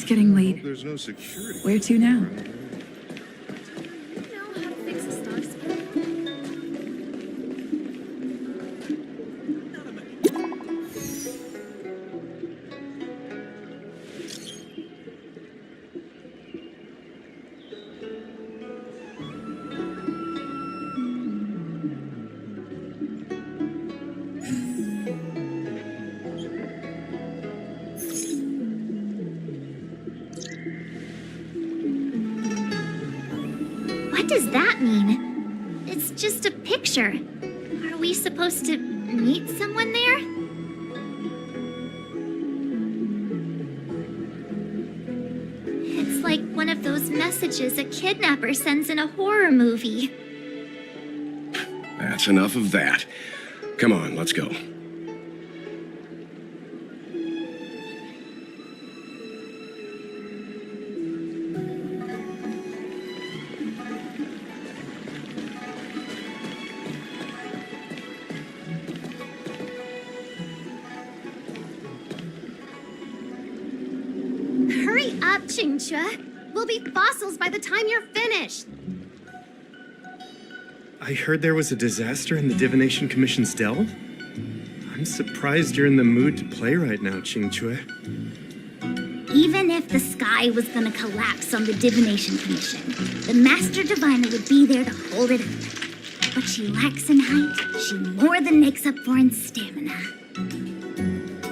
It's getting late. There's no security. Where to now? What does that mean? It's just a picture. Are we supposed to meet someone there? It's like one of those messages a kidnapper sends in a horror movie. That's enough of that. Come on, let's go. Hurry up, Chingchua. We'll be fossils by the time you're finished. I heard there was a disaster in the Divination Commission's delve. I'm surprised you're in the mood to play right now, Chingchua. Even if the sky was gonna collapse on the Divination Commission, the Master Diviner would be there to hold it up. What she lacks in height, she more than makes up for in stamina.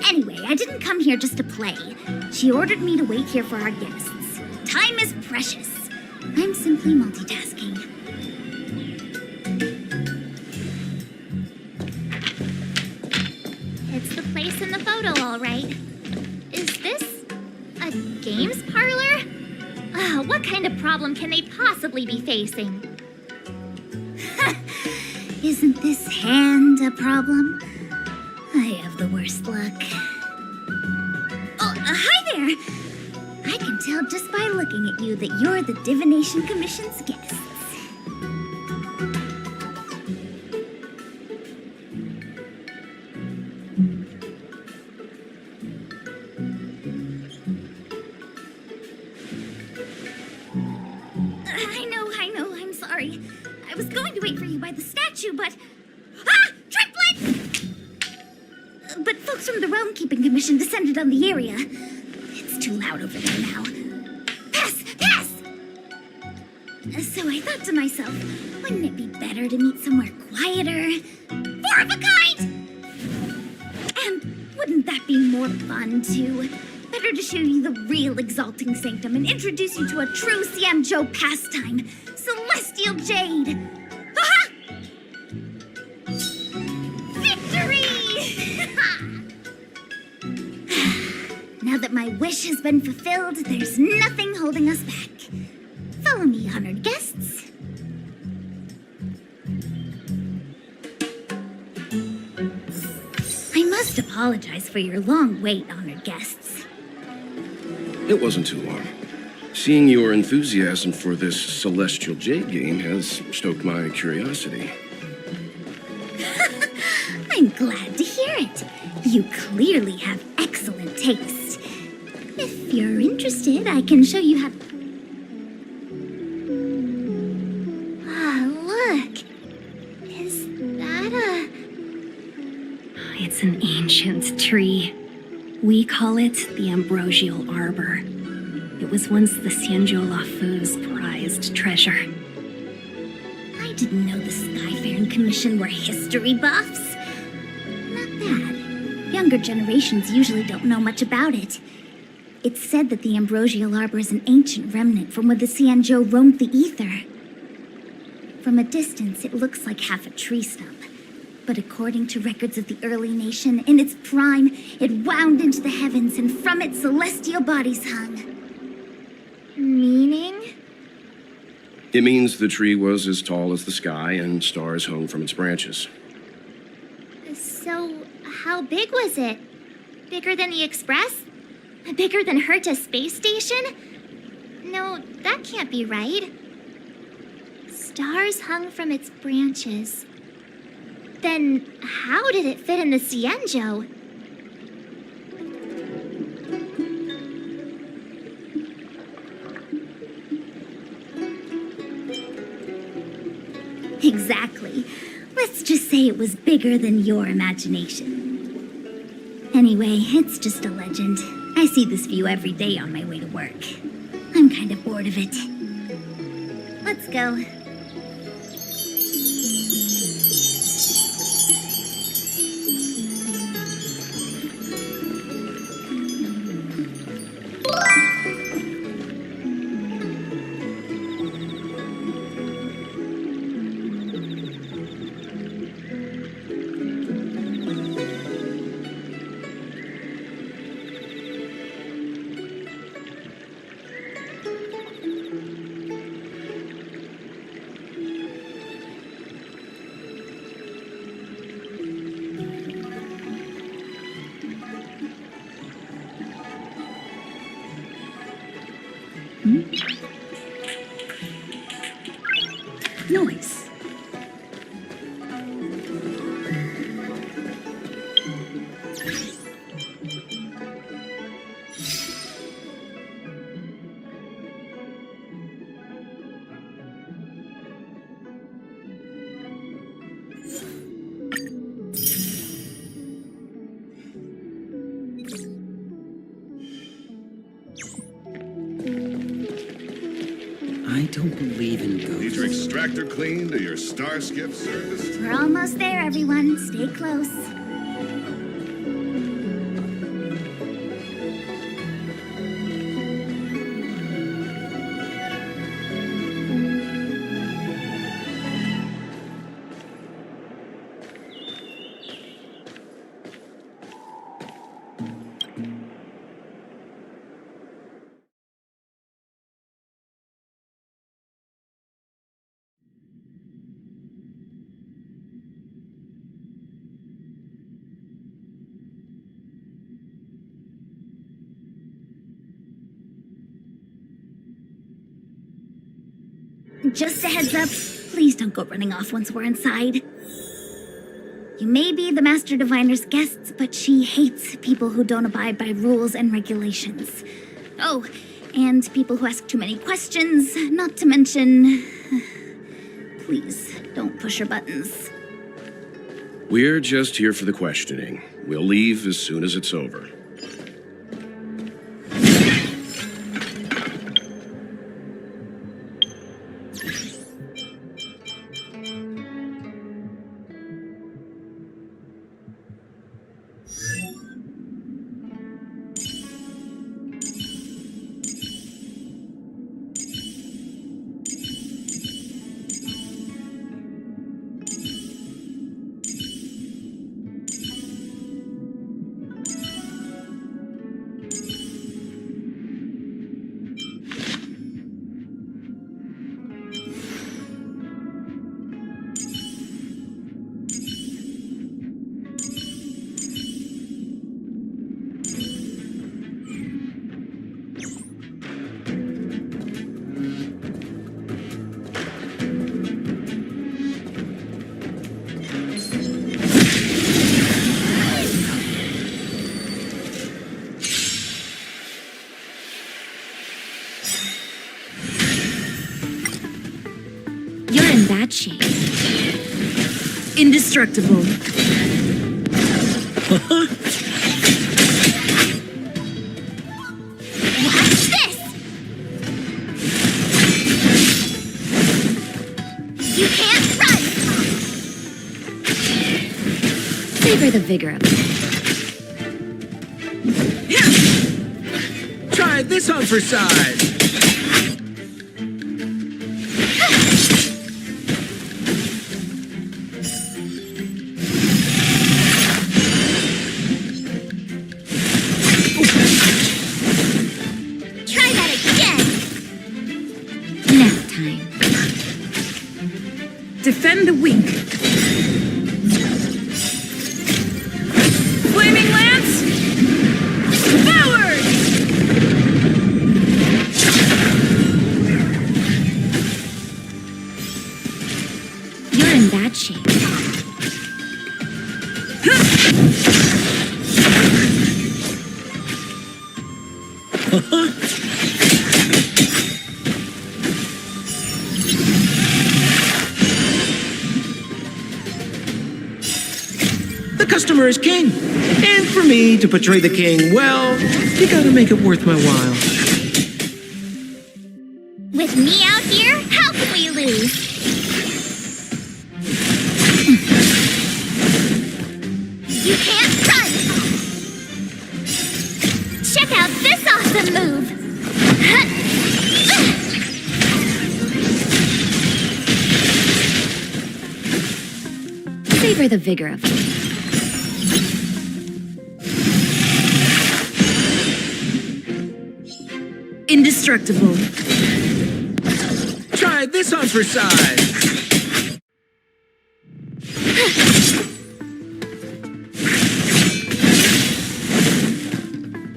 Anyway, I didn't come here just to play. She ordered me to wait here for our guests. Time is precious. I'm simply multitasking. It's place in the photo, all right. Is this a games parlor? What kind of problem can they possibly be facing? Isn't this hand a problem? I have the worst luck. Oh, hi there! I can tell just by looking at you that you're the Divination Commission's guests. I know, I'm sorry. I was going to wait for you by the statue, but... Ah! Triplet! But folks from the Realm Keeping Commission descended on the area. It's too loud over there now. Pass! Pass! So I thought to myself, wouldn't it be better to meet somewhere quieter? Four of a kind! And wouldn't that be more fun, too? Better to show you the real Exalting Sanctum and introduce you to a true Xianzhou pastime, Celestial Jade! Aha! Victory! Now that my wish has been fulfilled, there's nothing holding us back. Follow me, honored guests. I must apologize for your long wait, honored guests. It wasn't too long. Seeing your enthusiasm for this Celestial Jade game has stoked my curiosity. I'm glad to hear it. You clearly have excellent taste. If you're interested, I can show you how... Ah, look. Is that a... It's an ancient tree. We call it the Ambrosial Arbor. It was once the Xianzhou Lafu's prized treasure. I didn't know the Skyfaring Commission were history buffs. Not bad. Younger generations usually don't know much about it. It's said that the Ambrosial Arbor is an ancient remnant from when the Xianzhou roamed the ether. From a distance, it looks like half a tree stump. But according to records of the early nation, in its prime, it wound into the heavens and from it celestial bodies hung. Meaning? It means the tree was as tall as the sky and stars hung from its branches. So, how big was it? Bigger than the Express? Bigger than Herta Space Station? No, that can't be right. Stars hung from its branches. Then, how did it fit in the Xianzhou? Exactly. Let's just say it was bigger than your imagination. Anyway, it's just a legend. I see this view every day on my way to work. I'm kind of bored of it. Let's go. Noise. I don't believe in Need ghosts. your extractor cleaned or your Starskip serviced? We're almost there, everyone. Stay close. Just a heads up, please don't go running off once we're inside. You may be the Master Diviner's guests, but she hates people who don't abide by rules and regulations. Oh, and people who ask too many questions, not to mention... Please, don't push her buttons. We're just here for the questioning. We'll leave as soon as it's over. You're in bad shape. Indestructible. Watch this! You can't run! Savor the vigor of it. Try this on for size. Try that again! Nap time. Defend the weak. Flaming lance! Forward! You're in bad shape. The customer is king. And for me to portray the king, well, you gotta make it worth my while. With me out here, how can we lose? You can't run! Check out this awesome move! Savor the vigor of it. Indestructible. Try this on for size.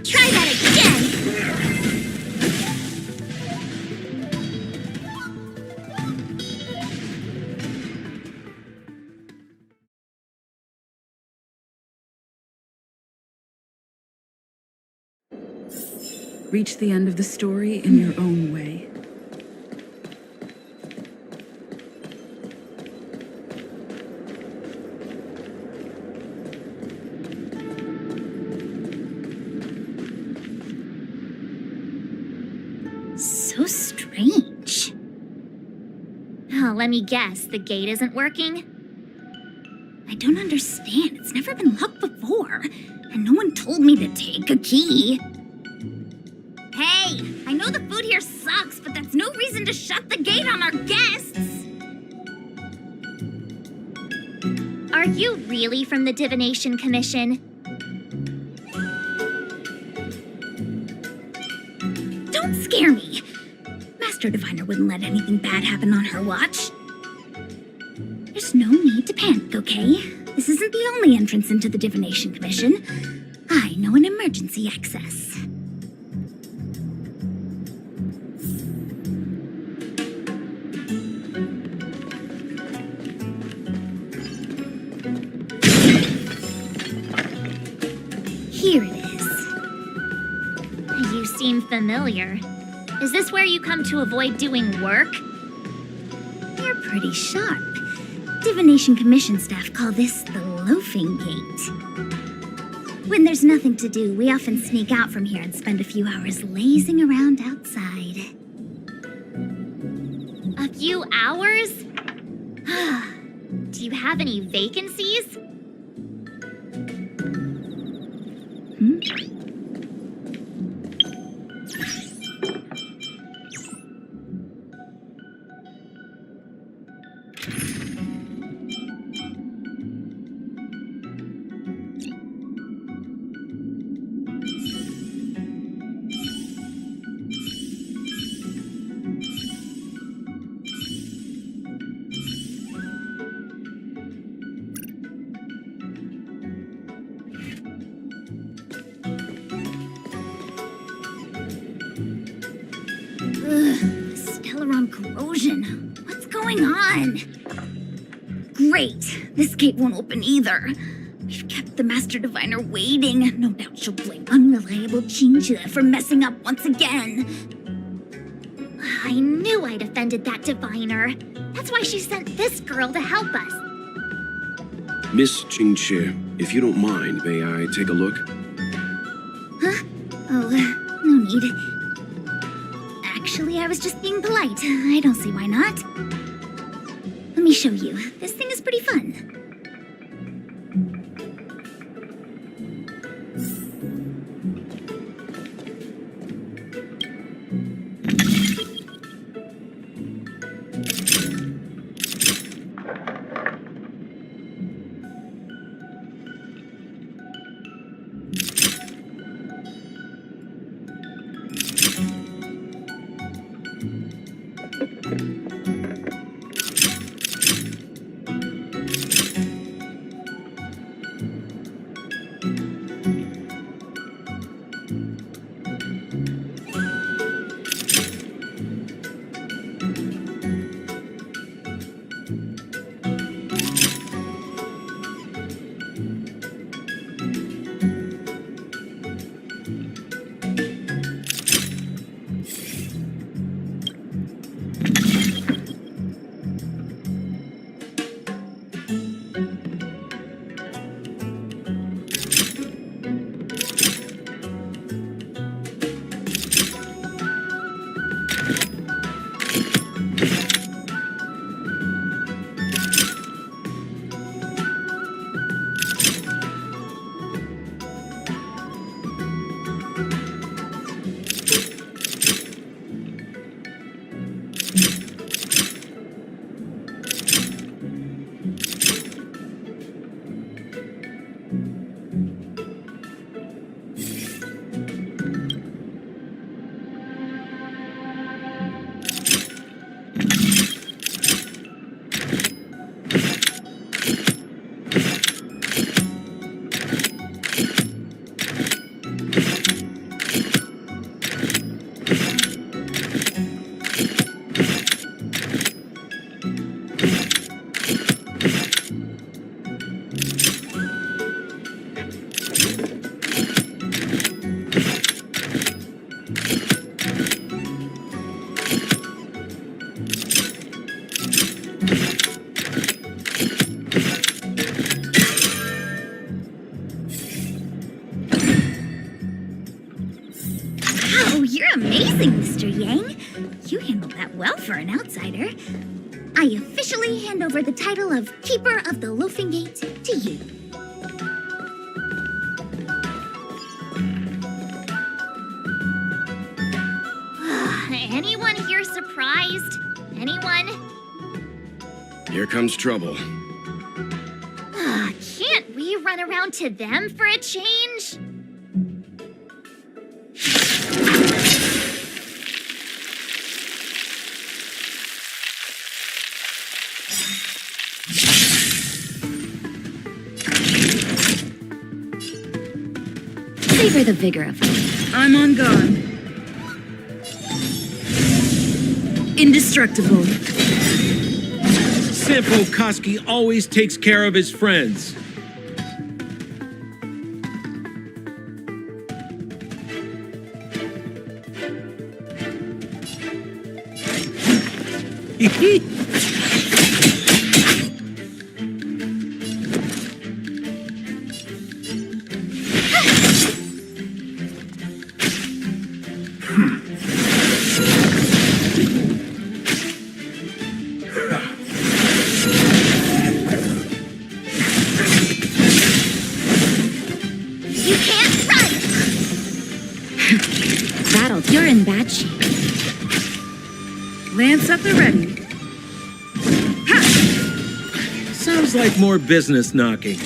Try that again! Reach the end of the story in your own way. So strange. Oh, let me guess, the gate isn't working? I don't understand. It's never been locked before. And no one told me to take a key. Hey, I know the food here sucks, but that's no reason to shut the gate on our guests. Are you really from the Divination Commission? Don't scare me. Master Diviner wouldn't let anything bad happen on her watch. There's no need to panic, okay? This isn't the only entrance into the Divination Commission. I know an emergency access. Here it is. You seem familiar. Is this where you come to avoid doing work? You're pretty sharp. Divination Commission staff call this the loafing gate. When there's nothing to do, we often sneak out from here and spend a few hours lazing around outside. A few hours? Do you have any vacancies? Stellaron corrosion. What's going on? Great. This gate won't open either. We've kept the Master Diviner waiting. No doubt she'll blame unreliable Chinchilla for messing up once again. I knew I'd offended that Diviner. That's why she sent this girl to help us. Miss Qingqi, if you don't mind, may I take a look? Huh? Oh, no need. Actually, I was just being polite. I don't see why not. Let me show you. This thing is pretty fun. For an outsider, I officially hand over the title of Keeper of the Loafing Gate to you. Anyone here surprised? Anyone? Here comes trouble. Can't we run around to them for a change? Savor the vigor of it. I'm on guard. Indestructible. Simple Koski always takes care of his friends. You can't run! Battle, you're in bad shape. Lance at the ready. Sounds like more business knocking.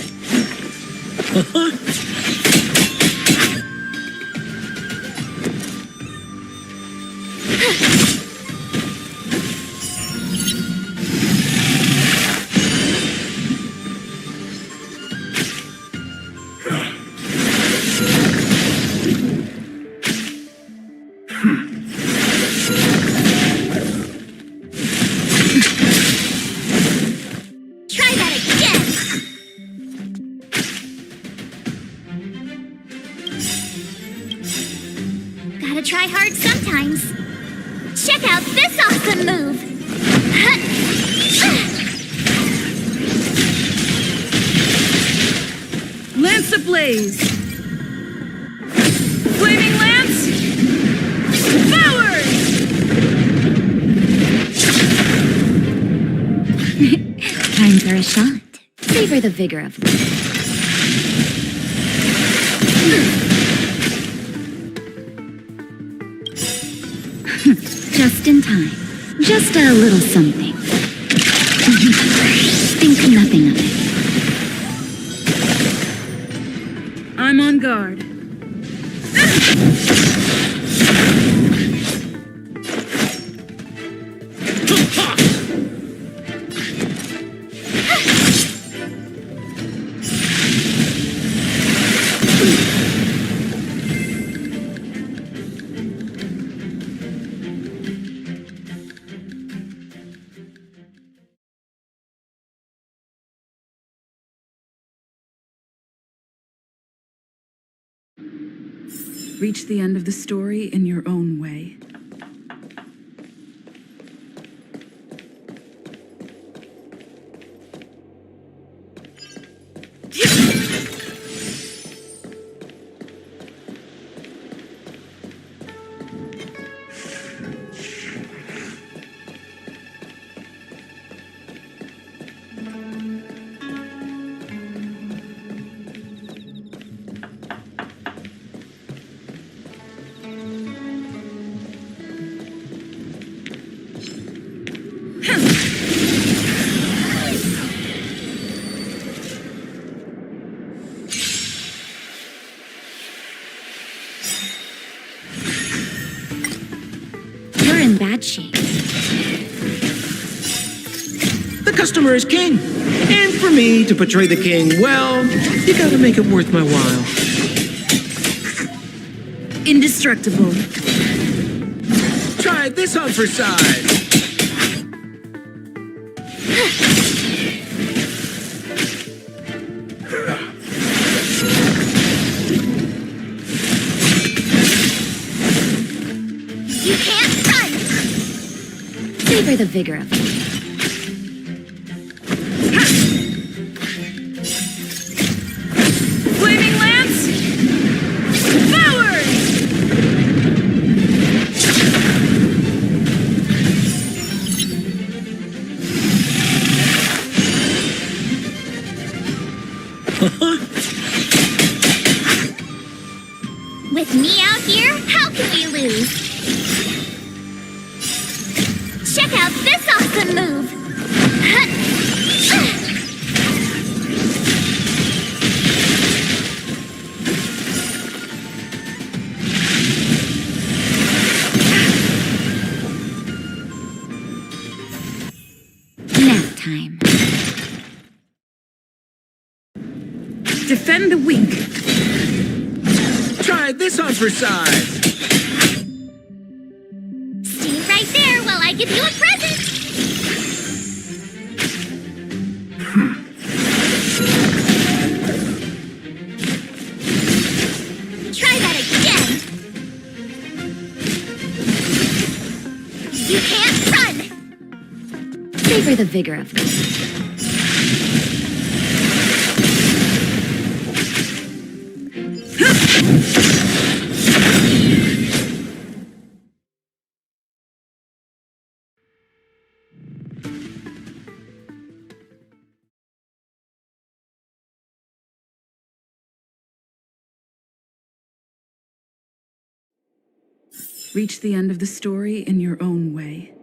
Try that again! Gotta try hard sometimes. Check out this awesome move! Lance ablaze. Flaming lance. Forward! Time for a shot. Savor the vigor of life. Just in time. Just a little something. Think nothing of it. I'm on guard. Reach the end of the story in your own way. You're in bad shape. The customer is king. And for me to portray the king, well, you gotta make it worth my while. Indestructible. Try this on for size. You can't run! Savor the vigor of life. Flaming lance. Forward! With me out here, how can we lose? Check out this awesome move! Nap time. Defend the weak. Try this on for size. Stay right there while I give you a present! Try that again! You can't run! favor the vigor of them. Reach the end of the story in your own way.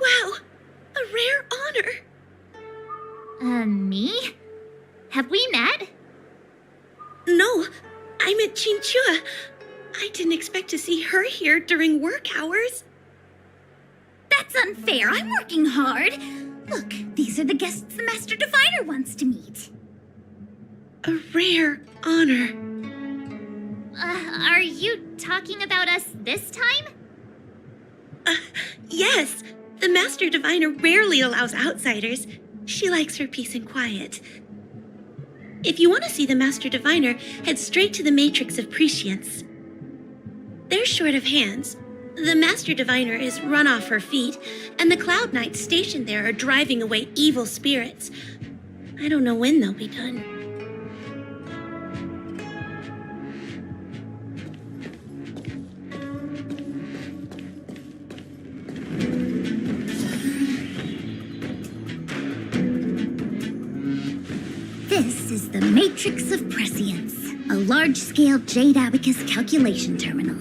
Wow, a rare honor. Me? Have we met? No, I met Chinchua. I didn't expect to see her here during work hours. That's unfair. I'm working hard. Look, these are the guests the Master Diviner wants to meet. A rare honor. Are you talking about us this time? Yes, the Master Diviner rarely allows outsiders. She likes her peace and quiet. If you want to see the Master Diviner, head straight to the Matrix of Prescience. They're short of hands. The Master Diviner is run off her feet, and the Cloud Knights stationed there are driving away evil spirits. I don't know when they'll be done. This is the Matrix of Prescience, a large-scale Jade Abacus calculation terminal.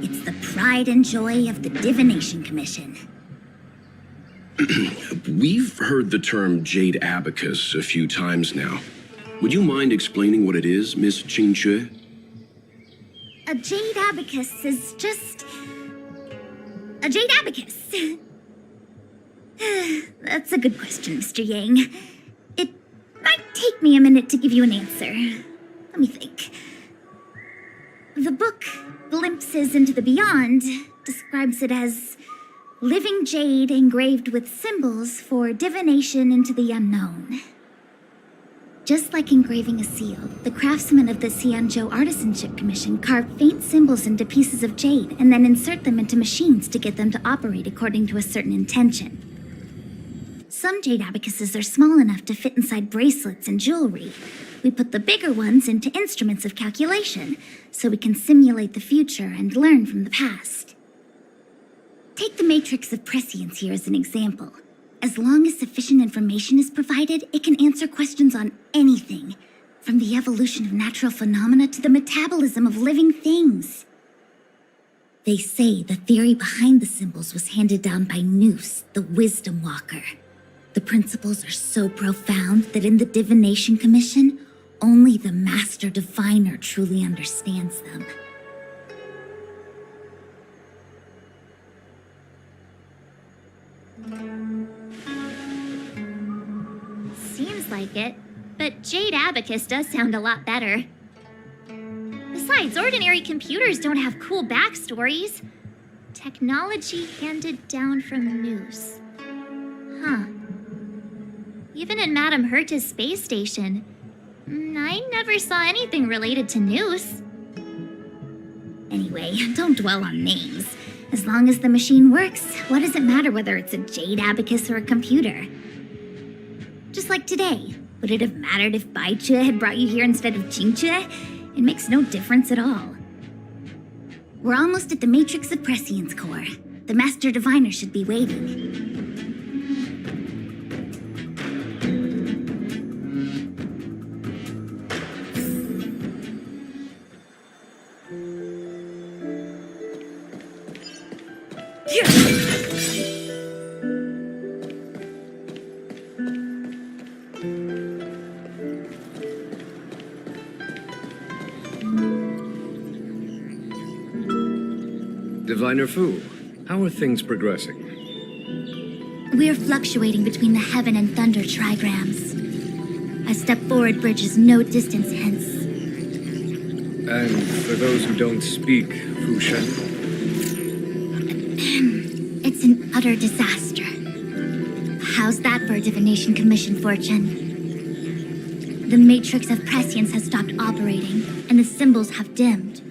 It's the pride and joy of the Divination Commission. We've heard the term Jade Abacus a few times now. Would you mind explaining what it is, Miss Qingque? A Jade Abacus is just... a Jade Abacus. That's a good question, Mr. Yang. It might take me a minute to give you an answer. Let me think. The book, Glimpses into the Beyond, describes it as living jade engraved with symbols for divination into the unknown. Just like engraving a seal, the craftsmen of the Xianzhou Artisanship Commission carve faint symbols into pieces of jade and then insert them into machines to get them to operate according to a certain intention. Some jade abacuses are small enough to fit inside bracelets and jewelry. We put the bigger ones into instruments of calculation, so we can simulate the future and learn from the past. Take the Matrix of Prescience here as an example. As long as sufficient information is provided, it can answer questions on anything, from the evolution of natural phenomena to the metabolism of living things. They say the theory behind the symbols was handed down by Noose, the Wisdom Walker. The principles are so profound that in the Divination Commission, only the Master Diviner truly understands them. Seems like it, but Jade Abacus does sound a lot better. Besides, ordinary computers don't have cool backstories. Technology handed down from Noose. Huh. Even in Madame Herta's space station, I never saw anything related to Noose. Anyway, don't dwell on names. As long as the machine works, what does it matter whether it's a Jade Abacus or a computer? Just like today, would it have mattered if Baichue had brought you here instead of Qingchue? It makes no difference at all. We're almost at the Matrix of Prescience core. The Master Diviner should be waiting. Diviner Fu, how are things progressing? We're fluctuating between the heaven and thunder trigrams. A step forward bridges no distance hence. And for those who don't speak Fushen, It's an utter disaster. How's that for a Divination Commission fortune? The Matrix of Prescience has stopped operating, and the symbols have dimmed.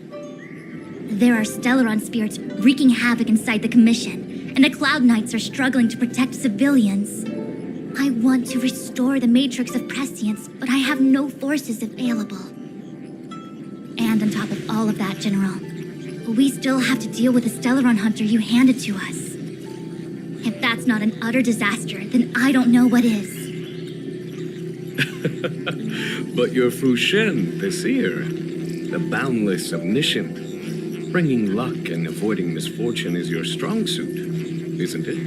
There are Stellaron spirits wreaking havoc inside the Commission, and the Cloud Knights are struggling to protect civilians. I want to restore the Matrix of Prescience, but I have no forces available. And on top of all of that, General, we still have to deal with the Stellaron Hunter you handed to us. If that's not an utter disaster, then I don't know what is. but your Fushen, the seer, the boundless omniscient, bringing luck and avoiding misfortune is your strong suit, isn't it?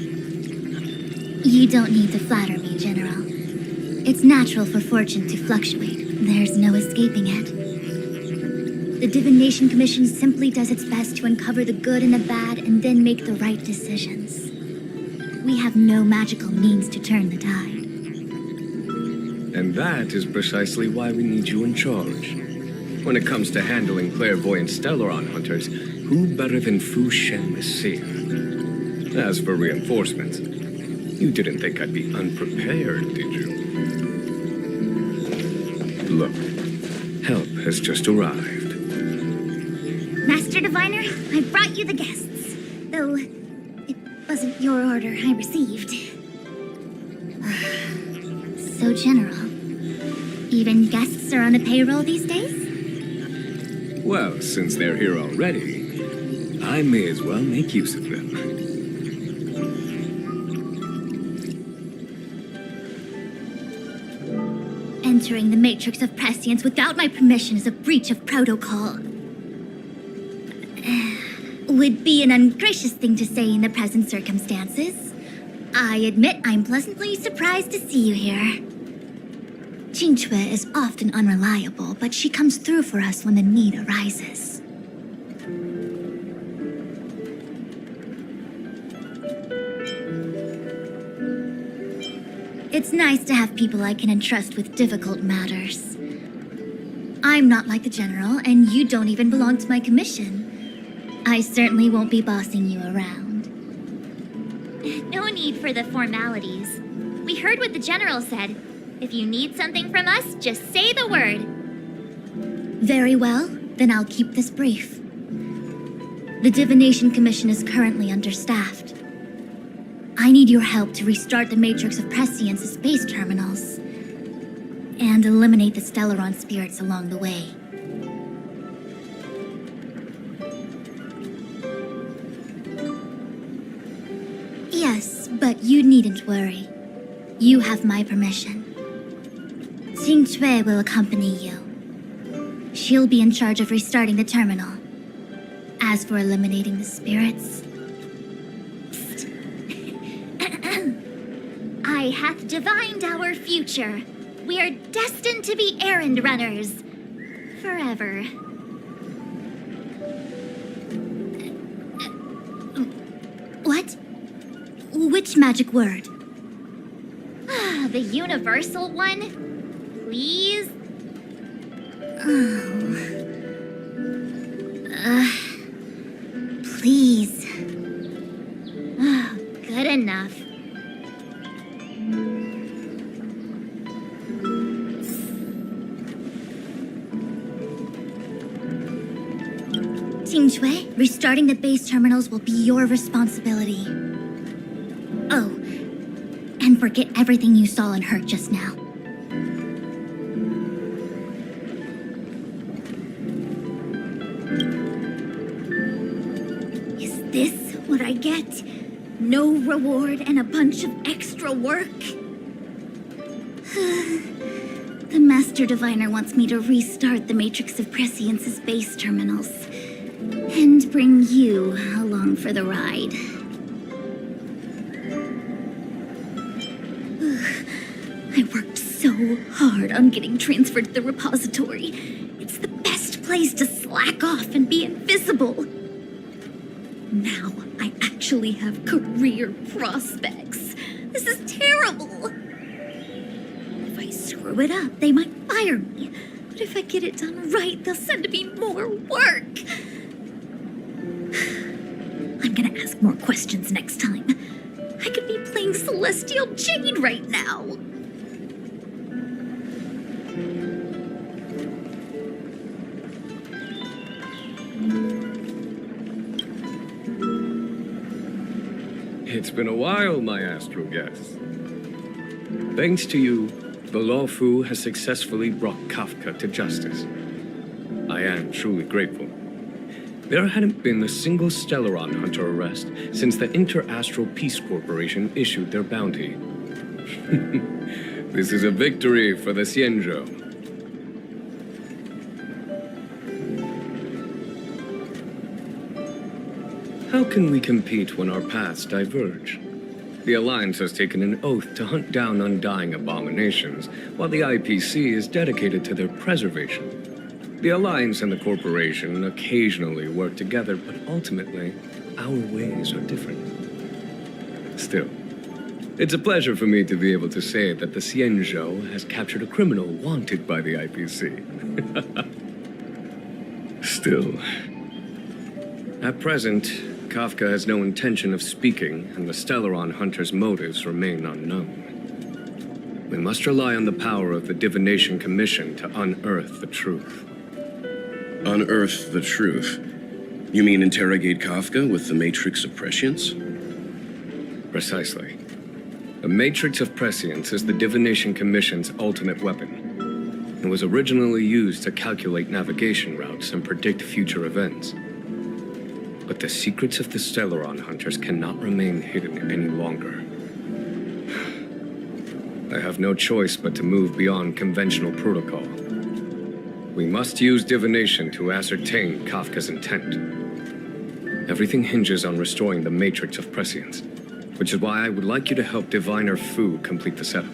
You don't need to flatter me, General. It's natural for fortune to fluctuate. There's no escaping it. The Divination Commission simply does its best to uncover the good and the bad and then make the right decisions. We have no magical means to turn the tide. And that is precisely why we need you in charge. When it comes to handling clairvoyant Stellaron hunters, who better than Fushen the Seer? As for reinforcements, you didn't think I'd be unprepared, did you? Look, help has just arrived. Master Diviner, I brought you the guests. Though, it wasn't your order I received. So, General, even guests are on the payroll these days? Well, since they're here already, I may as well make use of them. Entering the Matrix of Prescience without my permission is a breach of protocol. Would be an ungracious thing to say in the present circumstances. I admit I'm pleasantly surprised to see you here. Qingchue is often unreliable, but she comes through for us when the need arises. It's nice to have people I can entrust with difficult matters. I'm not like the General, and you don't even belong to my commission. I certainly won't be bossing you around. No need for the formalities. We heard what the General said. If you need something from us, just say the word. Very well, then I'll keep this brief. The Divination Commission is currently understaffed. I need your help to restart the Matrix of Prescience's space terminals and eliminate the Stellaron spirits along the way. Yes, But you needn't worry. You have my permission. Xing Chui will accompany you. She'll be in charge of restarting the terminal. As for eliminating the spirits... I hath divined our future. We are destined to be errand runners. Forever. What? Which magic word? The universal one? Please? Please. Good enough. Xing Chui, restarting the base terminals will be your responsibility. Oh, and forget everything you saw and heard just now. Is this what I get? No reward and a bunch of extra work? The Master Diviner wants me to restart the Matrix of Prescience's base terminals. And bring you along for the ride. I worked so hard on getting transferred to the repository. It's the best place to slack off and be invisible. Now I actually have career prospects. This is terrible. If I screw it up, they might fire me. But if I get it done right, they'll send me more work. I'm gonna ask more questions next time. I could be playing Celestial Jade right now. It's been a while, my astral guest. Thanks to you, the Lawfu has successfully brought Kafka to justice. I am truly grateful. There hadn't been a single Stellaron hunter arrest since the Inter-Astral Peace Corporation issued their bounty. This is a victory for the Xianzhou. How can we compete when our paths diverge? The Alliance has taken an oath to hunt down undying abominations, while the IPC is dedicated to their preservation. The Alliance and the Corporation occasionally work together, but ultimately, our ways are different. Still, it's a pleasure for me to be able to say that the Xianzhou has captured a criminal wanted by the IPC. Still, at present, Kafka has no intention of speaking, and the Stellaron hunter's motives remain unknown. We must rely on the power of the Divination Commission to unearth the truth. Unearth the truth? You mean interrogate Kafka with the Matrix of Prescience? Precisely. The Matrix of Prescience is the Divination Commission's ultimate weapon. It was originally used to calculate navigation routes and predict future events. But the secrets of the Stellaron hunters cannot remain hidden any longer. I have no choice but to move beyond conventional protocol. We must use divination to ascertain Kafka's intent. Everything hinges on restoring the Matrix of Prescience, which is why I would like you to help Diviner Fu complete the setup.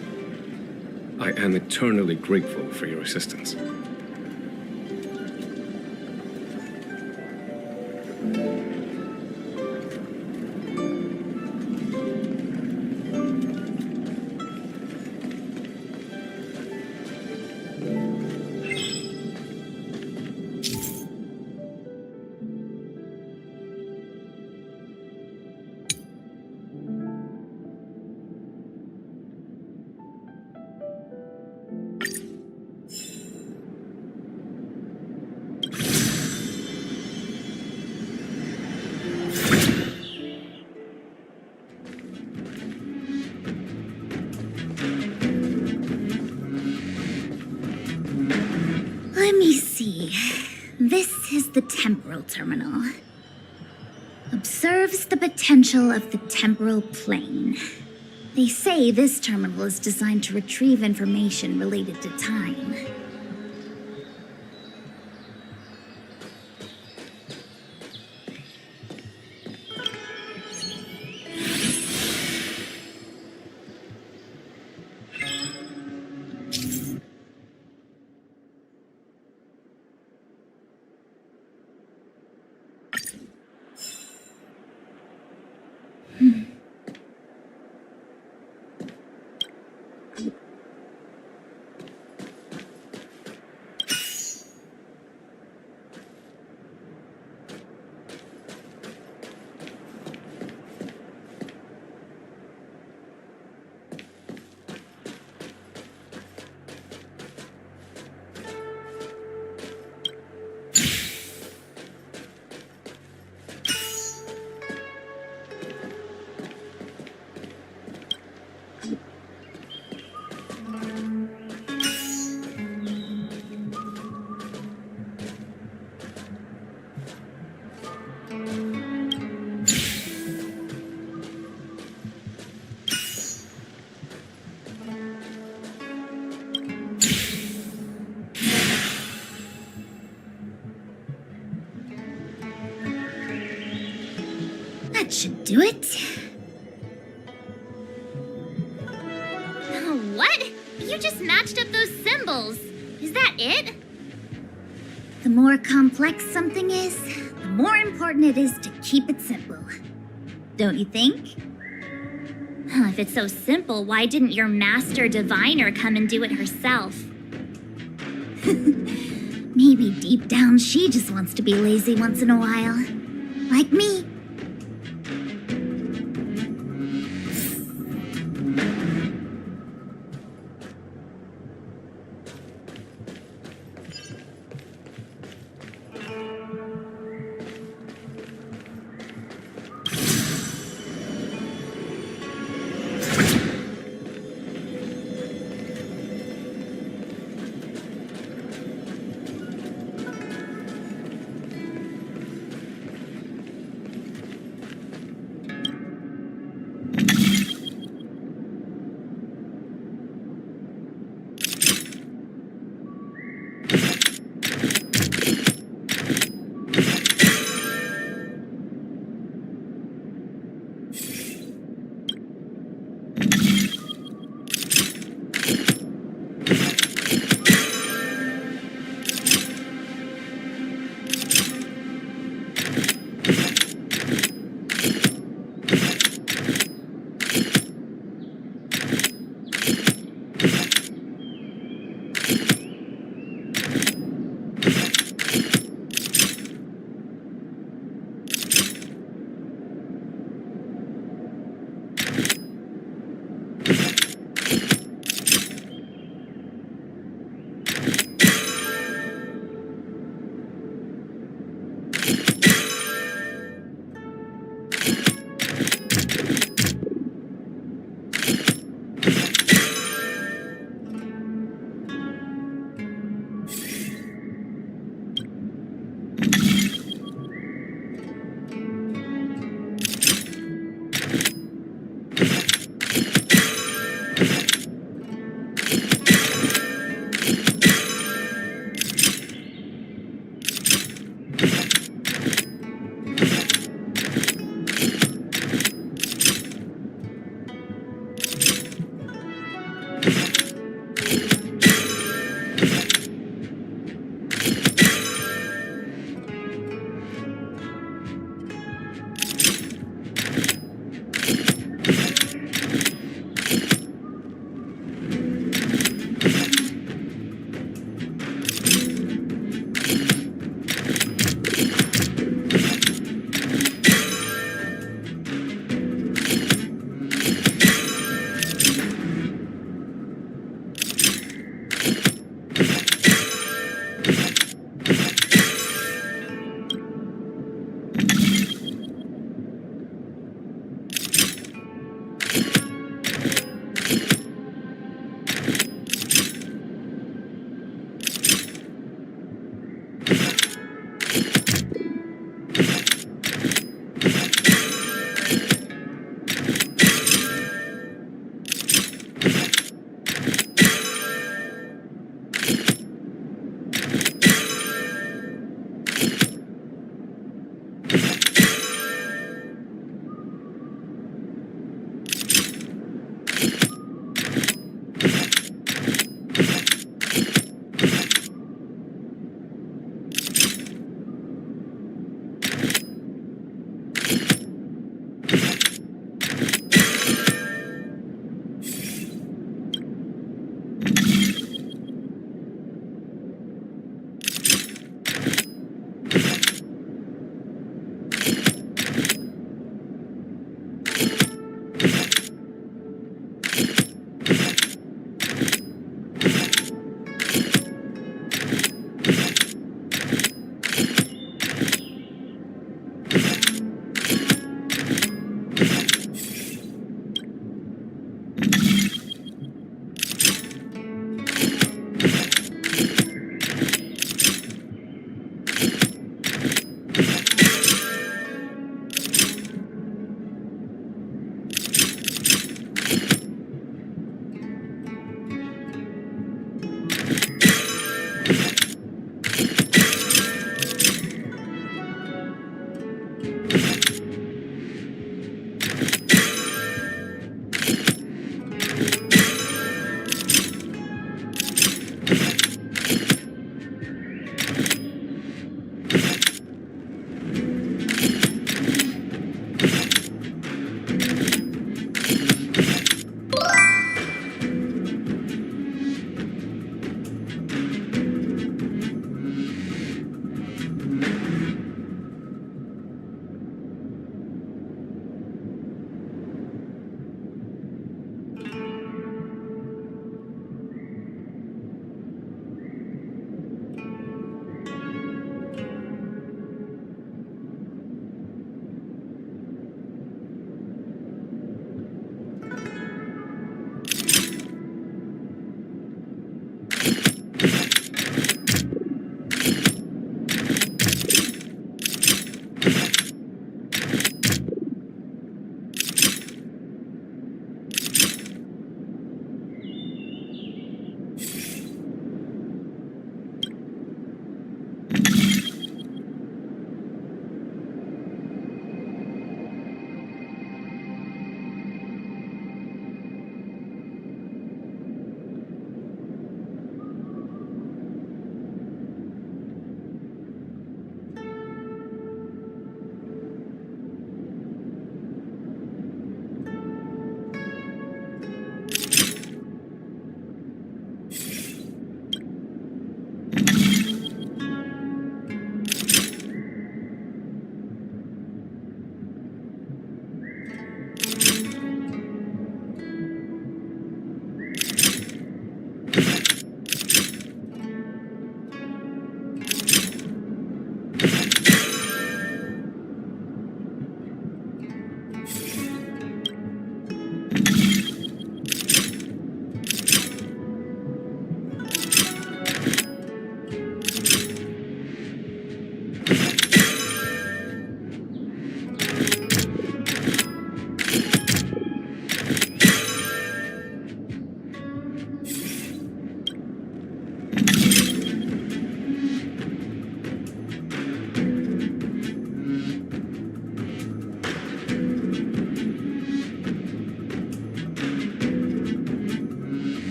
I am eternally grateful for your assistance. Let me see. This is the temporal terminal. Observes the potential of the temporal plane. They say this terminal is designed to retrieve information related to time. That should do it. What? You just matched up those symbols. Is that it? The more complex something is, the more important it is to keep it simple. Don't you think? If it's so simple, why didn't your master diviner come and do it herself? Maybe deep down she just wants to be lazy once in a while. Like me.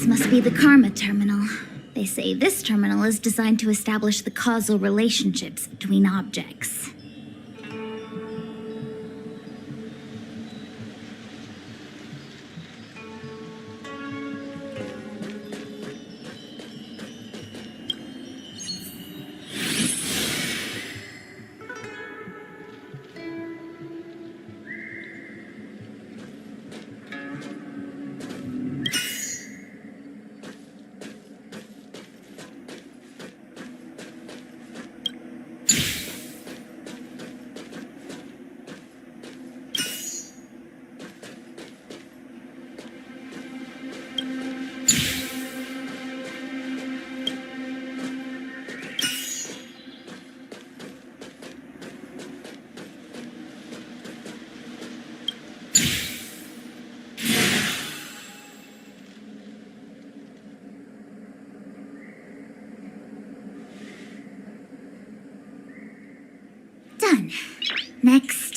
Must be the Karma Terminal. They say this terminal is designed to establish the causal relationships between objects. Done. Next.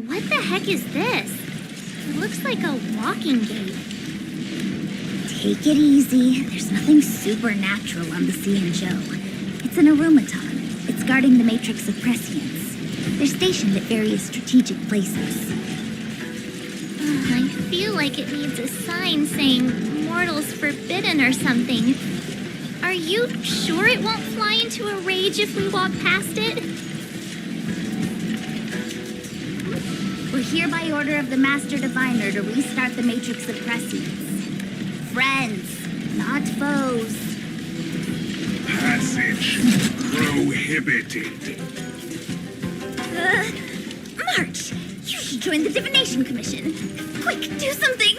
What the heck is this? It looks like a walking gate. Take it easy. There's nothing supernatural on the CNJO. It's an aromaton. It's guarding the matrix of prescience. They're stationed at various strategic places. I feel like it needs a sign saying mortals forbidden or something. Are you sure it won't fly into a rage if we walk past it? We're here by order of the Master Diviner to restart the matrix of prescience. Friends, not foes. Passage prohibited. March! You should join the Divination Commission. Quick, do something!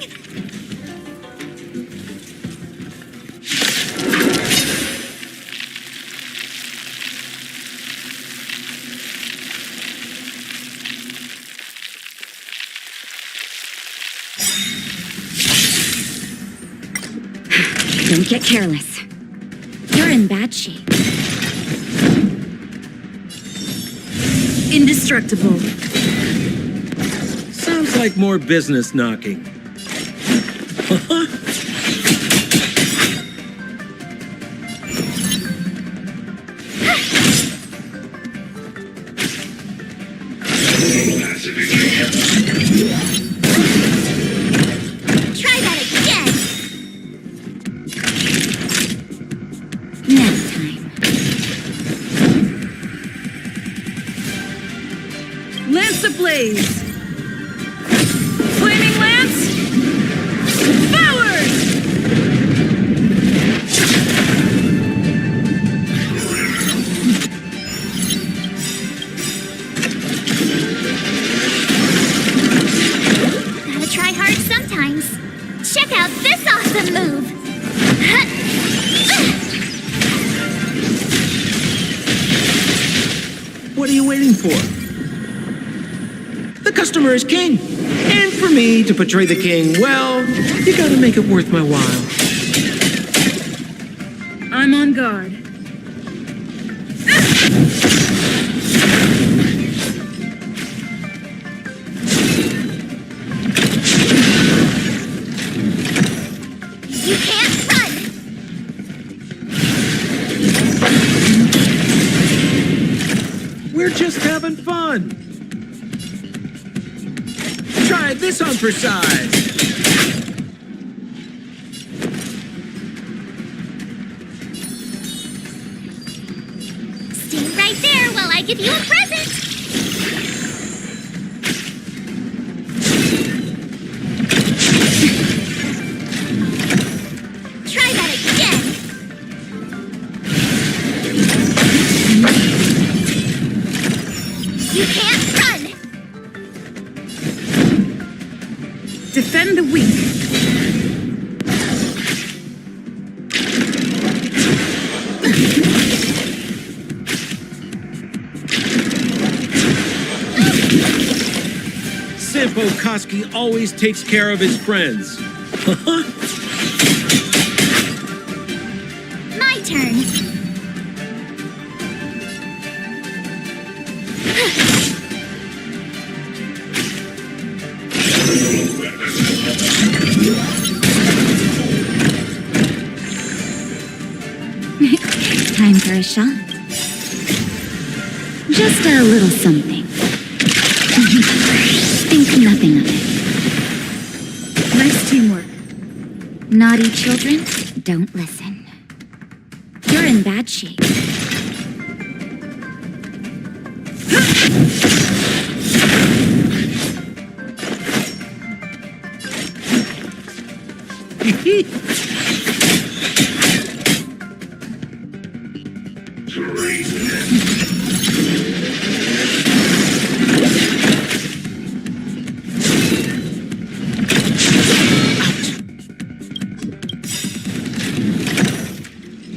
Don't get careless. You're in bad shape. Indestructible. Sounds like more business knocking. Try that again. Next time. Lance ablaze. Flaming lance. Forward! Gotta try hard sometimes. Check out this awesome move. What are you waiting for? The customer is king. And for me to portray the king, well, you gotta make it worth my while. I'm on guard. You can't run. We're just having fun. Try this on for size. Stay right there while I give you a present. Try that again. You can't run. Defend the weak. Simpo Koski always takes care of his friends. My turn. Time for a shot. Just a little something. Think nothing of it. Nice teamwork. Naughty children, don't listen. You're in bad shape.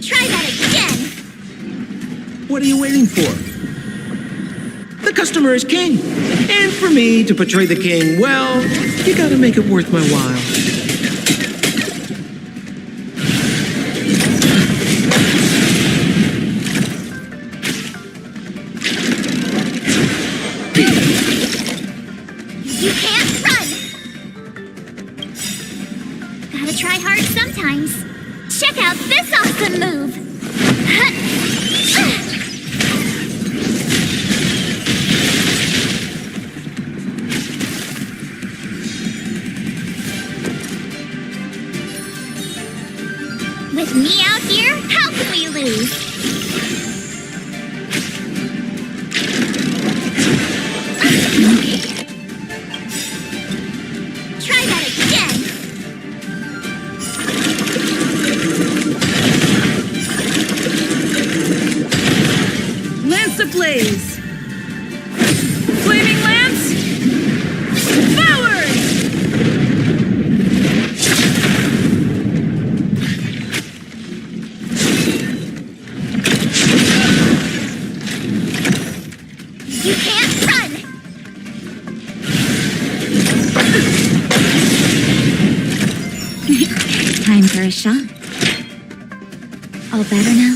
Try that again. What are you waiting for? The customer is king. And for me to portray the king, well, you gotta make it worth my while. You can't run. Gotta try hard sometimes. Check out this awesome move. With me out here, how can we lose? Try that again. Lance ablaze. Flaming lance. Forward! You can't run. Time for a shot. All better now?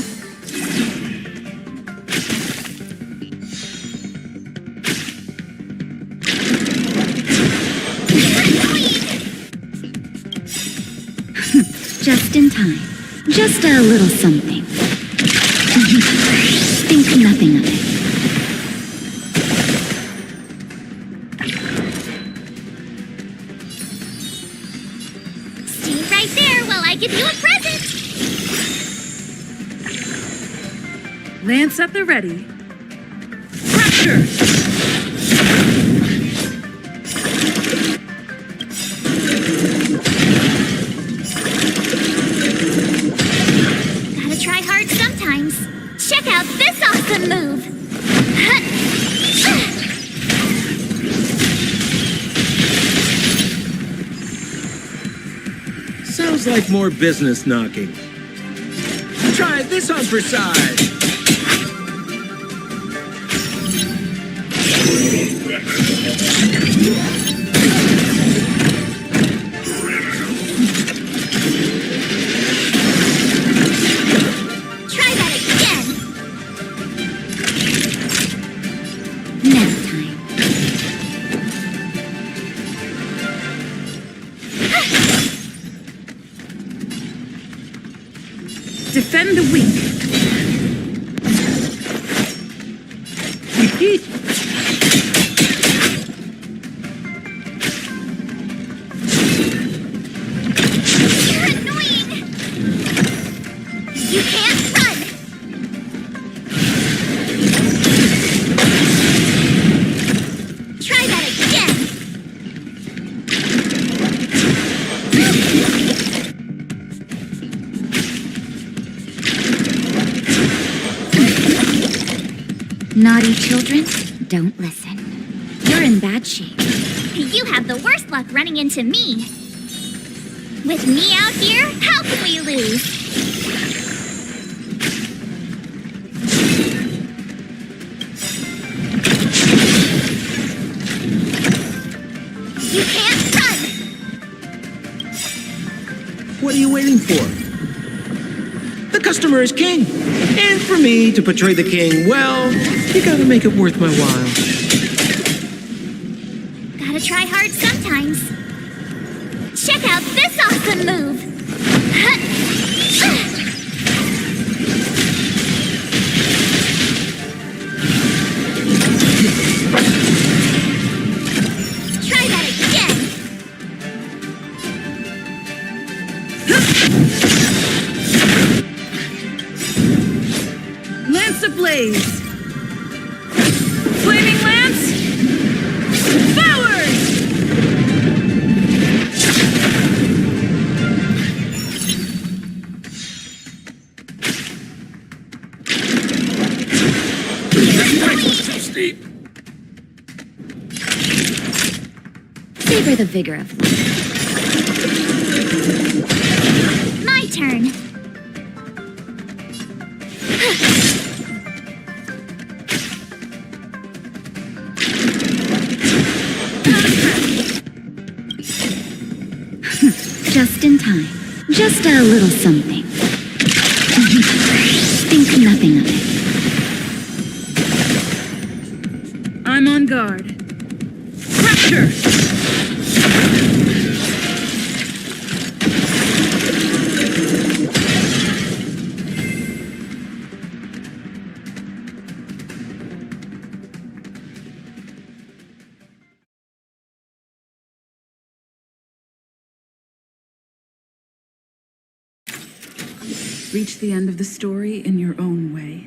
Just in time. Just a little something. Think nothing of it. Stay right there while I give you a present. Lance at the ready. Fracture! Gotta try hard sometimes. Check out this awesome move. Sounds like more business knocking. Try this on for size. Try that again. Nap time. Defend the weak. You're annoying. You can't run. Try that again. Naughty children, don't listen. You're in bad shape. You have the worst luck running into me. With me out here, how can we lose? You can't run! What are you waiting for? The customer is king. And for me to portray the king, well, you gotta make it worth my while. Gotta try hard sometimes. Check out this awesome move! Try that again! Lance ablaze. Flaming lance. Forward! So steep. Savor the vigor of life. My turn. Just in time. Just a little something. Think nothing of it. I'm on guard. Fracture! Reach the end of the story in your own way.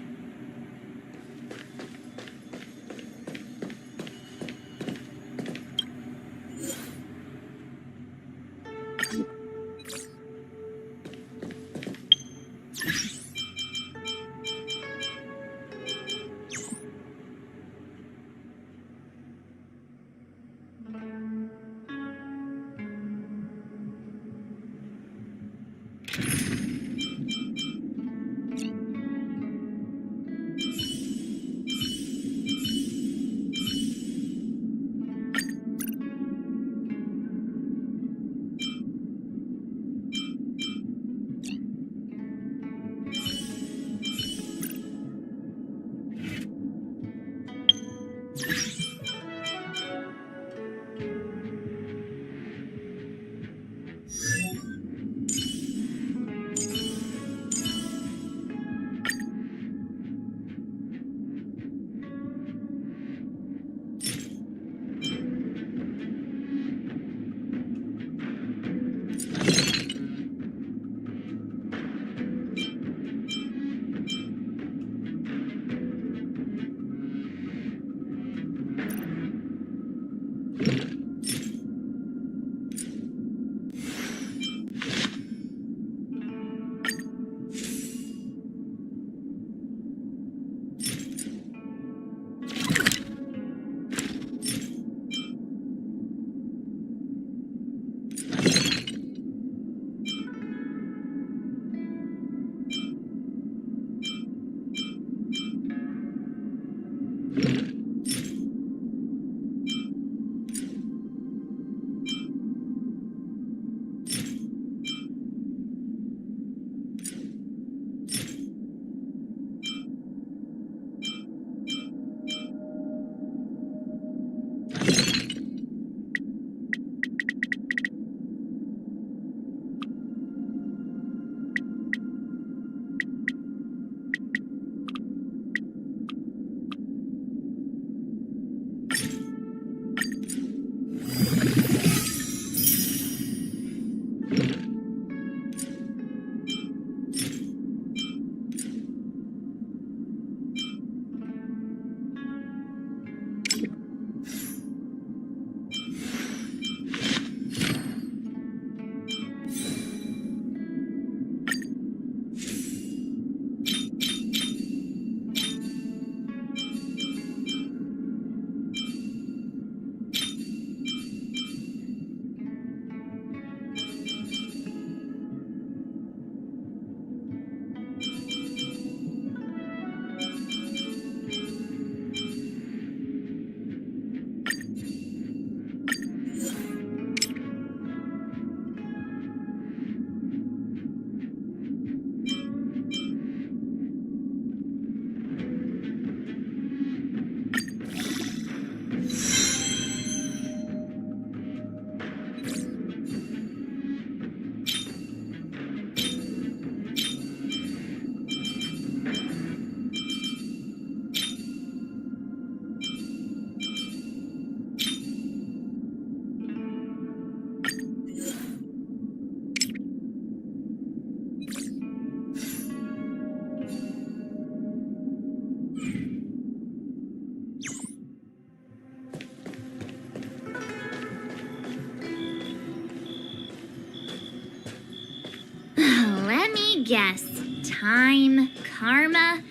Let me guess. Time, karma.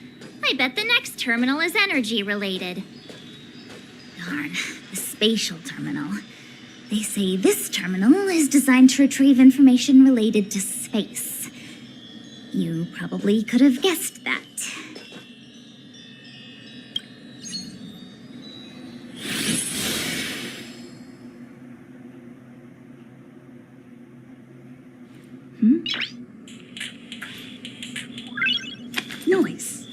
I bet the next terminal is energy related. Darn, the spatial terminal. They say this terminal is designed to retrieve information related to space. You probably could have guessed that. Noise.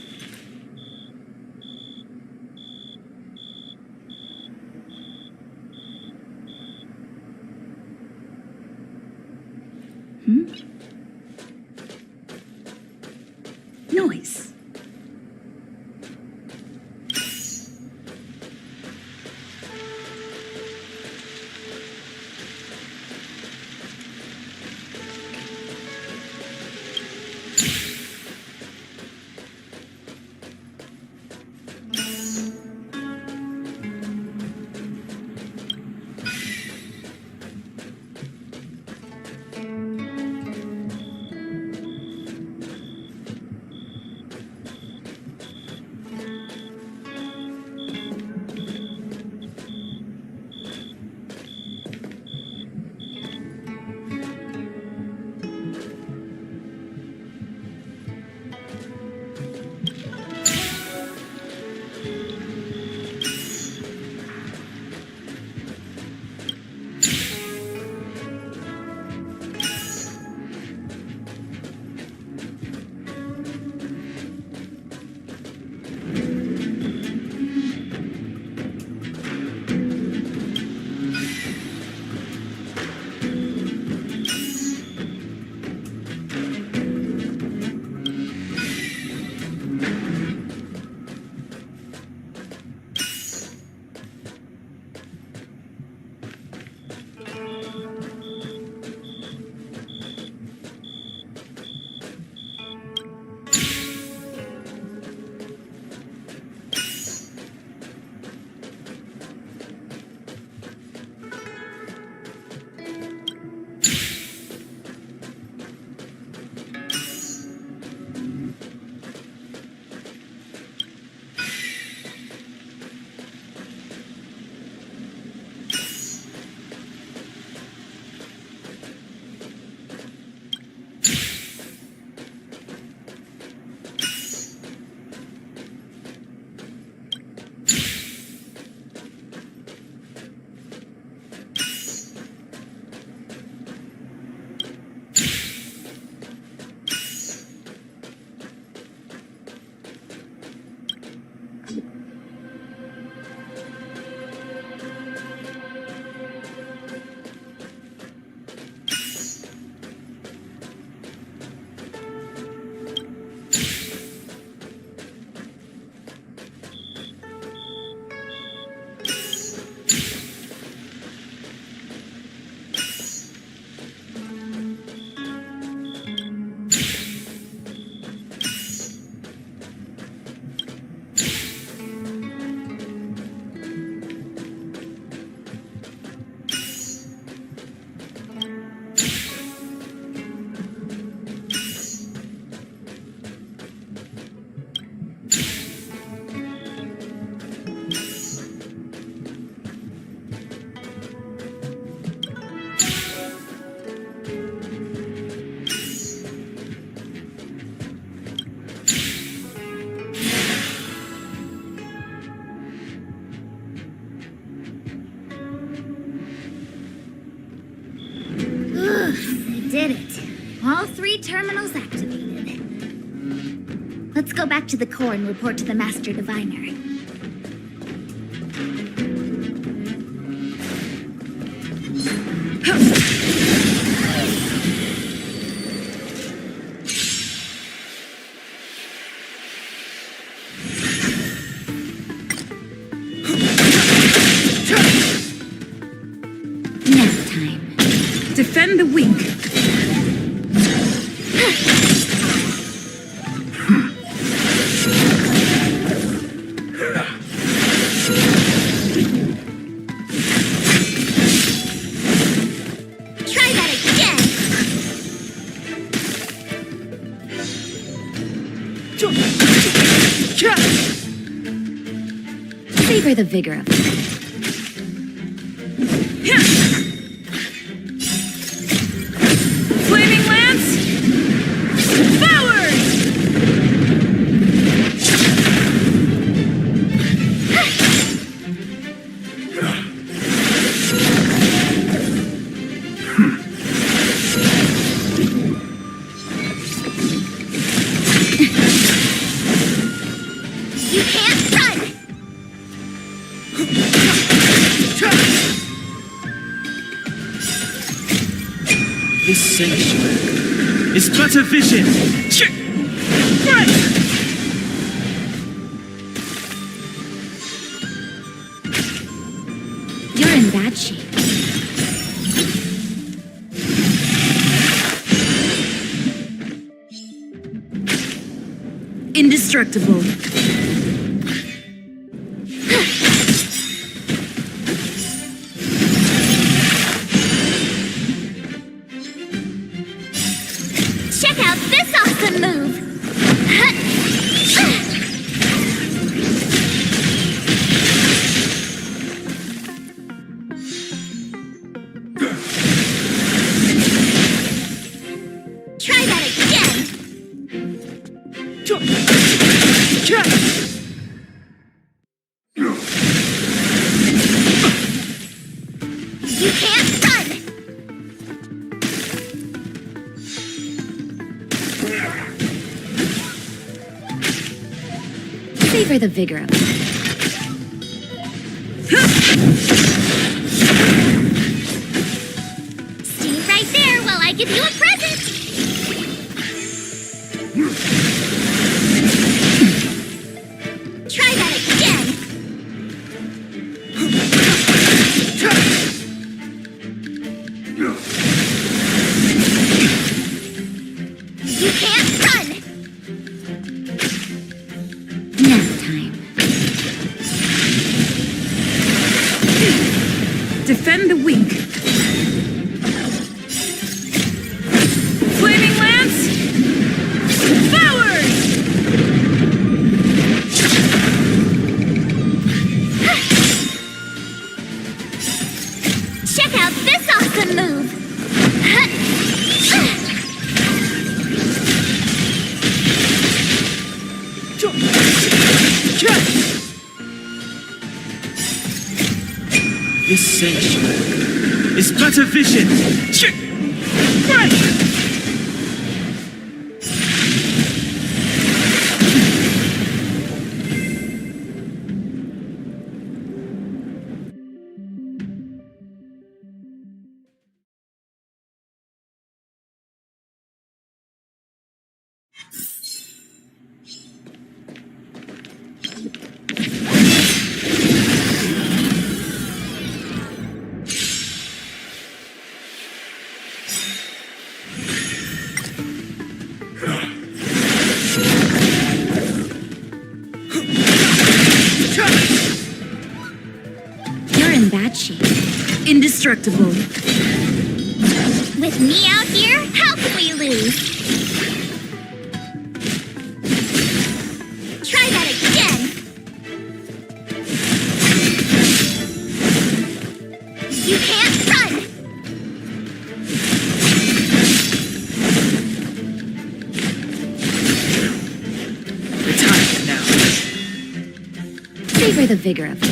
Noise. did it. All 3 terminals activated. Let's go back to the core and report to the Master Diviner. Nap time. Defend the wing. Try that again! Savor the vigor of it. Flaming lance. Forward. You can't run! This sanctuary is but a vision. You're in bad shape. Indestructible. Check out this awesome move! Try that again! You can't run! Savor the vigor of it. Stay right there while I give you a present! Try that again! You can't run! Nap time. Defend the wing. Flaming lance. Forward. Check out this awesome move! This sanctuary is but a vision. You're in bad shape. Indestructible. With me out here, how can we lose? Try that again! You can't run! Time now. Savor the vigor of it.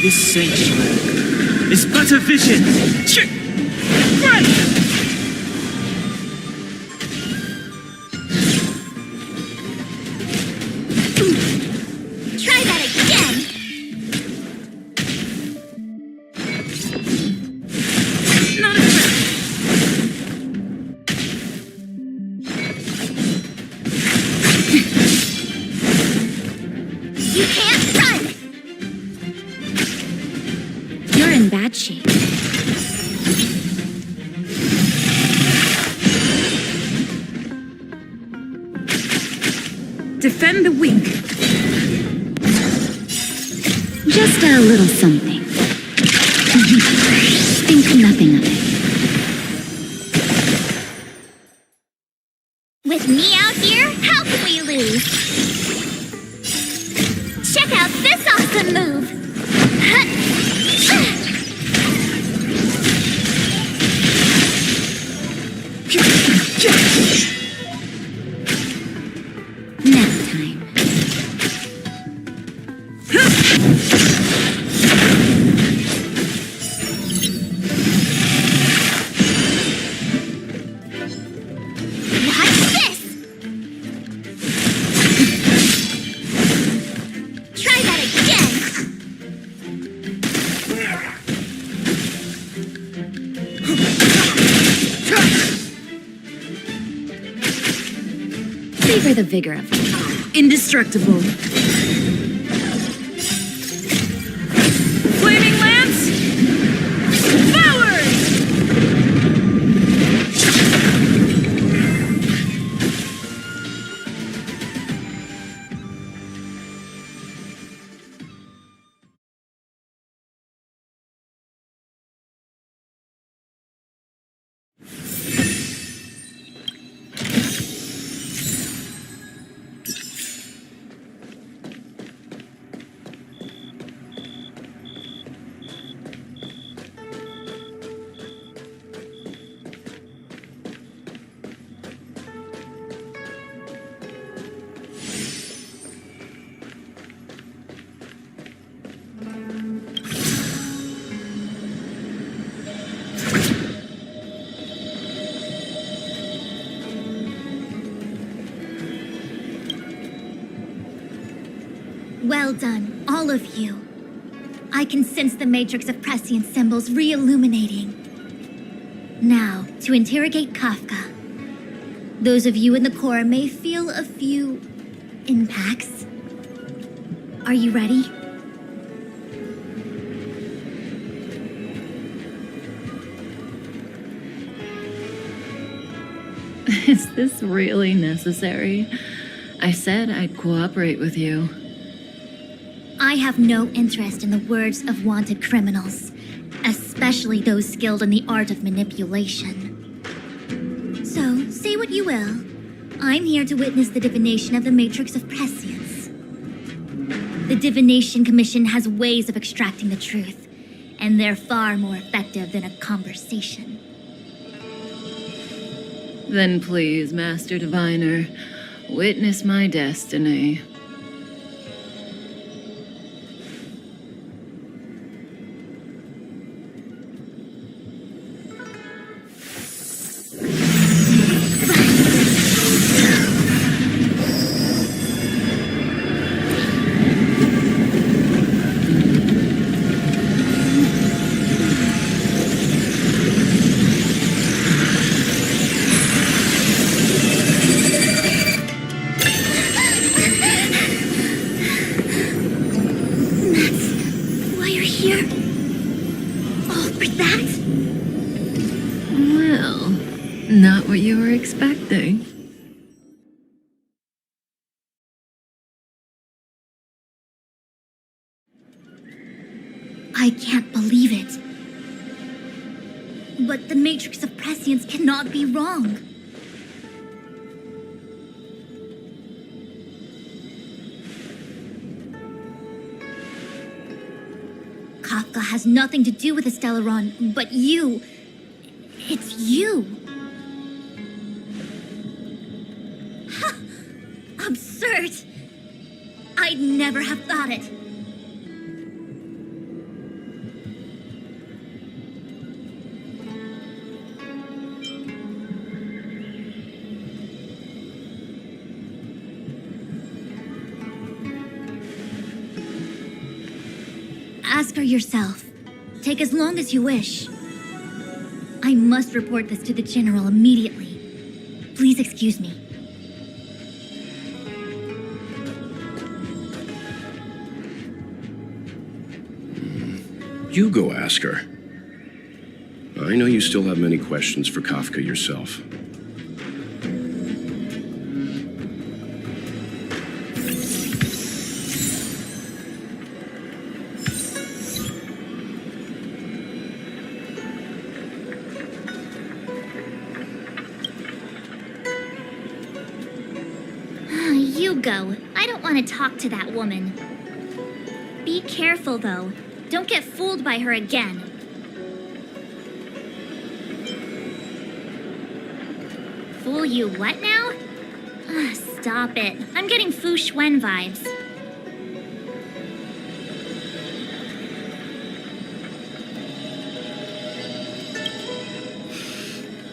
This sanctuary is but a vision. Run! Try that again! Not a threat. You can't run! You're in bad shape. Defend the weak. Just a little something. Think nothing of it. With me out here, how can we lose? Check out this awesome move! Next time. Watch this! Try that again! Savor the vigor of it. Indestructible. Flaming lance! Forward! Well done, all of you. I can sense the matrix of prescient symbols re-illuminating. Now, to interrogate Kafka. Those of you in the core may feel a few impacts. Are you ready? Is this really necessary? I said I'd cooperate with you. I have no interest in the words of wanted criminals, especially those skilled in the art of manipulation. So, say what you will. I'm here to witness the divination of the matrix of prescience. The Divination Commission has ways of extracting the truth, and they're far more effective than a conversation. Then please, Master Diviner, witness my destiny. Why you're here? All for that? Well, not what you were expecting. I can't believe it. But the matrix of prescience cannot be wrong. Kafka has nothing to do with the Stellaron, but you. It's you. Ha! Absurd. I'd never have thought it. Ask her yourself. Take as long as you wish. I must report this to the General immediately. Please excuse me. You go ask her. I know you still have many questions for Kafka yourself. You go. I don't want to talk to that woman. Be careful, though. Don't get fooled by her again. Fool you what now? Stop it. I'm getting Fu Xuan vibes.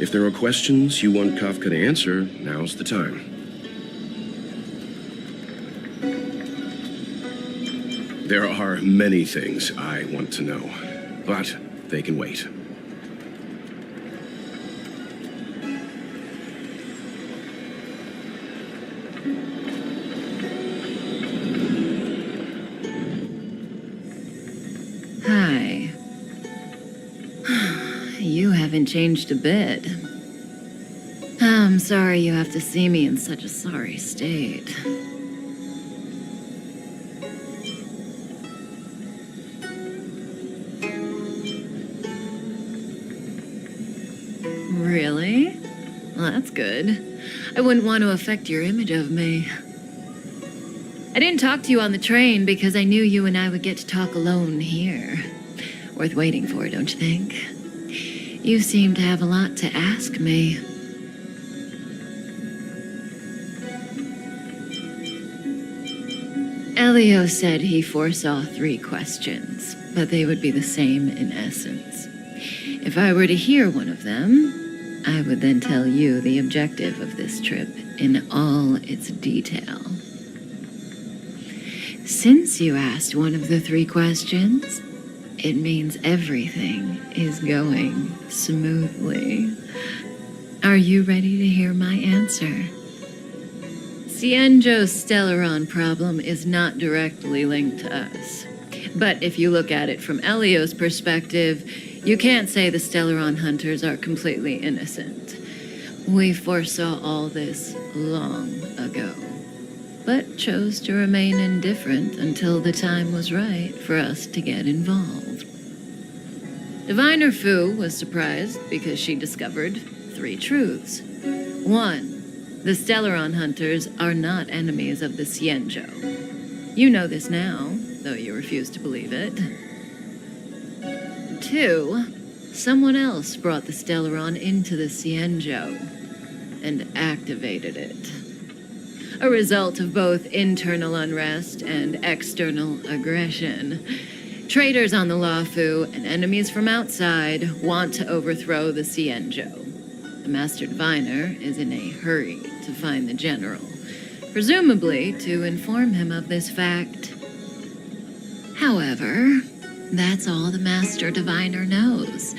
If there are questions you want Kafka to answer, now's the time. There are many things I want to know, but they can wait. Hi. You haven't changed a bit. I'm sorry you have to see me in such a sorry state. Really? Well, that's good. I wouldn't want to affect your image of me. I didn't talk to you on the train because I knew you and I would get to talk alone here. Worth waiting for, don't you think? You seem to have a lot to ask me. Elio said he foresaw 3 questions, but they would be the same in essence. If I were to hear one of them, I would then tell you the objective of this trip in all its detail. Since you asked one of the 3 questions, it means everything is going smoothly. Are you ready to hear my answer? Xianzhou's Stellaron problem is not directly linked to us. But if you look at it from Elio's perspective, you can't say the Stellaron hunters are completely innocent. We foresaw all this long ago, but chose to remain indifferent until the time was right for us to get involved. Diviner Fu was surprised because she discovered 3 truths. 1, the Stellaron hunters are not enemies of the Xianzhou. You know this now, though you refuse to believe it. 2, someone else brought the Stellaron into the Xianzhou and activated it. A result of both internal unrest and external aggression. Traitors on the Luofu and enemies from outside want to overthrow the Xianzhou. The Master Diviner is in a hurry to find the General, presumably to inform him of this fact. However, that's all the Master Diviner knows,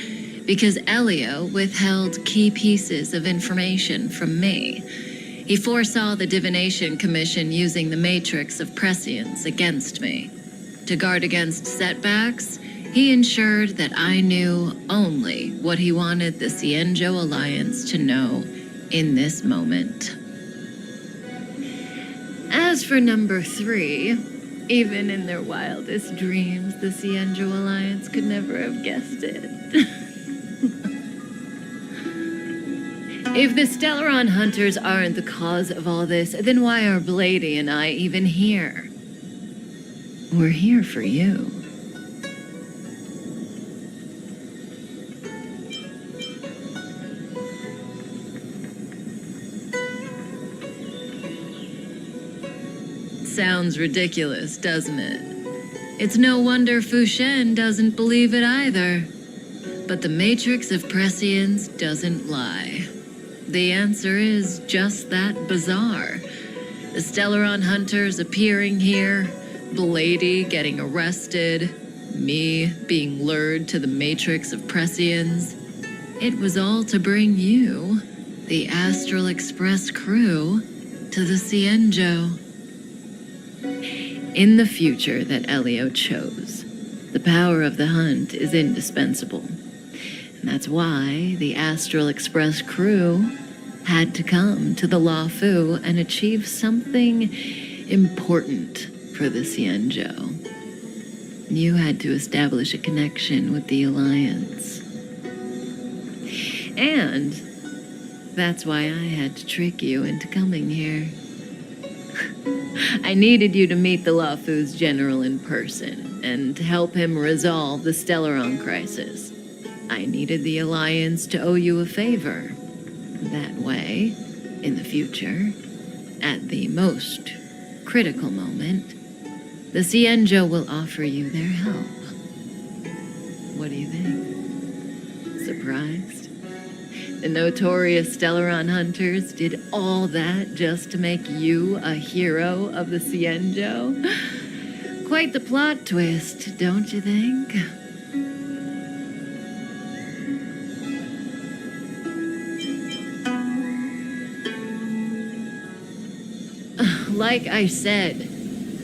because Elio withheld key pieces of information from me. He foresaw the Divination Commission using the Matrix of Prescience against me. To guard against setbacks, he ensured that I knew only what he wanted the Xianzhou Alliance to know in this moment. As for number 3, even in their wildest dreams, the Xianzhou Alliance could never have guessed it. If the Stellaron hunters aren't the cause of all this, then why are Blady and I even here? We're here for you. Sounds ridiculous, doesn't it? It's no wonder Fu Shen doesn't believe it either. But the Matrix of Prescience doesn't lie. The answer is just that bizarre. The Stellaron hunters appearing here, Blady getting arrested, me being lured to the matrix of prescience. It was all to bring you, the Astral Express crew, to the Cienjo. In the future that Elio chose, the power of the hunt is indispensable. And that's why the Astral Express crew had to come to the Luofu and achieve something important for the Cienjo. You had to establish a connection with the Alliance. And that's why I had to trick you into coming here. I needed you to meet the Luofu's general in person and to help him resolve the Stellaron crisis. I needed the Alliance to owe you a favor. That way, in the future, at the most critical moment, the Cienjo will offer you their help. What do you think? Surprised? The notorious Stellaron hunters did all that just to make you a hero of the Cienjo? Quite the plot twist, don't you think? Like I said,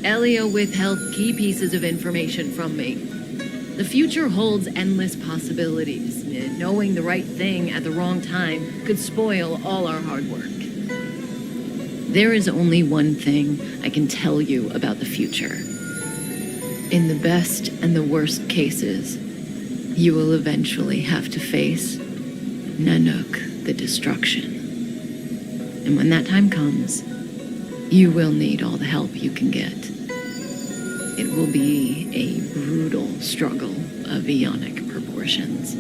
Elio withheld key pieces of information from me. The future holds endless possibilities. Knowing the right thing at the wrong time could spoil all our hard work. There is only one thing I can tell you about the future. In the best and the worst cases, you will eventually have to face Nanook, the destruction. And when that time comes, you will need all the help you can get. It will be a brutal struggle of eonic proportions.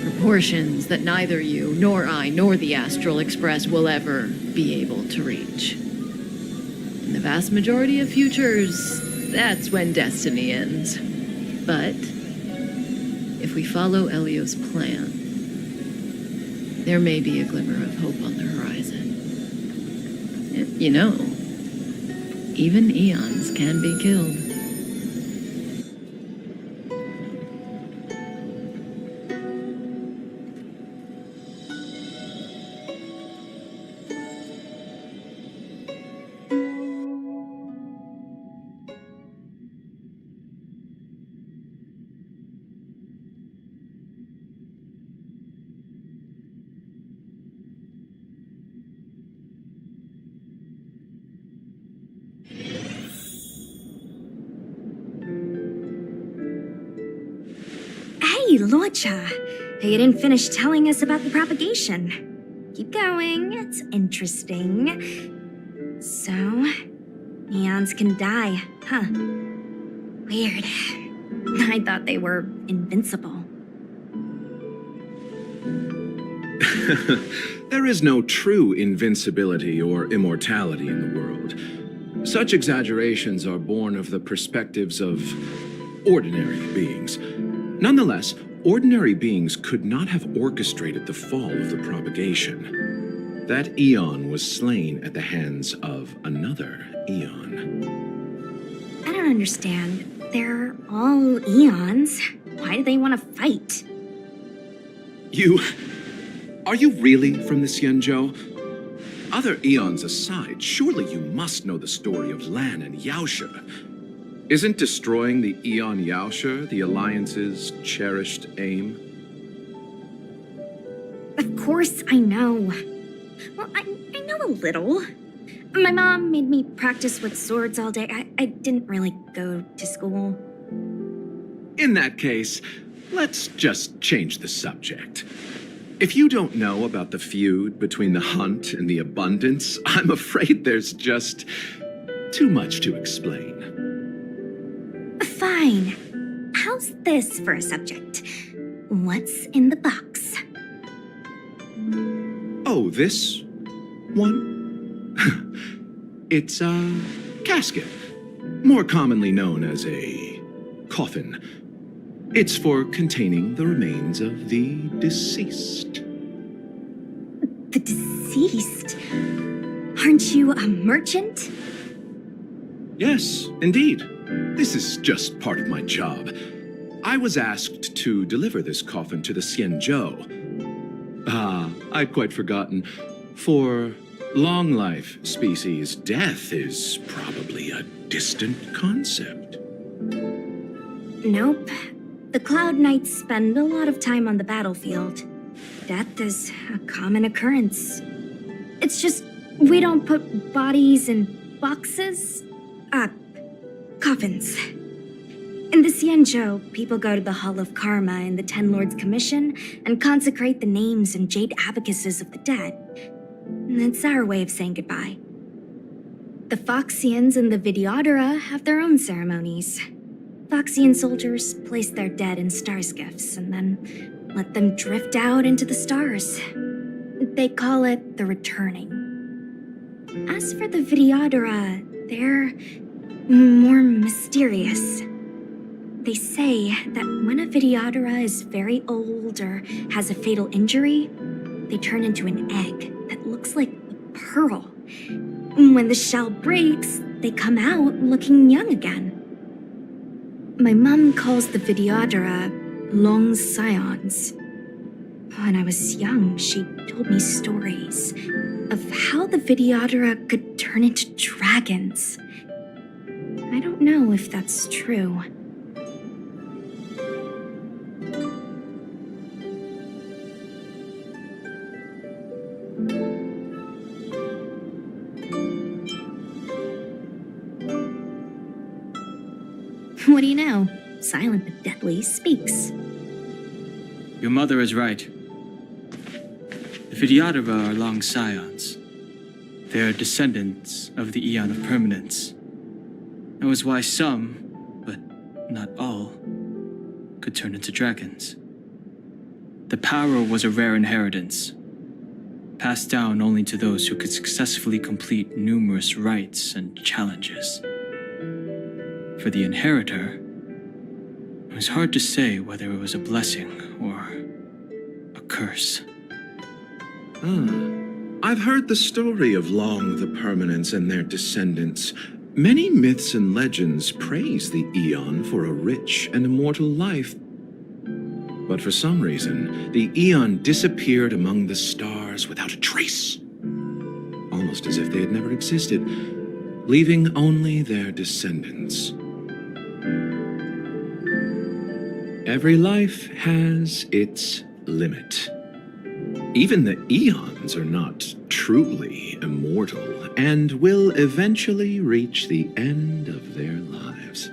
Proportions that neither you, nor I, nor the Astral Express will ever be able to reach. In the vast majority of futures, that's when destiny ends. But if we follow Elio's plan, there may be a glimmer of hope on the horizon. You know, even eons can be killed. Hey, Locha, you didn't finish telling us about the propagation. Keep going, it's interesting. So, eons can die, huh? Weird. I thought they were invincible. There is no true invincibility or immortality in the world. Such exaggerations are born of the perspectives of ordinary beings. Nonetheless, ordinary beings could not have orchestrated the fall of the propagation. That eon was slain at the hands of another eon. I don't understand. They're all eons. Why do they want to fight? Are you really from the Cienjo? Other eons aside, surely you must know the story of Lan and Yaoshe. Isn't destroying the Eon Yaoshe the Alliance's cherished aim? Of course I know. Well, I know a little. My mom made me practice with swords all day. I didn't really go to school. In that case, let's just change the subject. If you don't know about the feud between the Hunt and the Abundance, I'm afraid there's just too much to explain. Fine. How's this for a subject? What's in the box? Oh, this one? It's a casket, more commonly known as a coffin. It's for containing the remains of the deceased. The deceased? Aren't you a merchant? Yes, indeed. This is just part of my job. I was asked to deliver this coffin to the Xianzhou. Ah, I'd quite forgotten. For long life species, death is probably a distant concept. Nope. The Cloud Knights spend a lot of time on the battlefield. Death is a common occurrence. It's just we don't put bodies in boxes. Coffins. In the Xianzhou, people go to the Hall of Karma in the Ten Lords Commission and consecrate the names and jade abacuses of the dead. It's our way of saying goodbye. The Foxians and the Videodora have their own ceremonies. Foxian soldiers place their dead in star skiffs and then let them drift out into the stars. They call it the returning. As for the Videodora, they're more mysterious. They say that when a Videodora is very old or has a fatal injury, they turn into an egg that looks like a pearl. When the shell breaks, they come out looking young again. My mom calls the Videodora long scions. When I was young, she told me stories of how the Videodora could turn into dragons. I don't know if that's true. What do you know? Silent but deadly speaks. Your mother is right. The Videodora are long scions. They are descendants of the Eon of Permanence. That was why some, but not all, could turn into dragons. The power was a rare inheritance, passed down only to those who could successfully complete numerous rites and challenges. For the inheritor, it was hard to say whether it was a blessing or a curse. I've heard the story of Long the Permanence and their descendants. Many myths and legends praise the Eon for a rich and immortal life. But for some reason, the Eon disappeared among the stars without a trace. Almost as if they had never existed, leaving only their descendants. Every life has its limit. Even the Eons are not truly immortal and will eventually reach the end of their lives.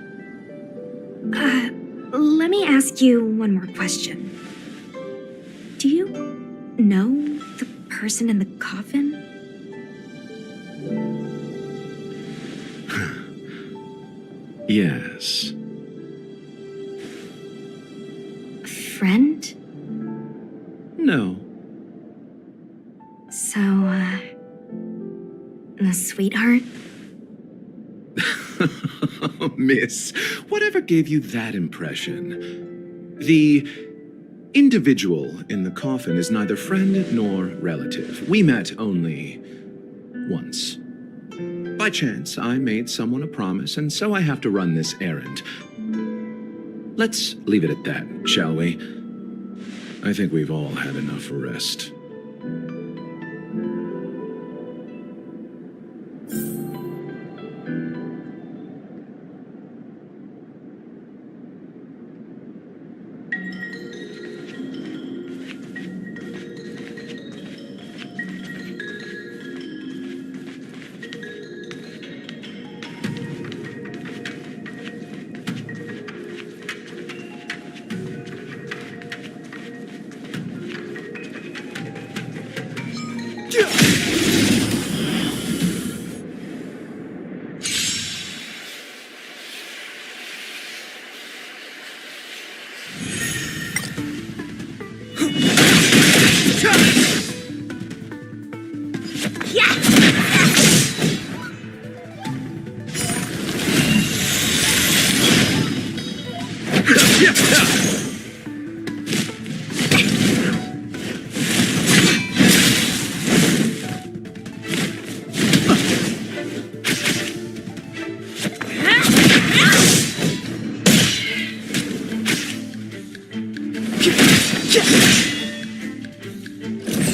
Let me ask you one more question. Do you know the person in the coffin? Yes. Friend? No. So, a sweetheart? Miss, whatever gave you that impression? The individual in the coffin is neither friend nor relative. We met only once. By chance, I made someone a promise, and so I have to run this errand. Let's leave it at that, shall we? I think we've all had enough rest.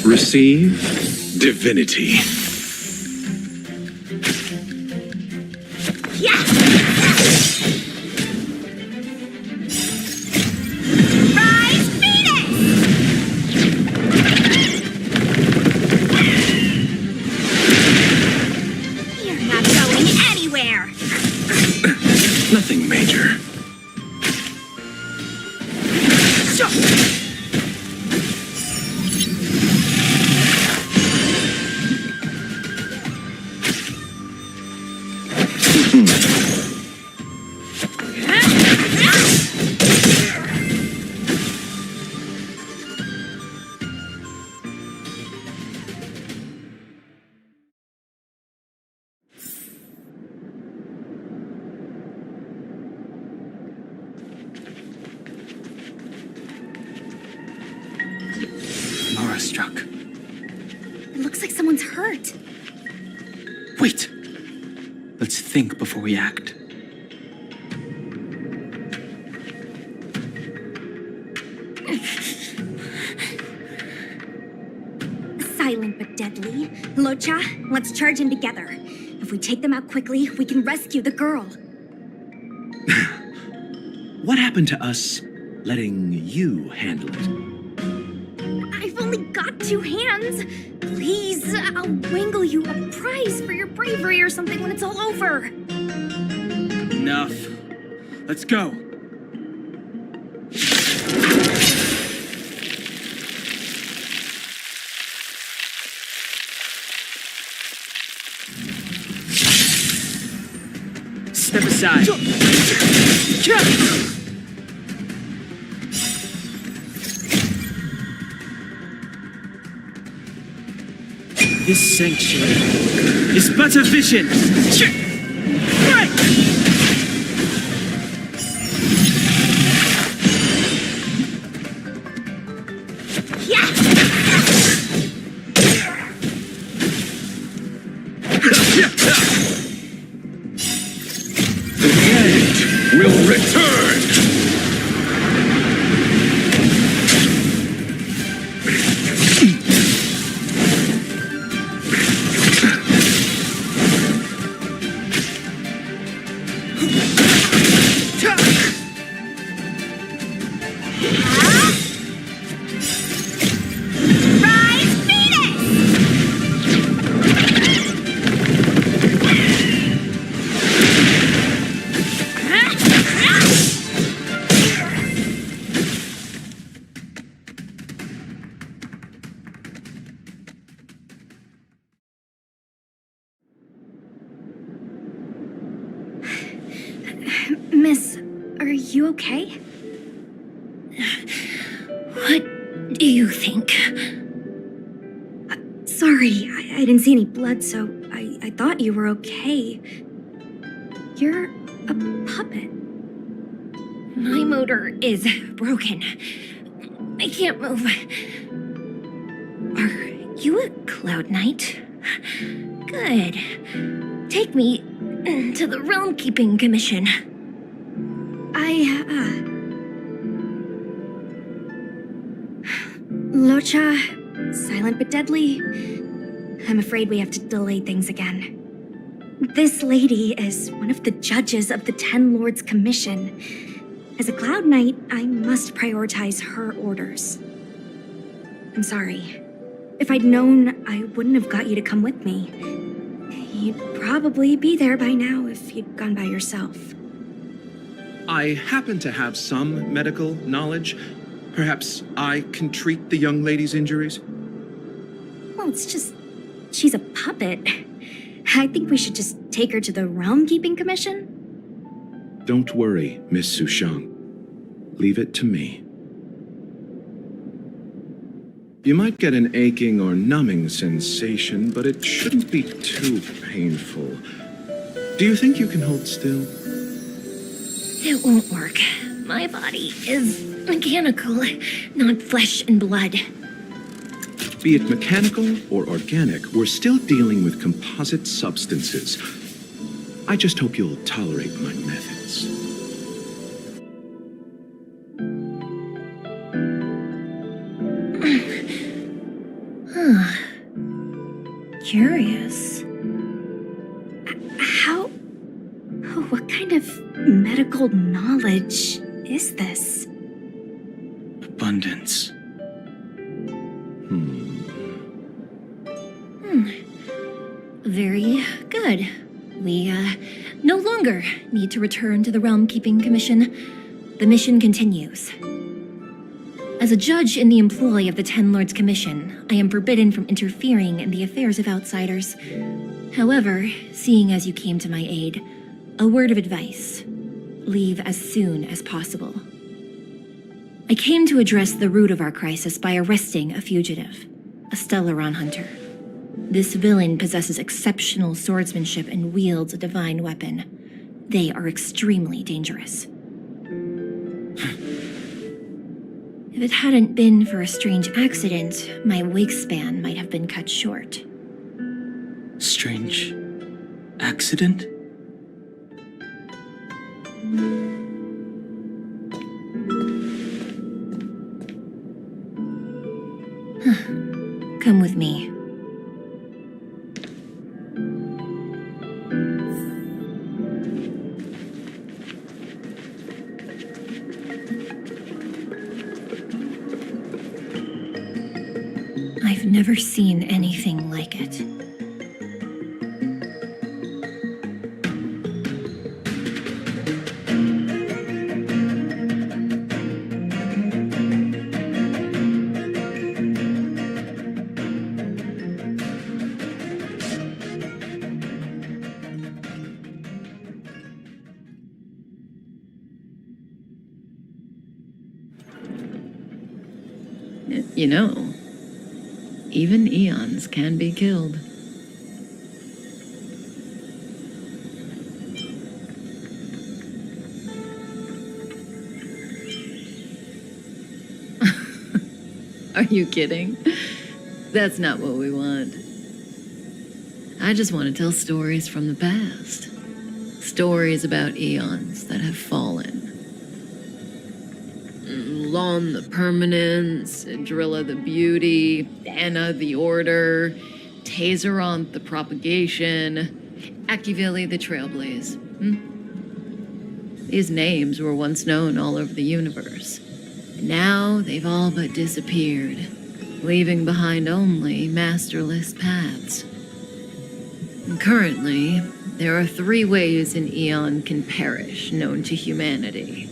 Receive divinity. Yeah! Rise, Phoenix! You're not going anywhere! Nothing major. Aura struck. It looks like someone's hurt. Wait! Let's think before we act. Silent but deadly. Locha, let's charge in together. If we take them out quickly, we can rescue the girl. What happened to us letting you handle it? I've only got 2 hands. Please, I'll wangle you a prize for your bravery or something when it's all over. Enough. Let's go. Step aside. This sanctuary is but a vision. Right! Will return! Miss, are you okay? What do you think? Sorry, I didn't see any blood, so I thought you were okay. You're a puppet. My motor is broken. I can't move. Are you a Cloud Knight? Good. Take me to the Realm Keeping Commission. Locha, silent but deadly. I'm afraid we have to delay things again. This lady is one of the judges of the 10 Lords Commission. As a Cloud Knight, I must prioritize her orders. I'm sorry. If I'd known, I wouldn't have got you to come with me. You'd probably be there by now if you'd gone by yourself. I happen to have some medical knowledge. Perhaps I can treat the young lady's injuries? Well, it's just... she's a puppet. I think we should just take her to the Realm Keeping Commission. Don't worry, Miss Sushang. Leave it to me. You might get an aching or numbing sensation, but it shouldn't be too painful. Do you think you can hold still? It won't work. My body is mechanical, not flesh and blood. Be it mechanical or organic, we're still dealing with composite substances. I just hope you'll tolerate my methods. Curious. What kind of medical knowledge is this? Abundance. Very good. We, no longer need to return to the Realm Keeping Commission. The mission continues. As a judge in the employ of the Ten Lords Commission, I am forbidden from interfering in the affairs of outsiders. However, seeing as you came to my aid, a word of advice. Leave as soon as possible. I came to address the root of our crisis by arresting a fugitive, a Stellaron hunter. This villain possesses exceptional swordsmanship and wields a divine weapon. They are extremely dangerous. If it hadn't been for a strange accident, my wingspan might have been cut short. Strange accident? Come with me. I've never seen anything like it. You know, even eons can be killed. Are you kidding? That's not what we want. I just want to tell stories from the past. Stories about eons that have fallen. Lon the Permanence, Drilla the Beauty, Anna the Order, Tazeronth the Propagation, Akivili the Trailblaze. These names were once known all over the universe. And now they've all but disappeared, leaving behind only masterless paths. And currently, there are 3 ways an eon can perish known to humanity.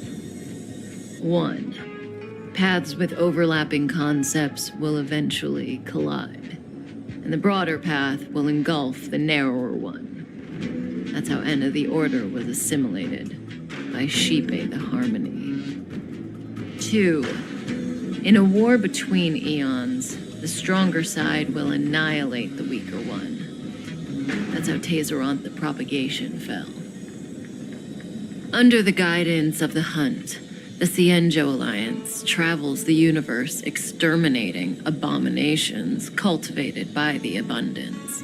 1. Paths with overlapping concepts will eventually collide, and the broader path will engulf the narrower one. That's how Enna the Order was assimilated, by Shipe the Harmony. 2. In a war between eons, the stronger side will annihilate the weaker one. That's how Tazeronth the Propagation fell. Under the guidance of the Hunt, the Cienjo Alliance travels the universe exterminating abominations cultivated by the Abundance.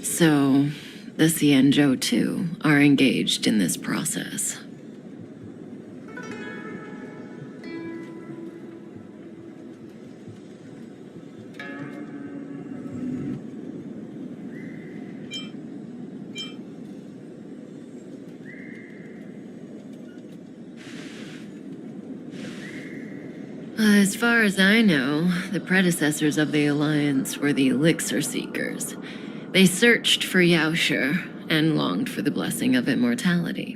So, the Cienjo, too, are engaged in this process. As far as I know, the predecessors of the Alliance were the Elixir Seekers. They searched for Yaoshe and longed for the blessing of immortality.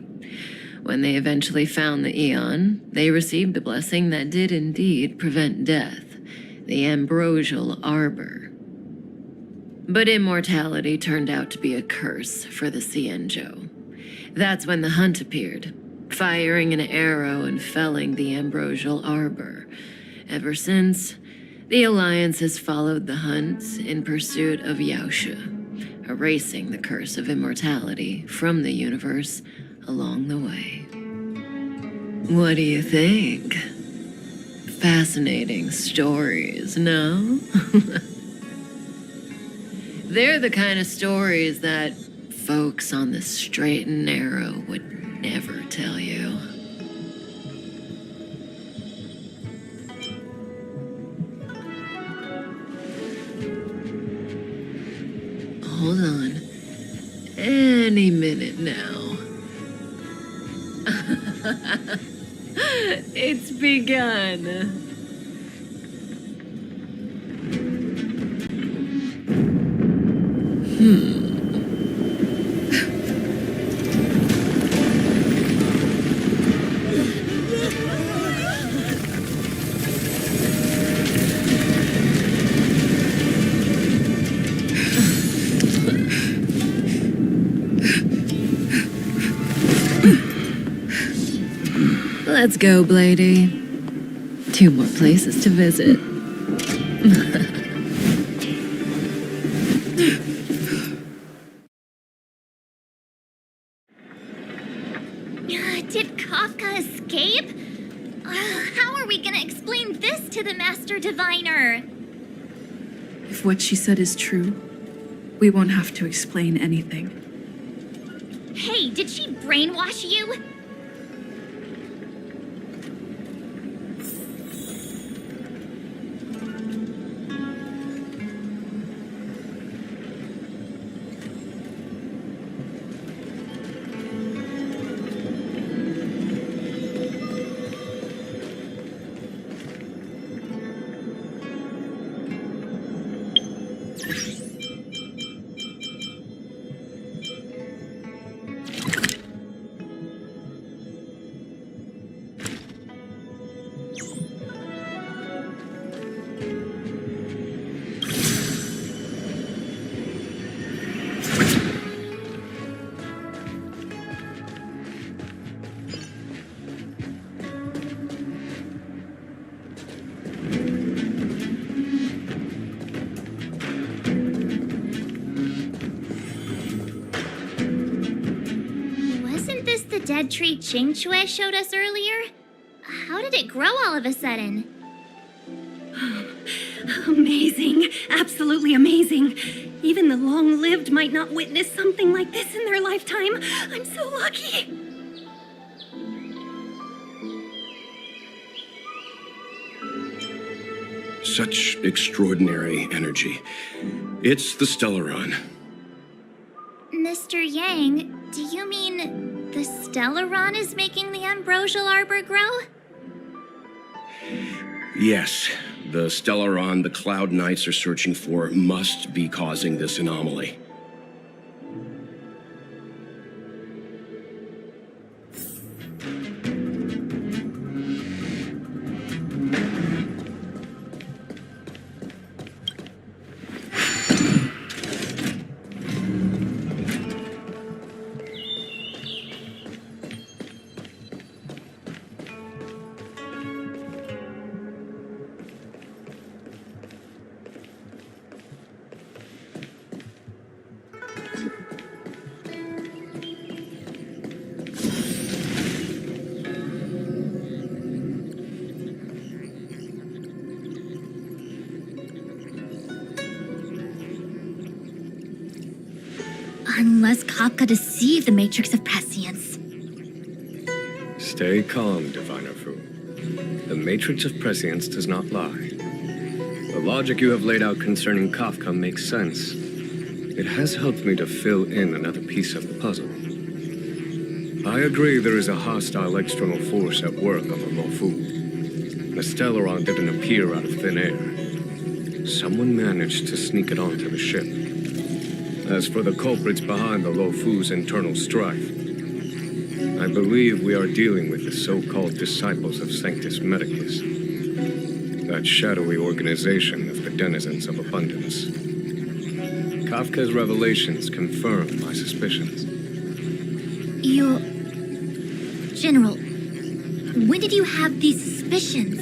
When they eventually found the Eon, they received the blessing that did indeed prevent death, the Ambrosial Arbor. But immortality turned out to be a curse for the Cienjo. That's when the Hunt appeared, firing an arrow and felling the Ambrosial Arbor. Ever since, the Alliance has followed the Hunt in pursuit of Yaoshe, erasing the curse of immortality from the universe along the way. What do you think? Fascinating stories, no? They're the kind of stories that folks on the straight and narrow would never tell you. hold on. Any minute now. It's begun. Let's go, Blady. 2 more places to visit. Did Kafka escape? How are we gonna explain this to the Master Diviner? If what she said is true, we won't have to explain anything. Hey, did she brainwash you? Dead tree Qingque showed us earlier? How did it grow all of a sudden? Amazing. Absolutely amazing. Even the long-lived might not witness something like this in their lifetime. I'm so lucky. Such extraordinary energy. It's the Stellaron. Mr. Yang, do you mean the Stellaron is making the ambrosial arbor grow? Yes, the Stellaron the Cloud Knights are searching for must be causing this anomaly. Unless Kafka deceived the Matrix of Prescience. Stay calm, Diviner Fu. The Matrix of Prescience does not lie. The logic you have laid out concerning Kafka makes sense. It has helped me to fill in another piece of the puzzle. I agree there is a hostile external force at work on the Luofu. The Stellaron didn't appear out of thin air. Someone managed to sneak it onto the ship. As for the culprits behind the Luofu's internal strife, I believe we are dealing with the so-called disciples of Sanctus Medicus, that shadowy organization of the denizens of abundance. Kafka's revelations confirm my suspicions. General, when did you have these suspicions?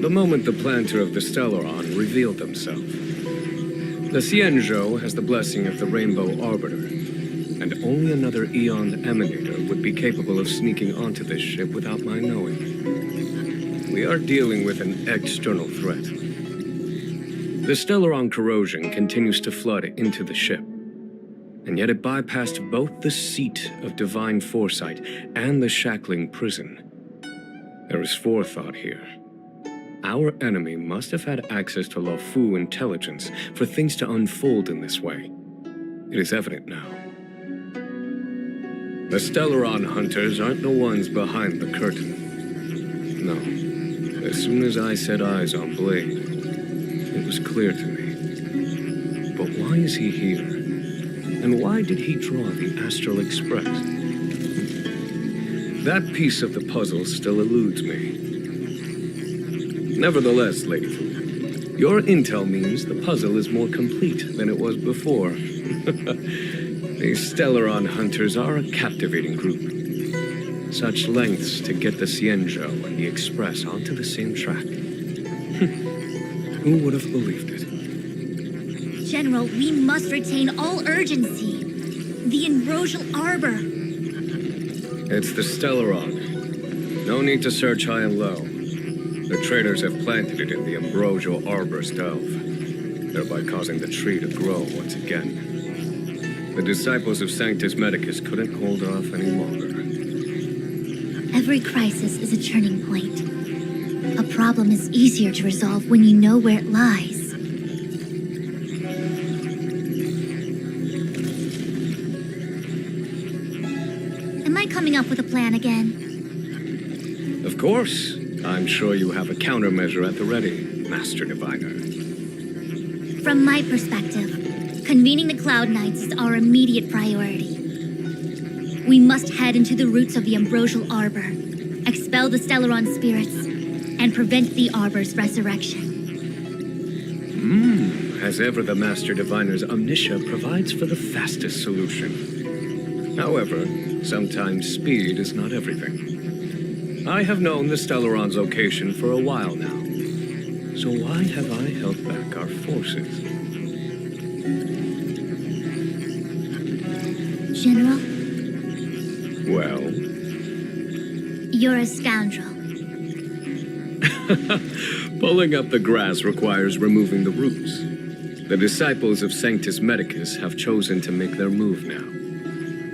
The moment the planter of the Stellaron revealed himself. The Xianzhou has the blessing of the Rainbow Arbiter, and only another Eon Emanator would be capable of sneaking onto this ship without my knowing. We are dealing with an external threat. The Stellaron corrosion continues to flood into the ship, and yet it bypassed both the seat of divine foresight and the shackling prison. There is forethought here. Our enemy must have had access to Luofu intelligence for things to unfold in this way. It is evident now. The Stellaron hunters aren't the ones behind the curtain. No. As soon as I set eyes on Blade, it was clear to me. But why is he here? And why did he draw the Astral Express? That piece of the puzzle still eludes me. Nevertheless, Lady Fu, your intel means the puzzle is more complete than it was before. These Stellaron hunters are a captivating group. Such lengths to get the Xianzhou and the Express onto the same track. Who would have believed it? General, we must retain all urgency. The Ambrosial Arbor. It's the Stellaron. No need to search high and low. The traders have planted it in the Ambrosial Arbor's delve, thereby causing the tree to grow once again. The disciples of Sanctus Medicus couldn't hold off any longer. Every crisis is a turning point. A problem is easier to resolve when you know where it lies. Am I coming up with a plan again? Of course. I'm sure you have a countermeasure at the ready, Master Diviner. From my perspective, convening the Cloud Knights is our immediate priority. We must head into the roots of the Ambrosial Arbor, expel the Stellaron spirits, and prevent the Arbor's resurrection. As ever, the Master Diviner's omniscia provides for the fastest solution. However, sometimes speed is not everything. I have known the Stellaron's location for a while now. So why have I held back our forces? General? Well? You're a scoundrel. Pulling up the grass requires removing the roots. The disciples of Sanctus Medicus have chosen to make their move now,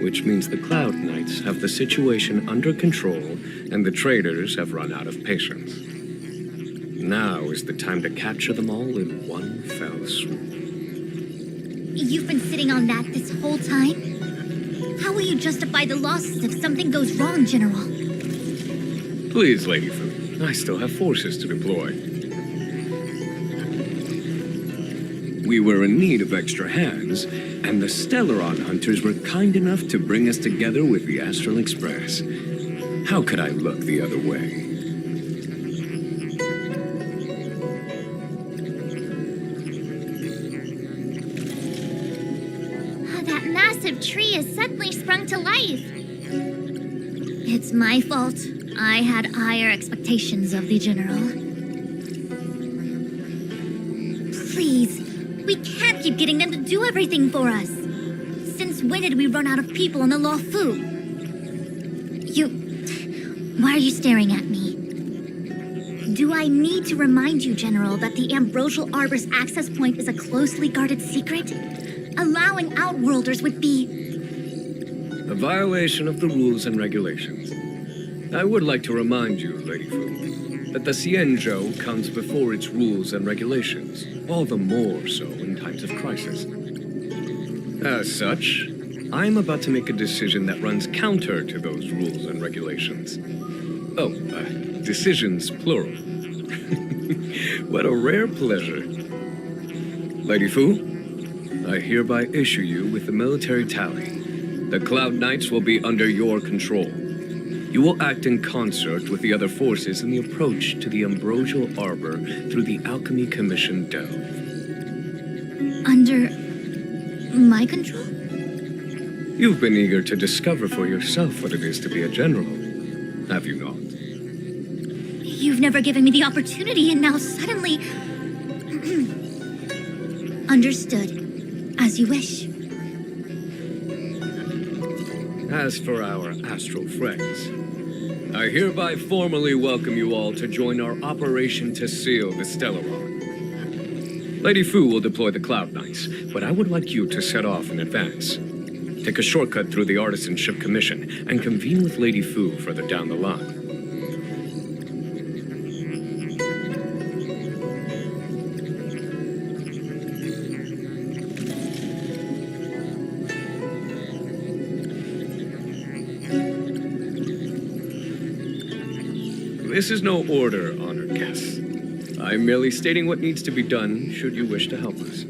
which means the Cloud Knights have the situation under control and the traders have run out of patience. Now is the time to capture them all in one fell swoop. You've been sitting on that this whole time? How will you justify the losses if something goes wrong, General? Please, Lady Fu, I still have forces to deploy. We were in need of extra hands, and the Stellaron hunters were kind enough to bring us together with the Astral Express. How could I look the other way? That massive tree has suddenly sprung to life. It's my fault. I had higher expectations of the General. Please, we can't keep getting them to do everything for us. Since when did we run out of people on the Luofu? Why are you staring at me? Do I need to remind you, General, that the Ambrosial Arbor's access point is a closely guarded secret? Allowing Outworlders would be... A violation of the rules and regulations. I would like to remind you, Lady Fu, that the Xianzhou comes before its rules and regulations, all the more so in times of crisis. As such, I'm about to make a decision that runs counter to those rules and regulations. Oh, decisions plural. What a rare pleasure. Lady Fu, I hereby issue you with the military tally. The Cloud Knights will be under your control. You will act in concert with the other forces in the approach to the Ambrosial Arbor through the Alchemy Commission delve. Under... my control? You've been eager to discover for yourself what it is to be a general, have you not? You've never given me the opportunity, and now suddenly... Understood. As you wish. As for our astral friends, I hereby formally welcome you all to join our operation to seal the Stellaron. Lady Fu will deploy the Cloud Knights, but I would like you to set off in advance. Take a shortcut through the Artisanship Commission and convene with Lady Fu further down the line. This is no order, honored guests. I'm merely stating what needs to be done should you wish to help us.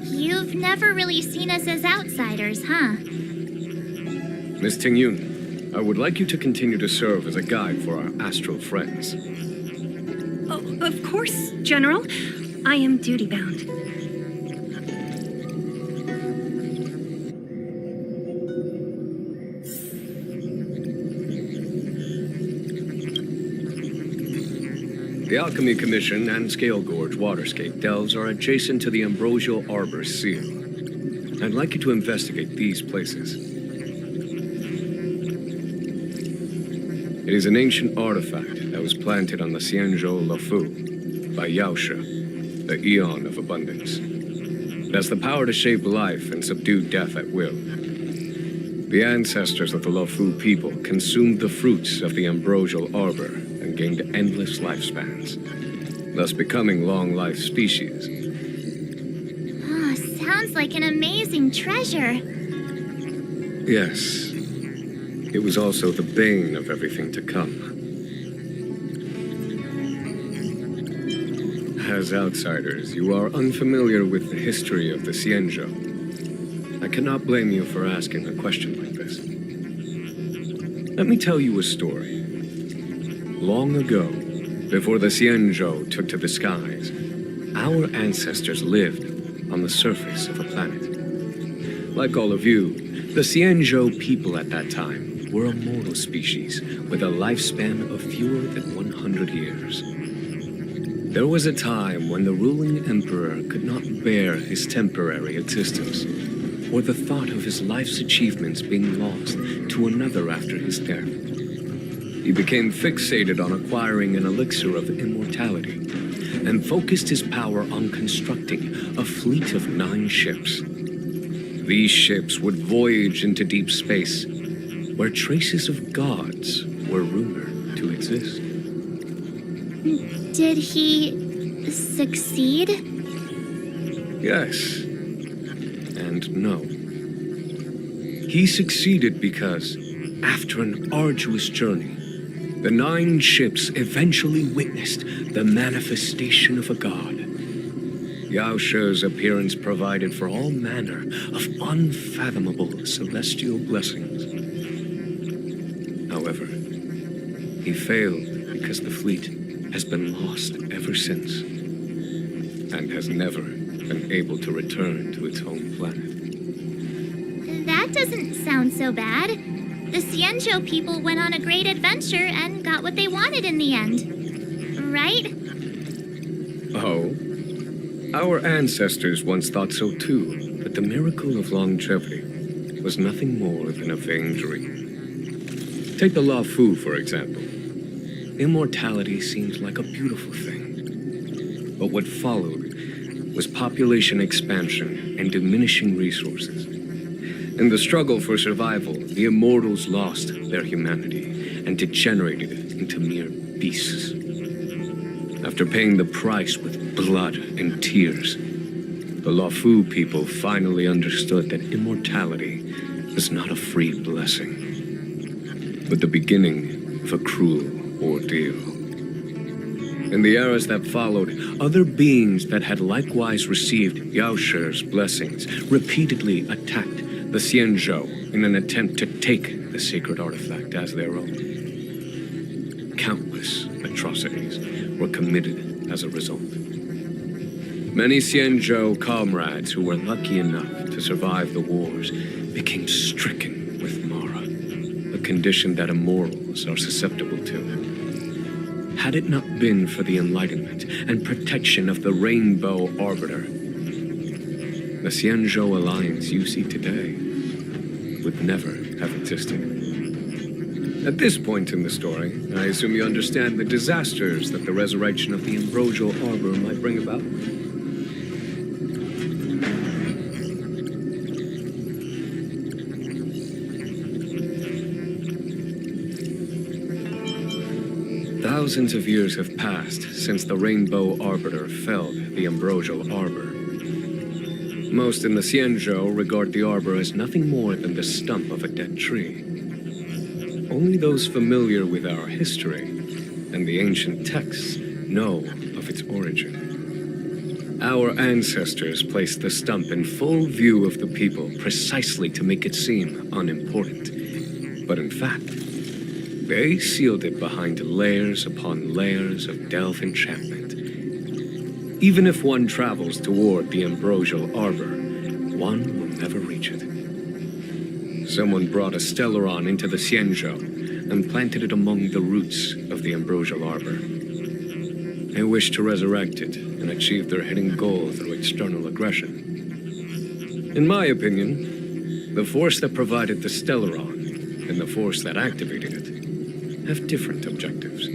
You've never really seen us as outsiders, huh? Miss Tingyun, I would like you to continue to serve as a guide for our astral friends. Oh, of course, General. I am duty-bound. The Alchemy Commission and Scale Gorge Waterscape delves are adjacent to the Ambrosial Arbor Seal. I'd like you to investigate these places. It is an ancient artifact that was planted on the Xianzhou Luofu by Yaoshe, the Eon of Abundance. It has the power to shape life and subdue death at will. The ancestors of the Luofu people consumed the fruits of the Ambrosial Arbor and gained endless lifespans, thus becoming long-life species. Oh, sounds like an amazing treasure. Yes. It was also the bane of everything to come. As outsiders, you are unfamiliar with the history of the Xianzhou. I cannot blame you for asking a question like this. Let me tell you a story. Long ago, before the Xianzhou took to the skies, our ancestors lived on the surface of a planet. Like all of you, the Xianzhou people at that time were a mortal species with a lifespan of fewer than 100 years. There was a time when the ruling emperor could not bear his temporary existence, or the thought of his life's achievements being lost to another after his death. He became fixated on acquiring an elixir of immortality, and focused his power on constructing a fleet of 9 ships. These ships would voyage into deep space, where traces of gods were rumored to exist. Did he succeed? Yes, and no. He succeeded because, after an arduous journey, the 9 ships eventually witnessed the manifestation of a god. Yaoshe's appearance provided for all manner of unfathomable celestial blessings. However, he failed because the fleet has been lost ever since, and has never been able to return to its home planet. That doesn't sound so bad. The Xianzhou people went on a great adventure and got what they wanted in the end. Right? Oh? Our ancestors once thought so too, but the miracle of longevity was nothing more than a vain dream. Take the Luofu, for example. Immortality seemed like a beautiful thing. But what followed was population expansion and diminishing resources. In the struggle for survival, the immortals lost their humanity and degenerated into mere beasts. After paying the price with blood and tears, the Luofu people finally understood that immortality was not a free blessing, but the beginning of a cruel ordeal. In the eras that followed, other beings that had likewise received Yaoshe's blessings repeatedly attacked the Xianzhou in an attempt to take the sacred artifact as their own. Countless atrocities were committed as a result. Many Xianzhou comrades who were lucky enough to survive the wars became stricken with Mara, a condition that immortals are susceptible to. Had it not been for the enlightenment and protection of the Rainbow Arbiter, the Xianzhou Alliance you see today would never have existed. At this point in the story, I assume you understand the disasters that the resurrection of the Ambrosial Arbor might bring about? Thousands of years have passed since the Rainbow Arbiter felled the Ambrosial Arbor. Most in the Xianzhou regard the arbor as nothing more than the stump of a dead tree. Only those familiar with our history and the ancient texts know of its origin. Our ancestors placed the stump in full view of the people precisely to make it seem unimportant. But in fact, they sealed it behind layers upon layers of delve enchantment. Even if one travels toward the ambrosial arbor, one will never reach it. Someone brought a Stellaron into the Xianzhou and planted it among the roots of the ambrosial arbor. They wished to resurrect it and achieve their hidden goal through external aggression. In my opinion, the force that provided the Stellaron and the force that activated it have different objectives.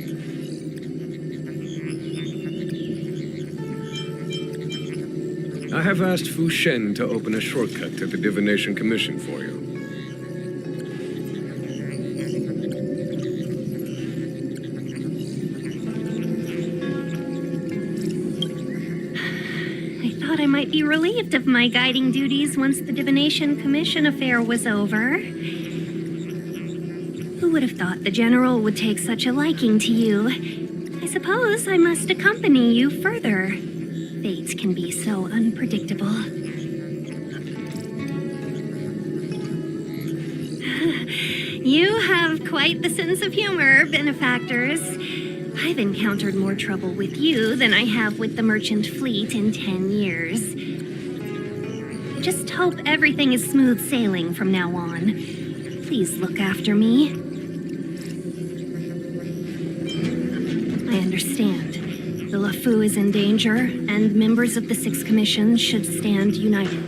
I have asked Fu Shen to open a shortcut to the Divination Commission for you. I might be relieved of my guiding duties once the Divination Commission affair was over. Who would have thought the General would take such a liking to you? I suppose I must accompany you further. Fates can be so unpredictable. You have quite the sense of humor, benefactors. I've encountered more trouble with you than I have with the merchant fleet in 10 years. I just hope everything is smooth sailing from now on. Please look after me. I understand. The LeFou is in danger, and members of the Sixth Commission should stand united.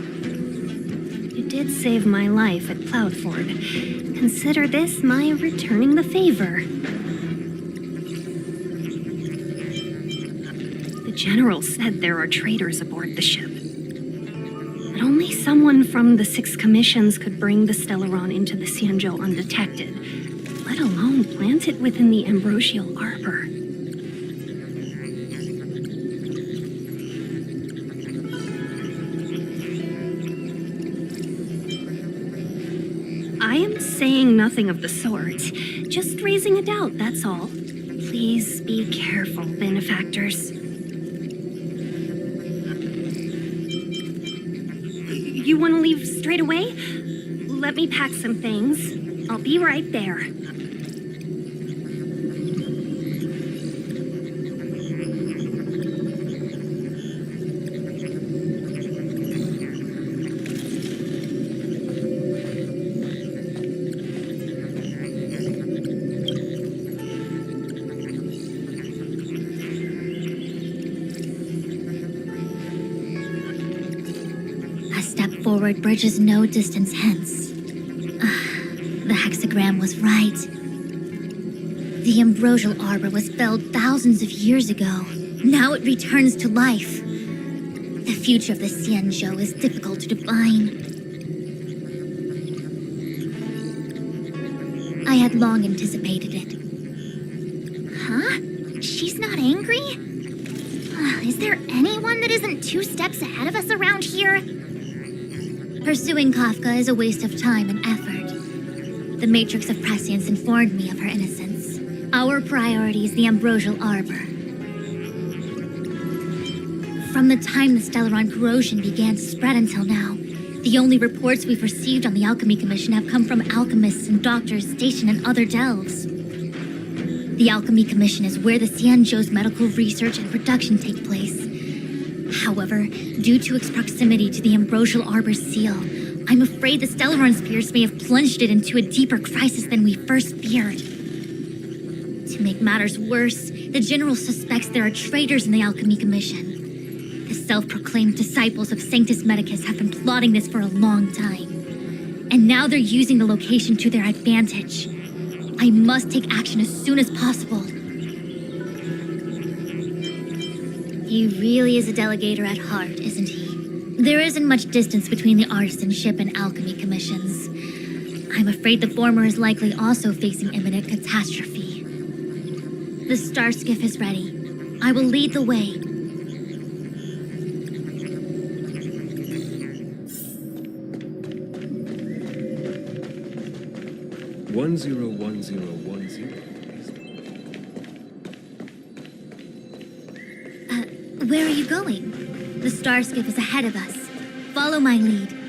You did save my life at Cloudford. Consider this my returning the favor. The General said there are traitors aboard the ship. But only someone from the Six Commissions could bring the Stellaron into the Xianzhou undetected, let alone plant it within the ambrosial arbor. I am saying nothing of the sort, just raising a doubt, that's all. Please be careful, benefactors. You want to leave straight away? Let me pack some things. I'll be right there. Forward bridge is no distance hence. The hexagram was right. The ambrosial arbor was felled thousands of years ago. Now it returns to life. The future of the Xianzhou is difficult to define. I had long anticipated it. Huh? She's not angry? Is there anyone that isn't 2 steps ahead of us around here? Pursuing Kafka is a waste of time and effort. The Matrix of Prescience informed me of her innocence. Our priority is the ambrosial arbor. From the time the Stellaron corrosion began to spread until now, the only reports we've received on the Alchemy Commission have come from alchemists and doctors stationed in other delves. The Alchemy Commission is where the Xianzhou's medical research and production take place. However, due to its proximity to the ambrosial arbor's seal, I'm afraid the Stellaron spheres may have plunged it into a deeper crisis than we first feared. To make matters worse, the General suspects there are traitors in the Alchemy Commission. The self-proclaimed disciples of Sanctus Medicus have been plotting this for a long time. And now they're using the location to their advantage. I must take action as soon as possible. He really is a delegator at heart, isn't he? There isn't much distance between the artisan ship and alchemy commissions. I'm afraid the former is likely also facing imminent catastrophe. The star skiff is ready. I will lead the way. Where are you going? The star skiff is ahead of us. Follow my lead.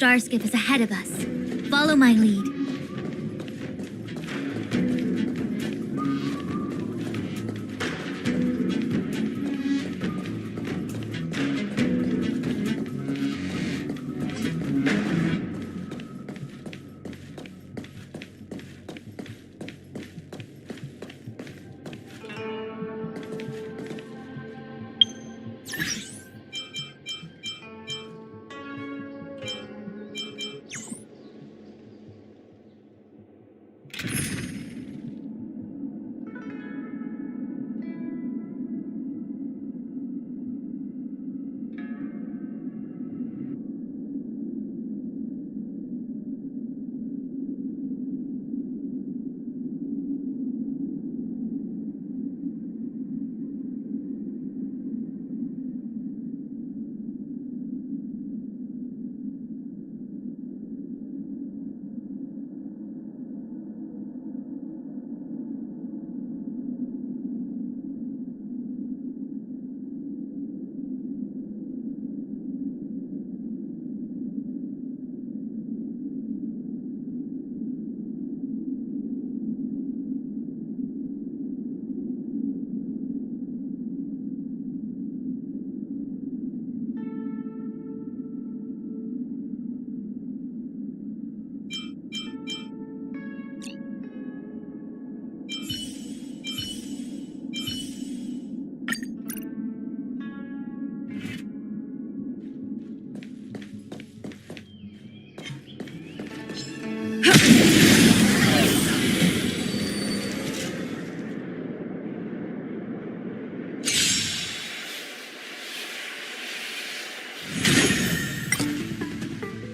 starskiff is ahead of us. Follow my lead.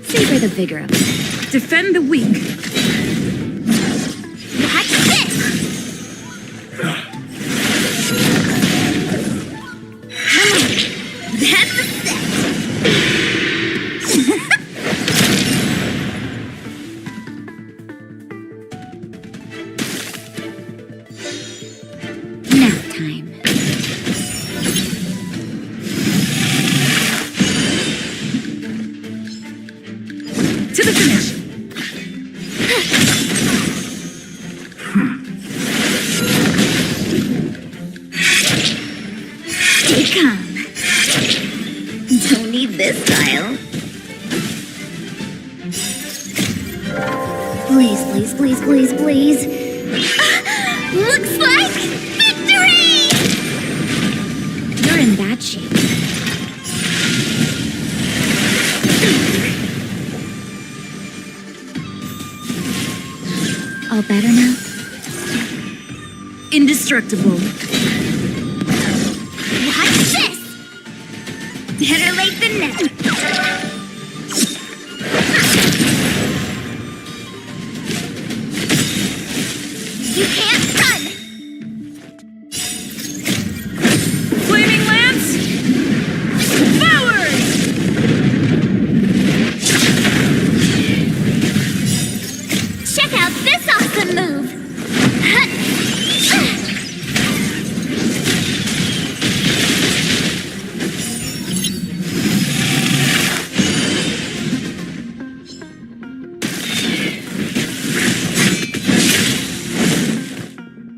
Savor the vigor of it. Defend the weak. Watch this! Come on. That's a set. Nap time. To the finish. Stay calm. Don't need this style. Please, please, please, please, please. Looks like victory! You're in bad shape. All better now? Indestructible. Watch this! Better late than never. You can't run! Flaming lance. Forward! Check out this awesome move!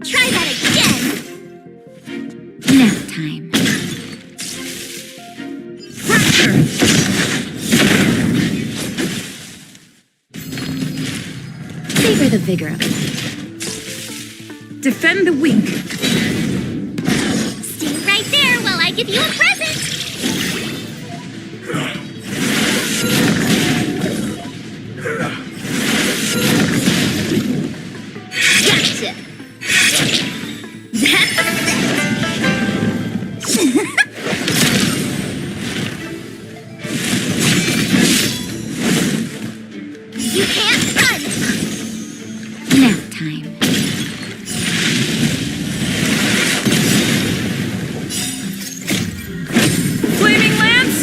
Try that again! Nap time. Fracture. Savor the vigor of it. Defend the weak. Stay right there while I give you a present! Gotcha! That's a set! You can't run! Nap time. Flaming lance.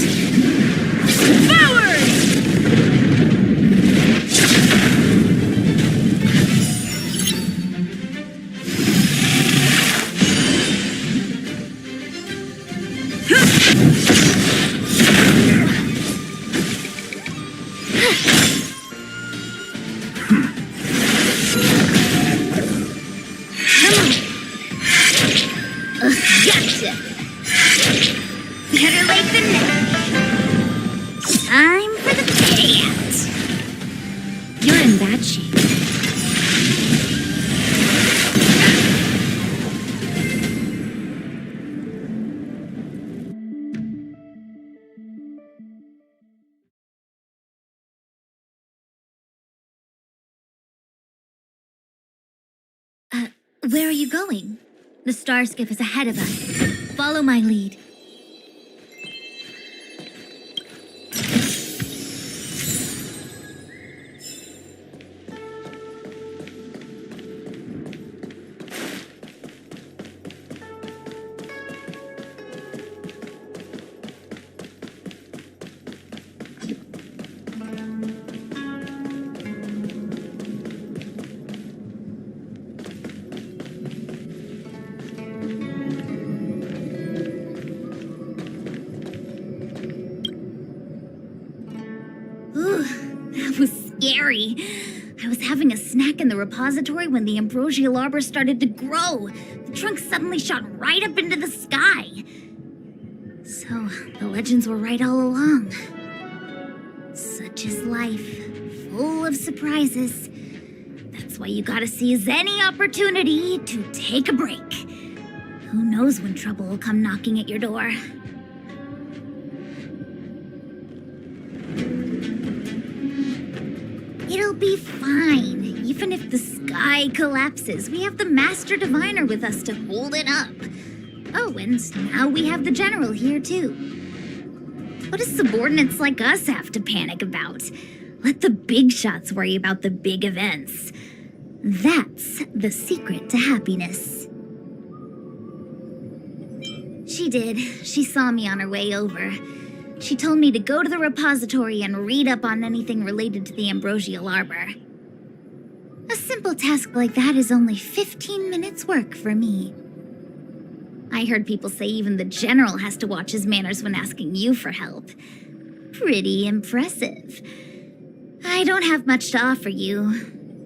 Forward! You're in bad shape. Where are you going? The star skiff is ahead of us. Follow my lead. Ooh, that was scary. I was having a snack in the repository when the ambrosial arbor started to grow. The trunk suddenly shot right up into the sky. So, the legends were right all along. Such is life, full of surprises. That's why you gotta seize any opportunity to take a break. Who knows when trouble will come knocking at your door? It'll be fine. Even if the sky collapses, we have the Master Diviner with us to hold it up. Oh, and now we have the General here, too. What do subordinates like us have to panic about? Let the big shots worry about the big events. That's the secret to happiness. She did. She saw me on her way over. She told me to go to the repository and read up on anything related to the ambrosial arbor. A simple task like that is only 15 minutes work for me. I heard people say even the General has to watch his manners when asking you for help. Pretty impressive. I don't have much to offer you.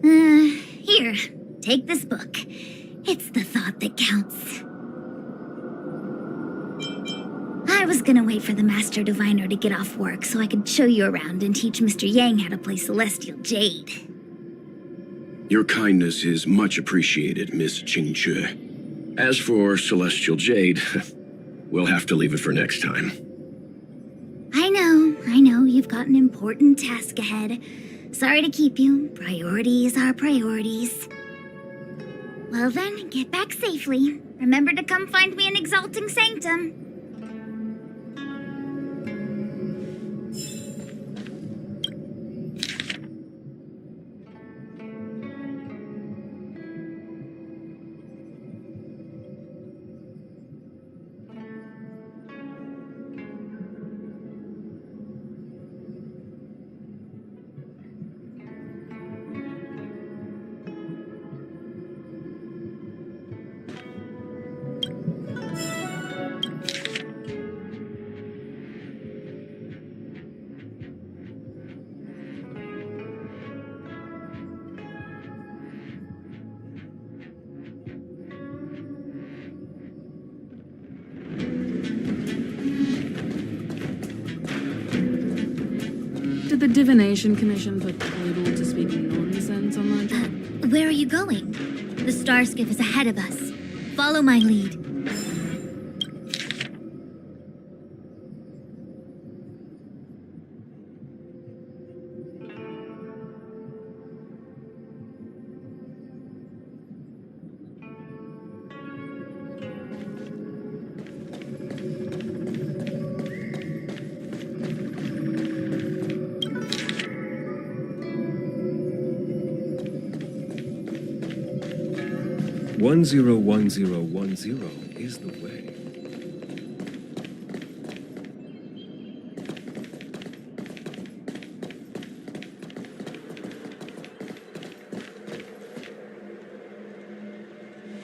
Here, take this book. It's the thought that counts. I was gonna wait for the Master Diviner to get off work so I could show you around and teach Mr. Yang how to play Celestial Jade. Your kindness is much appreciated, Miss Qingque. As for Celestial Jade, we'll have to leave it for next time. I know, you've got an important task ahead. Sorry to keep you. Priorities are priorities. Well then, get back safely. Remember to come find me in Exalting Sanctum. Did the Divination Commission put little to speak nonsense on that job? Where are you going? The star skiff is ahead of us. Follow my lead. One zero one zero is the way.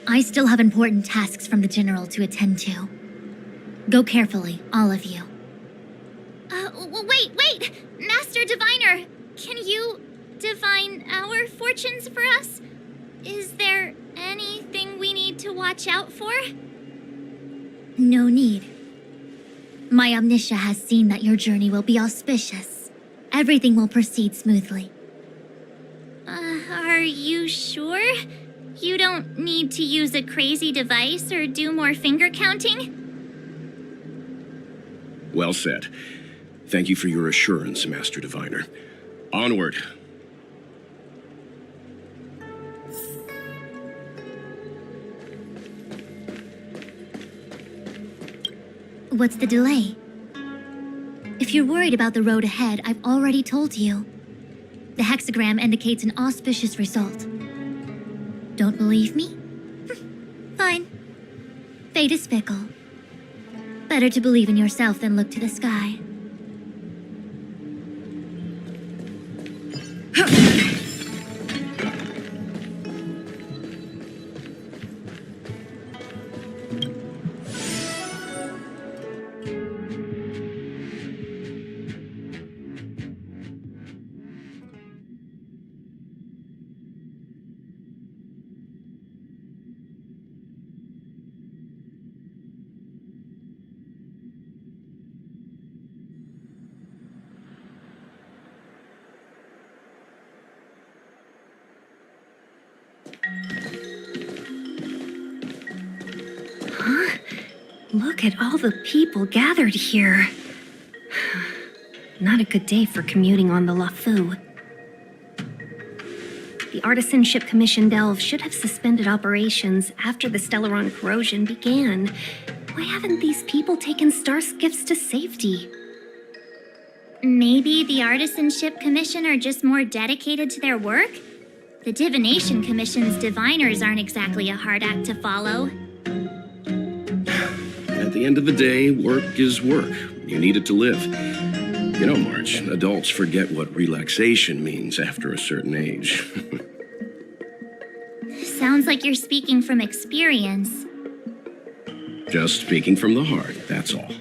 I still have important tasks from the General to attend to. Go carefully, all of you. Wait! Master Diviner, can you divine our fortunes for us? Is there anything we need to watch out for? No need. My Omniscia has seen that your journey will be auspicious. Everything will proceed smoothly. Are you sure? You don't need to use a crazy device or do more finger counting? Well said. Thank you for your assurance, Master Diviner. Onward. What's the delay? If you're worried about the road ahead, I've already told you. The hexagram indicates an auspicious result. Don't believe me? Fine. Fate is fickle. Better to believe in yourself than look to the sky. Look at all the people gathered here. Not a good day for commuting on the LaFu. The Artisanship Commission Delve should have suspended operations after the Stellaron corrosion began. Why haven't these people taken star skiffs to safety? Maybe the Artisanship Commission are just more dedicated to their work? The Divination Commission's diviners aren't exactly a hard act to follow. At the end of the day, work is work. You need it to live. You know, March, adults forget what relaxation means after a certain age. Sounds like you're speaking from experience. Just speaking from the heart, that's all.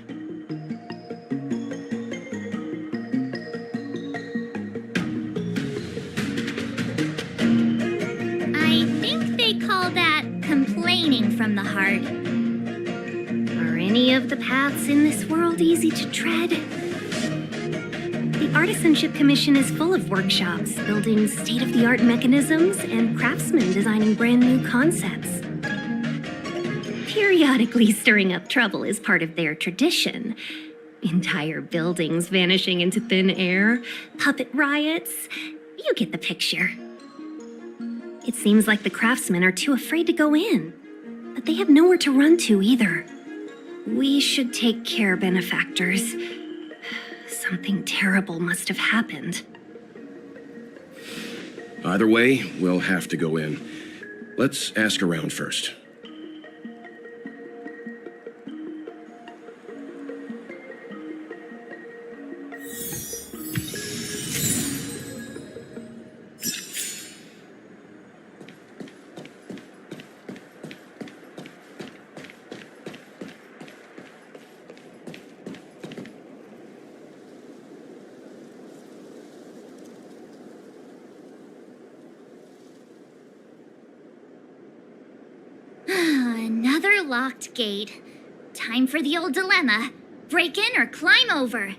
I think they call that complaining from the heart. Are any of the paths in this world easy to tread? The Artisanship Commission is full of workshops, building state-of-the-art mechanisms and craftsmen designing brand new concepts. Periodically stirring up trouble is part of their tradition. Entire buildings vanishing into thin air, puppet riots. You get the picture. It seems like the craftsmen are too afraid to go in, but they have nowhere to run to either. We should take care, benefactors. Something terrible must have happened. Either way, we'll have to go in. Let's ask around first. Another locked gate. Time for the old dilemma. Break in or climb over.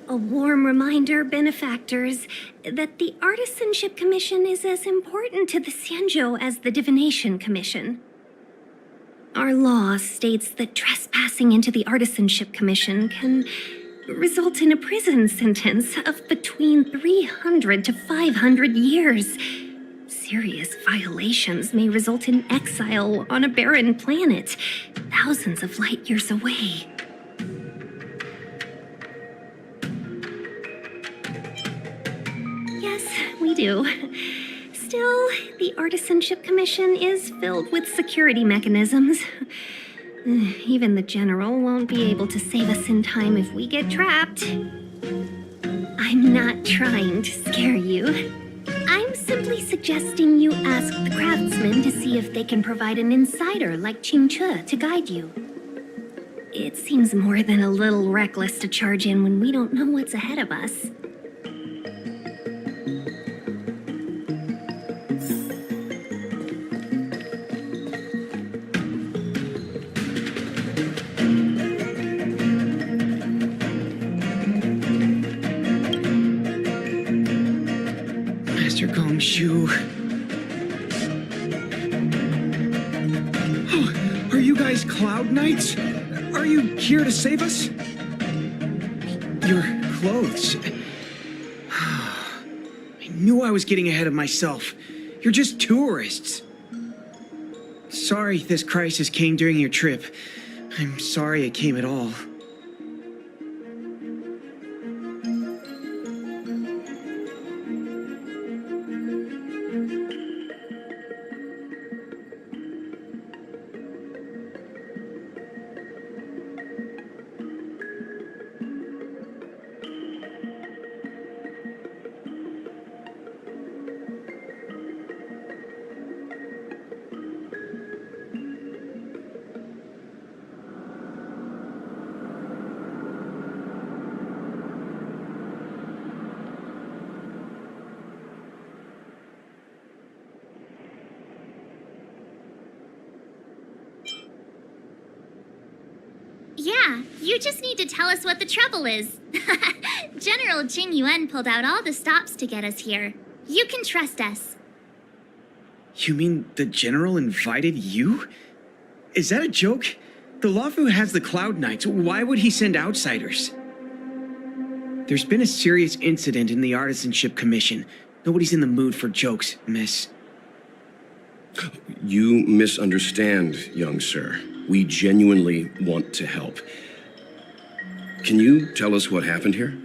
A warm reminder, benefactors, that the Artisanship Commission is as important to the Xianzhou as the Divination Commission. Our law states that trespassing into the Artisanship Commission can result in a prison sentence of between 300 to 500 years. Serious violations may result in exile on a barren planet, thousands of light years away. Yes, we do. Still, the Artisanship Commission is filled with security mechanisms. Even the General won't be able to save us in time if we get trapped. I'm not trying to scare you. I'm simply suggesting you ask the craftsmen to see if they can provide an insider like Qingche to guide you. It seems more than a little reckless to charge in when we don't know what's ahead of us. Youngshu. Oh, are you guys Cloud Knights? Are you here to save us? Your clothes. I knew I was getting ahead of myself. You're just tourists. Sorry this crisis came during your trip. I'm sorry it came at all. Yeah, you just need to tell us what the trouble is. General Jing Yuan pulled out all the stops to get us here. You can trust us. You mean the General invited you? Is that a joke? The Luofu has the Cloud Knights. Why would he send outsiders? There's been a serious incident in the Artisanship Commission. Nobody's in the mood for jokes, miss. You misunderstand, young sir. We genuinely want to help. Can you tell us what happened here?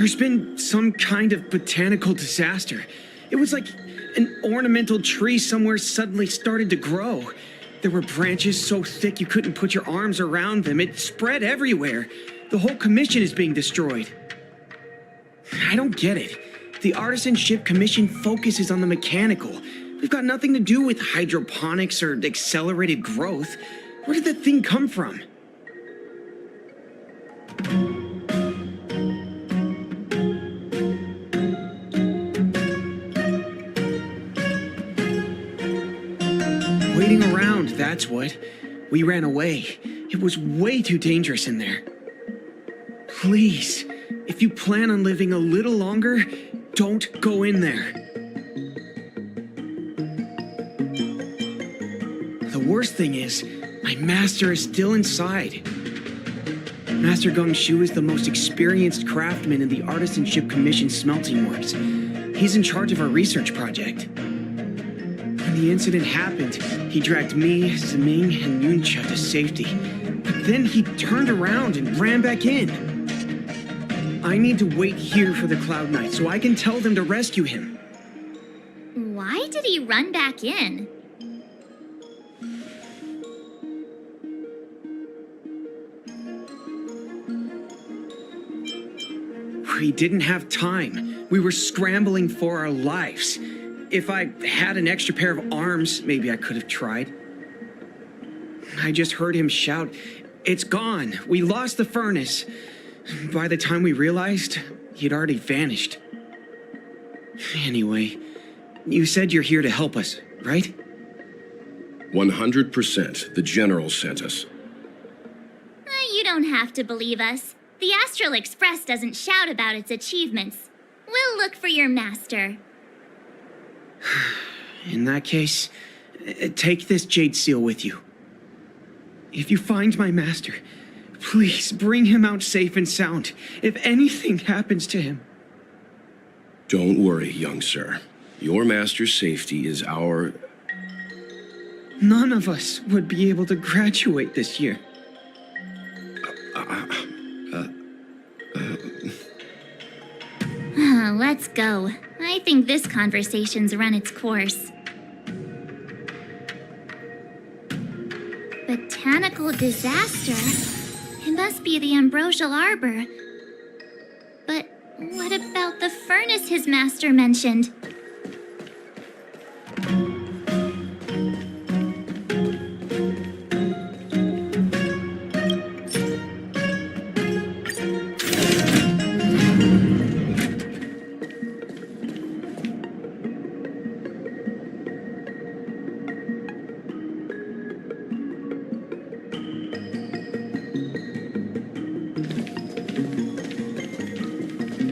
There's been some kind of botanical disaster. It was like an ornamental tree somewhere suddenly started to grow. There were branches so thick you couldn't put your arms around them. It spread everywhere. The whole commission is being destroyed. I don't get it. The Artisanship Commission focuses on the mechanical. We've got nothing to do with hydroponics or accelerated growth. Where did that thing come from? Waiting around, that's what. We ran away. It was way too dangerous in there. Please, if you plan on living a little longer, don't go in there. The worst thing is, my master is still inside. Master Gong Shu is the most experienced craftsman in the Artisanship Commission smelting works. He's in charge of our research project. When the incident happened, he dragged me, Ziming, and Yuncha to safety. But then he turned around and ran back in. I need to wait here for the Cloud Knight so I can tell them to rescue him. Why did he run back in? We didn't have time. We were scrambling for our lives. If I had an extra pair of arms, maybe I could have tried. I just heard him shout, "It's gone! We lost the furnace!" By the time we realized, he'd already vanished. Anyway, you said you're here to help us, right? 100%. The General sent us. You don't have to believe us. The Astral Express doesn't shout about its achievements. We'll look for your master. In that case, take this jade seal with you. If you find my master, please bring him out safe and sound, if anything happens to him. Don't worry, young sir. Your master's safety is our... None of us would be able to graduate this year. Let's go. I think this conversation's run its course. Botanical disaster? It must be the ambrosial arbor. But what about the furnace his master mentioned?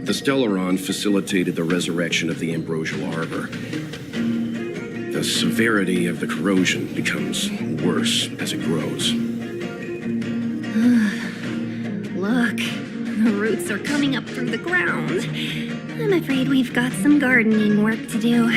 The Stellaron facilitated the resurrection of the ambrosial arbor. The severity of the corrosion becomes worse as it grows. Look, the roots are coming up through the ground. I'm afraid we've got some gardening work to do.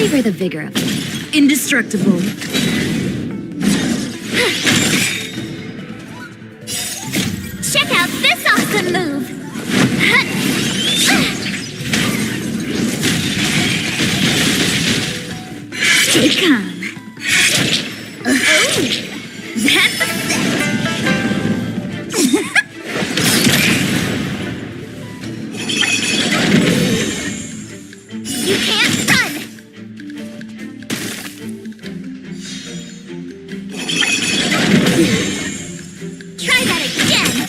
Savor the vigor of it. Indestructible. Check out this awesome move! Stay calm. Oh, that's a You can't run! Try that again!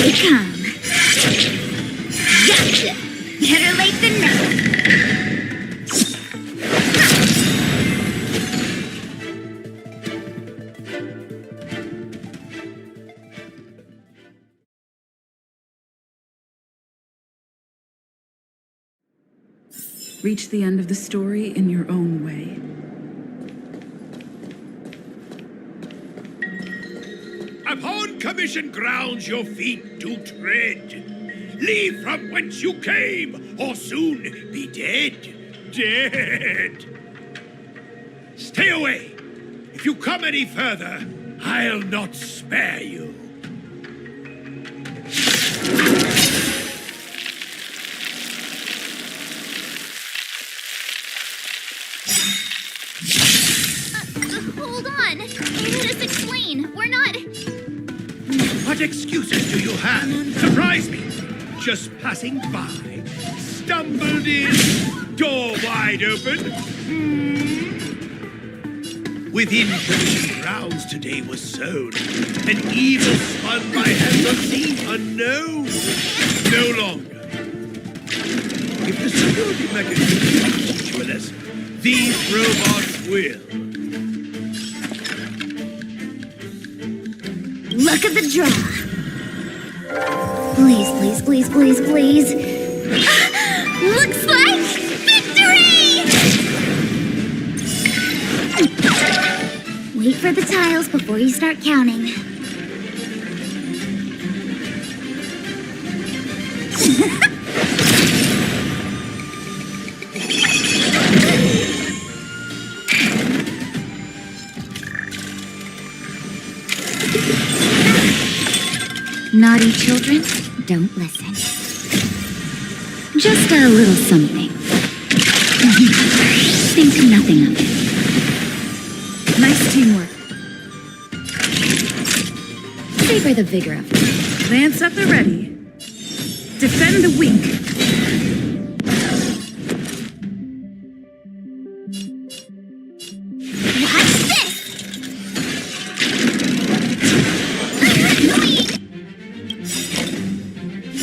they come. Gotcha! Better late than never. Reach the end of the story in your own way. Upon commission grounds your feet do tread. Leave from whence you came, or soon be dead. Dead. Stay away. If you come any further, I'll not spare you. Hold on. Let us explain. We're not... What excuses do you have? Surprise me. Just passing by. Stumbled in. Door wide open. Within commission grounds today was sown. An evil spun by hands unseen, unknown. No longer. If the security mechanism is featureless, these robots will. Luck of the draw. Please, please, please, please, please. Looks like victory! Wait for the tiles before you start counting. Naughty children, don't listen. Just a little something. Think nothing of it. Nice teamwork. Savor the vigor of it. Lance at the ready. Defend the weak.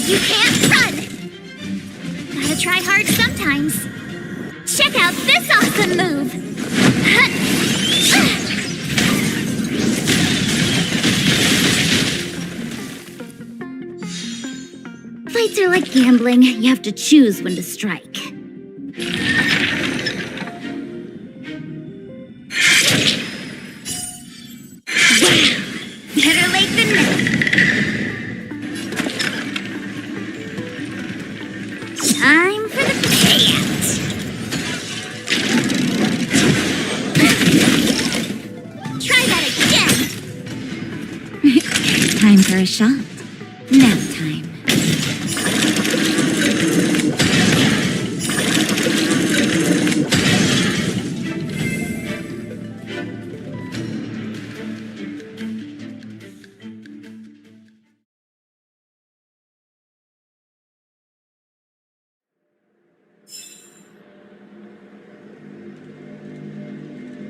You can't run! Gotta try hard sometimes. Check out this awesome move! Fights are like gambling. You have to choose when to strike. Wow! Better late than never. Time for the payout. Try that again. Time for a shot. Nap time.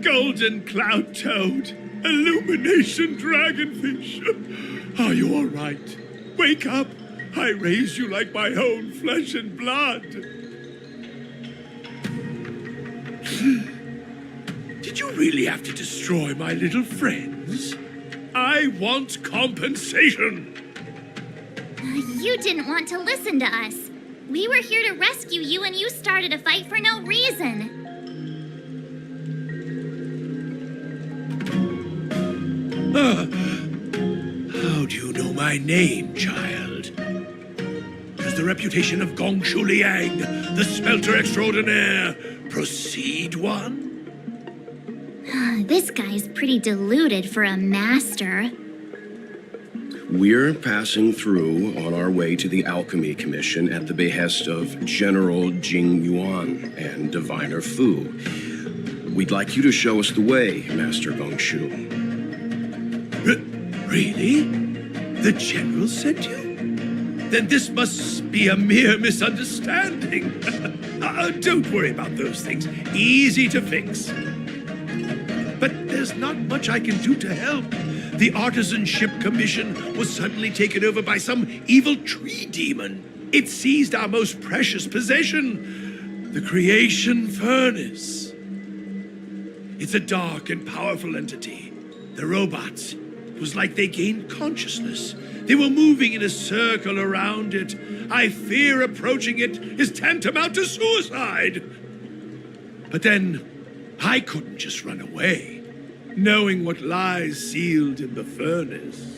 Golden cloud toad, illumination dragonfish. Are you all right? Wake up. I raised you like my own flesh and blood. Did you really have to destroy my little friends? I want compensation. You didn't want to listen to us. We were here to rescue you and you started a fight for no reason. How do you know my name, child? Does the reputation of Gongshu Liang, the smelter extraordinaire, precede one? This guy's pretty deluded for a master. We're passing through on our way to the Alchemy Commission at the behest of General Jing Yuan and Diviner Fu. We'd like you to show us the way, Master Gongshu. Really? The General sent you? Then this must be a mere misunderstanding. Don't worry about those things. Easy to fix. But there's not much I can do to help. the Artisanship Commission was suddenly taken over by some evil tree demon. It seized our most precious possession, the creation furnace. It's a dark and powerful entity. The robots, it was like they gained consciousness. They were moving in a circle around it. I fear approaching it is tantamount to suicide. But then, I couldn't just run away, knowing what lies sealed in the furnace.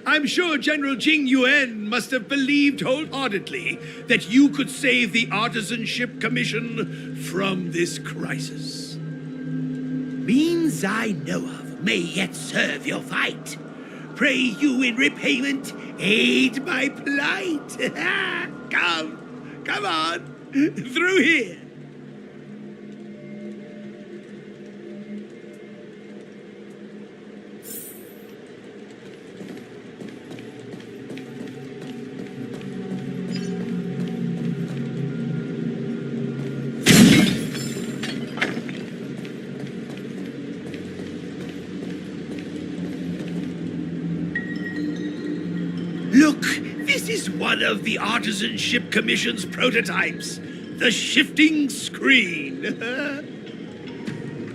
I'm sure General Jing Yuan must have believed wholeheartedly that you could save the Artisanship Commission from this crisis. Means I know of may yet serve your fight. Pray you in repayment aid my plight. Come on, through here. Look, this is one of the Artisanship Commission's prototypes. The shifting screen.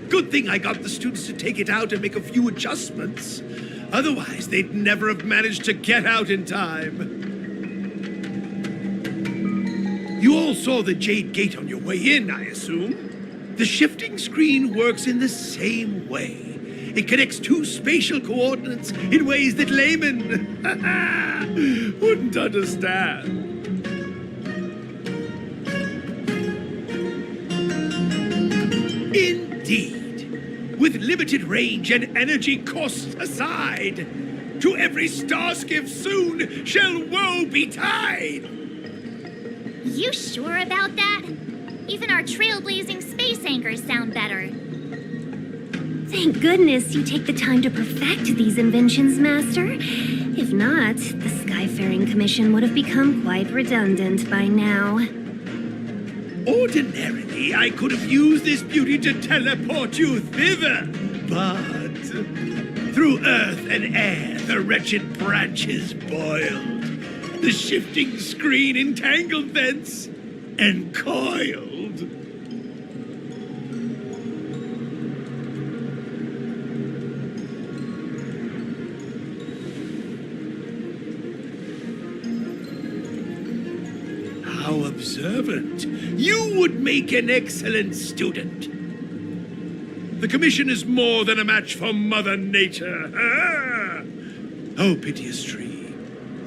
Good thing I got the students to take it out and make a few adjustments. Otherwise, they'd never have managed to get out in time. You all saw the Jade Gate on your way in, I assume. The shifting screen works in the same way. It connects two spatial coordinates in ways that laymen wouldn't understand. Indeed. With limited range and energy costs aside, to every star skiff soon shall woe betide. You sure about that? Even our trailblazing space anchors sound better. Thank goodness you take the time to perfect these inventions, Master. If not, the Skyfaring Commission would have become quite redundant by now. Ordinarily, I could have used this beauty to teleport you thither, but through earth and air, the wretched branches boiled. The shifting screen entangled thence and coiled. How observant. You would make an excellent student. The Commission is more than a match for Mother Nature. Ah! Oh, piteous tree,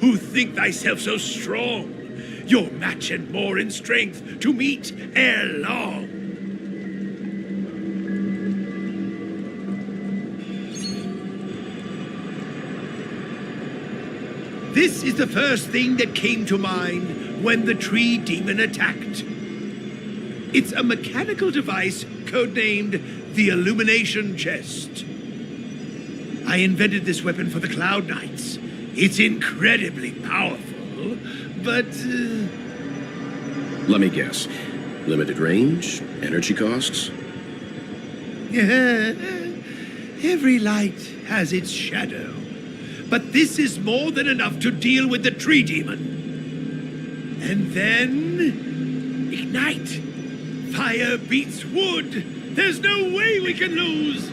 who think thyself so strong, your match and more in strength to meet ere long. This is the first thing that came to mind when the tree demon attacked. It's a mechanical device codenamed the Illumination Chest. I invented this weapon for the Cloud Knights. It's incredibly powerful, but... Let me guess. Limited range? Energy costs? Every light has its shadow. But this is more than enough to deal with the tree demon. And then... ignite. Fire beats wood. There's no way we can lose.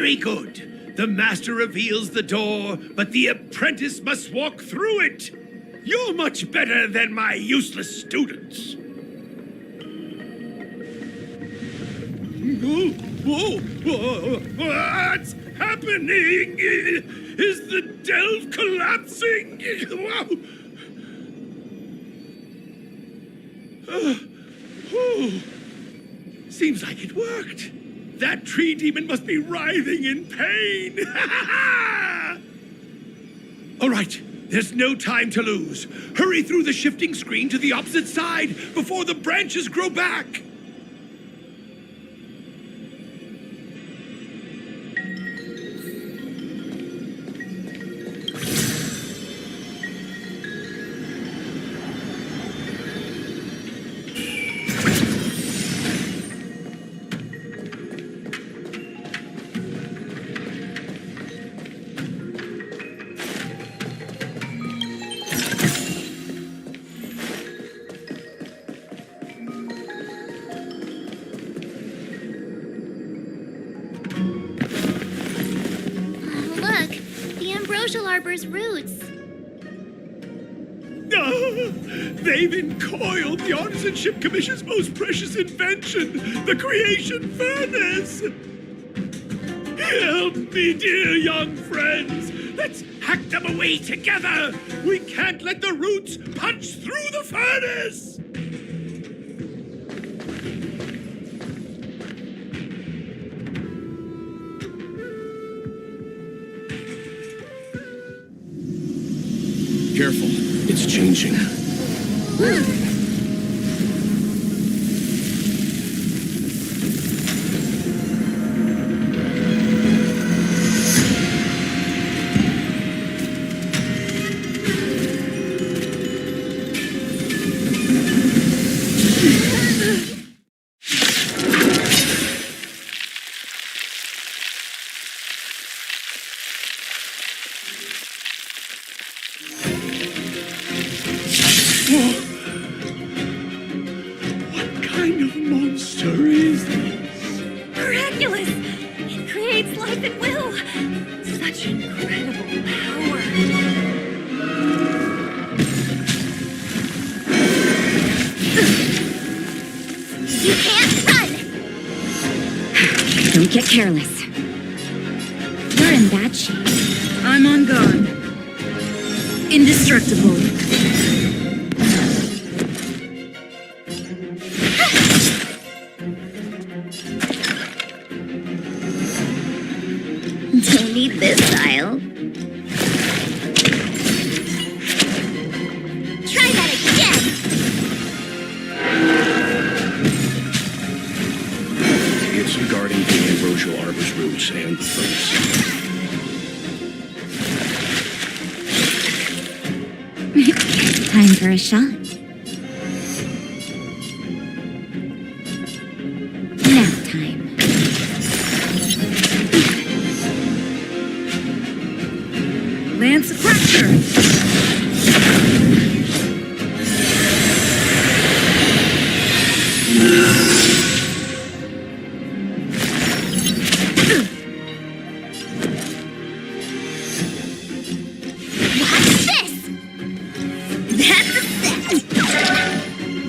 Very good. The master reveals the door, but the apprentice must walk through it. You're much better than my useless students. What's happening? Is the delve collapsing? Seems like it worked. That tree demon must be writhing in pain. All right, there's no time to lose. Hurry through the shifting screen to the opposite side before the branches grow back. Arbor's roots. They've encoiled the Artisanship Commission's most precious invention, the creation furnace. Help me, dear young friends. Let's hack them away together. We can't let the roots punch through the furnace. Careful, it's changing. What kind of monster is this? Miraculous! It creates life at will. Such incredible power. You can't run! Don't get careless. You're in bad shape. I'm on guard. Indestructible. Don't need this style. Try that again! It's regarding the ambrosial arbor's roots and the furnace. Time for a shot. Nap time. Lance fracture.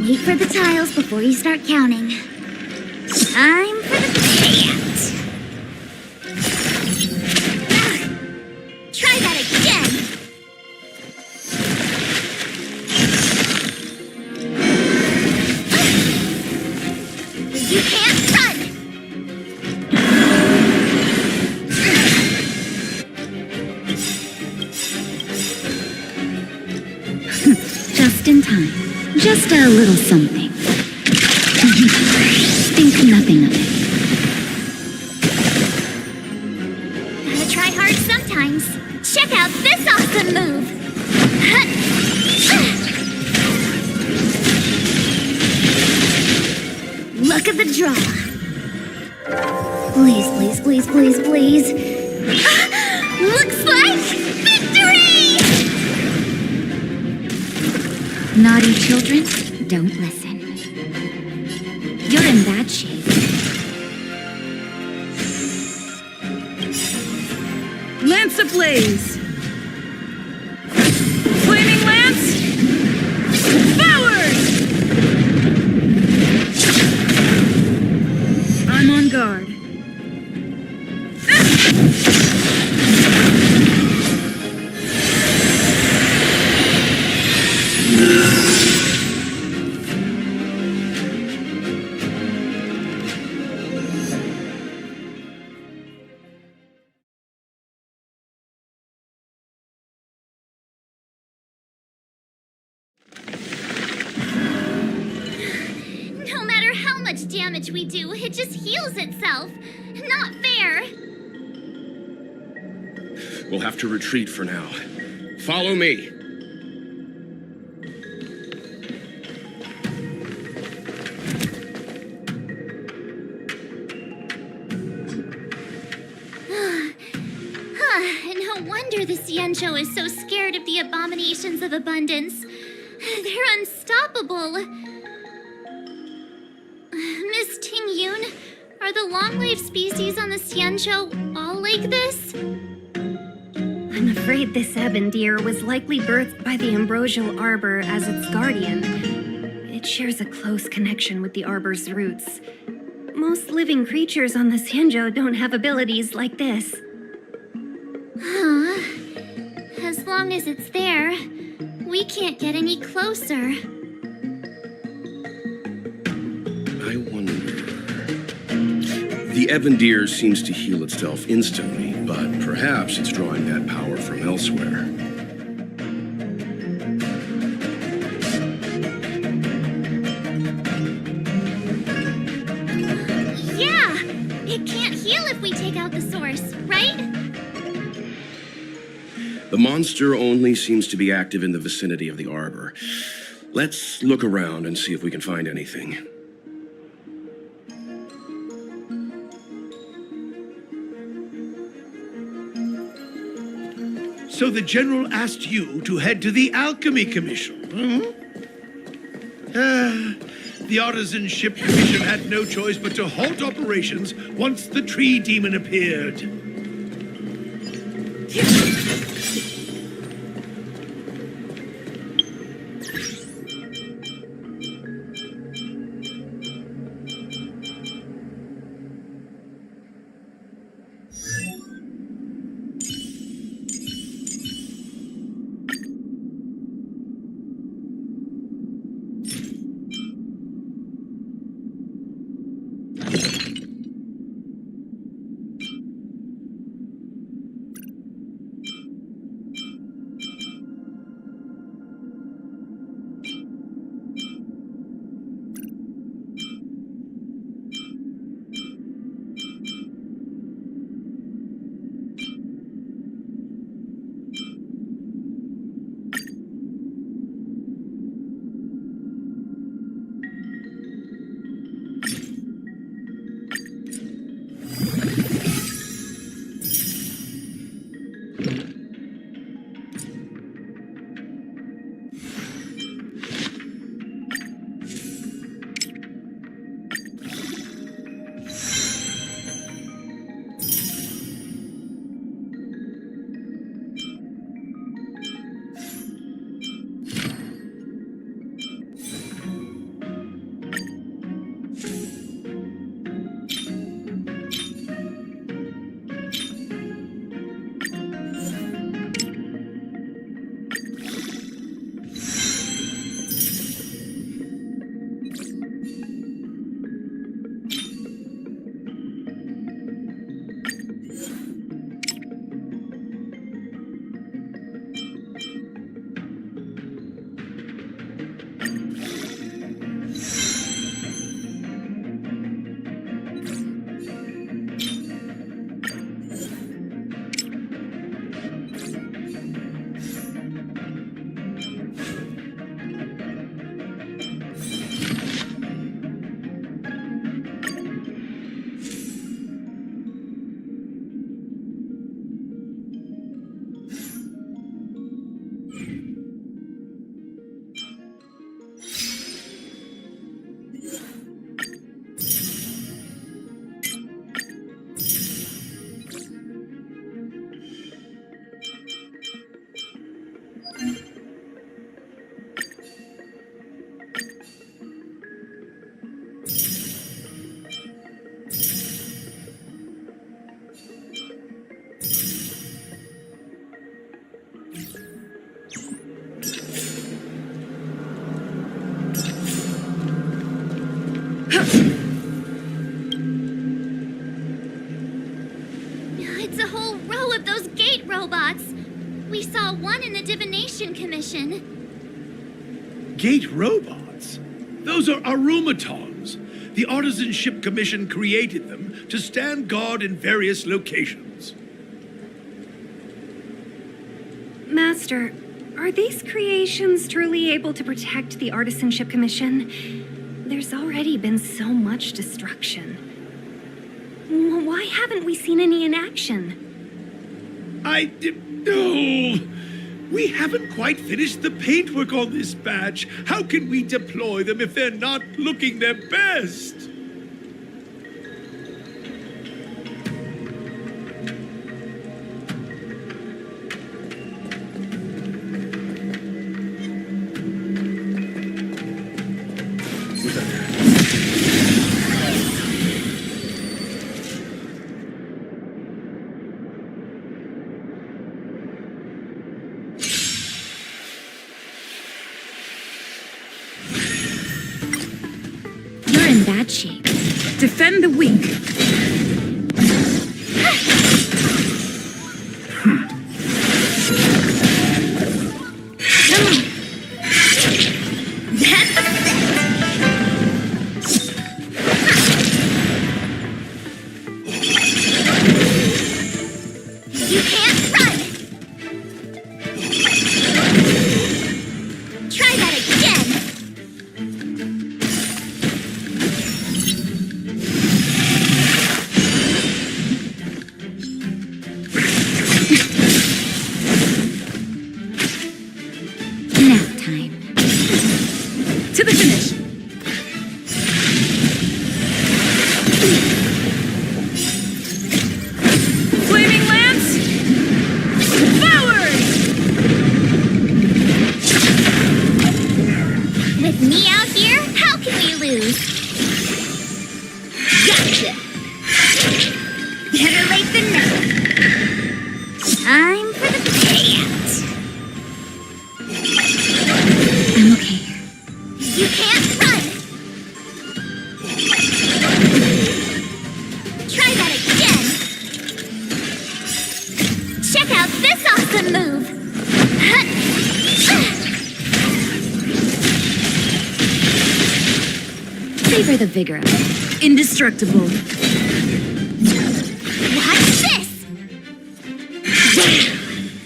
Wait for the tiles before you start counting. Time for the payout. Try that again. You can't run. Just in time. Just a little something. Think nothing of it. Gotta try hard sometimes. Check out this awesome move. Look at the draw. Please, please, please, please, please. Looks like victory! Naughty children, don't listen. You're in bad shape. Force ablaze! Flaming lance! Forward! I'm on guard. No matter how much damage we do, it just heals itself. Not fair. We'll have to retreat for now. Follow me. No wonder the Xianzhou is so scared of the abominations of abundance. They're unstoppable. Miss Ting Yun, are the long-lived species on the Xianzhou all like this? I'm afraid this ebon deer was likely birthed by the ambrosial arbor as its guardian. It shares a close connection with the arbor's roots. Most living creatures on the Xianzhou don't have abilities like this. Huh? As long as it's there, we can't get any closer. I wonder... The ebon deer seems to heal itself instantly, but perhaps it's drawing that power from elsewhere. Yeah! It can't heal if we take out the source, right? The monster only seems to be active in the vicinity of the arbor. Let's look around and see if we can find anything. So the General asked you to head to the Alchemy Commission, the Artisan Ship Commission had no choice but to halt operations once the tree demon appeared. on in the Divination Commission? Gate robots? Those are arumatons. The Artisanship Commission created them to stand guard in various locations. Master, are these creations truly able to protect the Artisanship Commission? There's already been so much destruction. Why haven't we seen any in action? No! We haven't quite finished the paintwork on this badge. How can we deploy them if they're not looking their best? You're in bad shape. Defend the weak. You can't run! Try that again! Nap time. To the finish. Flaming lance. Forward. With me out here, how can we lose? Gotcha! Better late than never. Time for the payout. I'm okay. You can't run! Try that again! Check out this awesome move! Savor the vigor of it. Indestructible. Watch this! Wow!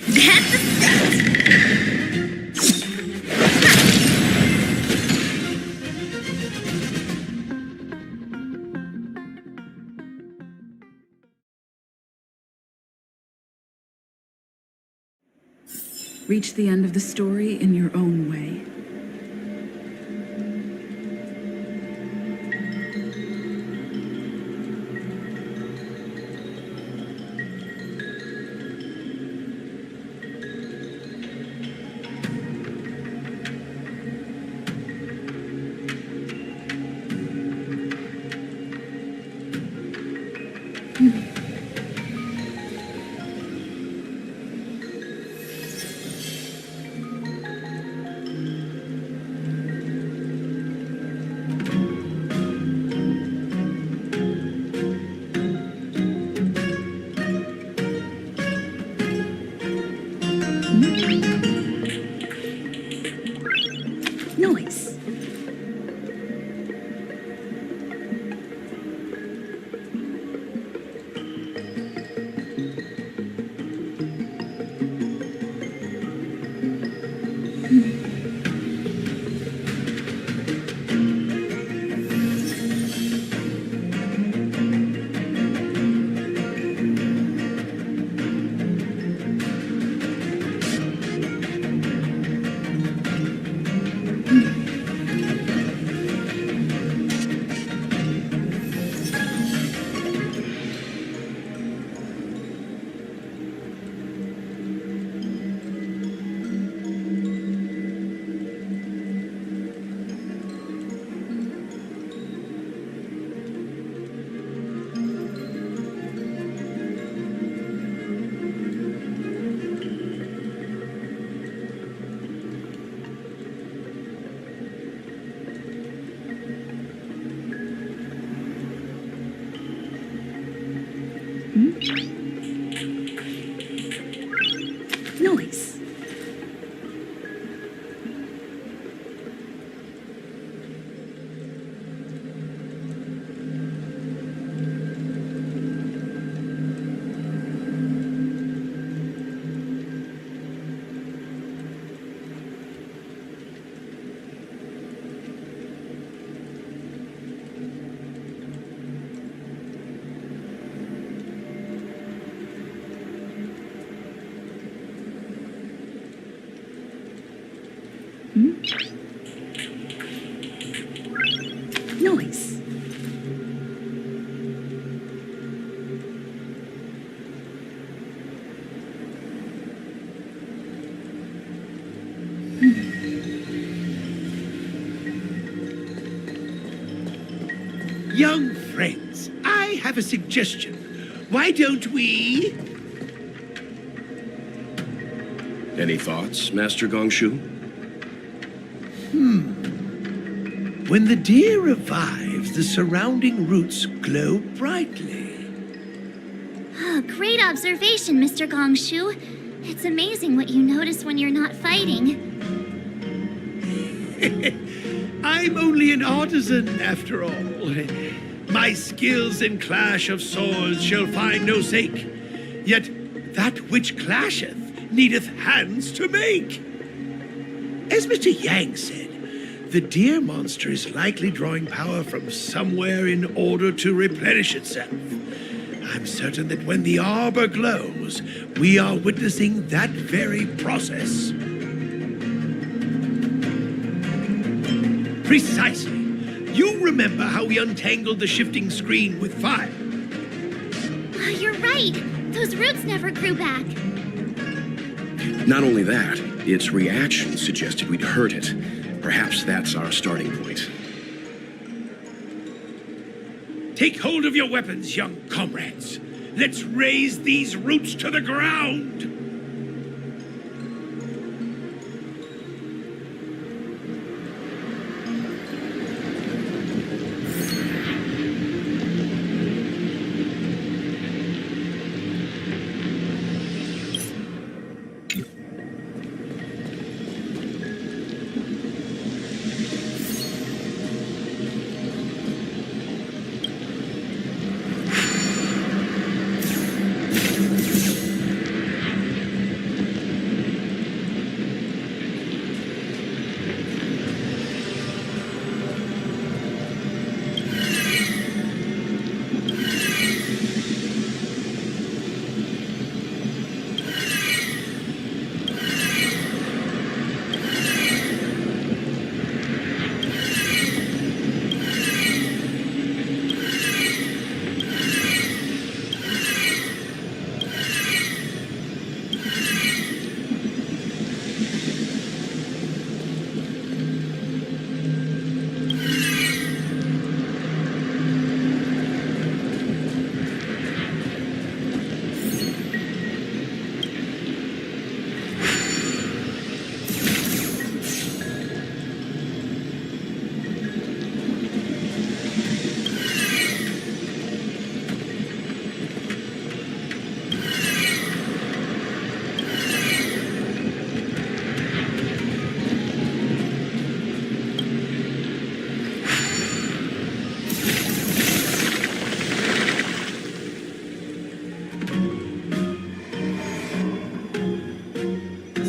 That's a set! Reach the end of the story in your own way. Nice. Young friends, I have a suggestion. Why don't we... Any thoughts, Master Gongshu? When the deer revives, the surrounding roots glow brightly. Oh, great observation, Mr. Gongshu. It's amazing what you notice when you're not fighting. I'm only an artisan, after all. My skills in clash of swords shall find no sake. Yet that which clasheth needeth hands to make. As Mr. Yang said, the deer monster is likely drawing power from somewhere in order to replenish itself. I'm certain that when the arbor glows, we are witnessing that very process. Precisely. You remember how we untangled the shifting screen with fire? Oh, you're right. Those roots never grew back. Not only that, its reaction suggested we'd hurt it. Perhaps that's our starting point. Take hold of your weapons, young comrades. Let's raze these roots to the ground.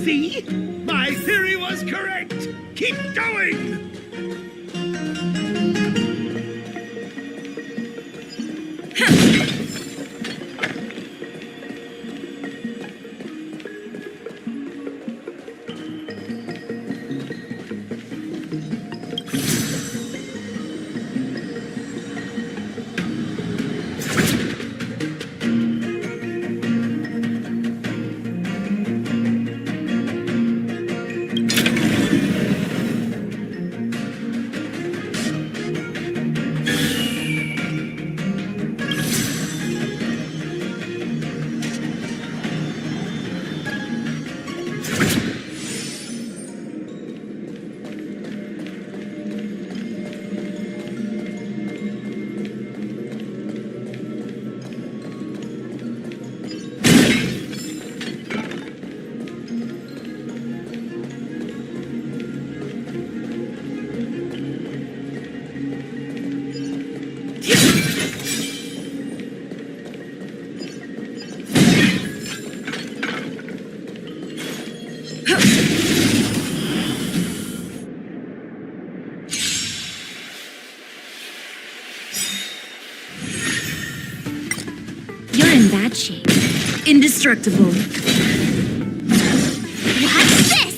See? My theory was correct. Keep going. You're in bad shape. Indestructible. What's this?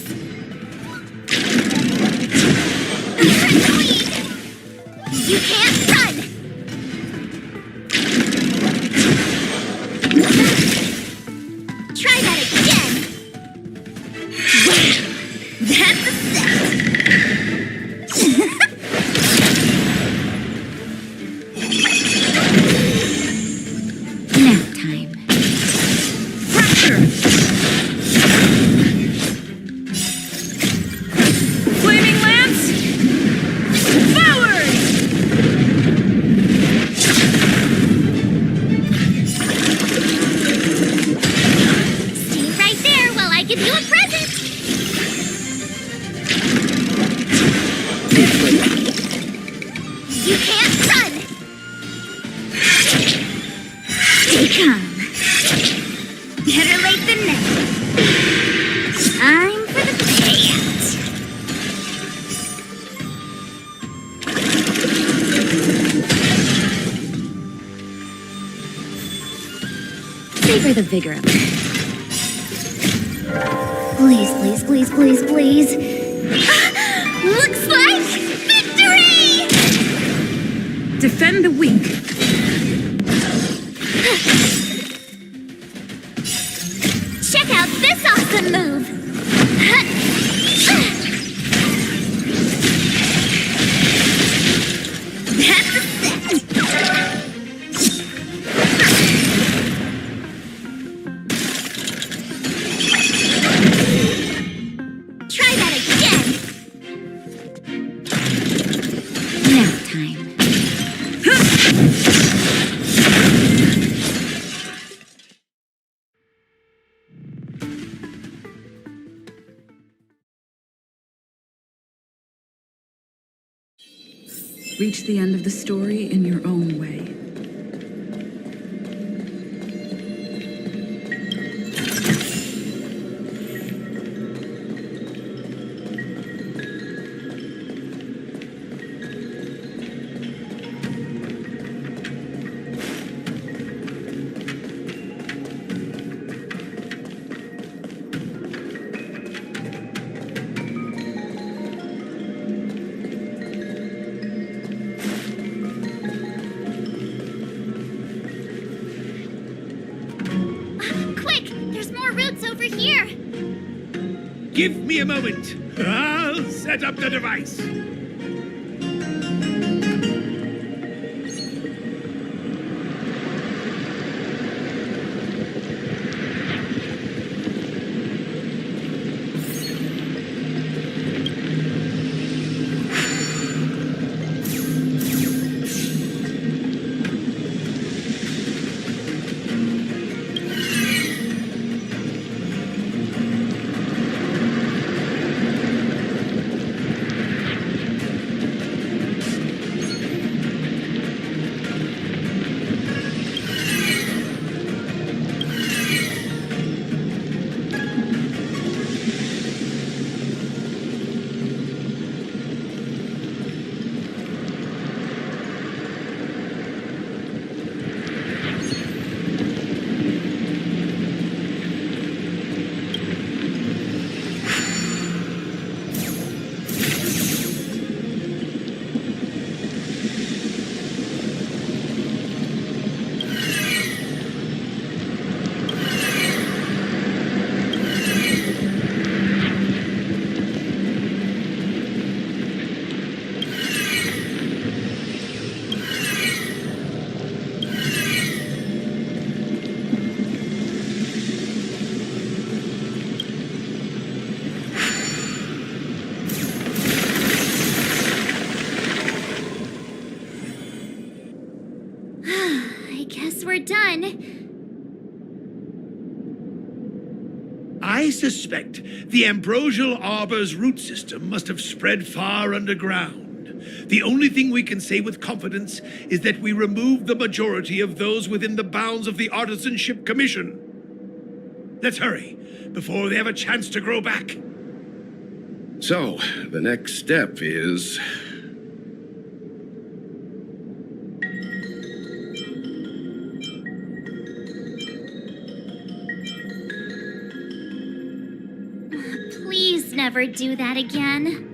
You can't run! Stay calm. Better late than never. Time for the payout. Savor the vigor of it. Please, please, please, please, please. Looks like victory! Defend the weak. Check out this awesome move! That's a set! Try that again! Now time. Reach the end of the story in your own way. Quick! There's more routes over here! Give me a moment. I'll set up the device. I guess we're done. I suspect the ambrosial arbor's root system must have spread far underground. The only thing we can say with confidence is that we removed the majority of those within the bounds of the Artisanship Commission. Let's hurry, before they have a chance to grow back. So, the next step is... Please never do that again.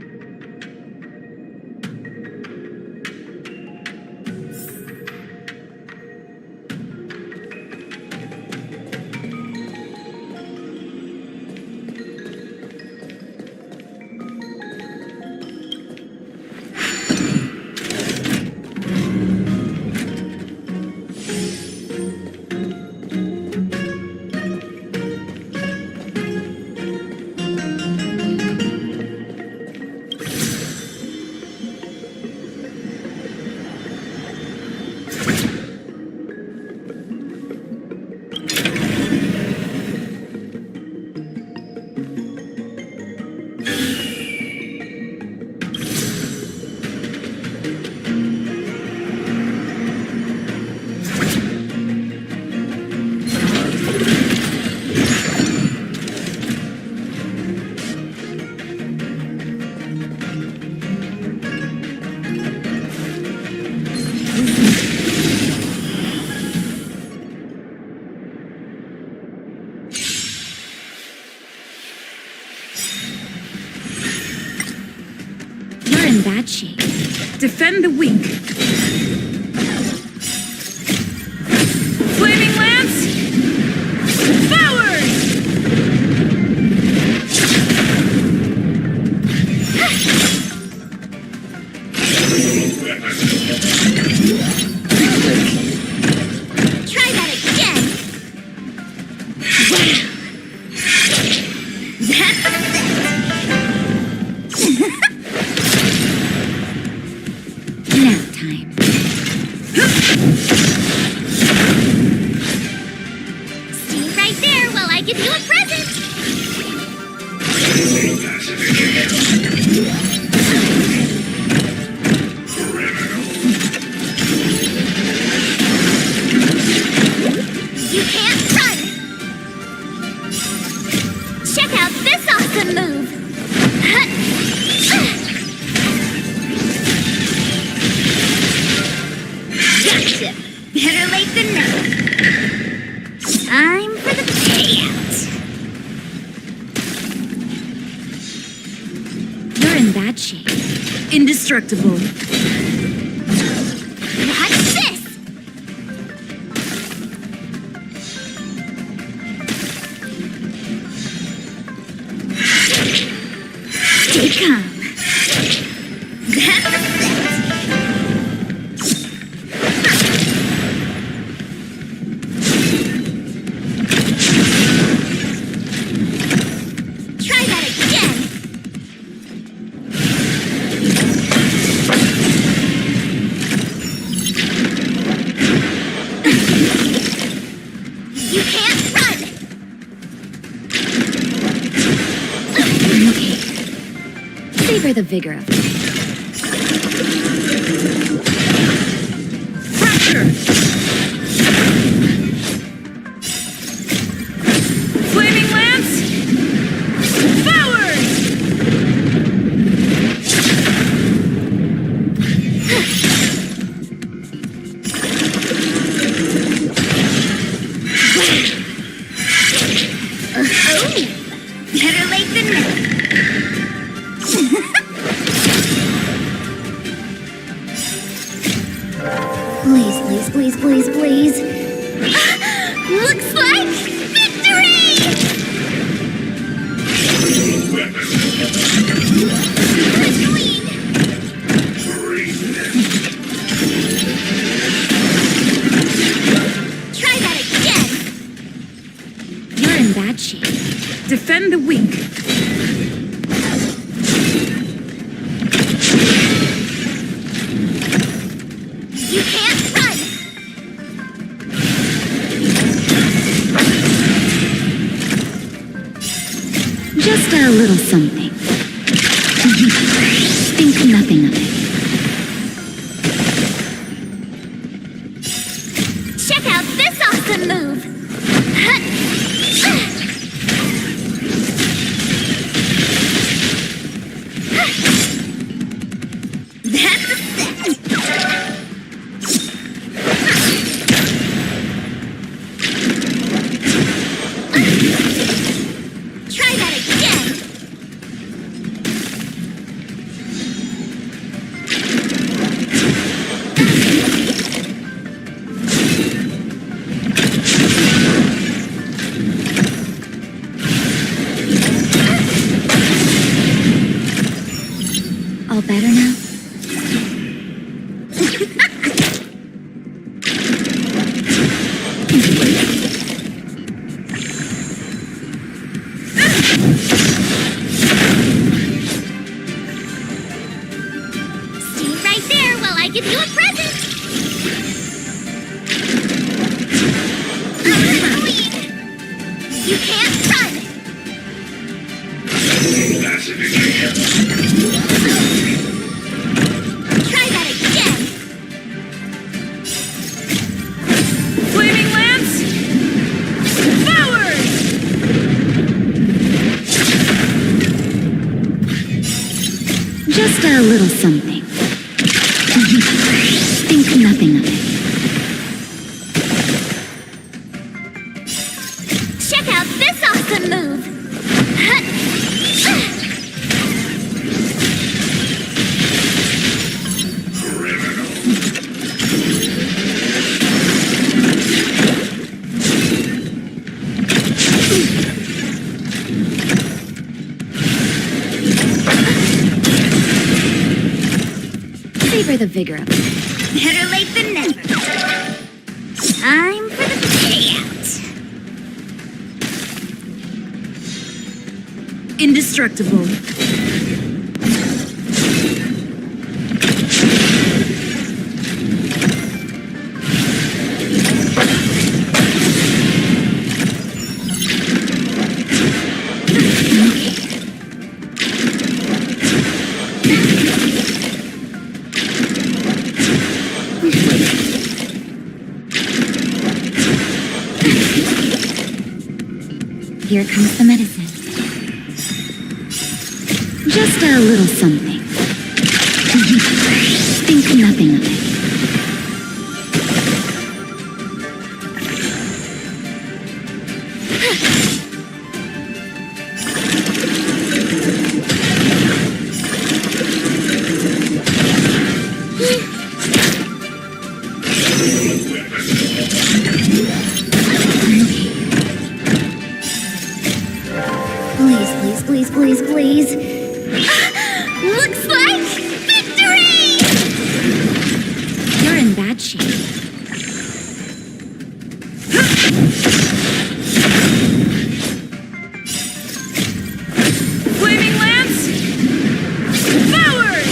You're in bad shape. Defend the weak. Flaming lance! Forward! Try that again. Wow. That's Nap time. Stay right there while I give you a present. You can't run. Check out this awesome move. Gotcha. Better late than never. Time for the payout. You're in bad shape. Indestructible. Watch this. Stay calm. That's it. Try that again. You can't run. Okay. Savor the vigor of it. Fracture! Flaming lance! Forward! Oh, better late than never. Please, please, please, please, please. Looks like victory! Try that again. You're in bad shape. Defend the weak. You can't run. Just a little something. Think nothing of it. Check out this awesome move. That's a set. Try that again. All better now? Stay right there while I give you a present. You can't run. Try that again. Flaming lance! Forward! Just a little something. Think nothing of it. Check out this awesome move. Savor the vigor of it. Better late than never. Time for the payout. Indestructible. Here comes the medicine. Just a little something. Think nothing of it. Please, please, please, please, please. Looks like victory! You're in bad shape. Flaming lance! Forward!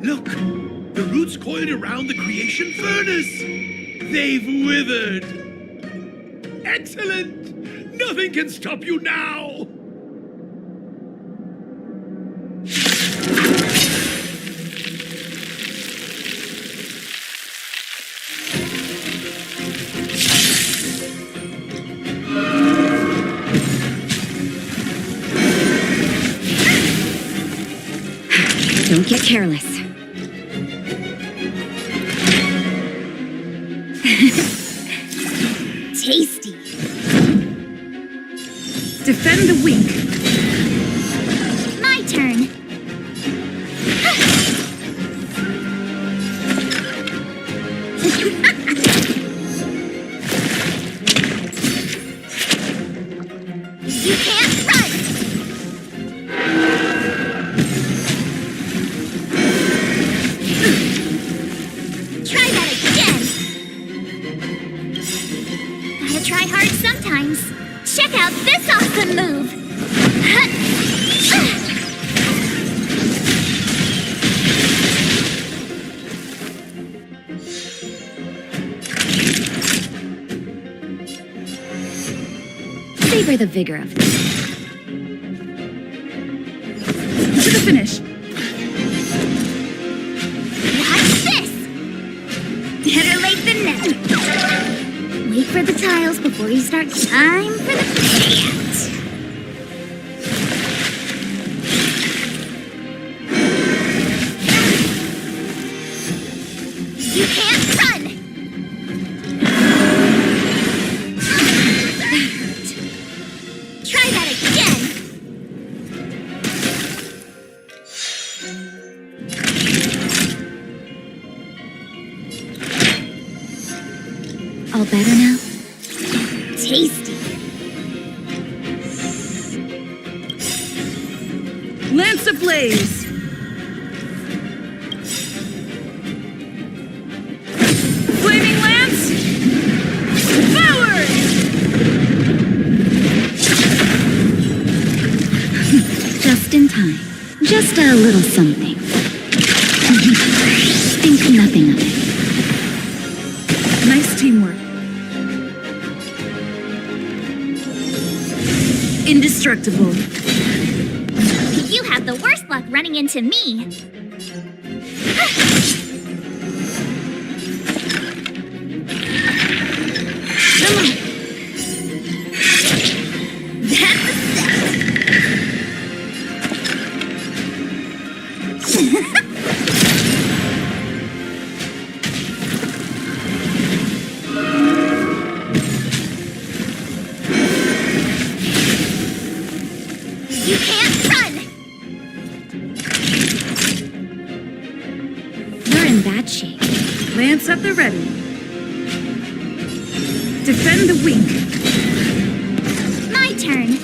Look! The roots coiled around the creation furnace! They've withered! Excellent! Nothing can stop you now! Don't get careless. Tasty. Defend the weak. My turn. You can't run! Try that again! Gotta try hard sometimes. Check out this awesome move! Savor the vigor of it. To the finish. Watch this! Better late than never. Wait for the tiles before you start. Time for the payout. You can't run! Try that again! All better now? Tasty. Lance ablaze. Flaming lance. Forward! Just in time. Just a little something. Think nothing of it. Nice teamwork. Indestructible. You have the worst luck running into me. Come on. That's a set. You can't run! You're in bad shape. Lance at the ready. Defend the weak. My turn.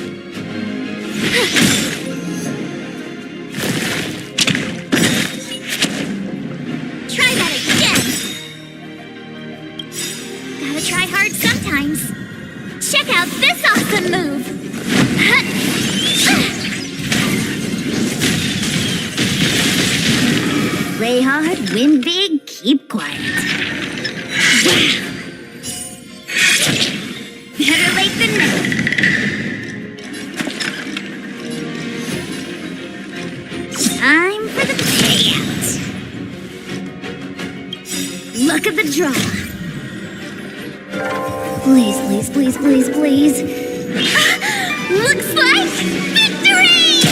Try that again. Gotta try hard sometimes. Check out this awesome move. Play hard, win big, keep quiet. Better late than never. Time for the payout. Look at the draw. Please, please, please, please, please. Looks like victory!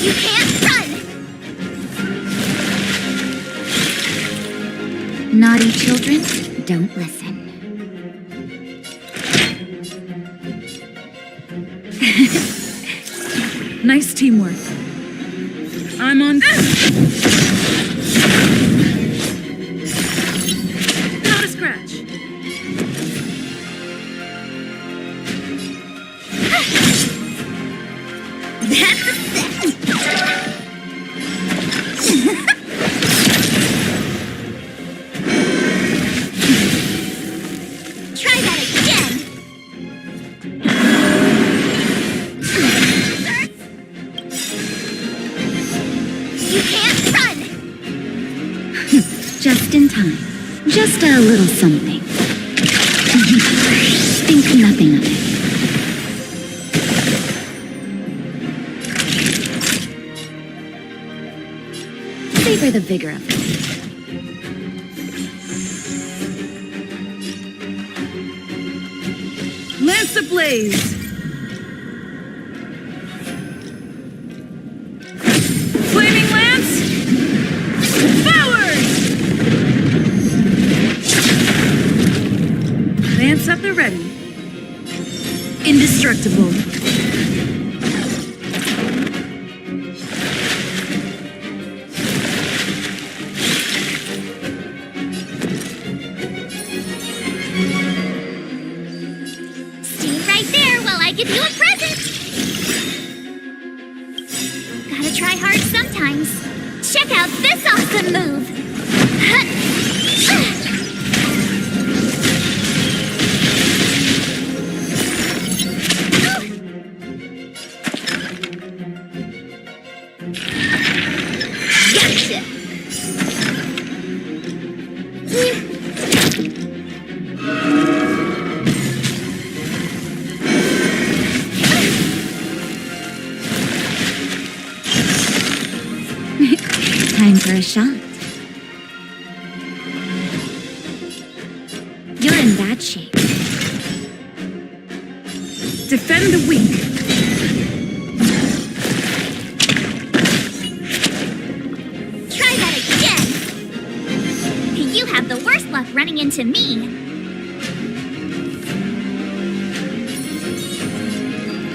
You can't run! Naughty children, don't listen. Nice teamwork. I'm on. Not a scratch. That's a set. Try that again! You can't run! Just in time. Just a little something. Think nothing of it. Savor the vigor of it. Lance ablaze. Flaming lance. Forward. Lance at the ready. Indestructible. Stay right there while I give you a present! Gotta try hard sometimes. Check out this awesome move! Gotcha. Time for a shot. You're in bad shape. Defend the weak. Try that again! You have the worst luck running into me.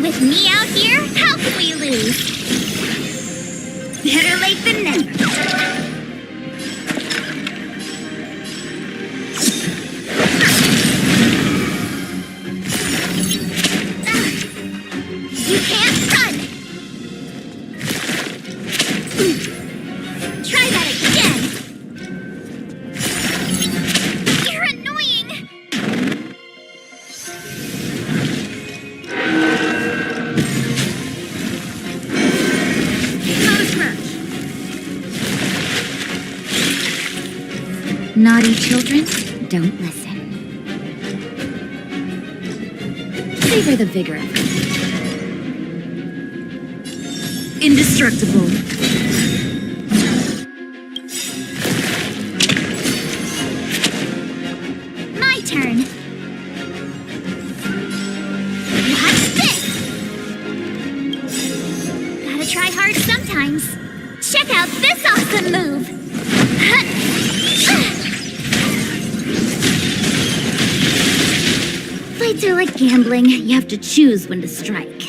With me out here, how can we lose? Better late than never. You can't run! Try that again! You're annoying! Naughty children, don't listen. Savor the vigor of it. Indestructible. My turn. Watch this! Gotta try hard sometimes. Check out this awesome move! Fights are like gambling. You have to choose when to strike.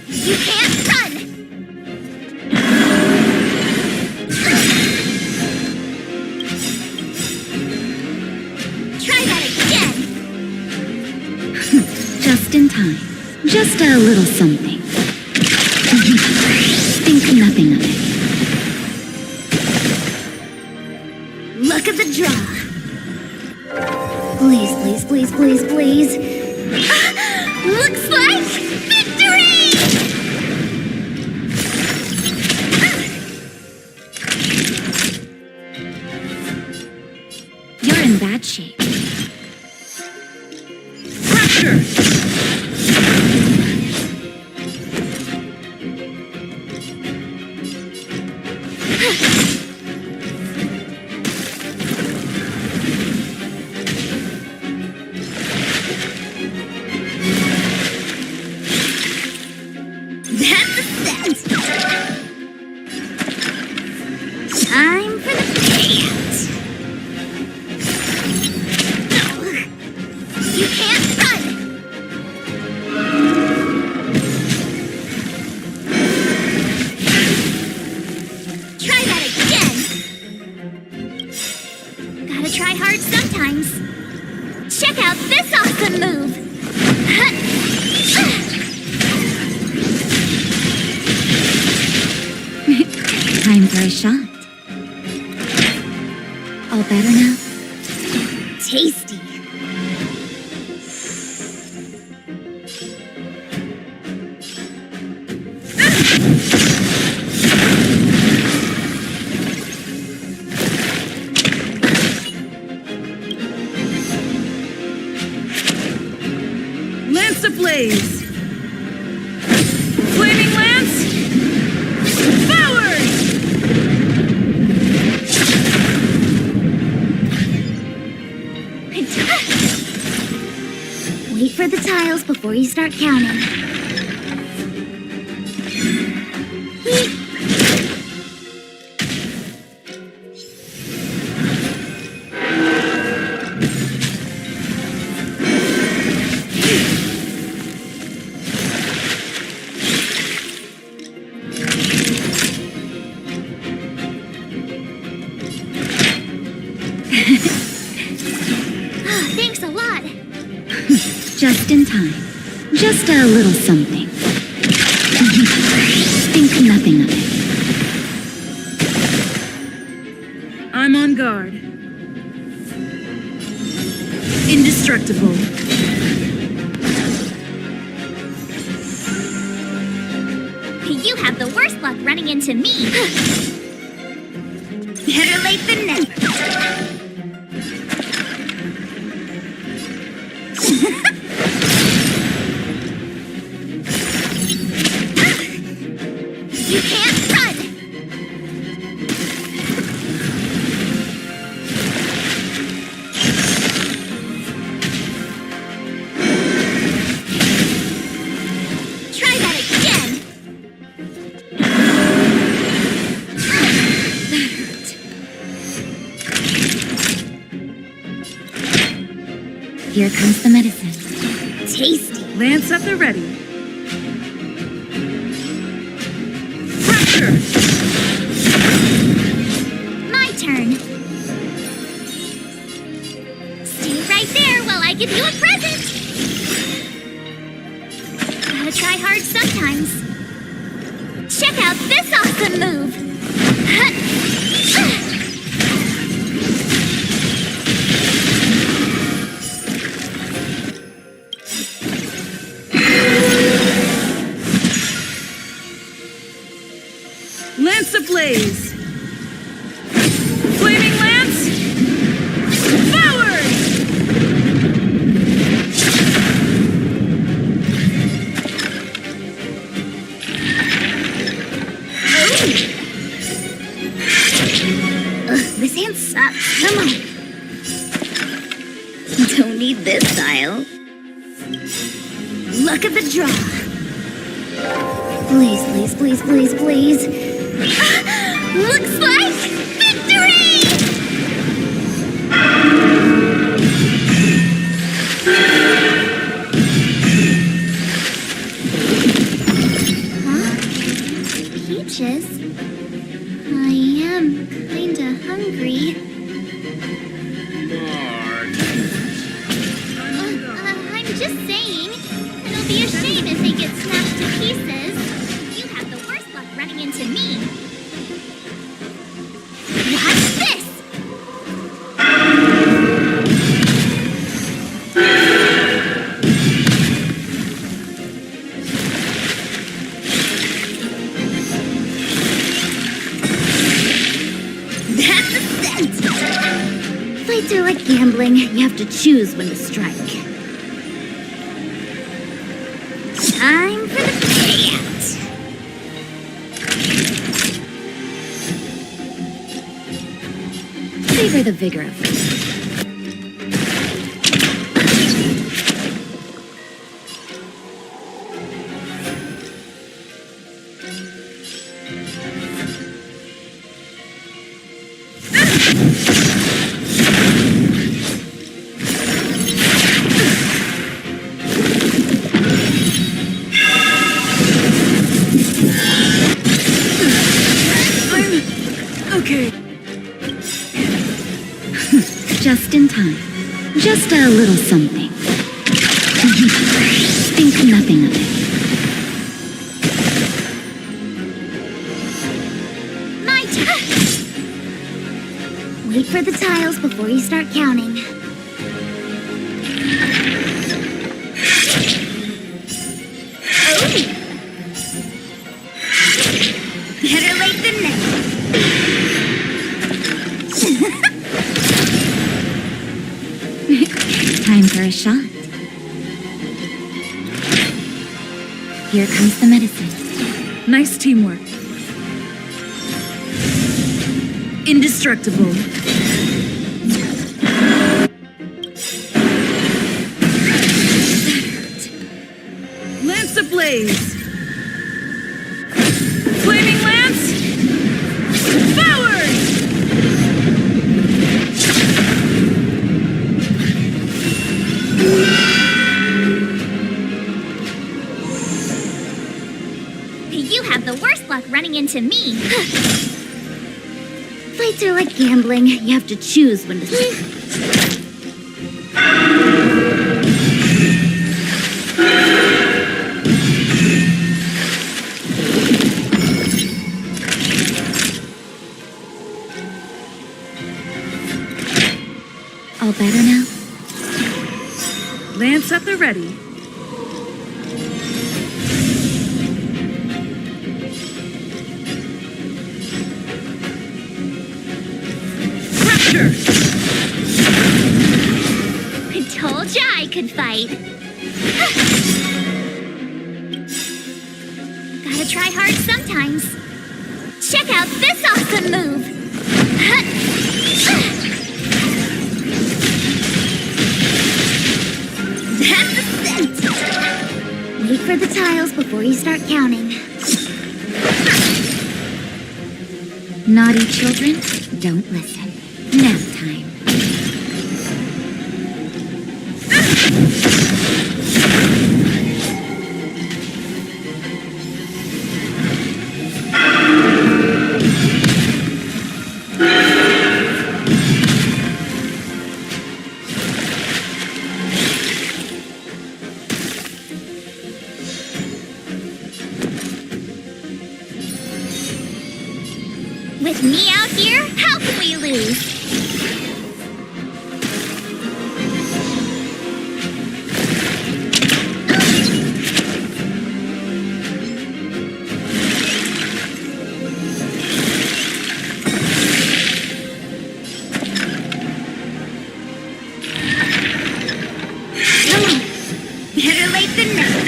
You can't run! Try that again! Just in time. Just a little something. Think nothing of it. Look at the draw. Please, please, please, please, please. Looks like victory! You're in bad shape. Pressure! That's a set. Time for the payout. You can't run! Try that again! Gotta try hard sometimes. Check out this awesome move! Time for a shot. All better now? Tasty! Lance ablaze! Flaming lance! Forward! Wait for the tiles before you start counting. Thanks a lot! Just in time. Just a little something. Think nothing of it. I'm on guard. Indestructible. You have the worst luck running into me! Better late than never. You can't run! Try that again! Here comes the medicine. Tasty! Lance at the ready. Pressure! My turn! Stay right there while I give you a present! Gotta try hard sometimes. Check out this awesome move! Lance ablaze! Flaming lance! Forward! Ugh, this hand sucks. Come on. Don't need this style. Luck of the draw. Please, please, please, please, please. Looks like victory! Huh? Peaches? I am kinda hungry. I'm just saying. It'll be a shame if they get smashed to pieces. You have the worst luck running into me. Watch this! That's a scent! Fights are like gambling. You have to choose when to strike. Time for the payout! Favor the vigor of it. Okay. Just in time. Just a little something. Think nothing of it. My turn! Wait for the tiles before you start counting. Oh! Better late than never. Time for a shot. Here comes the medicine. Nice teamwork. Indestructible. Lance ablaze! Flaming lance! Forward! You have the worst luck running into me. Fights are like gambling. You have to choose when to... All better now? Lance at the ready. Rapture! I told ya I could fight. Gotta try hard sometimes. Check out this awesome move! That's a scent! Wait for the tiles before you start counting. Naughty children, don't listen. Nap time. here, how can we lose? Better late than never.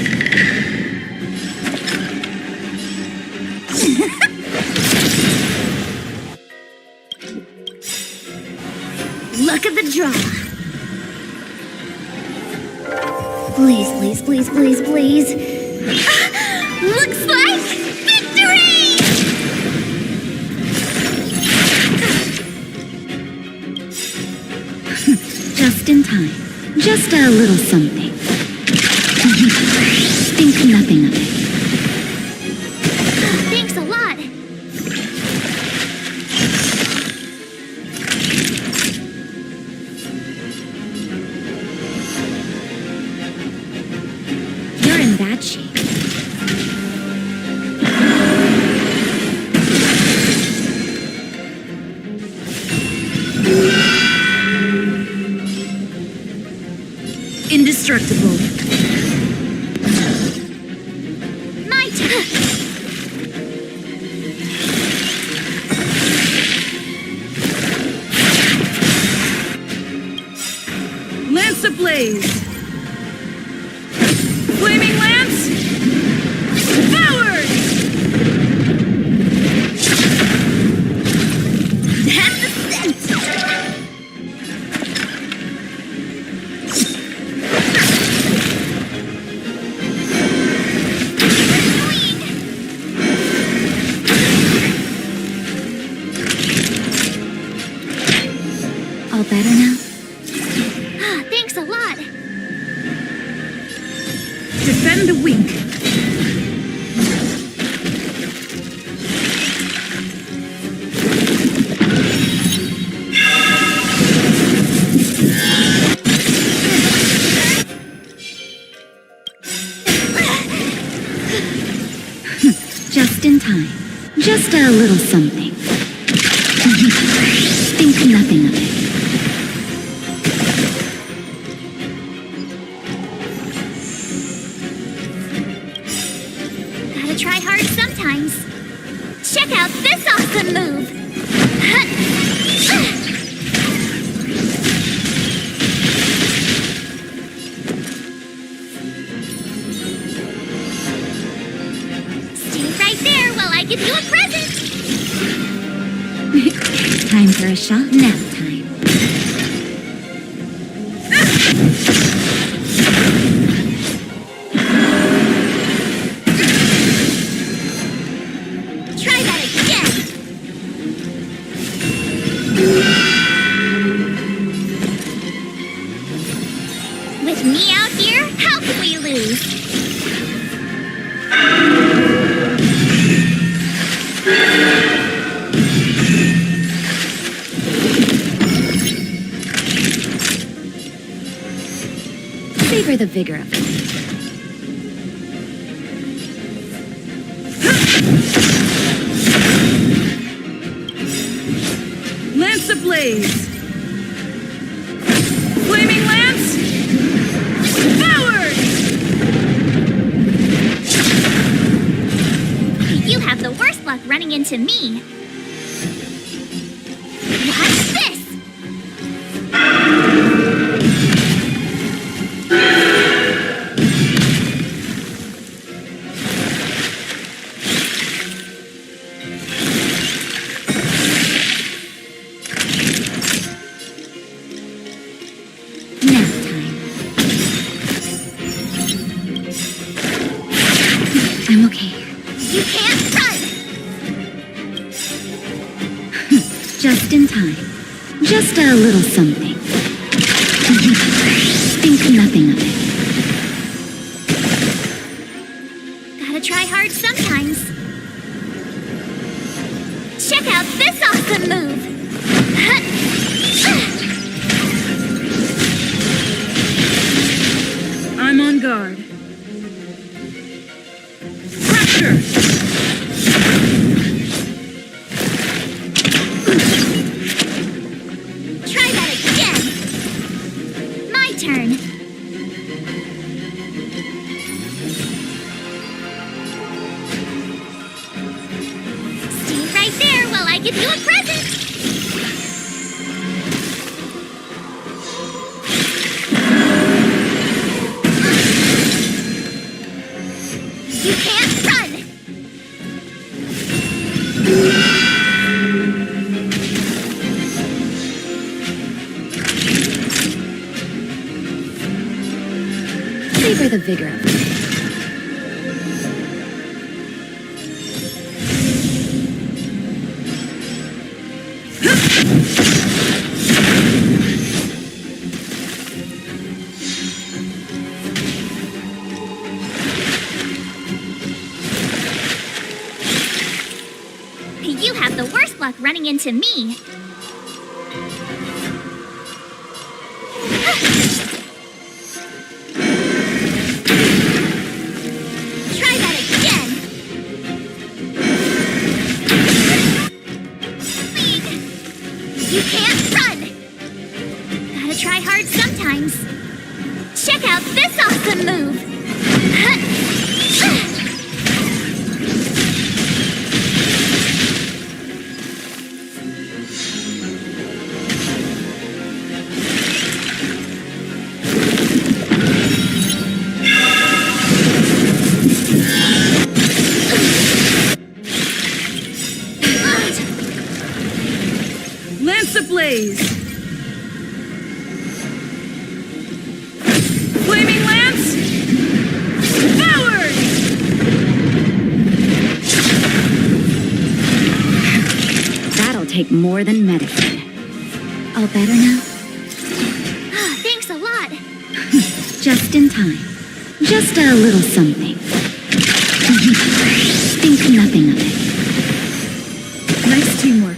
Luck of the draw. Please, please, please, please, please. Looks like victory! Just in time. Just a little something. Think nothing of it. Thanks a lot. You're in bad shape. Indestructible. My turn. Lance ablaze! Flaming lance! Forward! That's the sense. All better now? Thanks a lot. Defend the weak. Just in time. Just a little something. Think nothing of it. Gotta try hard sometimes. Check out this awesome move. Stay right there while I give you a present. Time for a shot? Nap time. Try that again. With me out here, how can we lose? Savor the vigor of it. Lance ablaze! Flaming lance! Forward! You have the worst luck running into me. Watch this! Nap time. I'm okay. You can't run! Just in time. Just a little something. Think nothing of it. Gotta try hard sometimes. Check out this awesome move! I'm on guard. Pressure! Savor the vigor of it. You have the worst luck running into me. Try that again. Wait. You can't run. Gotta try hard sometimes. Check out this awesome move. Lance ablaze! Flaming Lance! Forward! That'll take more than medicine. All better now? Thanks a lot. Just in time. Just a little something. Think nothing of it. Nice teamwork.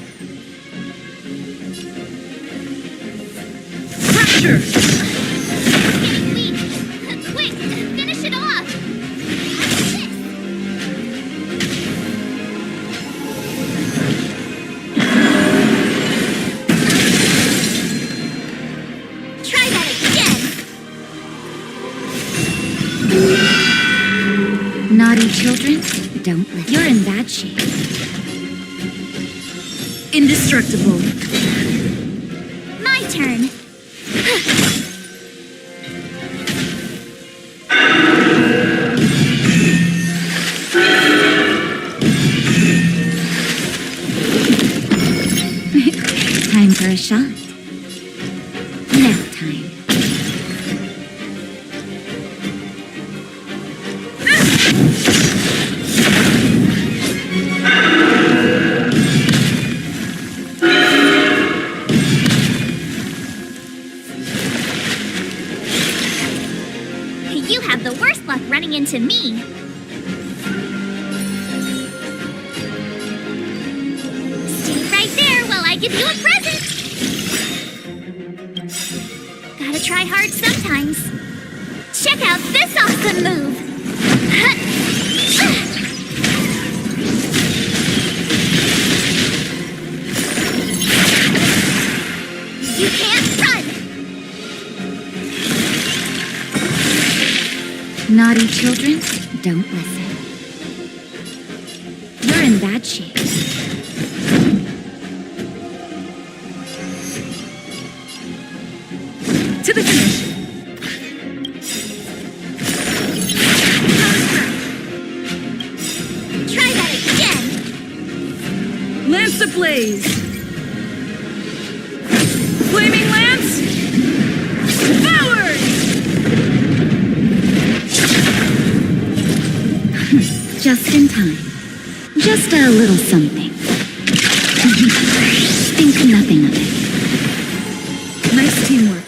Capture! Getting weak. Quick, finish it off. Try that again. Naughty children, don't listen. You're in bad shape. Indestructible. My turn. Time for a shot. Nap time. You have the worst luck running into me. Stay right there while I give you a present. Gotta try hard sometimes. Check out this awesome move. You can't run. Naughty children, don't listen. You're in bad shape. To the finish. Try that again. Lance ablaze. Flaming Lance. Forward! Just in time. Just a little something. Think nothing of it. Nice teamwork.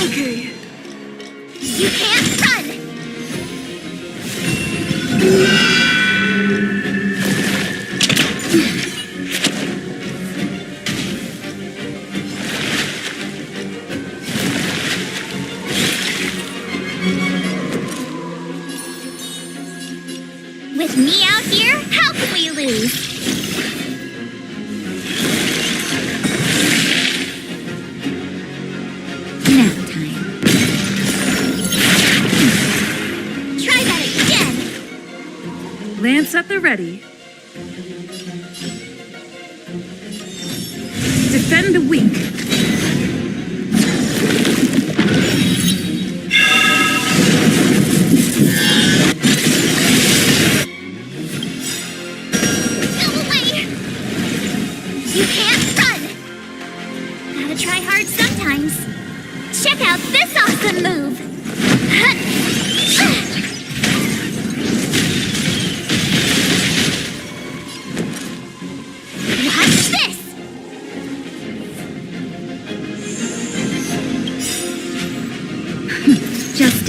Okay. You can't run. With me out here, how can we lose? Nap time. Try that again. Lance at the ready. Defend the weak. Go away.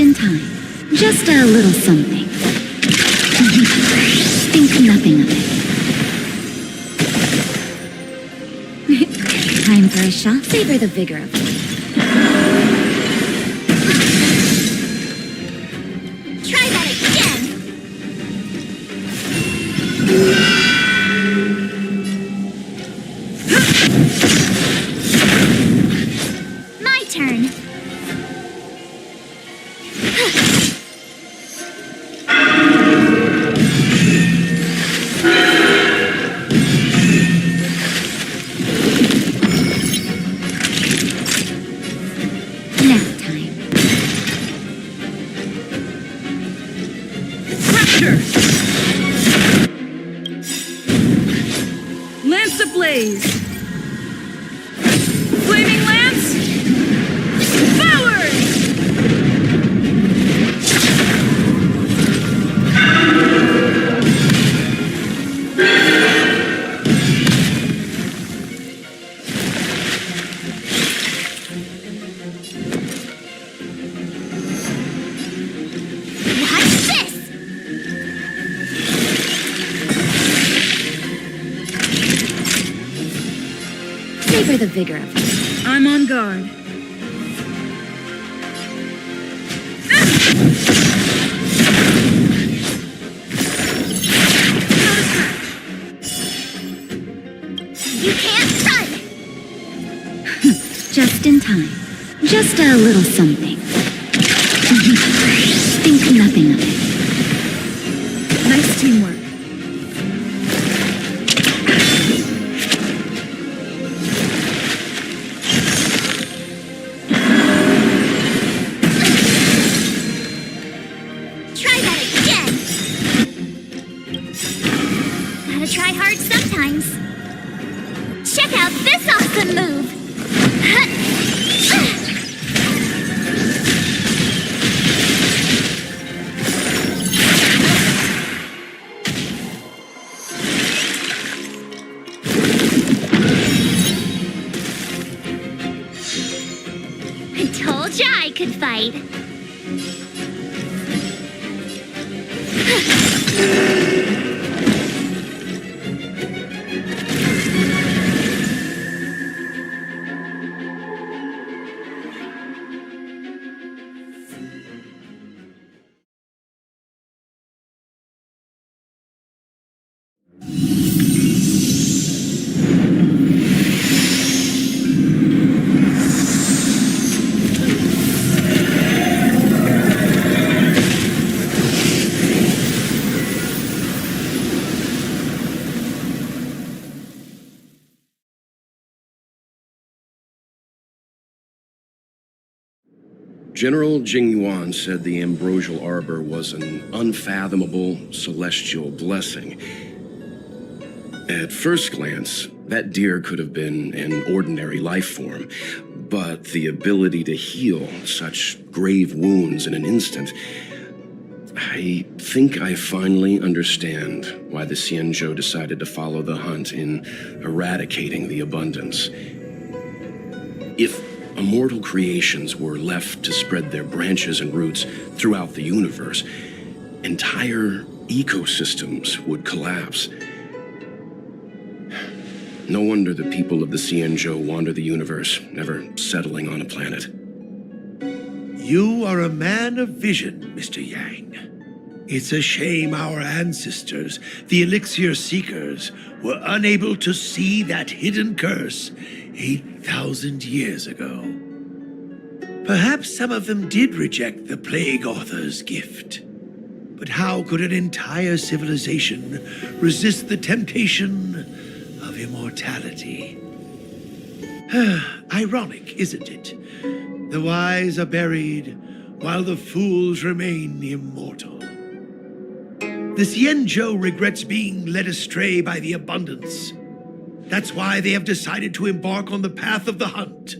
in time. Just a little something. Think nothing of it. Time for a shot. Savor the vigor of it. Try that again! My turn. Nap time. Rapture! Lance ablaze! Flaming lance! Forward! Watch this! Savor the vigor of it. I'm on guard. You can't run! Just in time. Just a little something. Think nothing of it. Nice teamwork. Try that again! Gotta try hard sometimes. Check out this awesome move! I told ya I could fight. General Jing Yuan said the ambrosial arbor was an unfathomable celestial blessing. At first glance, that deer could have been an ordinary life form, but the ability to heal such grave wounds in an instant, I think I finally understand why the Xianzhou decided to follow the hunt in eradicating the abundance. If immortal creations were left to spread their branches and roots throughout the universe, entire ecosystems would collapse. No wonder the people of the Xianzhou wander the universe, never settling on a planet. You are a man of vision, Mr. Yang. It's a shame our ancestors, the elixir seekers, were unable to see that hidden curse 8,000 years ago. Perhaps some of them did reject the Plague Author's gift. But how could an entire civilization resist the temptation of immortality? Ironic, isn't it? The wise are buried, while the fools remain immortal. The Xianzhou regrets being led astray by the abundance. That's why they have decided to embark on the path of the hunt.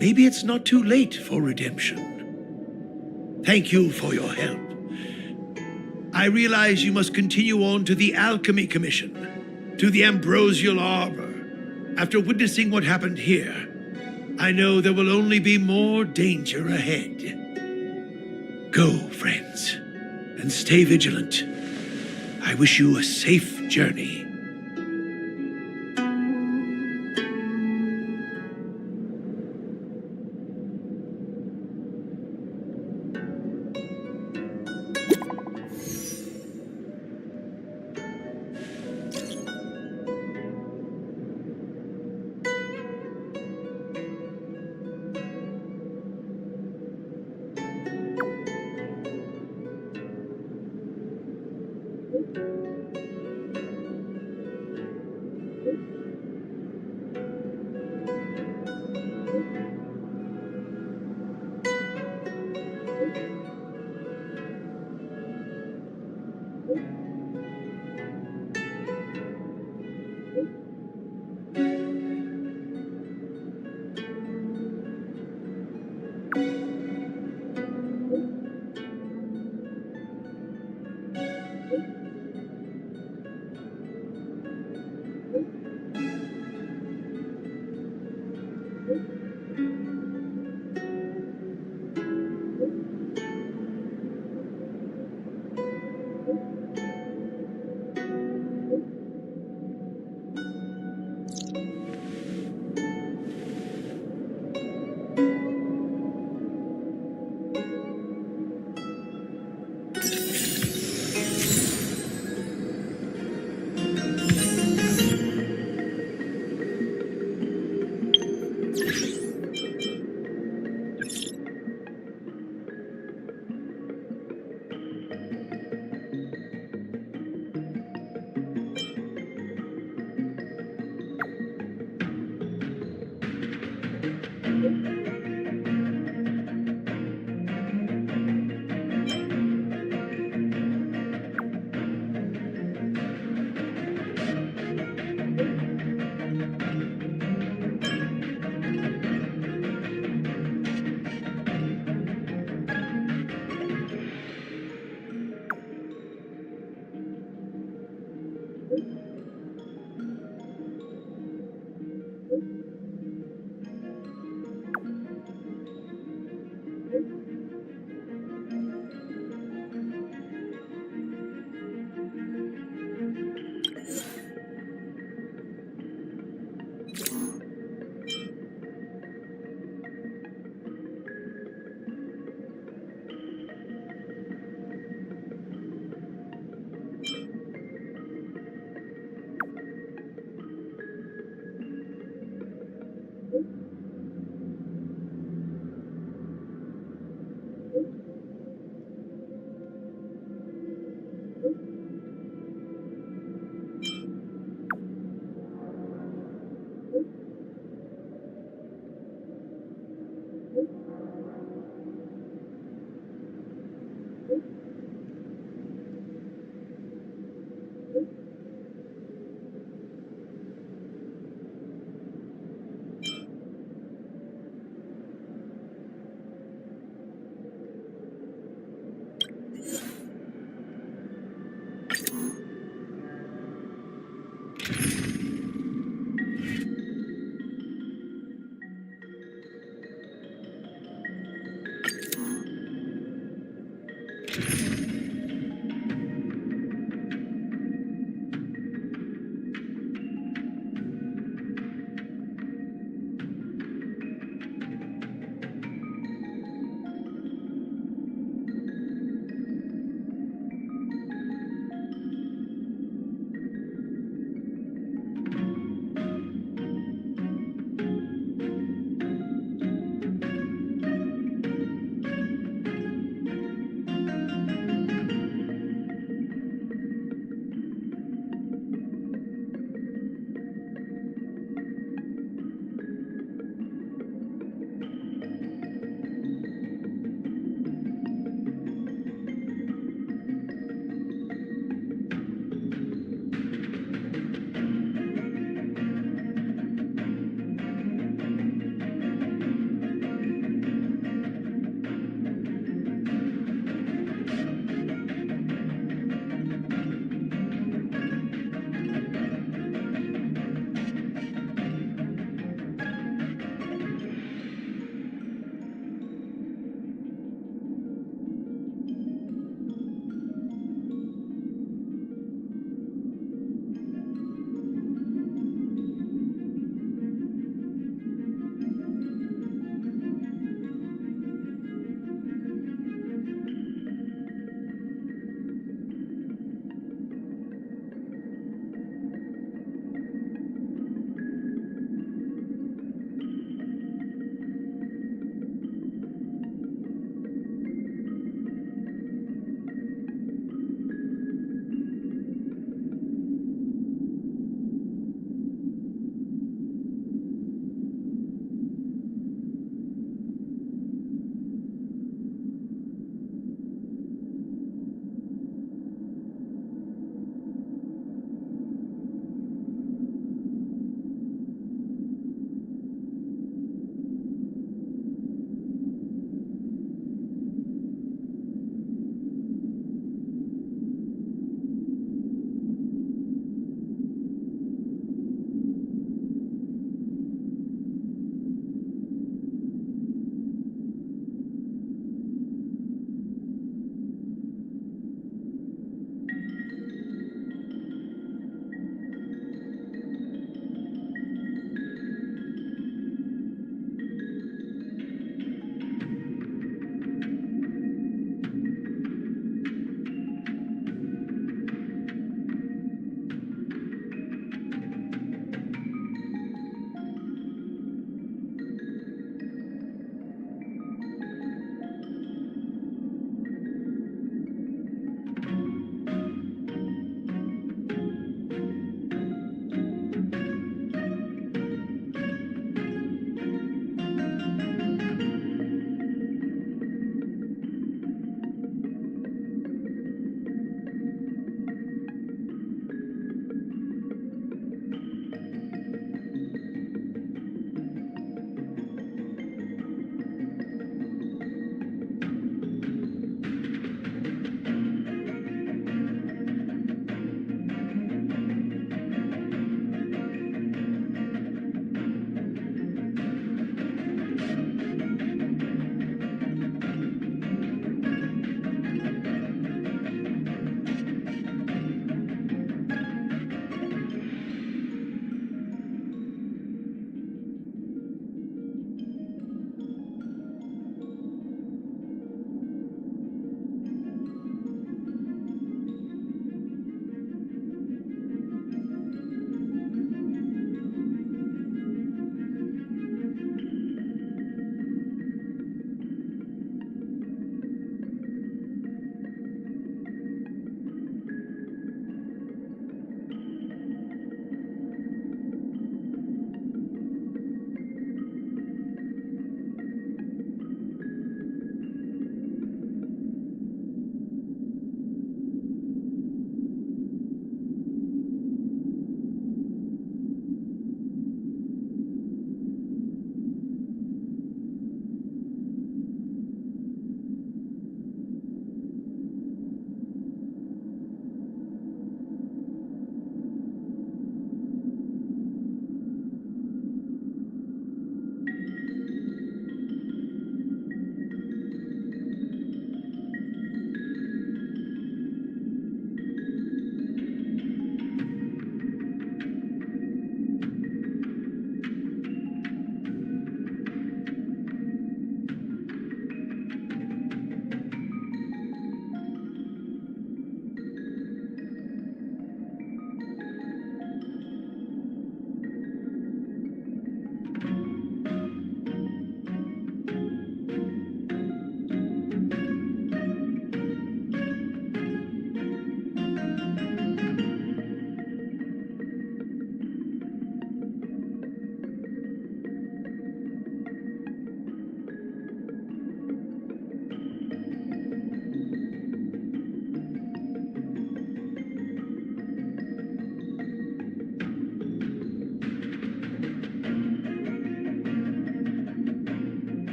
Maybe it's not too late for redemption. Thank you for your help. I realize you must continue on to the Alchemy Commission, to the Ambrosial Arbor. After witnessing what happened here, I know there will only be more danger ahead. Go, friends, and stay vigilant. I wish you a safe journey.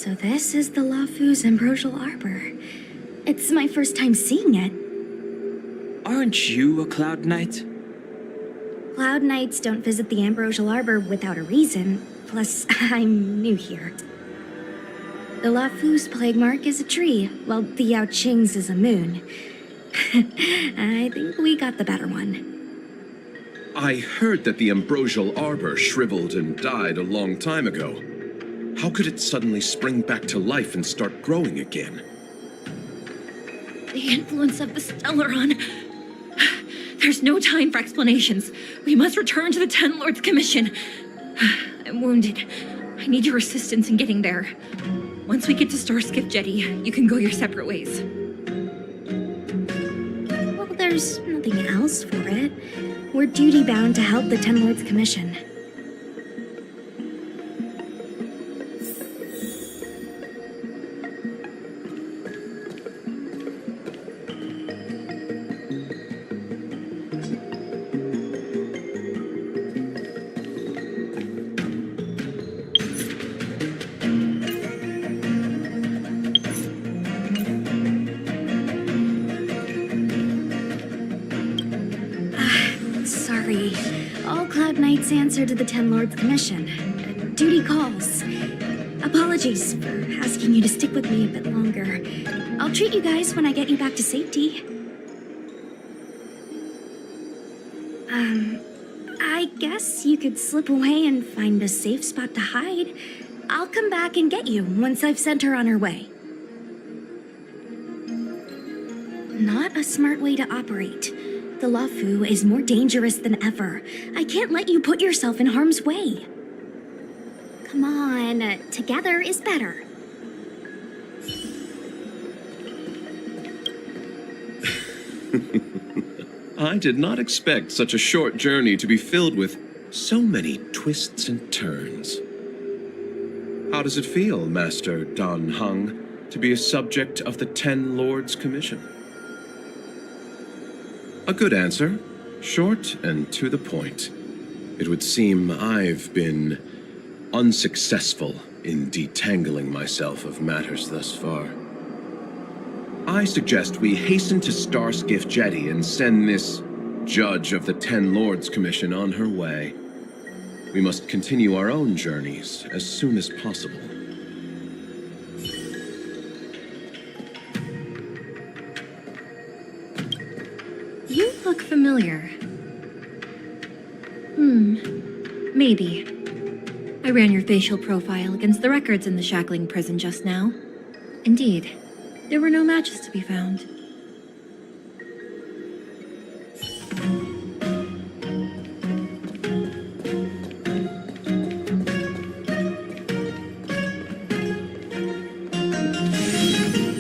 So this is the Lafu's ambrosial arbor. It's my first time seeing it. Aren't you a Cloud Knight? Cloud Knights don't visit the ambrosial arbor without a reason. Plus, I'm new here. The Lafu's plague mark is a tree, while the Yao Qing's is a moon. I think we got the better one. I heard that the ambrosial arbor shriveled and died a long time ago. How could it suddenly spring back to life and start growing again? The influence of the Stellaron. There's no time for explanations. We must return to the Ten Lords Commission. I'm wounded. I need your assistance in getting there. Once we get to Starskiff Jetty, you can go your separate ways. Well, there's nothing else for it. We're duty-bound to help the Ten Lords Commission. Sorry. All Cloud Knights answer to the Ten Lords Commission. Duty calls. Apologies for asking you to stick with me a bit longer. I'll treat you guys when I get you back to safety. I guess you could slip away and find a safe spot to hide. I'll come back and get you once I've sent her on her way. Not a smart way to operate. The Lafu is more dangerous than ever. I can't let you put yourself in harm's way. Come on, together is better. I did not expect such a short journey to be filled with so many twists and turns. How does it feel, Master Dan Heng, to be a subject of the Ten Lords Commission? A good answer, short and to the point. It would seem I've been unsuccessful in detangling myself of matters thus far. I suggest we hasten to Starskiff Jetty and send this judge of the Ten Lords Commission on her way. We must continue our own journeys as soon as possible. You look familiar. Maybe. I ran your facial profile against the records in the shackling prison just now. Indeed, there were no matches to be found.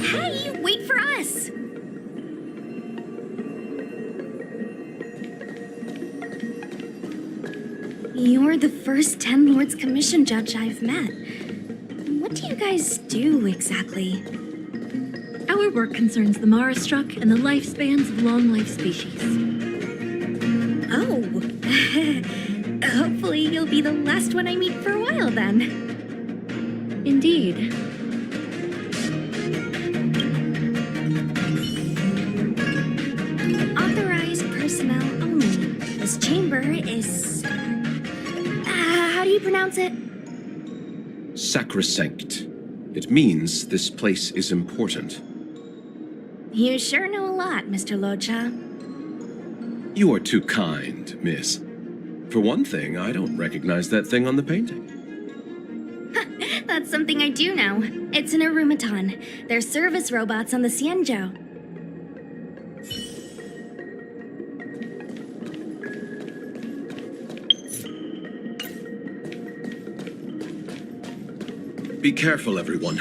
Hey, wait for us! You're the first Ten Lords Commission judge I've met. What do you guys do exactly? Our work concerns the Mara-struck and the lifespans of long-life species. Oh. Hopefully you'll be the last one I meet for a while then. Indeed. Authorized personnel only. This chamber is... how do you pronounce it? Sacrosanct. It means this place is important. You sure know a lot, Mr. Locha. You are too kind, miss. For one thing, I don't recognize that thing on the painting. That's something I do know. It's an Arumaton. They're service robots on the Xianzhou. Be careful, everyone.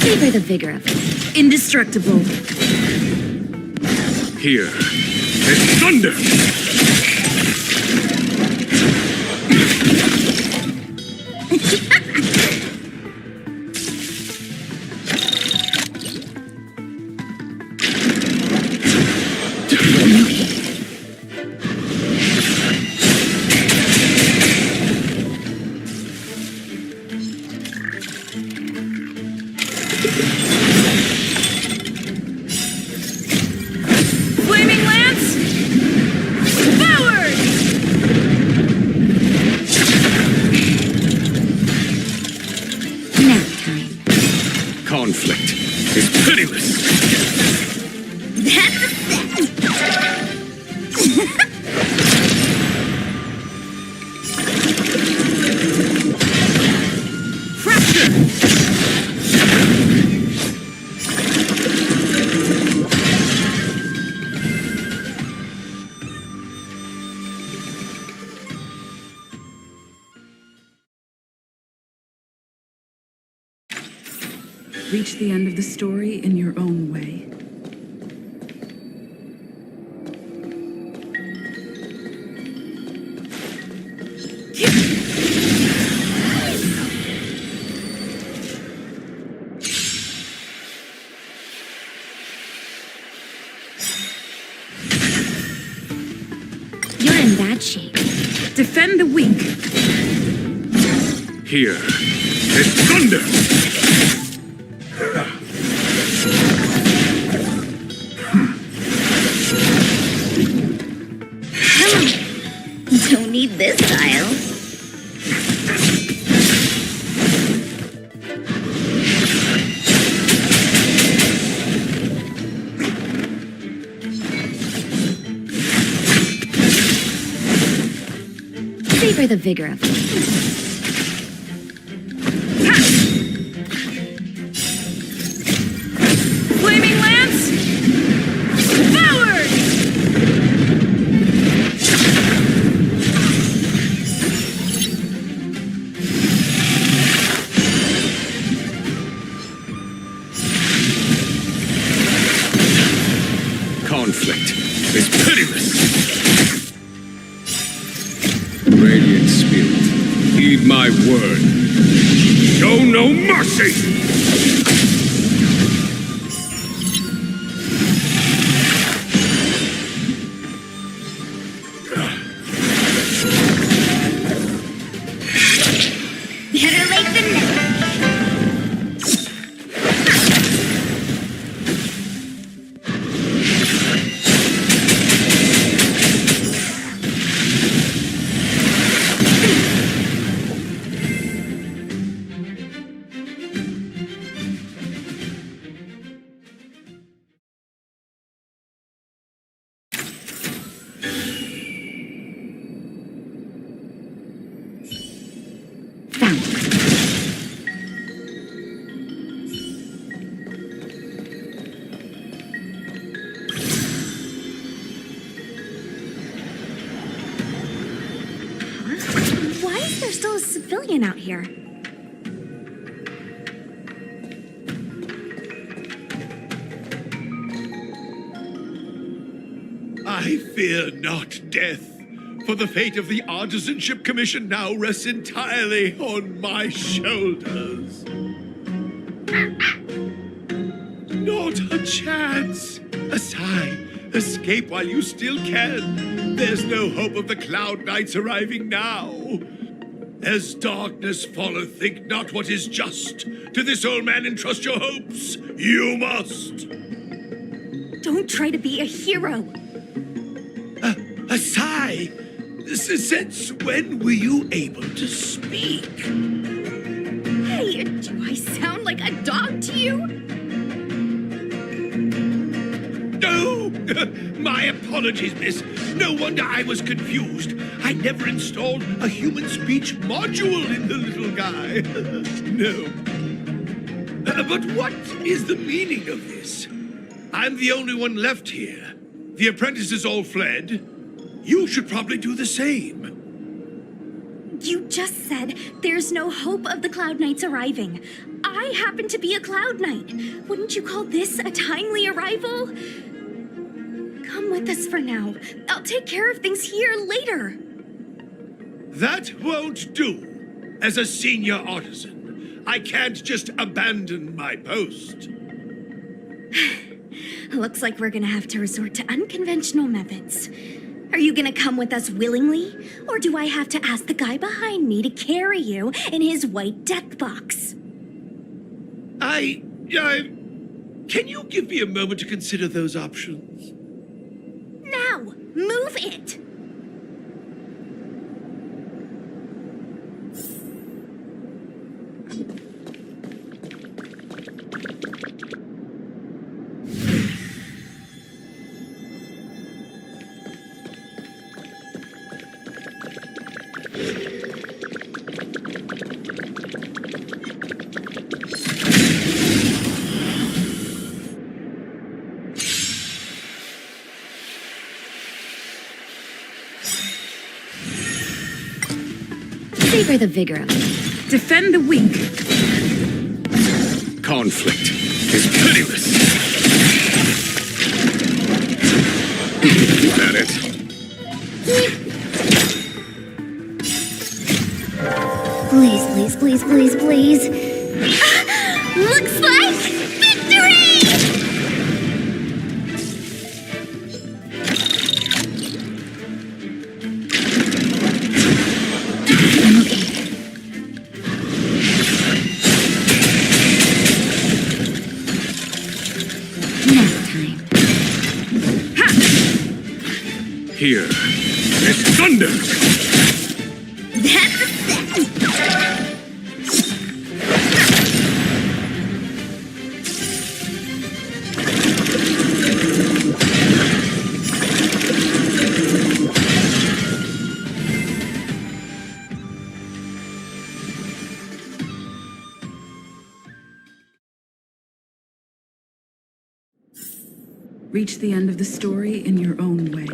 David! Savor the vigor of it. Indestructible. Here, it's thunder! Flaming lance! Forward! Nap time. Conflict is pitiless! That's a set. Reach the end of the story in your own way. You're in bad shape. Defend the weak. Here, it's thunder! Don't need this style. Savor the vigor of it. Flaming lance! Forward! Conflict is pitiless! Radiant Spirit, heed my word. Show no mercy! Better late than never. Found it. Why is there still a civilian out here? I fear not death, for the fate of the Artisanship Commission now rests entirely on my shoulders. Not a chance. Asai, escape while you still can. There's no hope of the Cloud Knights arriving now. As darkness falleth, think not what is just. To this old man entrust your hopes. You must. Don't try to be a hero. Asai, since when were you able to speak? Hey, do I sound like a dog to you? No! My apologies, miss. No wonder I was confused. I never installed a human speech module in the little guy. No. But what is the meaning of this? I'm the only one left here. The apprentices all fled. You should probably do the same. You just said there's no hope of the Cloud Knights arriving. I happen to be a Cloud Knight. Wouldn't you call this a timely arrival? Come with us for now. I'll take care of things here later. That won't do. As a senior artisan, I can't just abandon my post. Looks like we're gonna have to resort to unconventional methods. Are you gonna come with us willingly? Or do I have to ask the guy behind me to carry you in his white death box? Can you give me a moment to consider those options? Now, move it! Savor the vigor of it. Defend the weak. Conflict is pitiless. Is that it? Please, please, please, please, please. Looks like victory! I'm okay. Nap time. Here is thunder! That's a set. Reach the end of the story in your own way.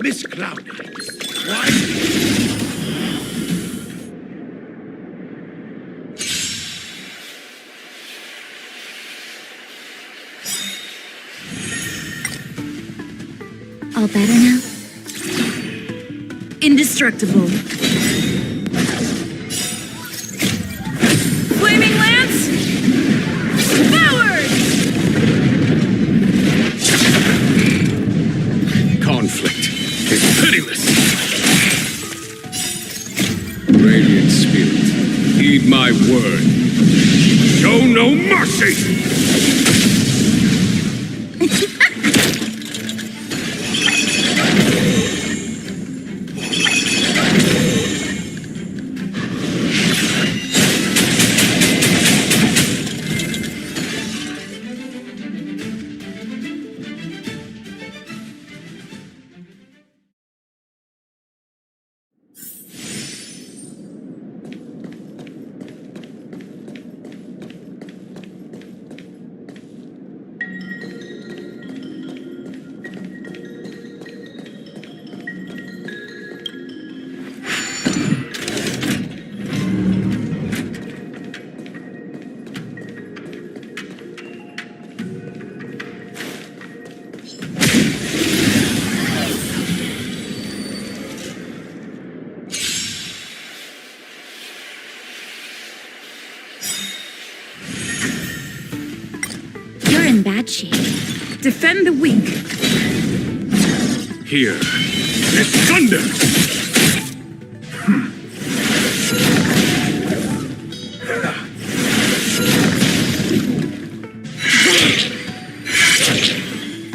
Miss Cloud Knight, why? All better now? Indestructible. Flaming Lance! Forward! Conflict is pitiless. Radiant Spirit, heed my word. Show no mercy! You're in bad shape. Defend the weak. Here is thunder!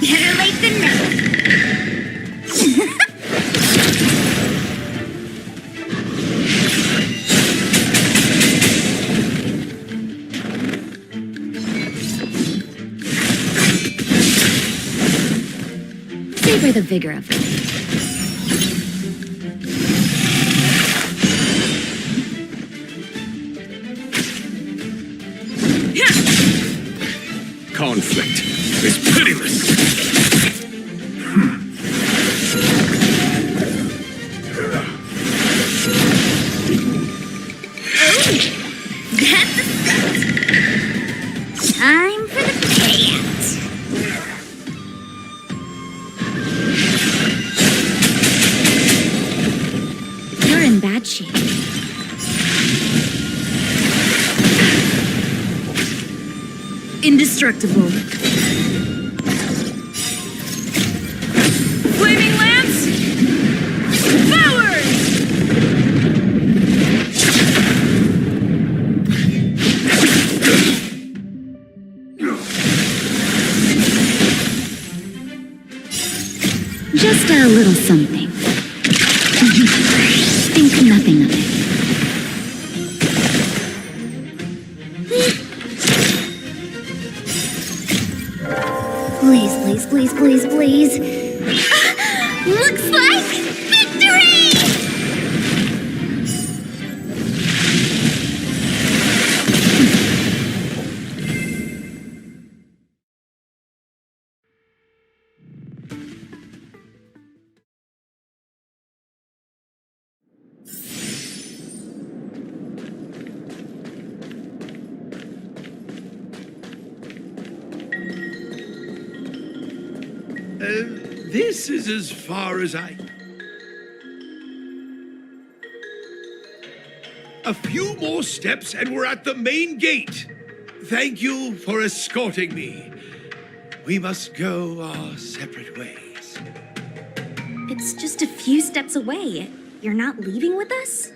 Better late than never. Savor the vigor of it. Conflict is pitiless. in bad shape. Indestructible. Flaming lance! Forward! Just a little something. Think nothing of it. Please, please, please, please, please. Looks like victory! This is as far as I... A few more steps and we're at the main gate. Thank you for escorting me. We must go our separate ways. It's just a few steps away. You're not leaving with us?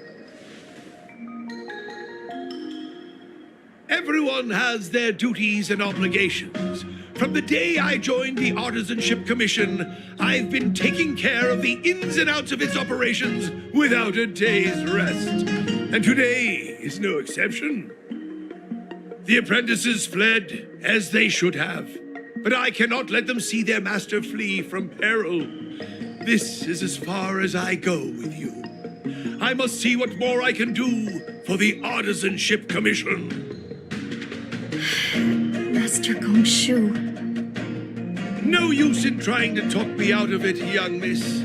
Everyone has their duties and obligations. From the day I joined the Artisanship Commission, I've been taking care of the ins and outs of its operations without a day's rest. And today is no exception. The apprentices fled, as they should have. But I cannot let them see their master flee from peril. This is as far as I go with you. I must see what more I can do for the Artisanship Commission. Master Gongshu. No use in trying to talk me out of it, young miss.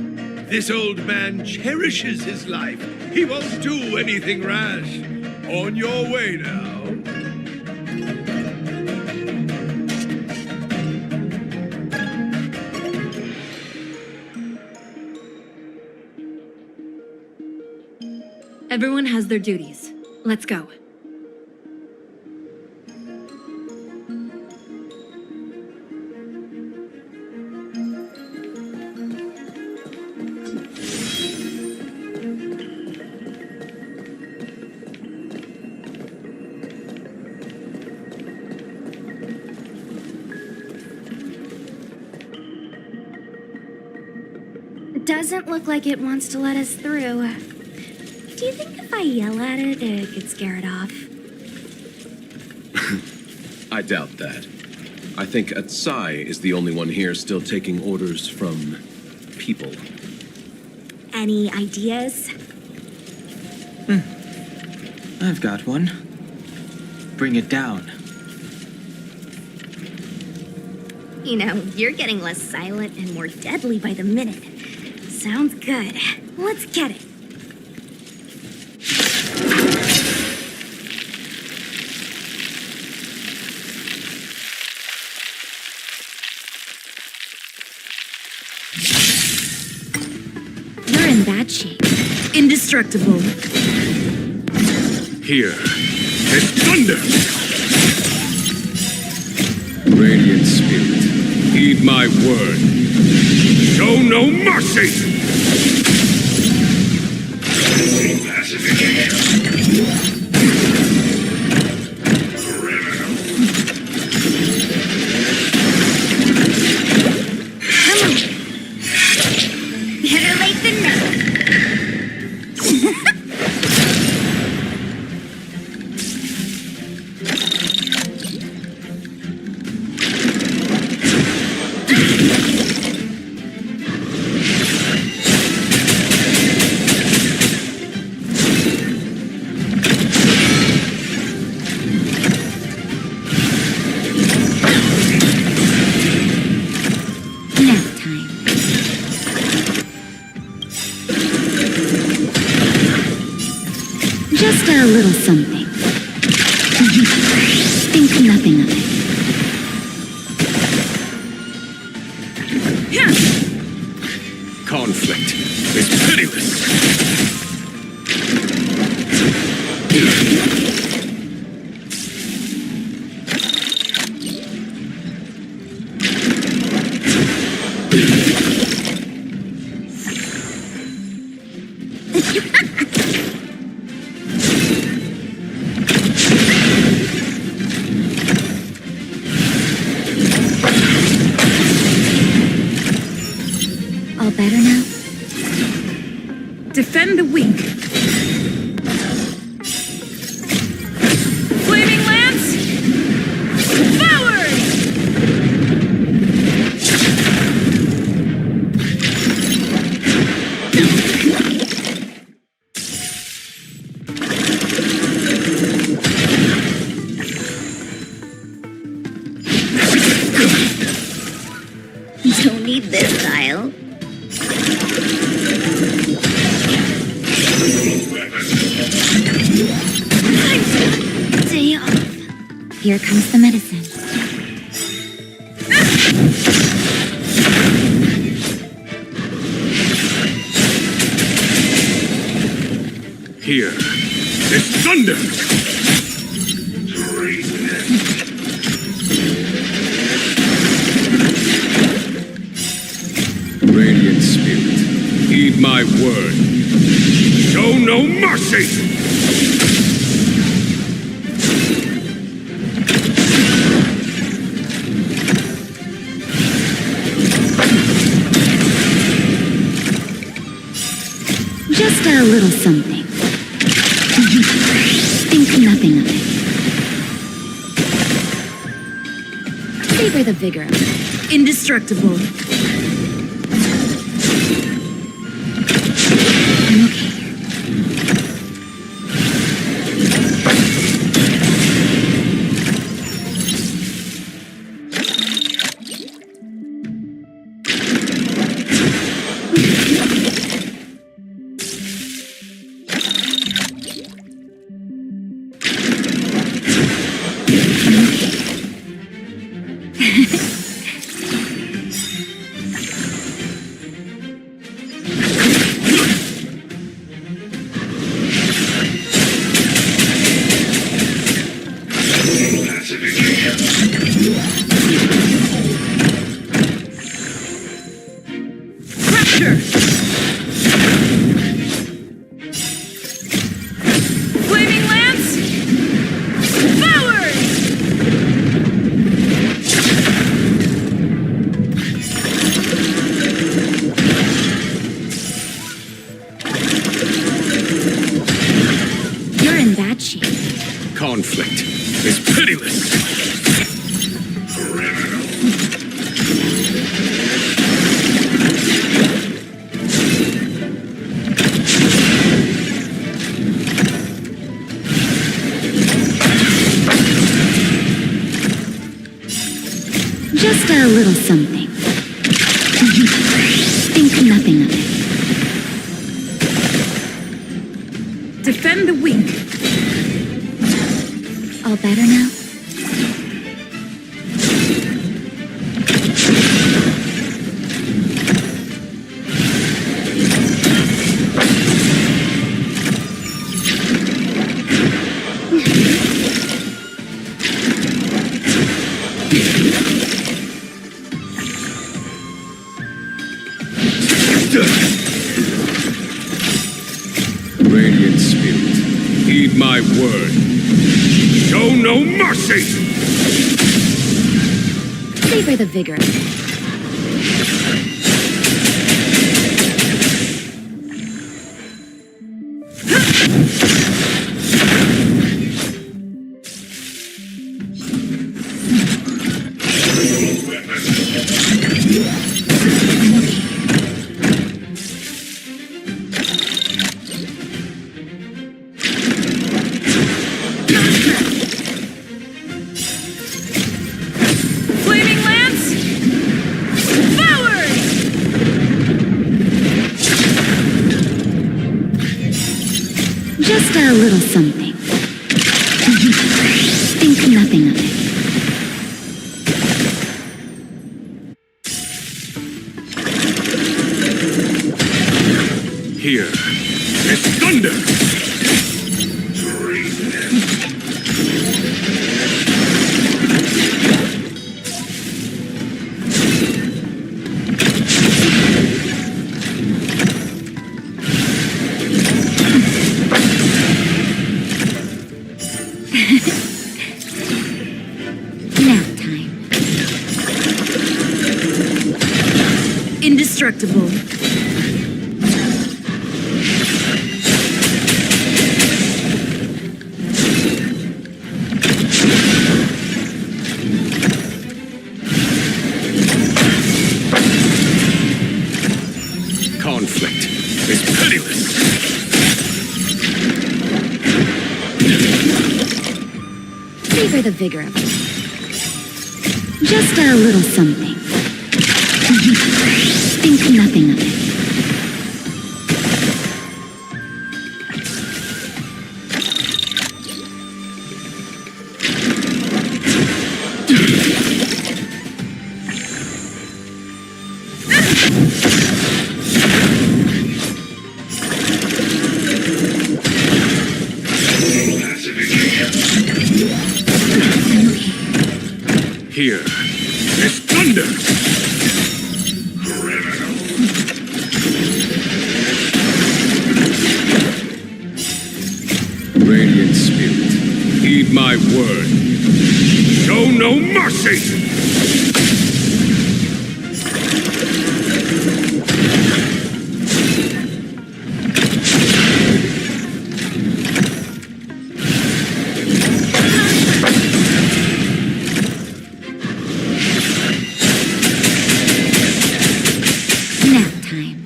This old man cherishes his life. He won't do anything rash. On your way now. Everyone has their duties. Let's go. Doesn't look like it wants to let us through. Do you think if I yell at it, it could scare it off? I doubt that. I think Atsai is the only one here still taking orders from people. Any ideas? I've got one. Bring it down. You know, you're getting less silent and more deadly by the minute. Sounds good. Let's get it. You're in bad shape. Indestructible. Here, and thunder! Radiant Spirit, heed my word. Show no mercy! Come on. Better late than never. Just a little something. Think nothing of it. Conflict is pitiless. All better now? Defend the weak. Flaming lance! Forward! Don't need this style. Day off. Here comes the medicine. Here, it's thunder! Radiant Spirit, heed my word. Show no mercy! Just a little something. Think nothing of it. Savor the vigor. Indestructible. I'm okay. Pressure! Flaming lance! Forward! You're in bad shape. Conflict is pitiless! Just a little something. Think nothing of it. Defend the weak. All better now? Radiant Spirit, heed my word. Show no mercy! Savor the vigor. Flaming lance! Forward! Just a little something. Think nothing of it. Here, it's thunder! for the vigor of it. Just a little something. Think nothing of it. Here is thunder! Radiant Spirit, heed my word. Show no mercy! Nap time.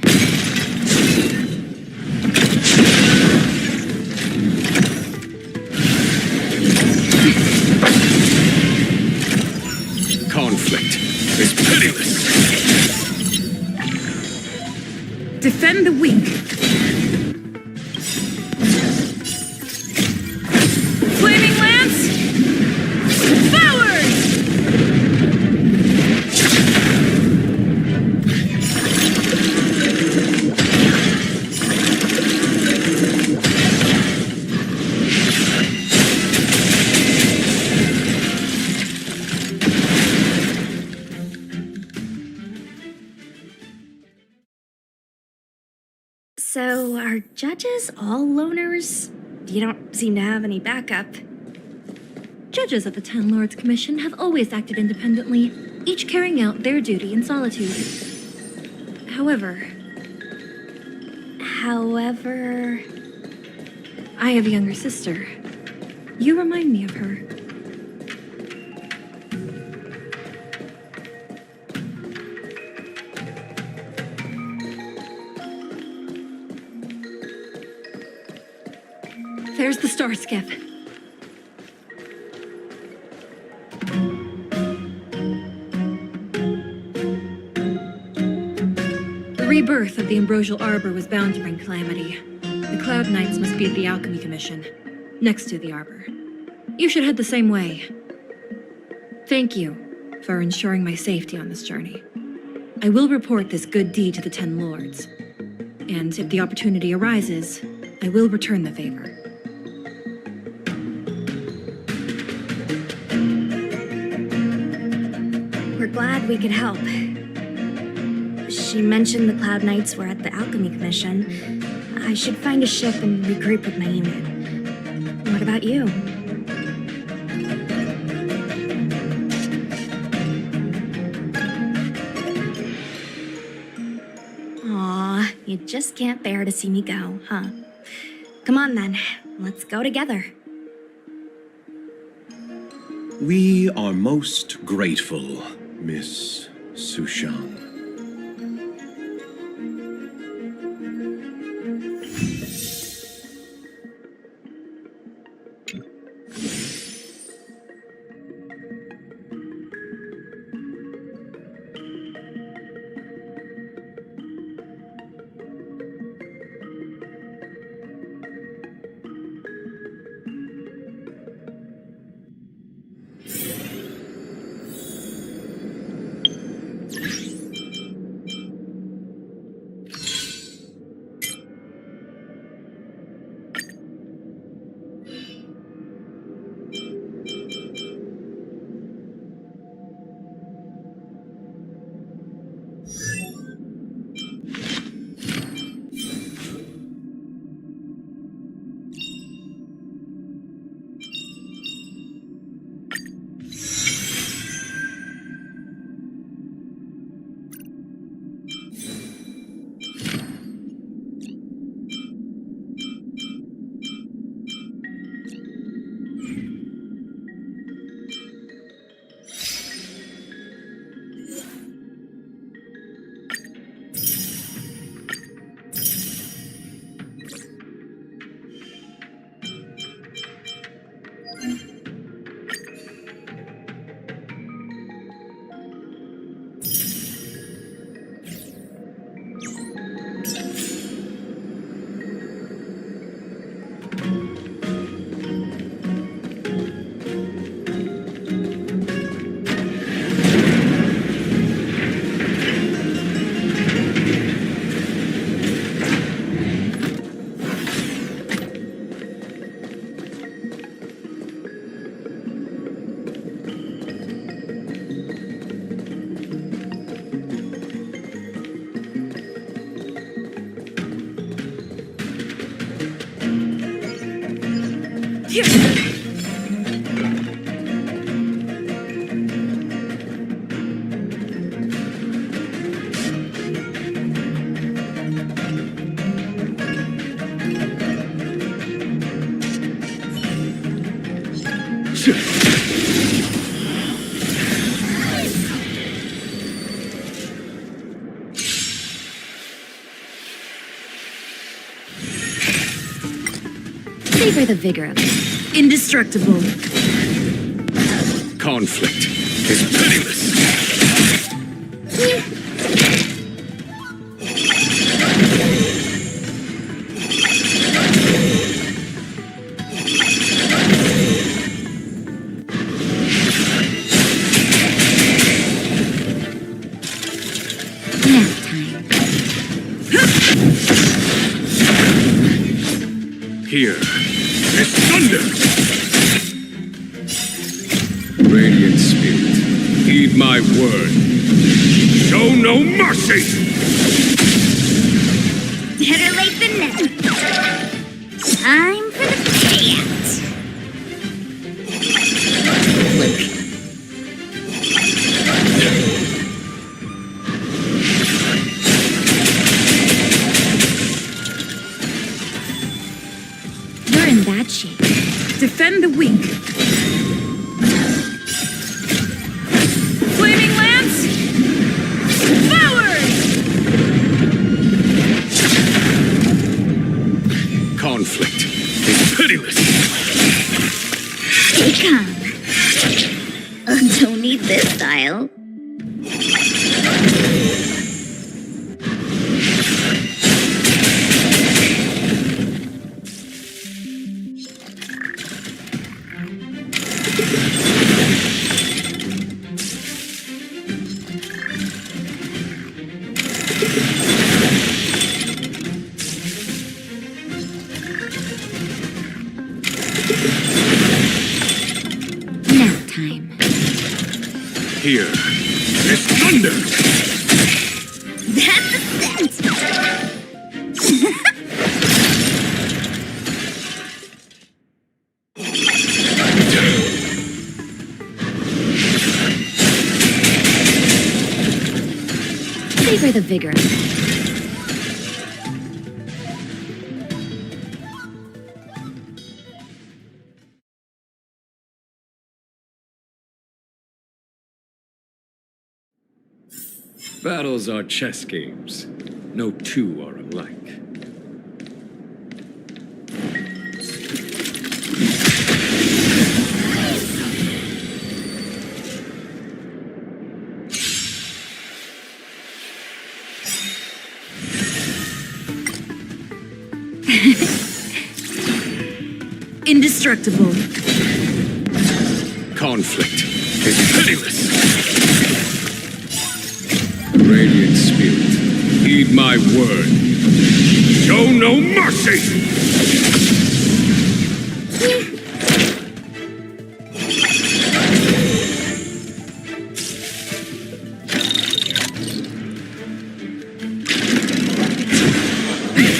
Conflict is pitiless. Defend the weak. Flaming lance! Forward! So, are judges all loners? You don't seem to have any backup. Judges of the Ten Lords Commission have always acted independently, each carrying out their duty in solitude. However, I have a younger sister. You remind me of her. There's the star skiff. The rebirth of the Ambrosial Arbor was bound to bring calamity. The Cloud Knights must be at the Alchemy Commission, next to the Arbor. You should head the same way. Thank you for ensuring my safety on this journey. I will report this good deed to the Ten Lords. And if the opportunity arises, I will return the favor. We're glad we could help. She mentioned the Cloud Knights were at the Alchemy Commission. I should find a ship and regroup with my unit. What about you? Aw, you just can't bear to see me go, huh? Come on then, let's go together. We are most grateful, Miss Sushan. Savor the vigor of it. Indestructible. Conflict is pitiless. Here is thunder! Radiant spirit, heed my word. Show no mercy! Better late than never. Time for the payout. Look. You're in bad shape. Defend the weak. Flaming lance! Forward! Conflict is pitiless. Stay calm. Don't need this style. Nap time. Here is thunder! That's a set. Savor the vigor of it. Battles are chess games. No two are alike. Indestructible. Conflict is pitiless. Radiant spirit, heed my word. Show no mercy!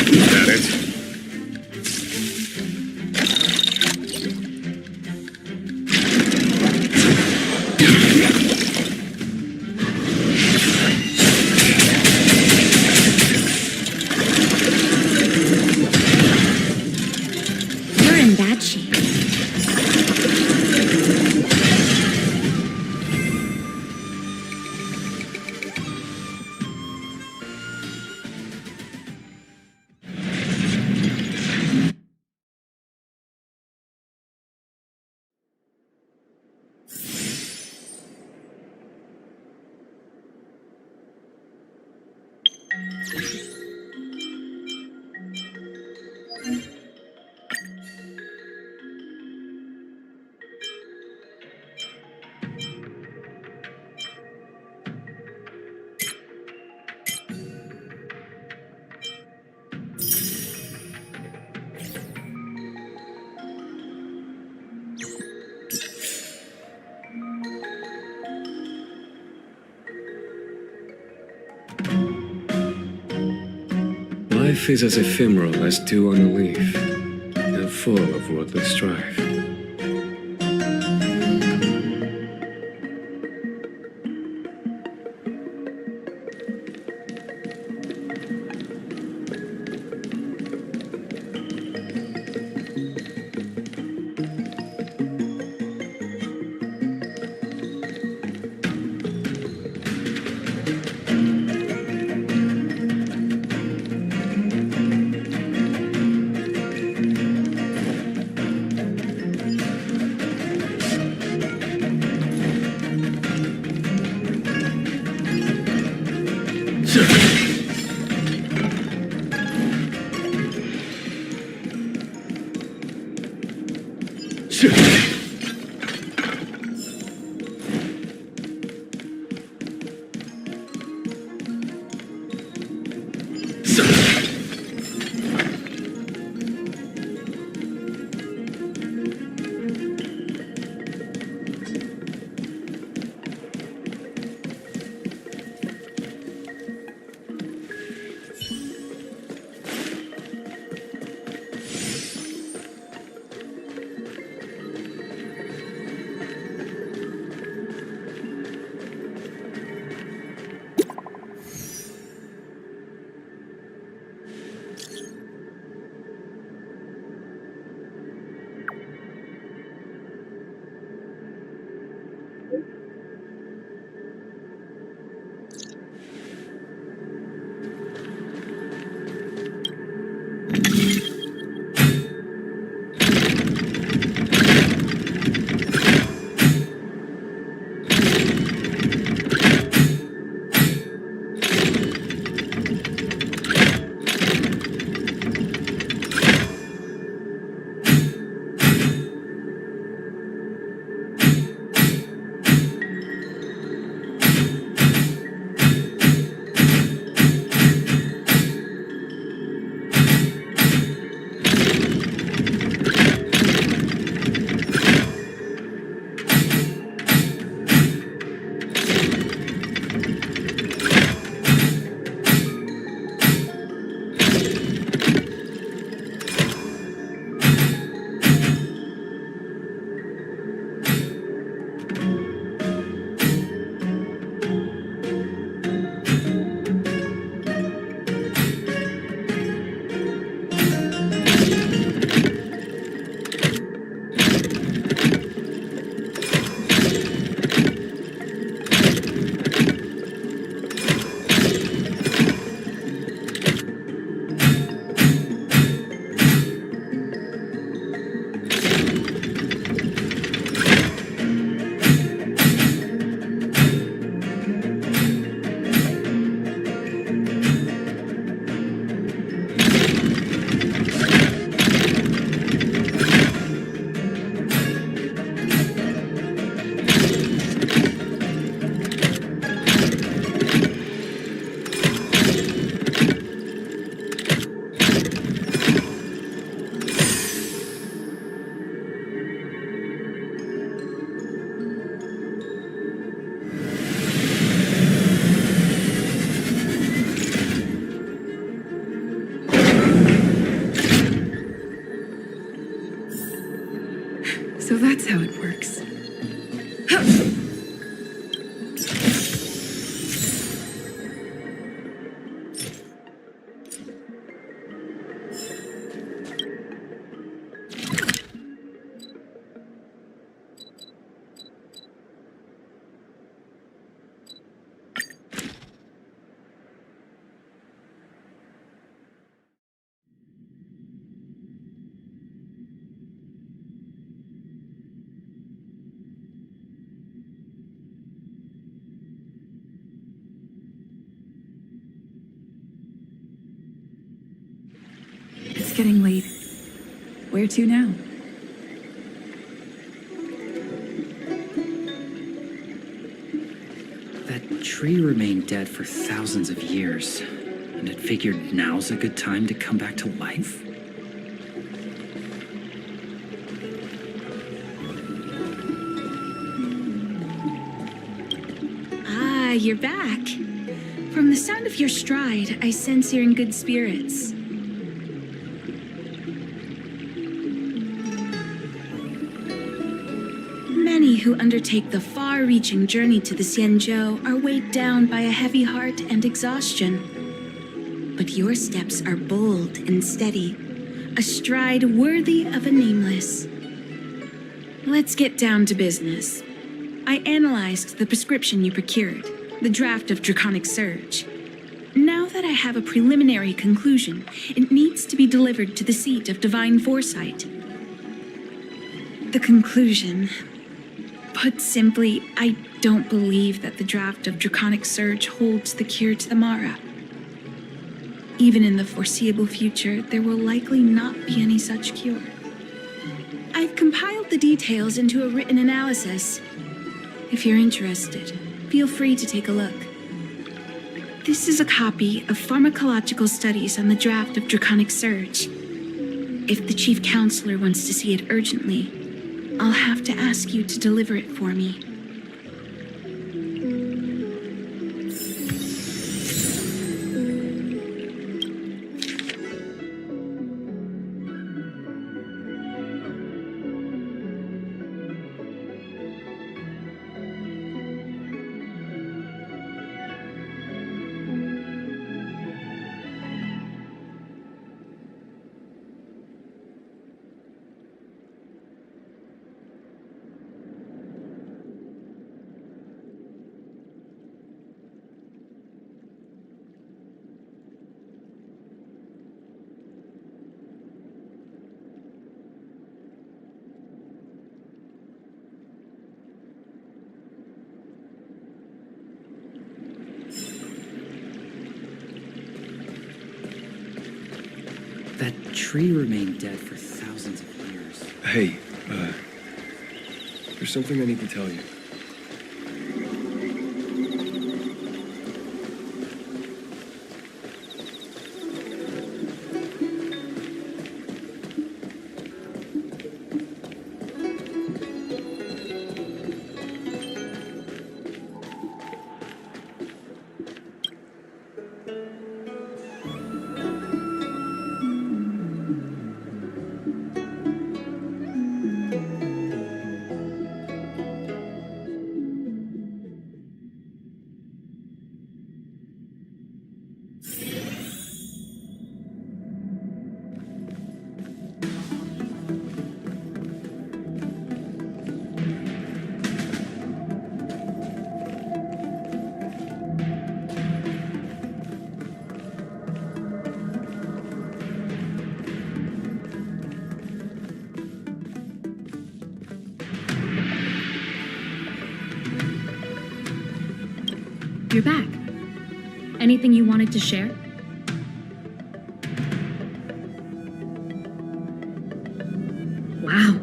Is that it? You're in bad shape. Life is as ephemeral as dew on a leaf. A full of worthless strife. So that's how it works. It's getting late. Where to now? That tree remained dead for thousands of years, and it figured now's a good time to come back to life? Ah, you're back. From the sound of your stride, I sense you're in good spirits. who undertake the far-reaching journey to the Xianzhou are weighed down by a heavy heart and exhaustion. But your steps are bold and steady, a stride worthy of a nameless. Let's get down to business. I analyzed the prescription you procured, the draft of Draconic Surge. Now that I have a preliminary conclusion, it needs to be delivered to the seat of Divine Foresight. The conclusion. Put simply, I don't believe that the draft of Draconic Surge holds the cure to the Mara. Even in the foreseeable future, there will likely not be any such cure. I've compiled the details into a written analysis. If you're interested, feel free to take a look. This is a copy of pharmacological studies on the draft of Draconic Surge. If the Chief Counselor wants to see it urgently, I'll have to ask you to deliver it for me. That tree remained dead for thousands of years. Hey, there's something I need to tell you. You're back. Anything you wanted to share? Wow.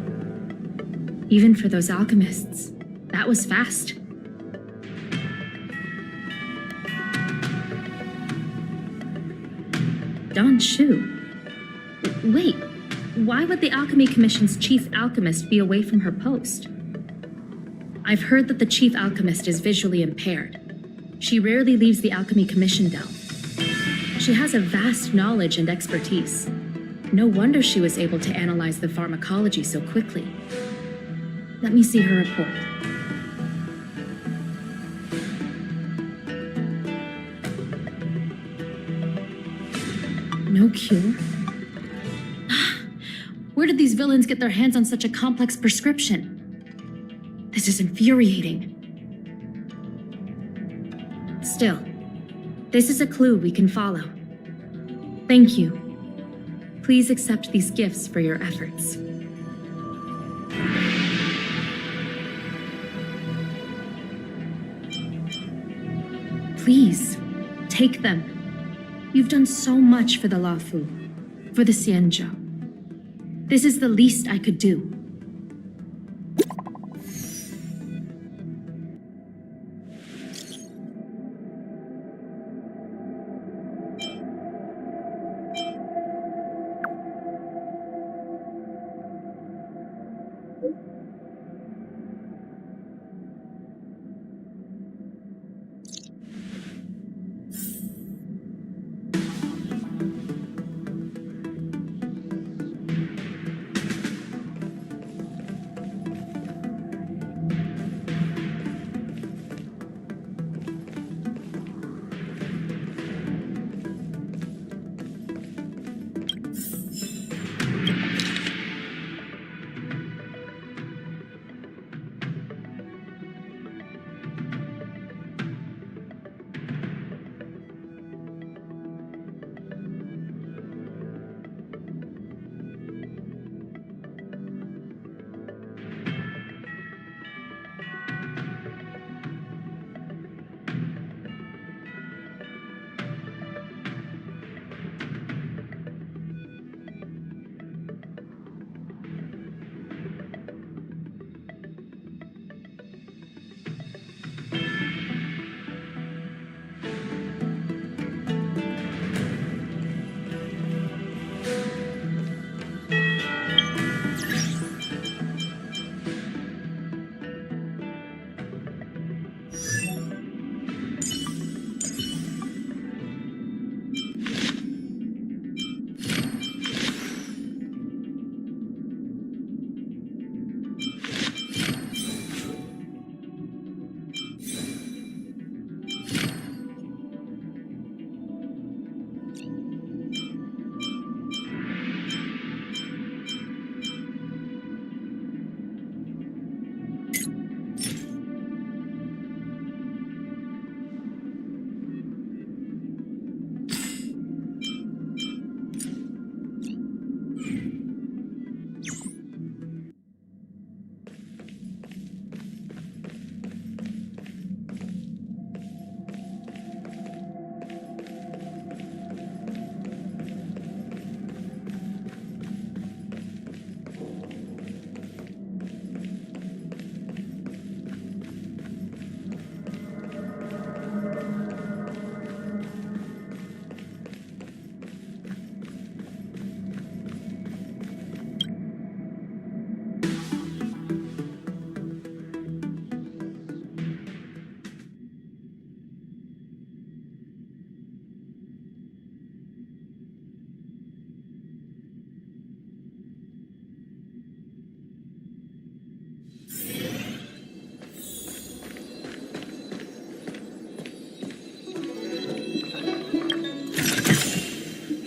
Even for those alchemists, that was fast. Don Shu. Wait, why would the Alchemy Commission's chief alchemist be away from her post? I've heard that the chief alchemist is visually impaired. She rarely leaves the Alchemy Commission delve. She has a vast knowledge and expertise. No wonder she was able to analyze the pharmacology so quickly. Let me see her report. No cure? Where did these villains get their hands on such a complex prescription? This is infuriating. Still, this is a clue we can follow. Thank you. Please accept these gifts for your efforts. Please, take them. You've done so much for the Lafu, for the Xianzhou. This is the least I could do.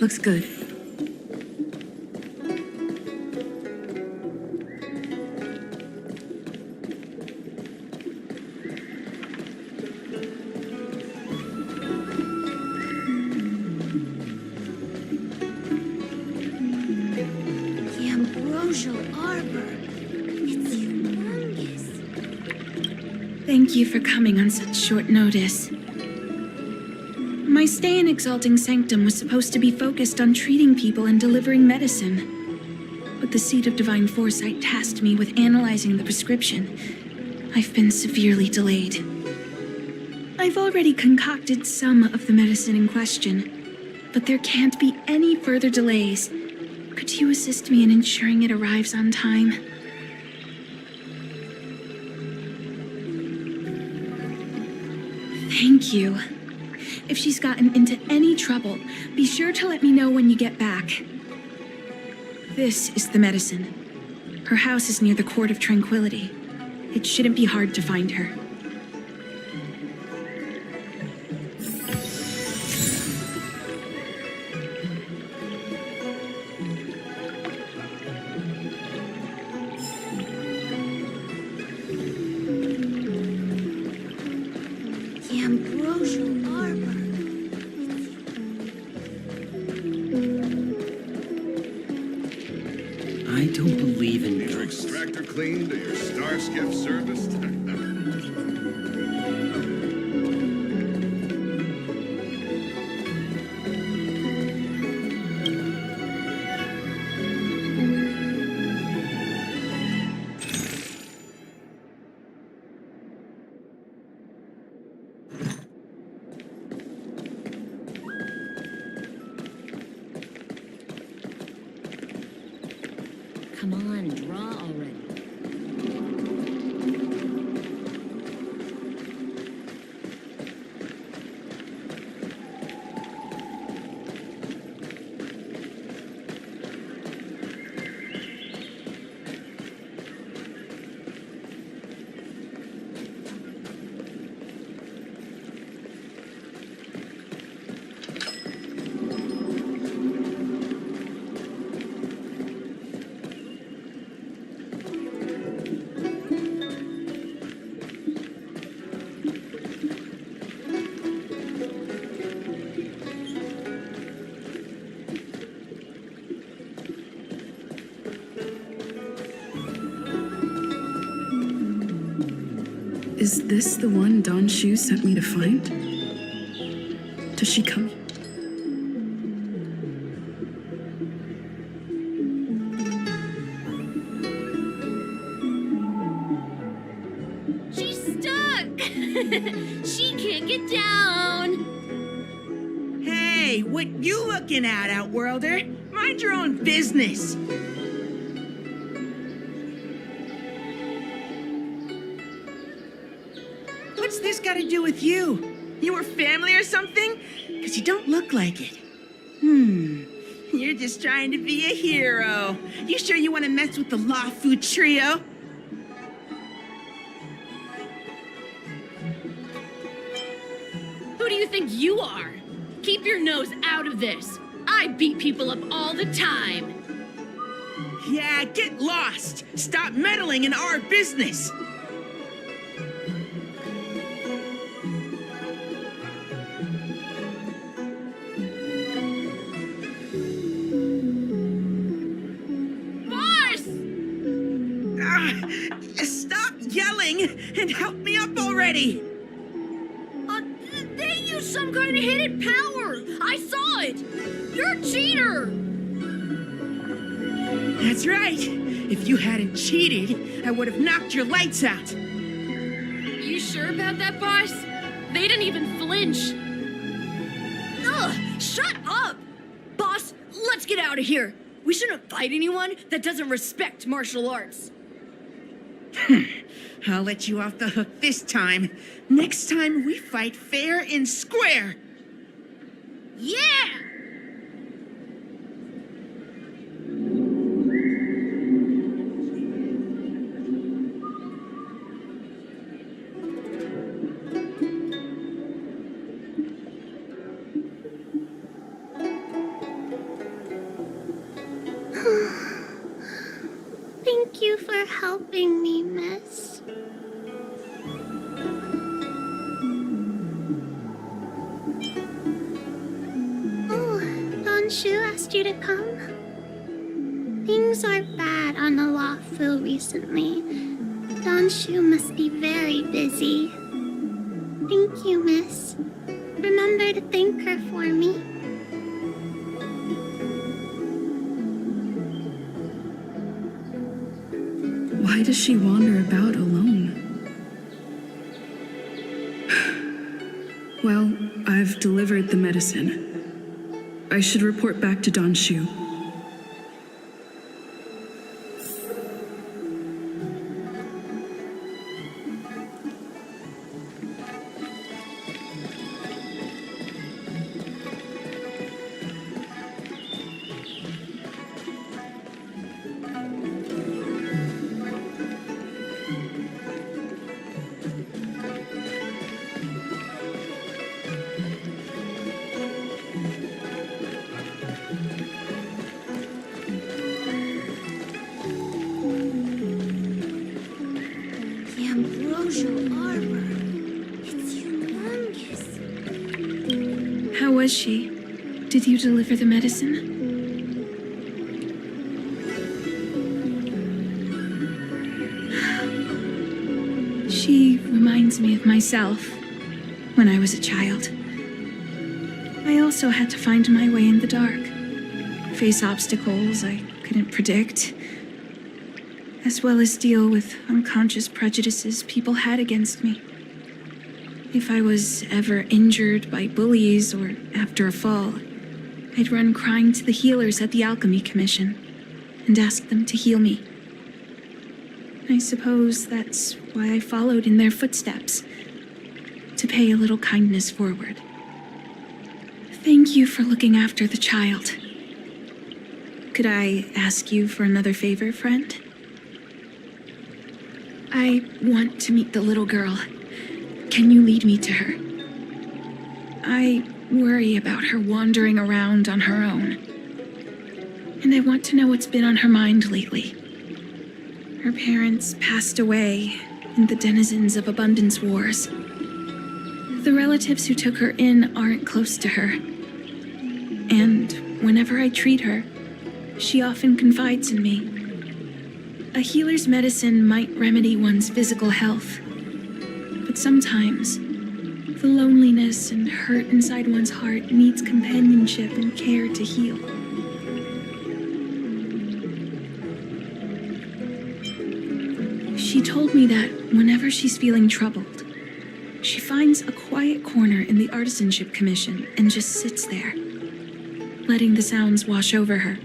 Looks good. The ambrosial arbor. It's humongous. Thank you for coming on such short notice. My stay in Exalting Sanctum was supposed to be focused on treating people and delivering medicine. But the Seat of Divine Foresight tasked me with analyzing the prescription. I've been severely delayed. I've already concocted some of the medicine in question, but there can't be any further delays. Could you assist me in ensuring it arrives on time? Thank you. If she's gotten into any trouble, be sure to let me know when you get back. This is the medicine. Her house is near the Court of Tranquility. It shouldn't be hard to find her. The ambrosial arbor. I don't believe in Your extractor cleaned or your star skiff serviced? Come on, draw already. Is this the one Don Shu sent me to find? Does she come? She's stuck! She can't get down! Hey, what you looking at, Outworlder? Mind your own business. What's this got to do with you? You were family or something? Because you don't look like it. You're just trying to be a hero. You sure you want to mess with the Law Food Trio? Who do you think you are? Keep your nose out of this. I beat people up all the time. Yeah, get lost. Stop meddling in our business. Boss! Stop yelling and help me up already. They used some kind of hidden power. I saw it. You're a cheater. That's right. If you hadn't cheated, I would have knocked your lights out. You sure about that, boss? They didn't even flinch. Ugh! Shut up! Boss, let's get out of here. We shouldn't fight anyone that doesn't respect martial arts. I'll let you off the hook this time. Next time we fight fair and square. Yeah! Thank you for helping me, miss. Oh, Don Shu asked you to come? Things are bad on the Lafu recently. Don Shu must be very busy. Thank you, miss. Remember to thank her for me. Why does she wander about alone? Well, I've delivered the medicine. I should report back to Don Shu. How was she? Did you deliver the medicine? She reminds me of myself when I was a child. I also had to find my way in the dark, face obstacles I couldn't predict, as well as deal with unconscious prejudices people had against me. If I was ever injured by bullies or after a fall, I'd run crying to the healers at the Alchemy Commission and ask them to heal me. I suppose that's why I followed in their footsteps, to pay a little kindness forward. Thank you for looking after the child. Could I ask you for another favor, friend? I want to meet the little girl. Can you lead me to her? I worry about her wandering around on her own. And I want to know what's been on her mind lately. Her parents passed away in the denizens of Abundance Wars. The relatives who took her in aren't close to her. And whenever I treat her, she often confides in me. A healer's medicine might remedy one's physical health, but sometimes the loneliness and hurt inside one's heart needs companionship and care to heal. She told me that whenever she's feeling troubled, she finds a quiet corner in the Artisanship Commission and just sits there, letting the sounds wash over her.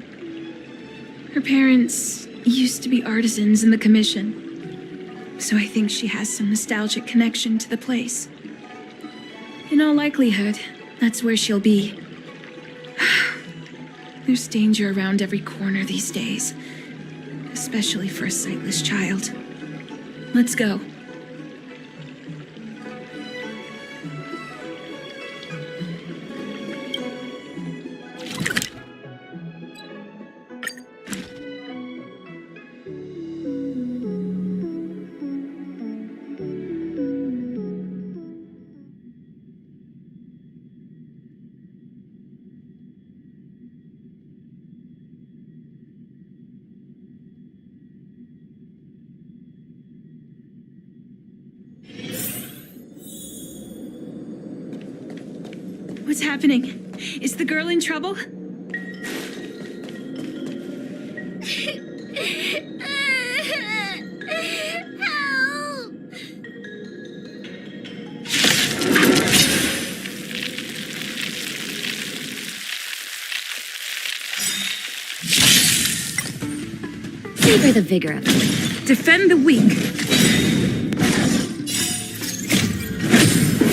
Her parents used to be artisans in the commission, so I think she has some nostalgic connection to the place. In all likelihood, that's where she'll be. There's danger around every corner these days, especially for a sightless child. Let's go. What's happening? Is the girl in trouble? Savor the vigor of it. Defend the weak.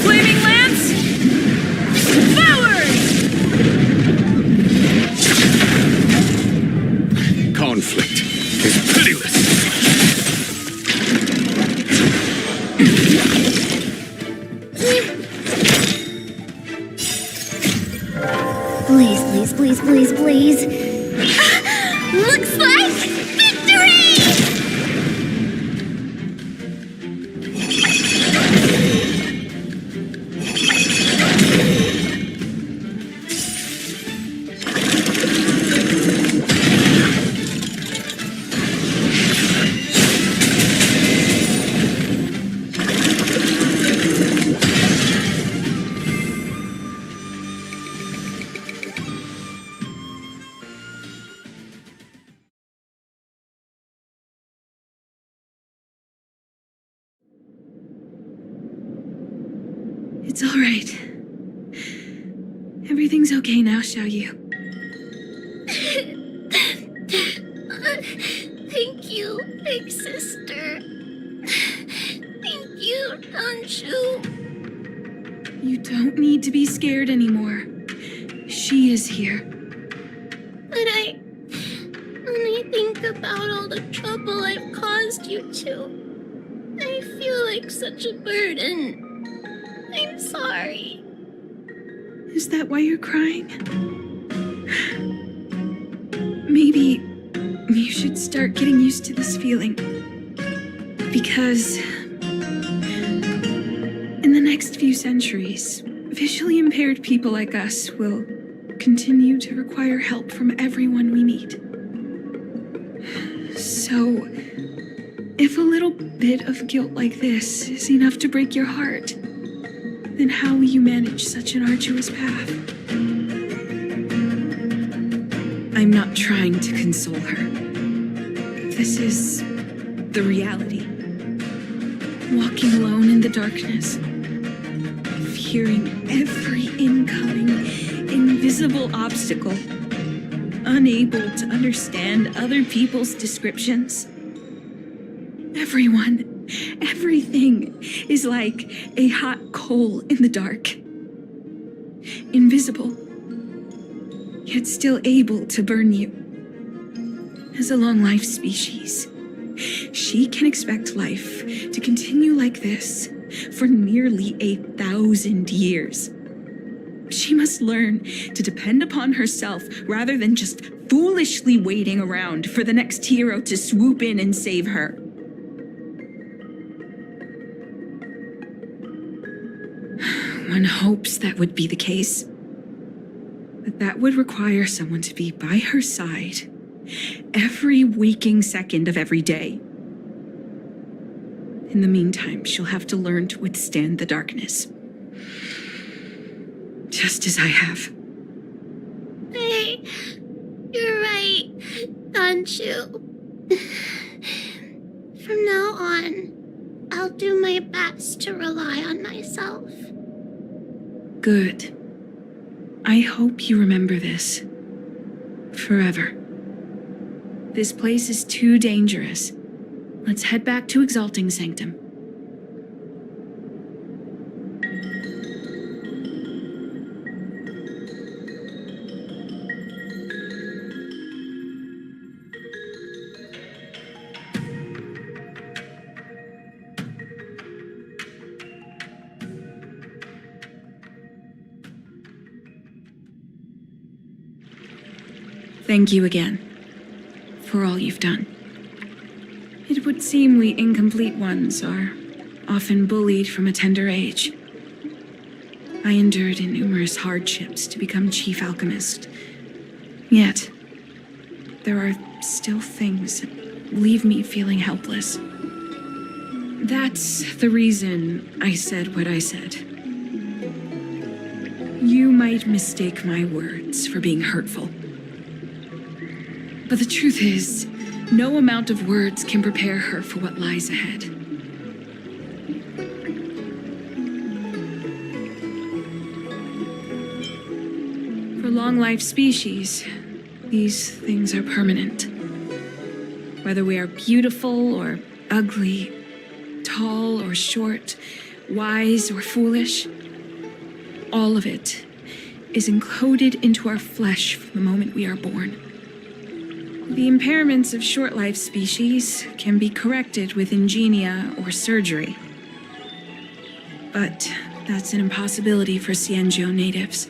Flaming lance! Forward! Conflict is pitiless. Please, please, please, please, please. Looks like victory! It's all right. Everything's okay now, Xiaoyu. Thank you, big sister. Thank you, Anshu. You don't need to be scared anymore. She is here. But when I think about all the trouble I've caused you two, I feel like such a burden. I'm sorry. Is that why you're crying? Maybe you should start getting used to this feeling. Because in the next few centuries, visually impaired people like us will continue to require help from everyone we meet. So, if a little bit of guilt like this is enough to break your heart, then how will you manage such an arduous path? I'm not trying to console her. This is the reality. Walking alone in the darkness, fearing every incoming, invisible obstacle, unable to understand other people's descriptions. Everyone, everything is like a hot coal in the dark. Invisible, yet still able to burn you. As a long-life species, she can expect life to continue like this for nearly 1,000 years. She must learn to depend upon herself rather than just foolishly waiting around for the next hero to swoop in and save her. One hopes that would be the case. But that would require someone to be by her side every waking second of every day. In the meantime, she'll have to learn to withstand the darkness. Just as I have. Hey, you're right, Anshu. From now on, I'll do my best to rely on myself. Good. I hope you remember this. Forever. This place is too dangerous. Let's head back to Exalting Sanctum. Thank you again for all you've done. It would seem we incomplete ones are often bullied from a tender age. I endured numerous hardships to become chief alchemist. Yet, there are still things that leave me feeling helpless. That's the reason I said what I said. You might mistake my words for being hurtful. But the truth is, no amount of words can prepare her for what lies ahead. For long-life species, these things are permanent. Whether we are beautiful or ugly, tall or short, wise or foolish, all of it is encoded into our flesh from the moment we are born. The impairments of short-life species can be corrected with ingenia or surgery. But that's an impossibility for Xianzhou natives.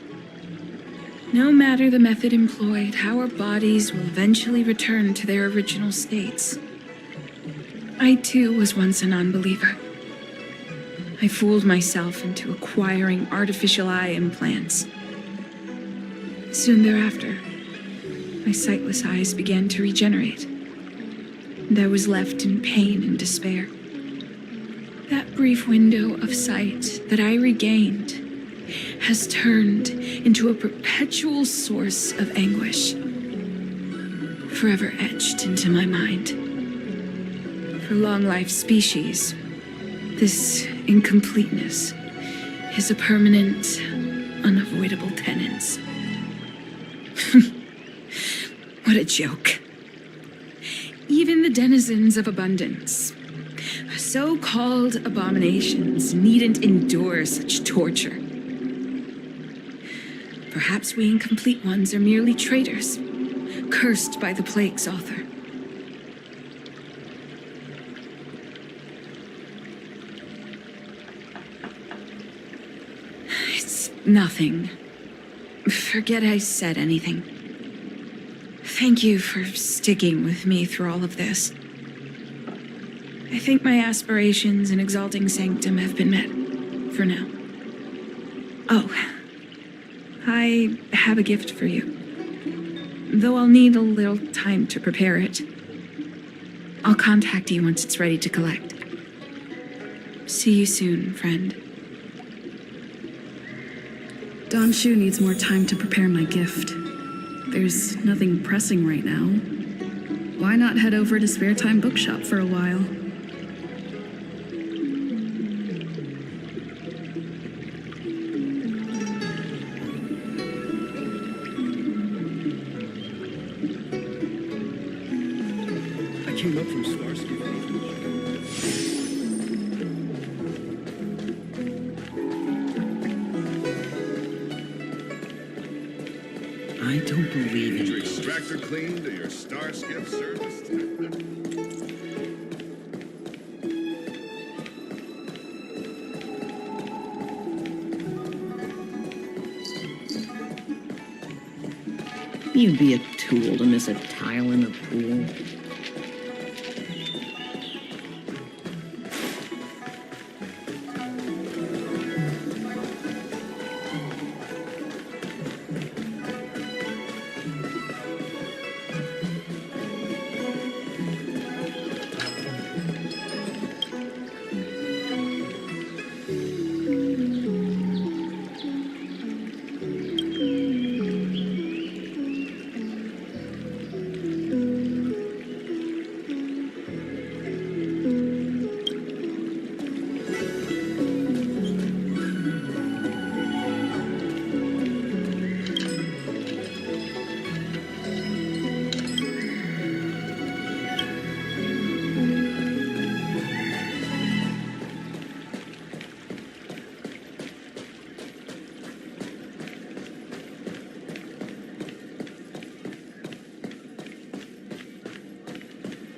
No matter the method employed, our bodies will eventually return to their original states. I too was once a non-believer. I fooled myself into acquiring artificial eye implants. Soon thereafter, my sightless eyes began to regenerate, and I was left in pain and despair. That brief window of sight that I regained has turned into a perpetual source of anguish, forever etched into my mind. For long-life species, this incompleteness is a permanent, unavoidable tenance. What a joke. Even the denizens of abundance, so-called abominations, needn't endure such torture. Perhaps we incomplete ones are merely traitors, cursed by the plague's author. It's nothing. Forget I said anything. Thank you for sticking with me through all of this. I think my aspirations in exalting sanctum have been met, for now. Oh, I have a gift for you. Though I'll need a little time to prepare it. I'll contact you once it's ready to collect. See you soon, friend. Don Shu needs more time to prepare my gift. There's nothing pressing right now. Why not head over to Spare Time Bookshop for a while? I came up from Starsky. I don't believe in Extractor clean to your Starskip service. You'd be a tool to miss a tile in the pool.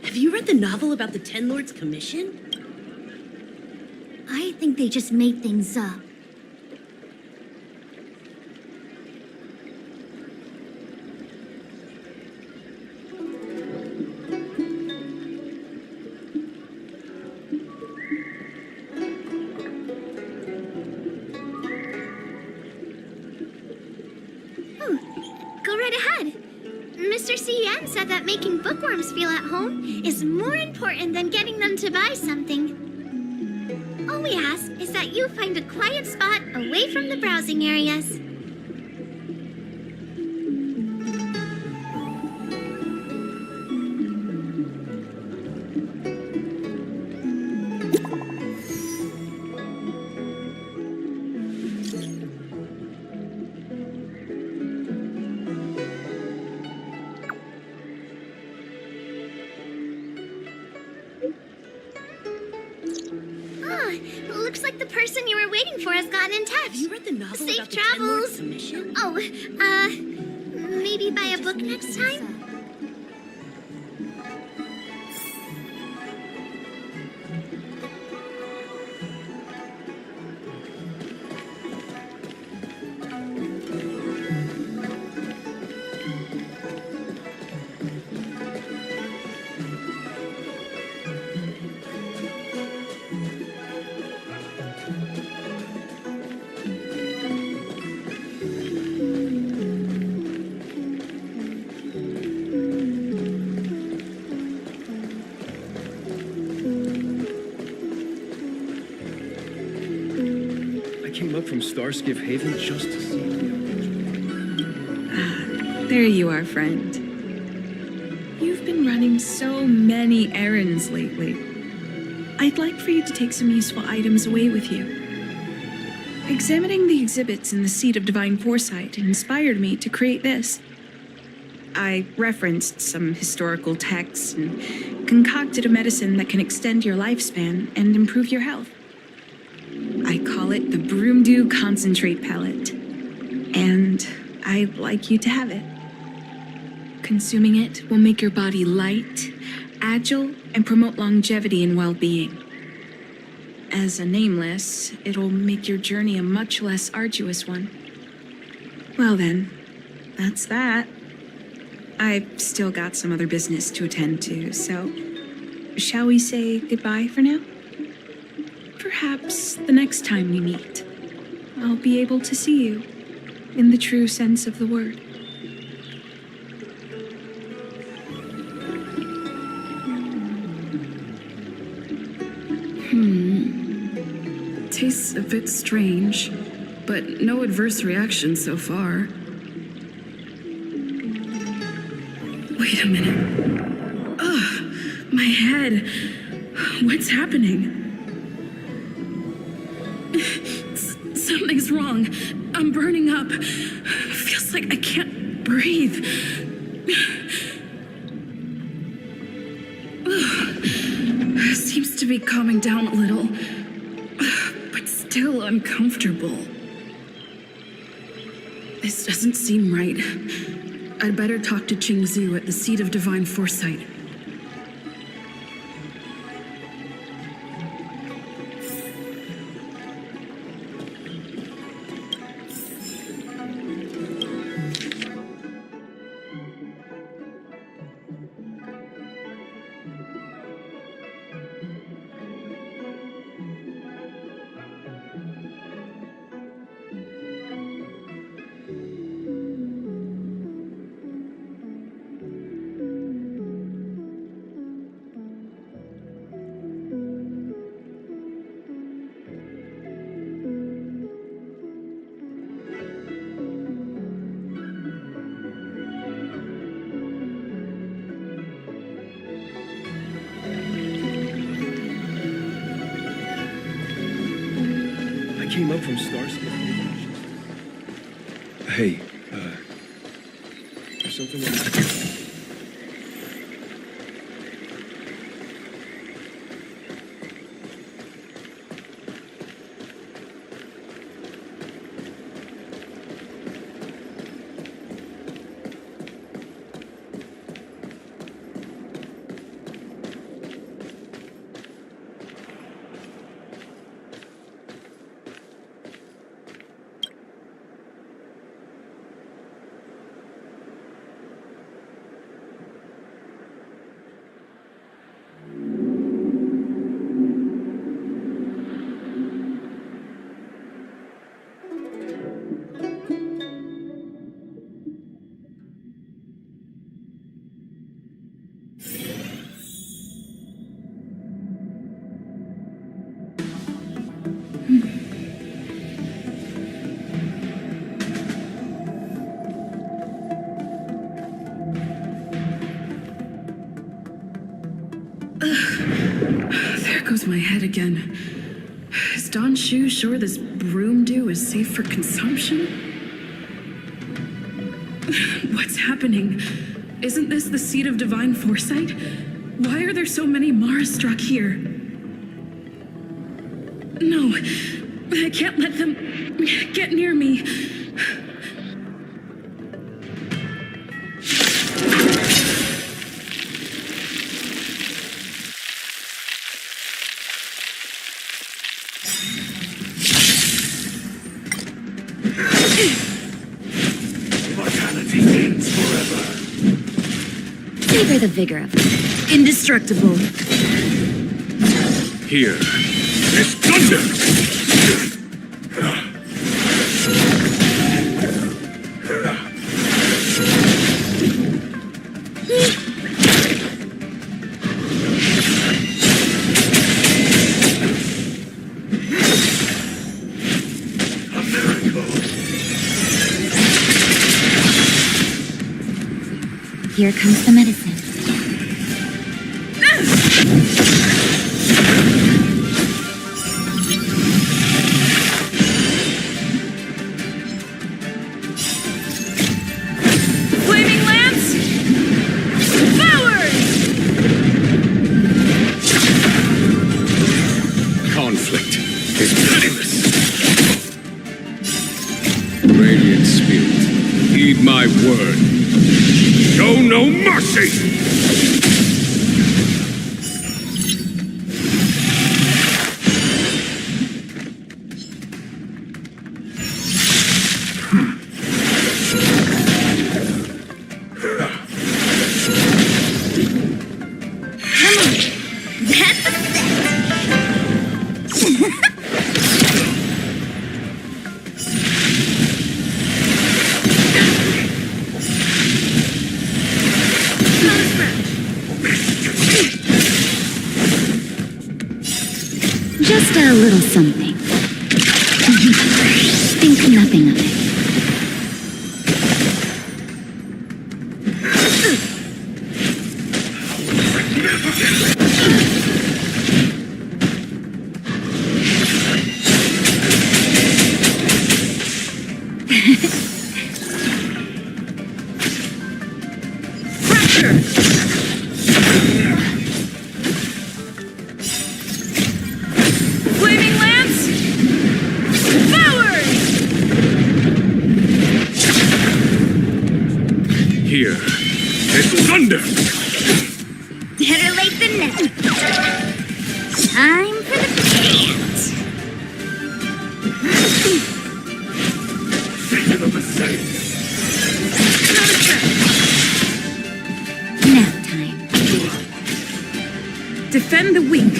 Have you read the novel about the Ten Lords Commission? I think they just made things up. Go right ahead. Mr. CM said that making bookworms feel at home is more important than getting them to buy something. All we ask is that you find a quiet spot away from the browsing areas. Looks like the person you were waiting for has gotten in touch. Have you read the novel Safe about the travels. Ten Lords Commission? Oh, maybe buy a book next time? Came up from Starskip Haven just to see you. There you are, friend. You've been running so many errands lately. I'd like for you to take some useful items away with you. Examining the exhibits in the Seat of Divine Foresight inspired me to create this. I referenced some historical texts and concocted a medicine that can extend your lifespan and improve your health. I call it the Broomdew Concentrate Pellet, and I'd like you to have it. Consuming it will make your body light, agile, and promote longevity and well-being. As a nameless, it'll make your journey a much less arduous one. Well then, that's that. I've still got some other business to attend to, so shall we say goodbye for now? Perhaps the next time we meet, I'll be able to see you in the true sense of the word. Tastes a bit strange, but no adverse reaction so far. Wait a minute. Ugh, my head. What's happening? Something's wrong. I'm burning up. Feels like I can't breathe. Seems to be calming down a little, but still uncomfortable. This doesn't seem right. I'd better talk to Qingzu at the Seat of Divine Foresight. Came up from Stars. Hey, there's something. There goes my head again. Is Don Shu sure this broom dew is safe for consumption? What's happening? Isn't this the Seat of Divine Foresight? Why are there so many Mara struck here? No, I can't let them get near me. Savor the vigor of it. Indestructible. Here is thunder! Here comes the medicine. is pitiless. Radiant spirit, heed my word. Show no mercy! Just a little something. Think nothing of it. Flaming lance! Forward! Here is thunder! Better late than never. Time for the dance. Nap time. Defend the weak.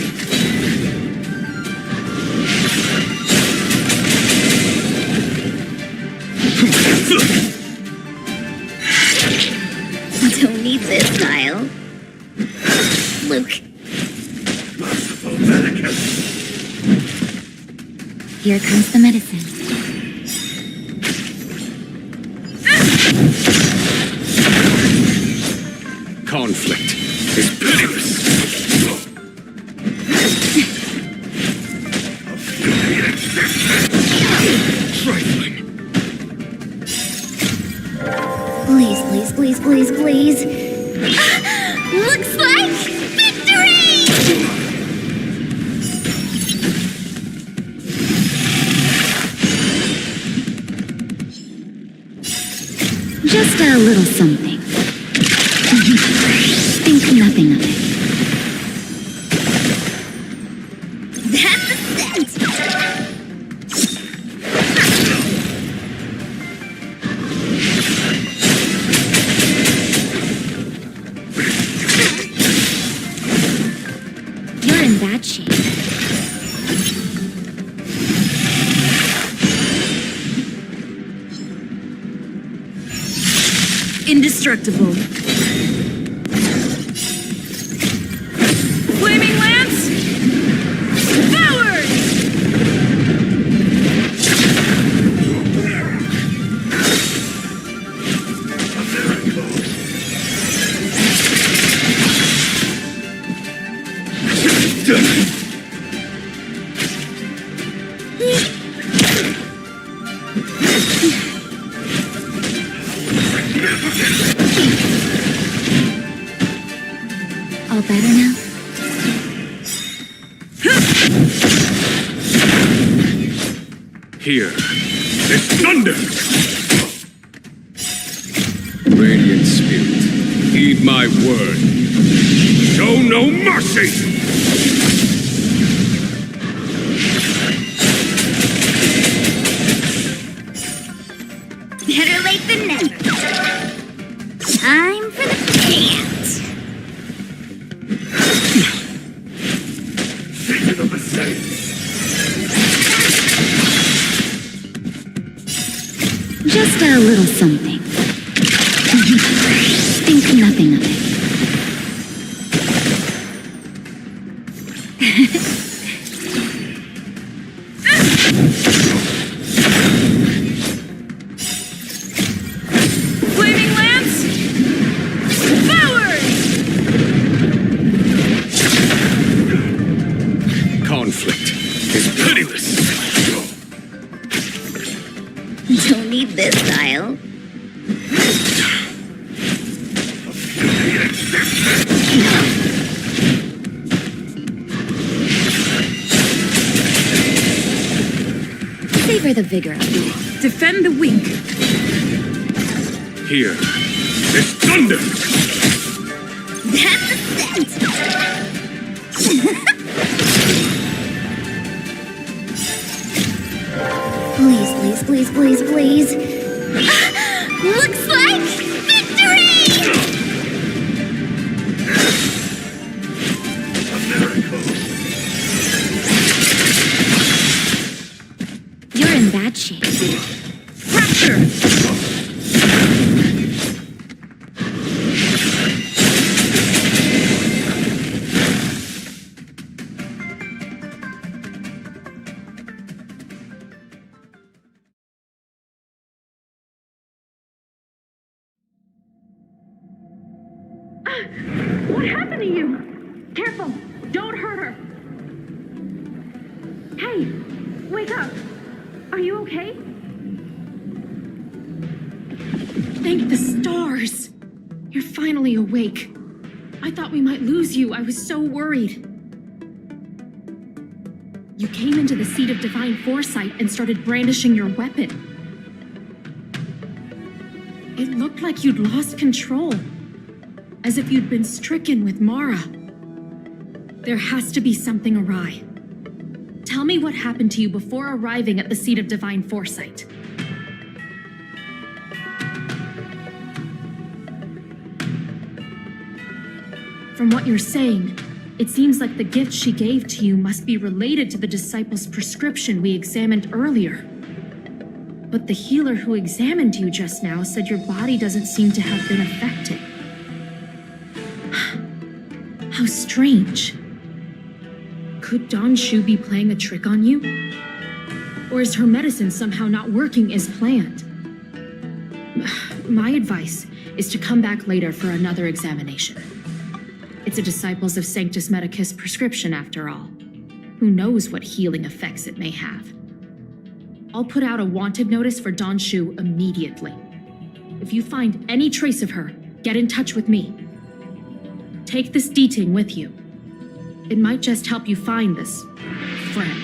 Don't need this style. Luke. Here comes the medicine. Conflict is pitiless. Trifling. Please, please, please, please, please. Looks like victory! Just a little something. Think nothing of it. That's a set! You're in bad shape. Indestructible. Flaming lance! Forward! All better now? Here is thunder! Radiant spirit, heed my word. Show no mercy! Better late than never. Time for the dance. Just a little something. Think nothing of it. Flaming lance! Forward! Conflict is pitiless. Don't need this style. Savor the vigor. Defend the weak. Here is thunder! That's a scent! Please, please, please, please, please. Looks like victory! You're in bad shape. Fracture! What happened to you? Careful! Don't hurt her! Hey! Wake up! Are you okay? Thank the stars! You're finally awake. I thought we might lose you. I was so worried. You came into the seat of divine foresight and started brandishing your weapon. It looked like you'd lost control. As if you'd been stricken with Mara. There has to be something awry. Tell me what happened to you before arriving at the seat of divine foresight. From what you're saying, it seems like the gift she gave to you must be related to the disciple's prescription we examined earlier. But the healer who examined you just now said your body doesn't seem to have been affected. How strange. Could Don Shu be playing a trick on you? Or is her medicine somehow not working as planned? My advice is to come back later for another examination. It's a Disciples of Sanctus Medicus prescription after all. Who knows what healing effects it may have? I'll put out a wanted notice for Don Shu immediately. If you find any trace of her, get in touch with me. Take this D-Ting with you. It might just help you find this friend.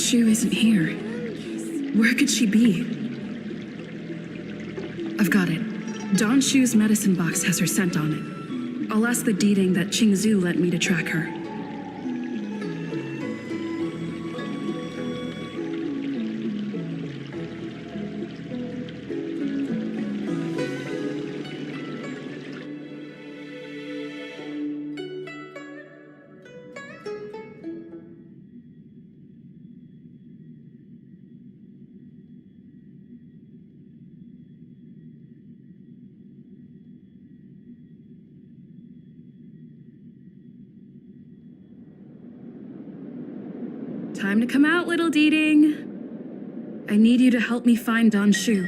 Shu isn't here. Where could she be? I've got it. Don Shu's medicine box has her scent on it. I'll ask the Deeding that Qingzu lent me to track her. Time to come out, little Deeding. I need you to help me find Don Shu.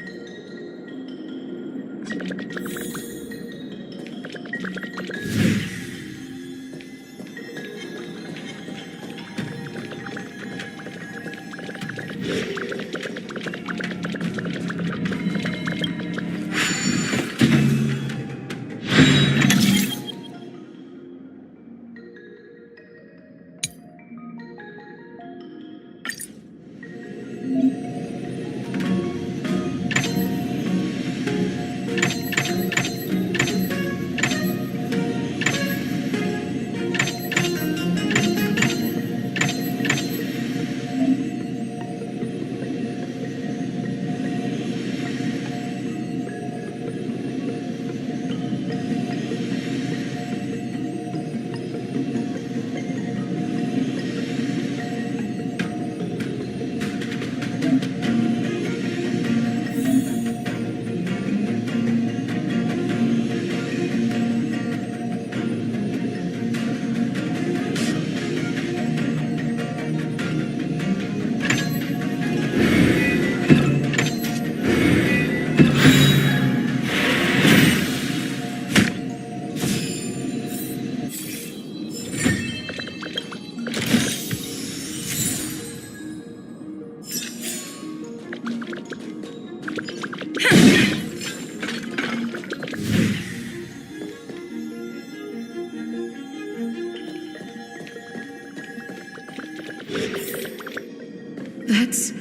That's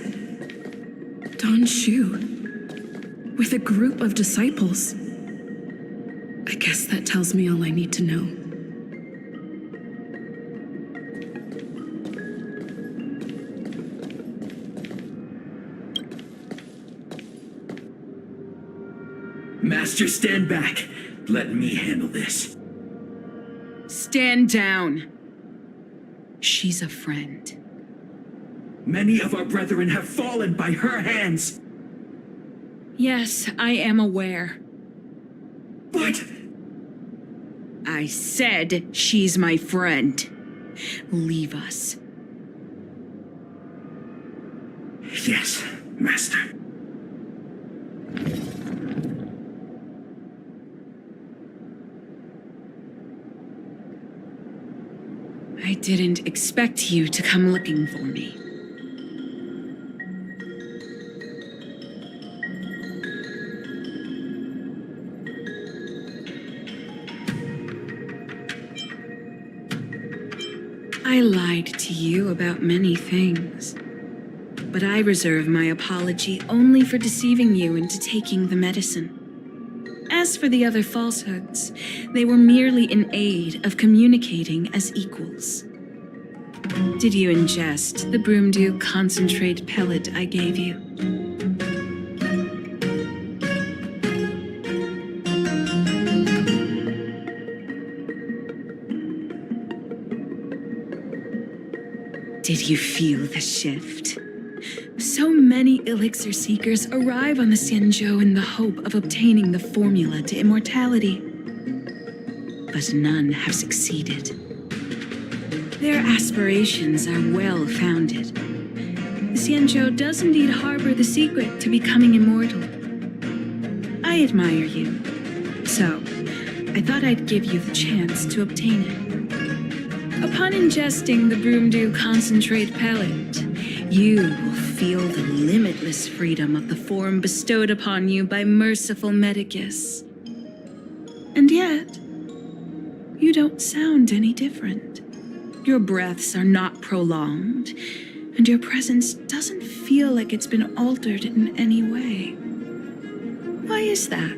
Don Shu with a group of disciples. I guess that tells me all I need to know. Master, stand back. Let me handle this. Stand down. She's a friend. Many of our brethren have fallen by her hands. Yes, I am aware. But I said she's my friend. Leave us. Yes, Master. I didn't expect you to come looking for me. I lied to you about many things, but I reserve my apology only for deceiving you into taking the medicine. As for the other falsehoods, they were merely in aid of communicating as equals. Did you ingest the broomdew concentrate pellet I gave you? Did you feel the shift? So many elixir seekers arrive on the Xianzhou in the hope of obtaining the formula to immortality. But none have succeeded. Their aspirations are well founded. The Xianzhou does indeed harbor the secret to becoming immortal. I admire you, so I thought I'd give you the chance to obtain it. Upon ingesting the broomdew concentrate pellet, you will feel the limitless freedom of the form bestowed upon you by merciful Medicus. And yet, you don't sound any different. Your breaths are not prolonged, and your presence doesn't feel like it's been altered in any way. Why is that?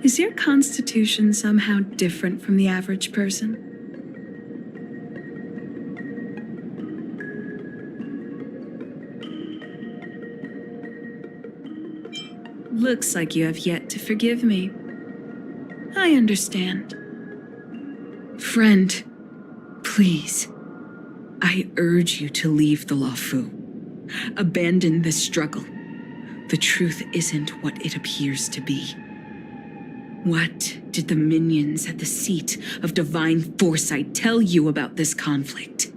Is your constitution somehow different from the average person? Looks like you have yet to forgive me. I understand. Friend, please. I urge you to leave the Luofu. Abandon this struggle. The truth isn't what it appears to be. What did the minions at the seat of divine foresight tell you about this conflict?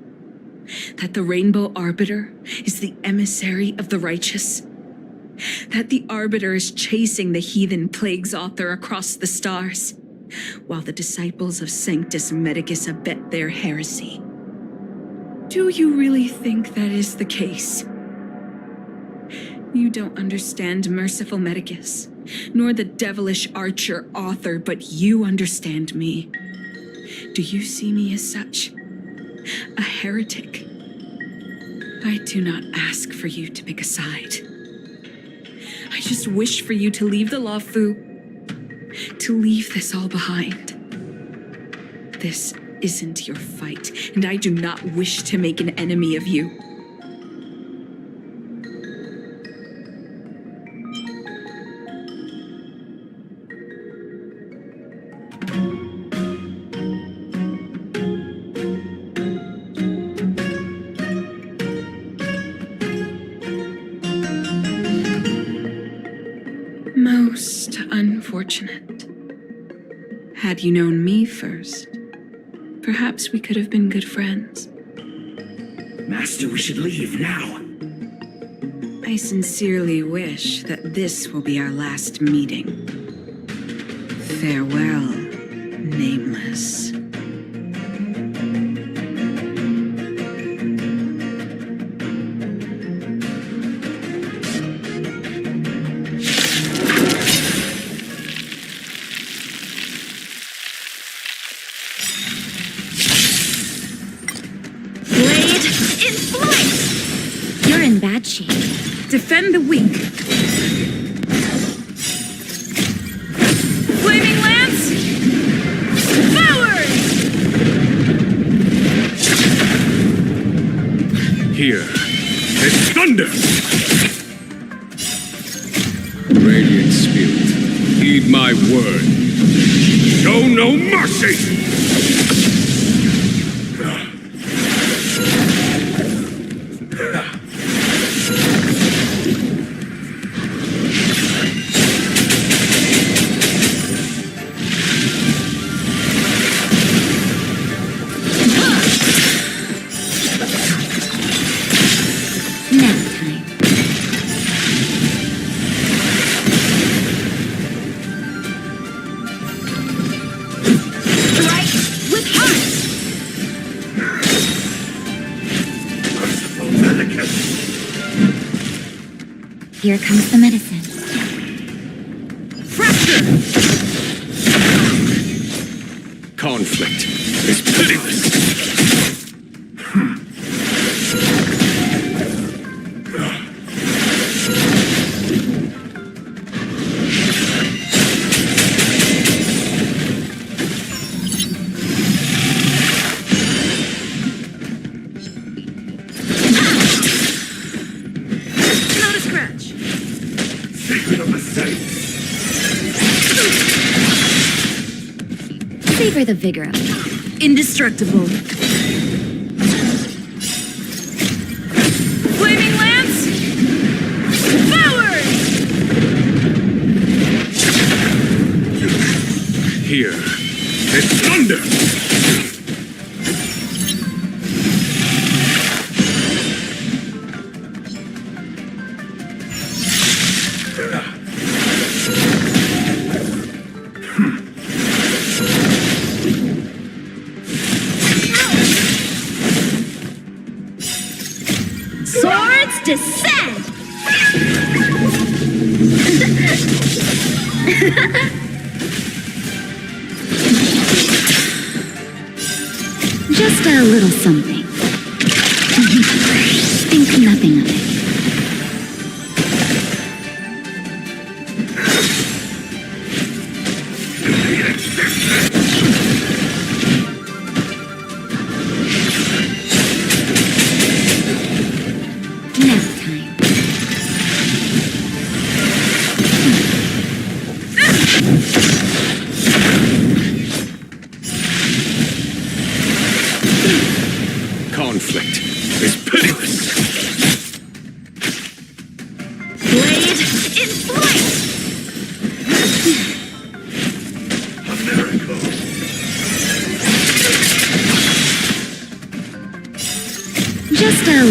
That the Rainbow Arbiter is the emissary of the righteous? That the Arbiter is chasing the heathen plague's author across the stars, while the disciples of Sanctus Medicus abet their heresy? Do you really think that is the case? You don't understand Merciful Medicus, nor the devilish archer author, but you understand me. Do you see me as such? A heretic? I do not ask for you to pick a side. I just wish for you to leave the Luofu, to leave this all behind. This isn't your fight, and I do not wish to make an enemy of you. Most unfortunate. Had you known me first, perhaps we could have been good friends. Master, we should leave now. I sincerely wish that this will be our last meeting. Farewell, Nameless. In bad shape. Defend the weak. Flaming Lance! Forward! Here, it's thunder! Radiant Spirit, heed my word. Show no mercy! Here comes the medicine. Fracture! Conflict is pitiless. Savor the vigor of it. Indestructible. Flaming Lance! Forward! Here, it's thunder! Swords descend! Just a little something.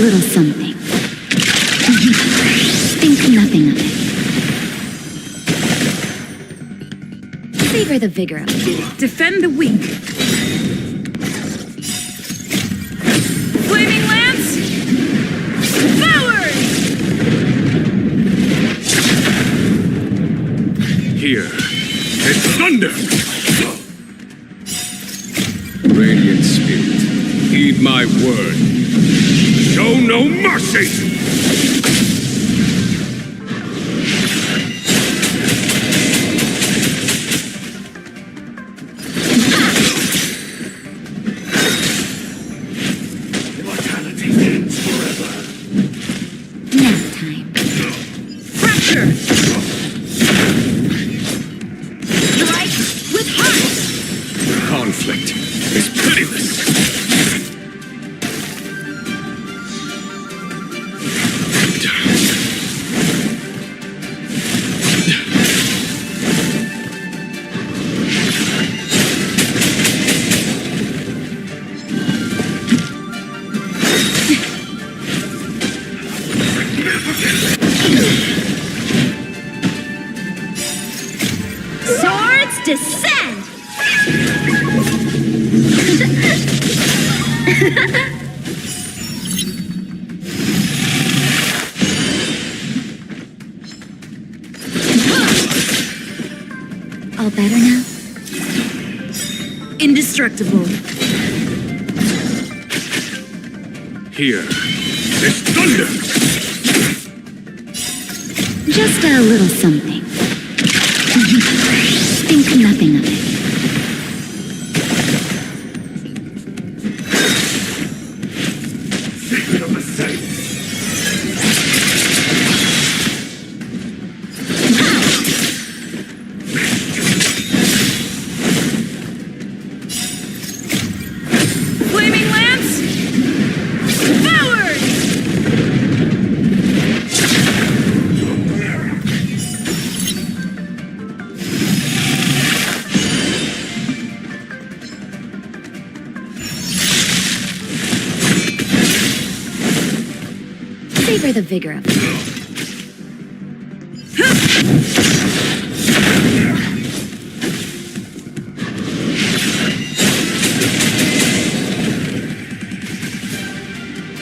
little something. Think nothing of it. Savor the vigor of it. Defend the weak. Flaming lance! Forward! Here is thunder! Radiant spirit, heed my word. Show no mercy! Nap time. Fracture! Strike with heart! Conflict is pitiless. Swords descend! All better now? Indestructible. Here is thunder! Just a little something. Think nothing of it. Secret of the saints! Flaming lance! Forward! Savor the vigor of it.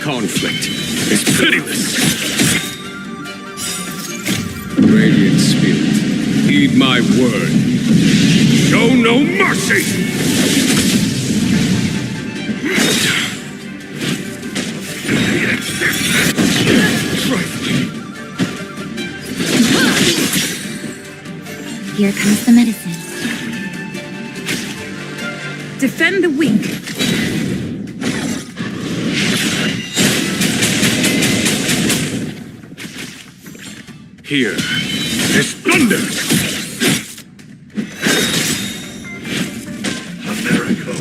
Conflict is pitiless. Radiant spirit, heed my word. Show no mercy! Here comes the medicine. Defend the weak. Here is thunder! A miracle!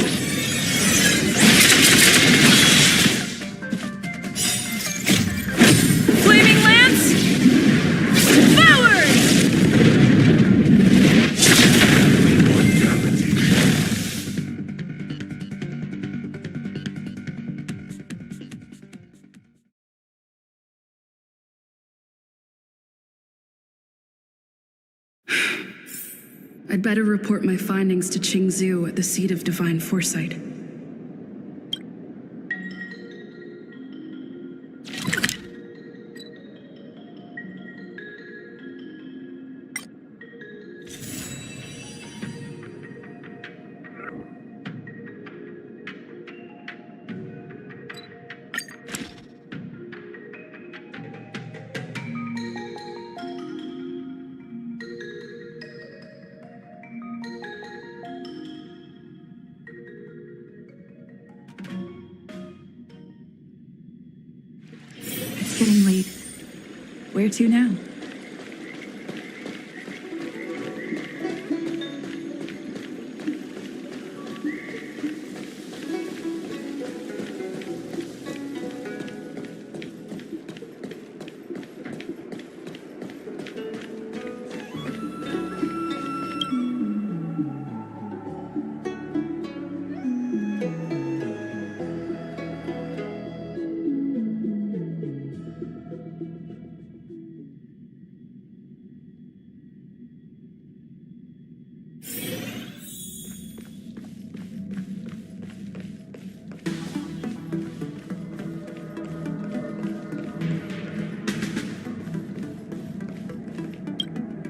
Flaming lance! Forward! I'd better report my findings to Qingzhou at the seat of divine foresight. It's getting late. Where to now?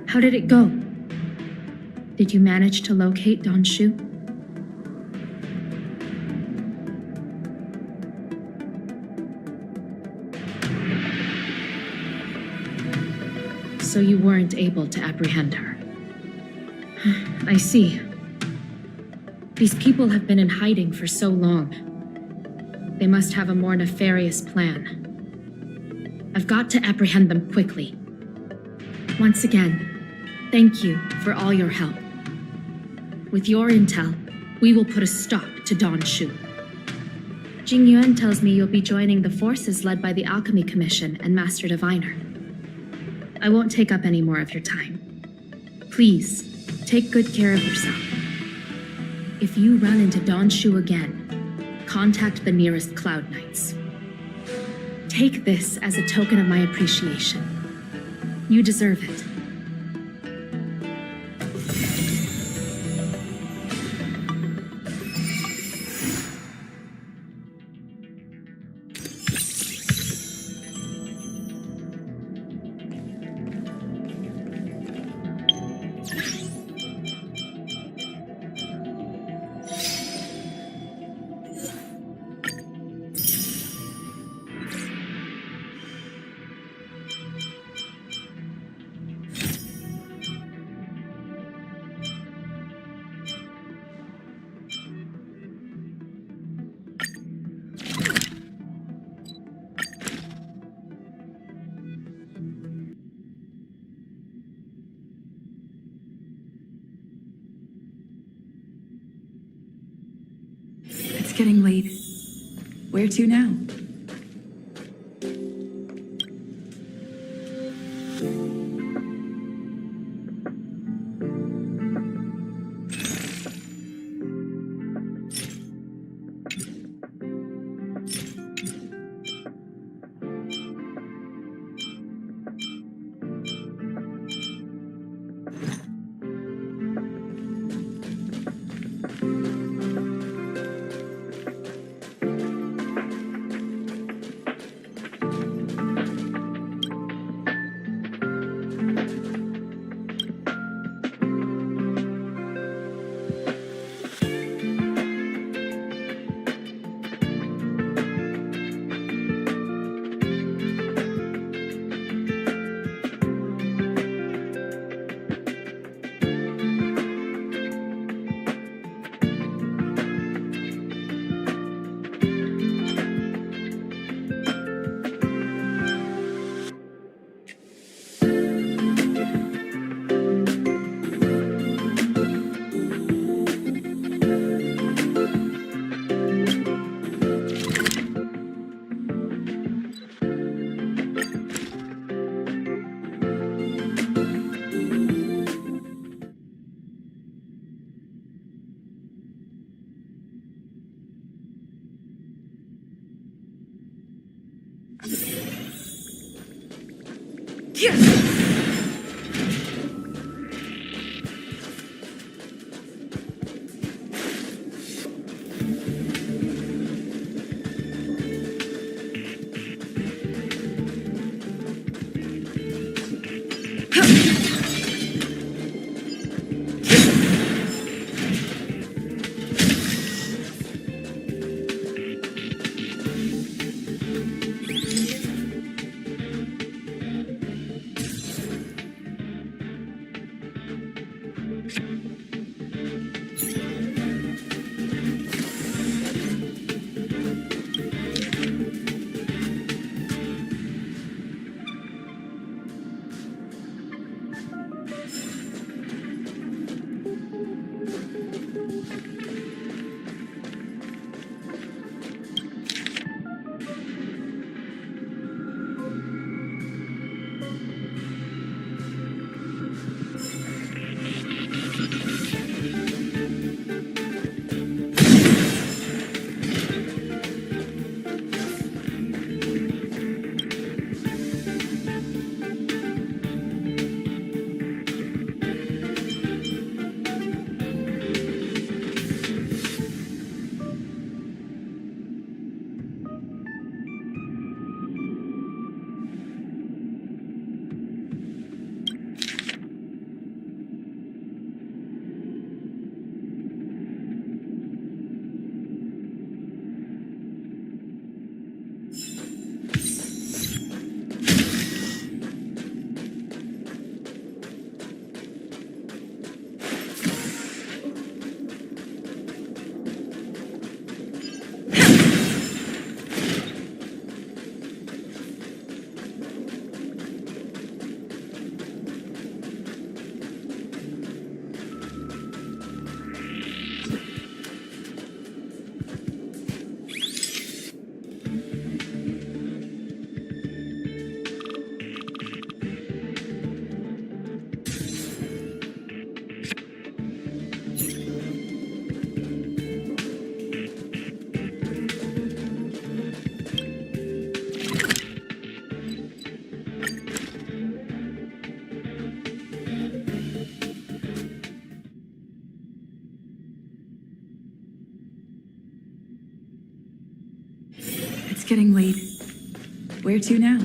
How did it go? Did you manage to locate Don Shu? So you weren't able to apprehend her. I see. These people have been in hiding for so long. They must have a more nefarious plan. I've got to apprehend them quickly. Once again, thank you for all your help. With your intel, we will put a stop to Don Shu. Jing Yuan tells me you'll be joining the forces led by the Alchemy Commission and Master Diviner. I won't take up any more of your time. Please, take good care of yourself. If you run into Don Shu again, contact the nearest Cloud Knights. Take this as a token of my appreciation. You deserve it. It's getting late. Where to now? getting late. Where to now?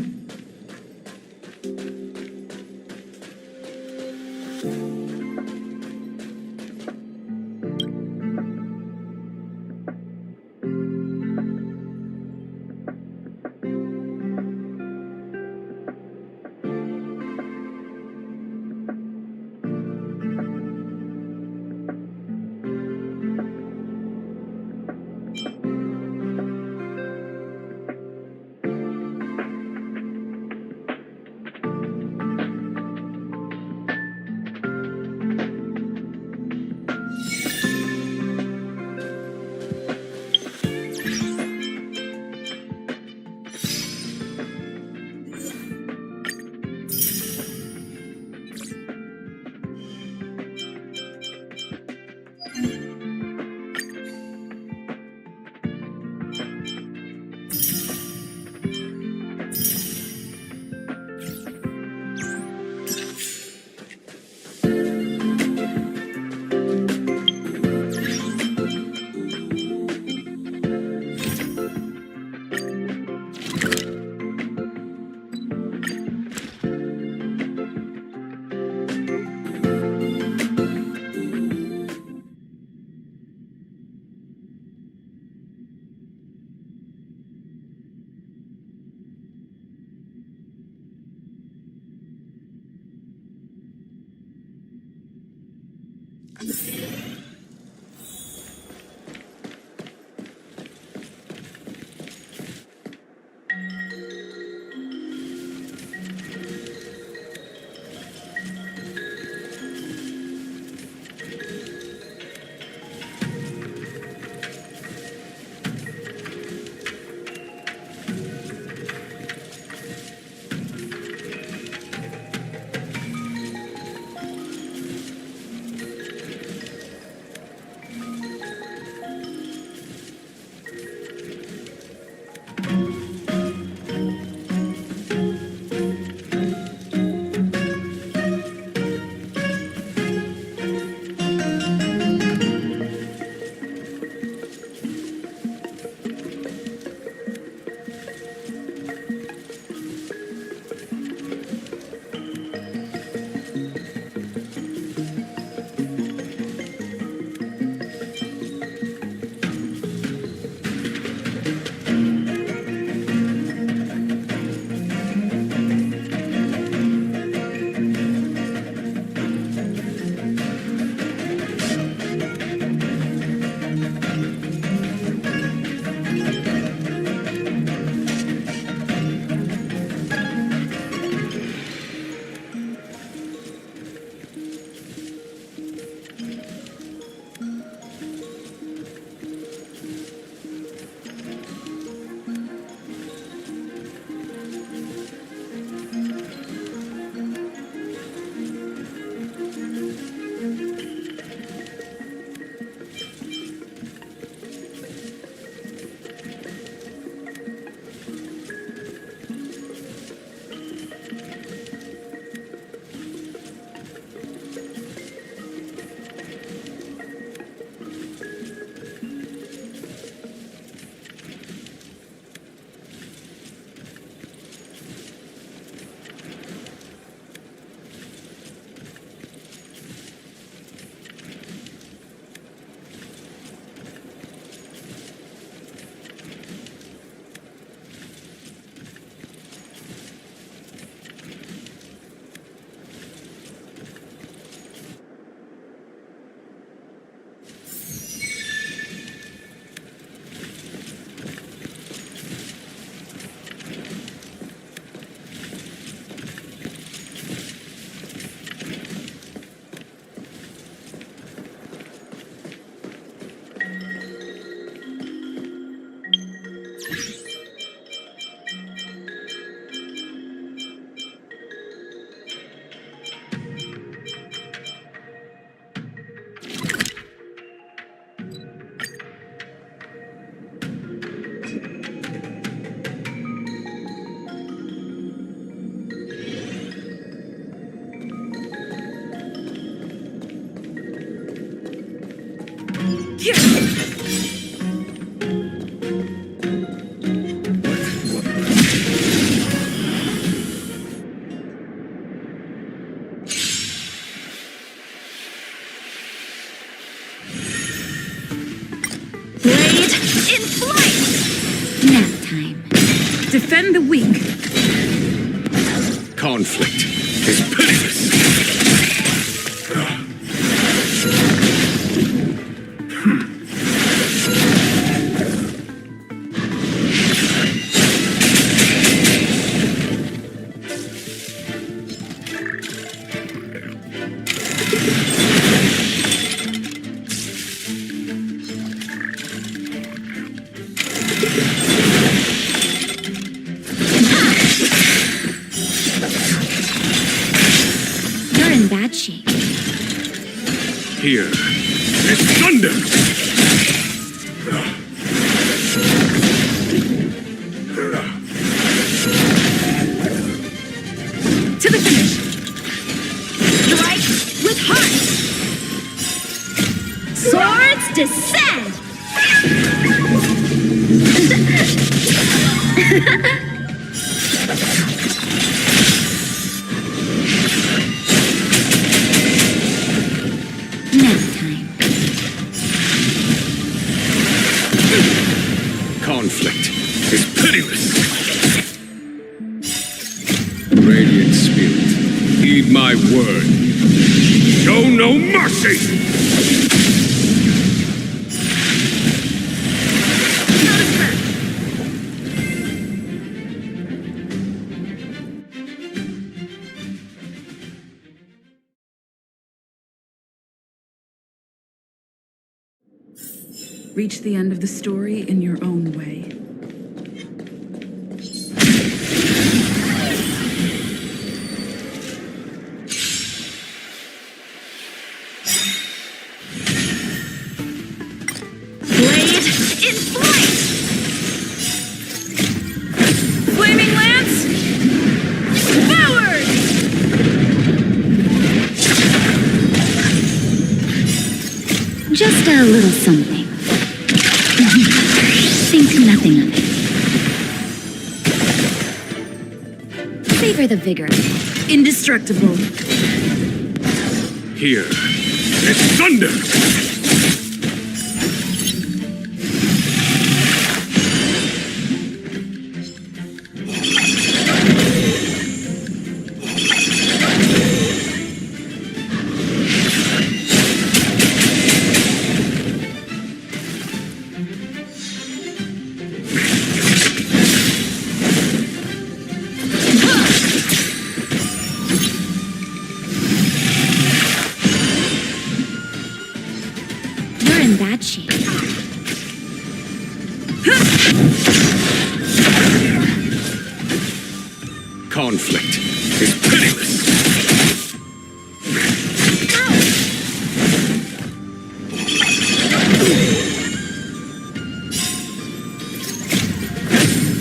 in flight! Nap time. Defend the weak. Conflict is pitiless. You're in bad shape. Here is thunder! To the finish. Strike with heart! Swords descend! Nap time. Conflict is pitiless. Radiant spirit, heed my word. Show no mercy! Reach the end of the story in your own way. Blade in flight! Flaming lance! Forward! Just a little something. Think nothing of it. Savor the vigor. Indestructible. Here is thunder! You're in bad shape. Conflict is pitiless.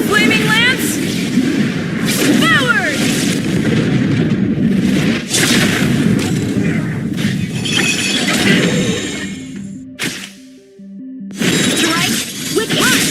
Flaming lance! Forward! Strike with heart!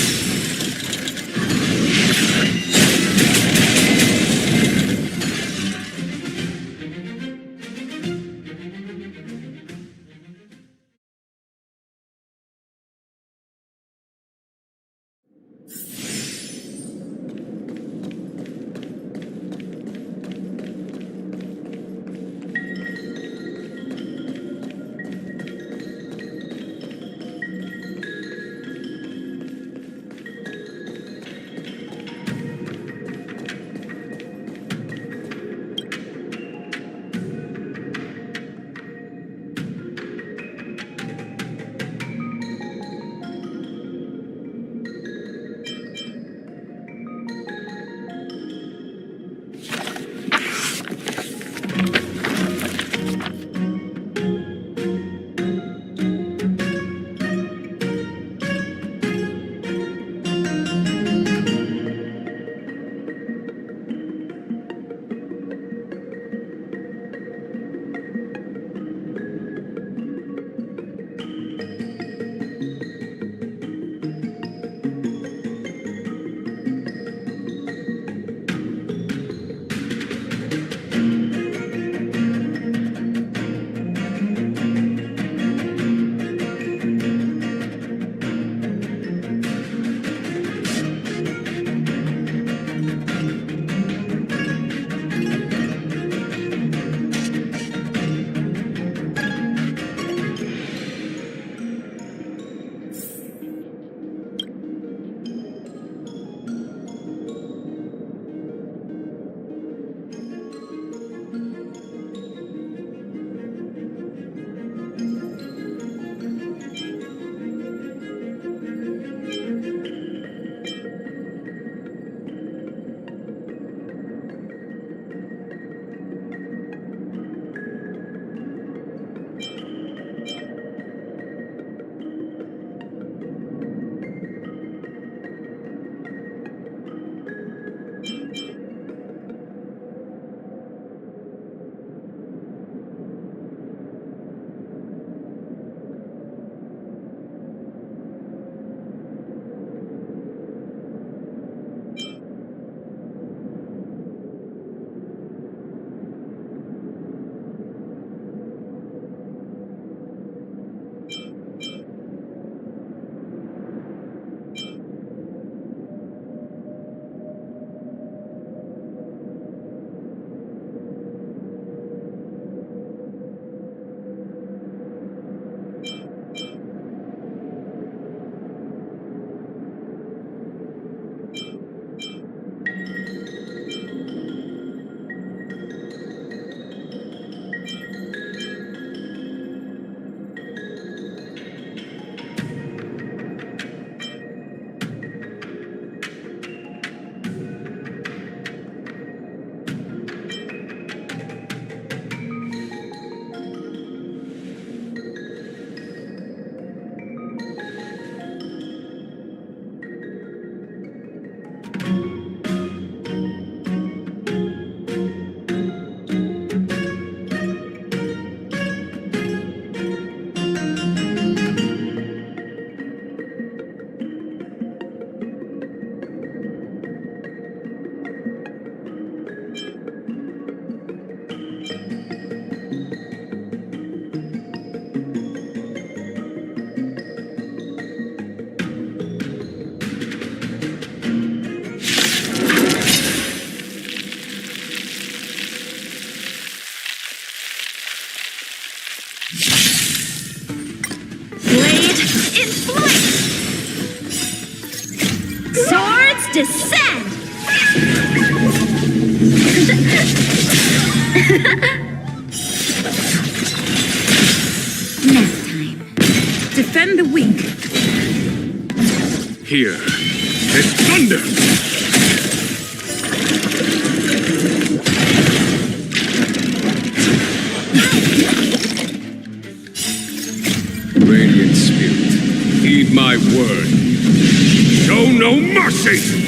In flight! Swords descend! Nap time. Defend the weak. Here is thunder! Radiant Spirit, heed my word. Show no mercy!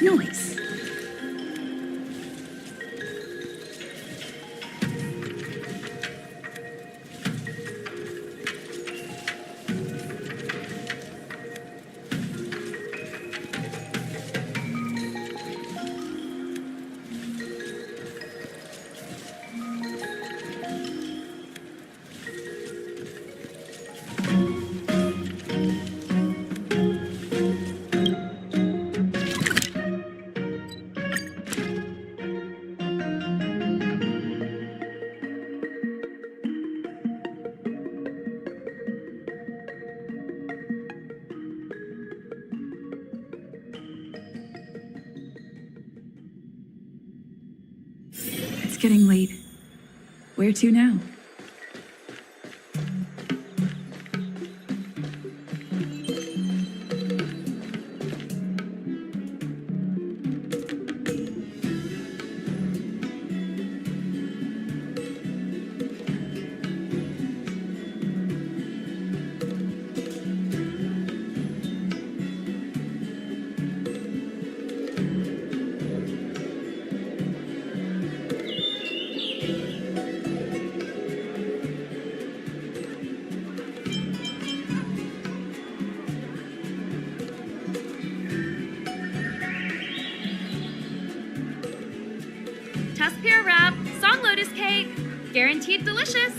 Noise. It's getting late. Where to now? cake. Guaranteed delicious.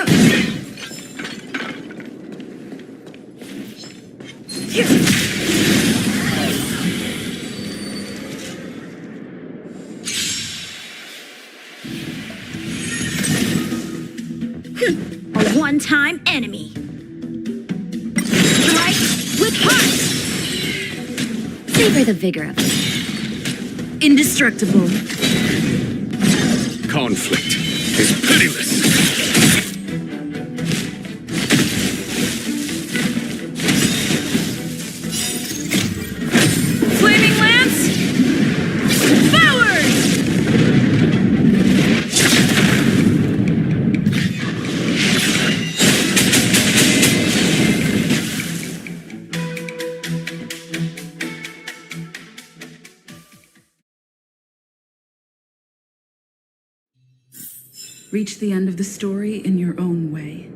A one-time enemy. Strike with heart. Savor the vigor of it. Indestructible. Conflict is pitiless. Flaming lance. Forward. Reach the end of the story in your own way.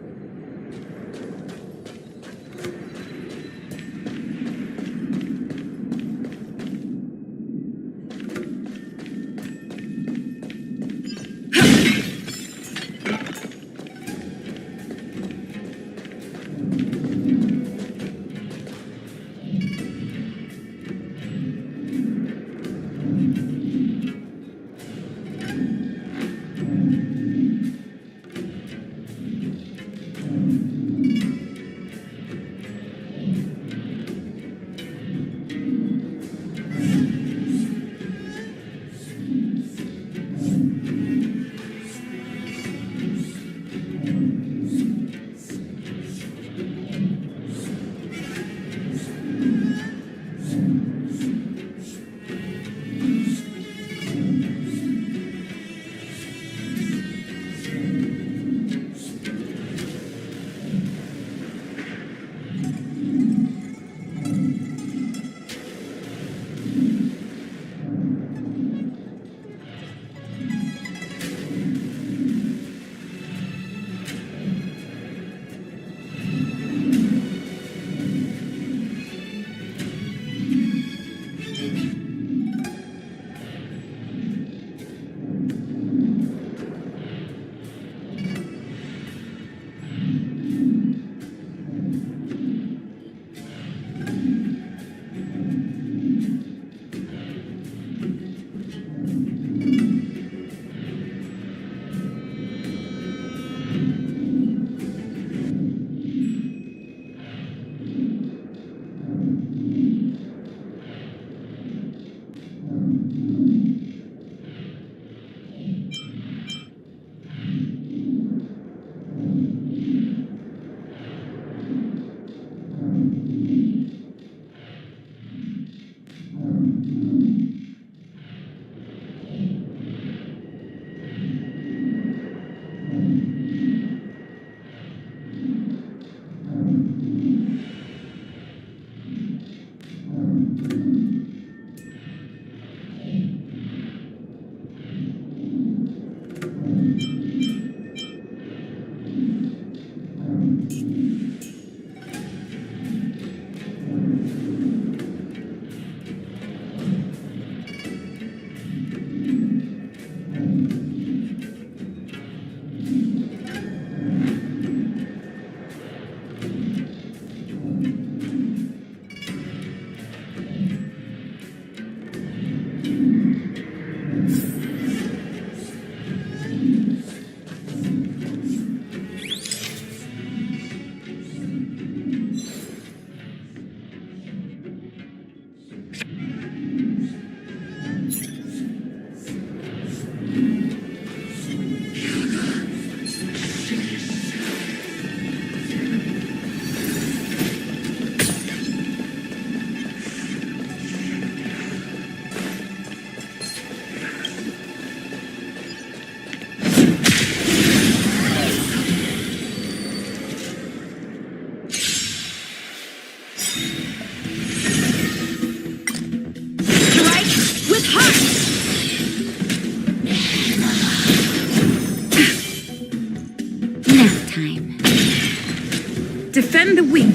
Defend the weak.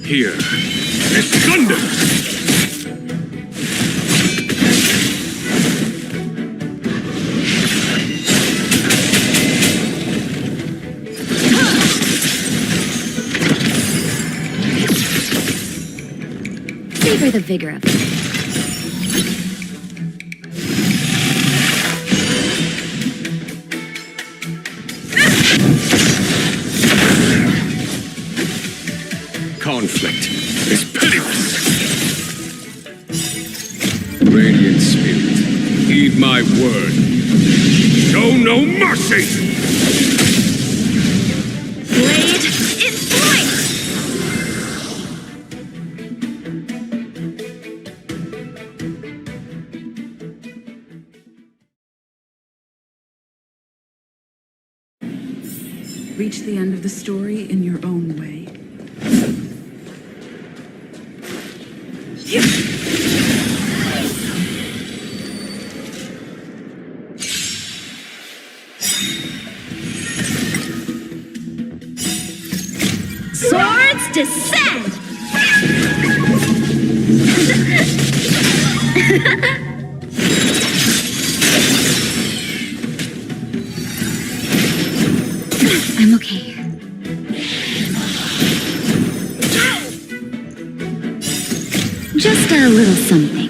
Here is thunder! the vigor of it. Conflict is pitiless. Radiant Spirit, heed my word. Show no mercy! Blade in flight! Reach the end of the story in your own way. Swords descend! I'm okay. Just a little something.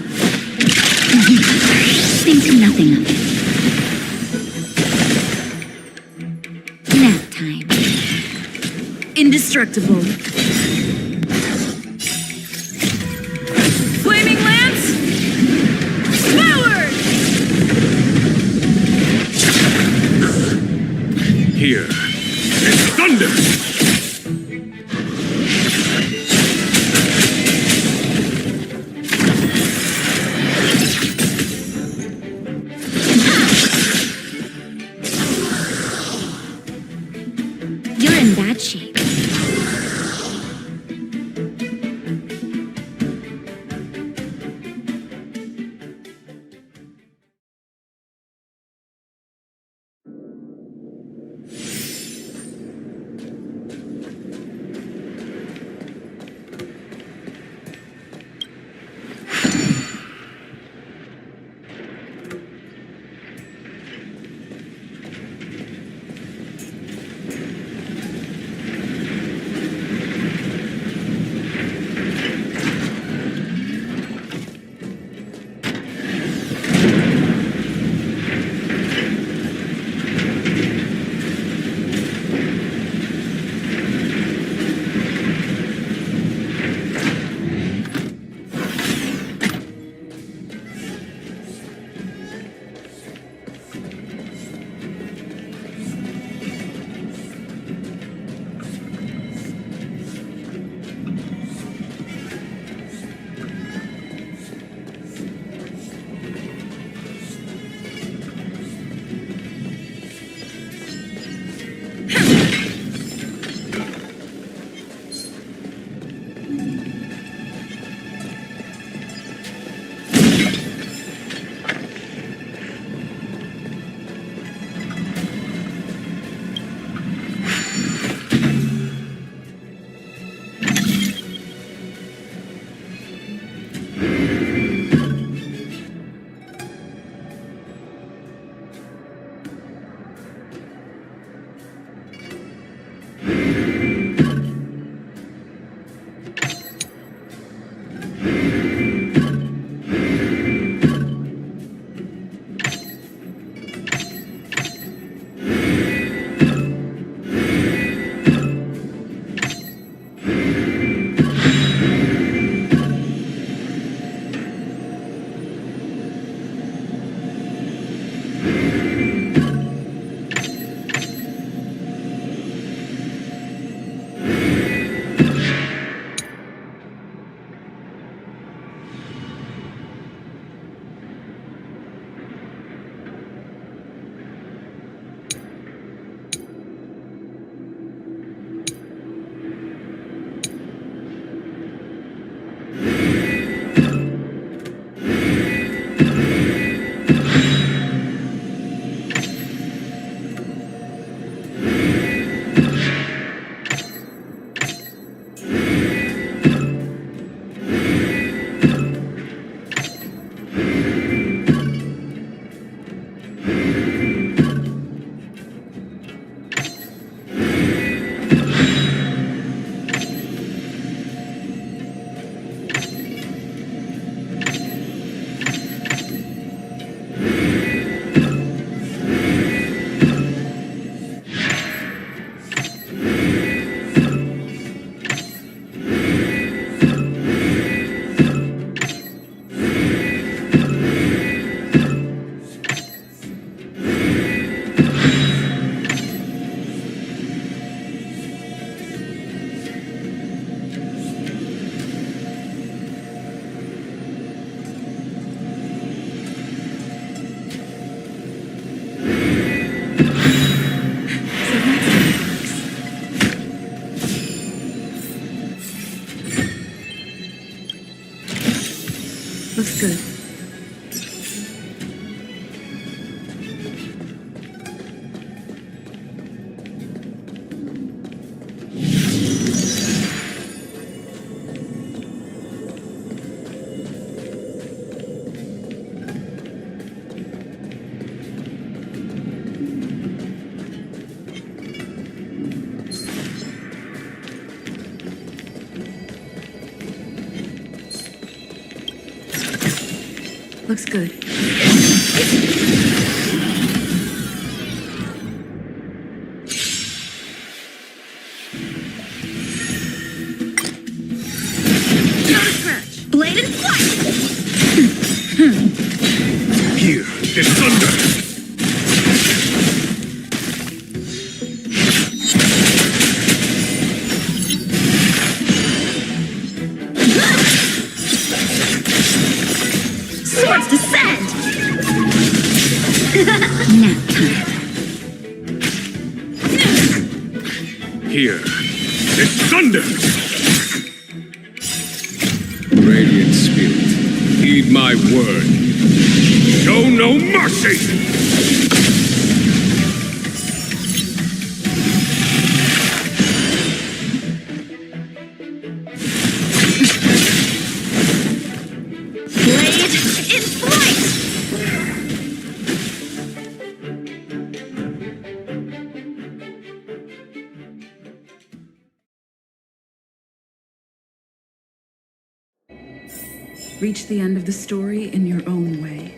Think nothing of it. Nap time. Indestructible. Flaming lance! Forward! Here is thunder! You're in bad shape. So that's how it works. Looks good. Looks good. Blade and flight! Here is thunder! Swords descend! Nap time. Here is thunder! Radiant Spirit, heed my word. Show no mercy! Blade in flight! Reach the end of the story in your own way.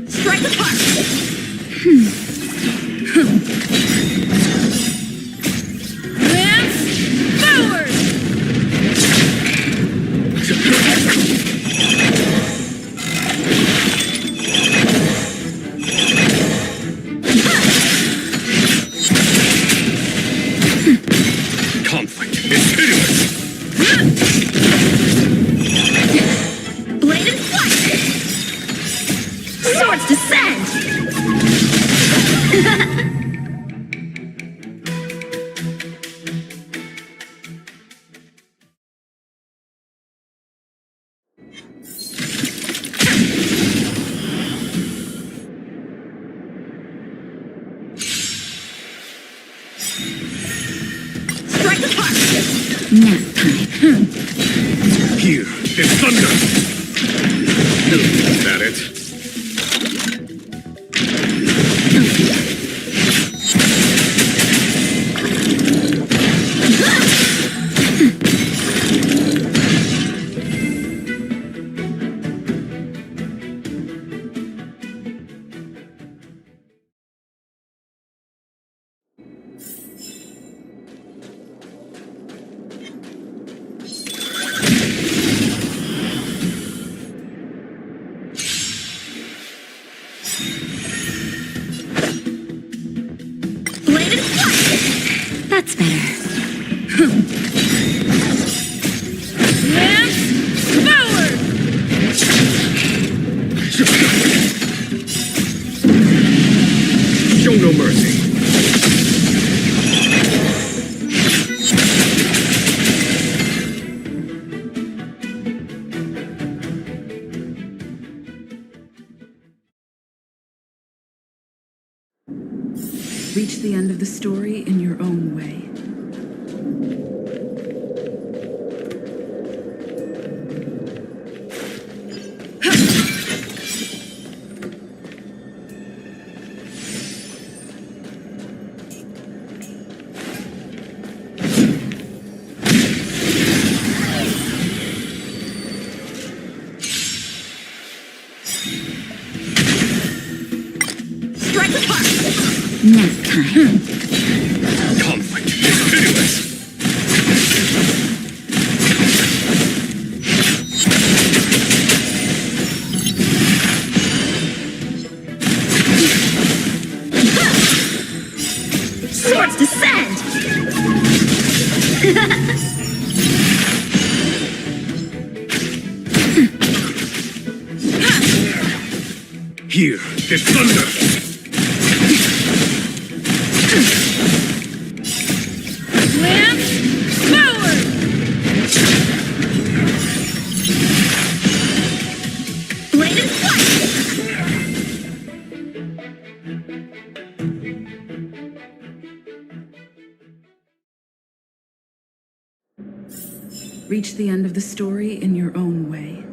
Strike apart! Lance forward! Conflict is pitiless! Blade and flight! Swords descend! Strike apart! Nap time. Here is thunder! Is that it? Blade and flight! That's better. Lance forward! Show no mercy! Reach the end of the story in your own way. time. Conflict is pitiless. Swords descend! Here is thunder. Blade and flight! Reach the end of the story in your own way.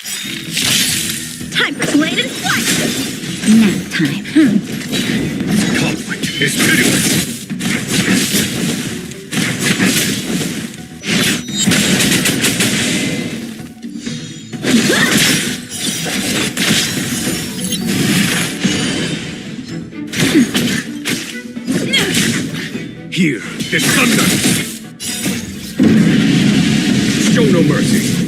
Time for blade and flight! Nap time. Conflict is pitiless. Here, this thunder. Show no mercy.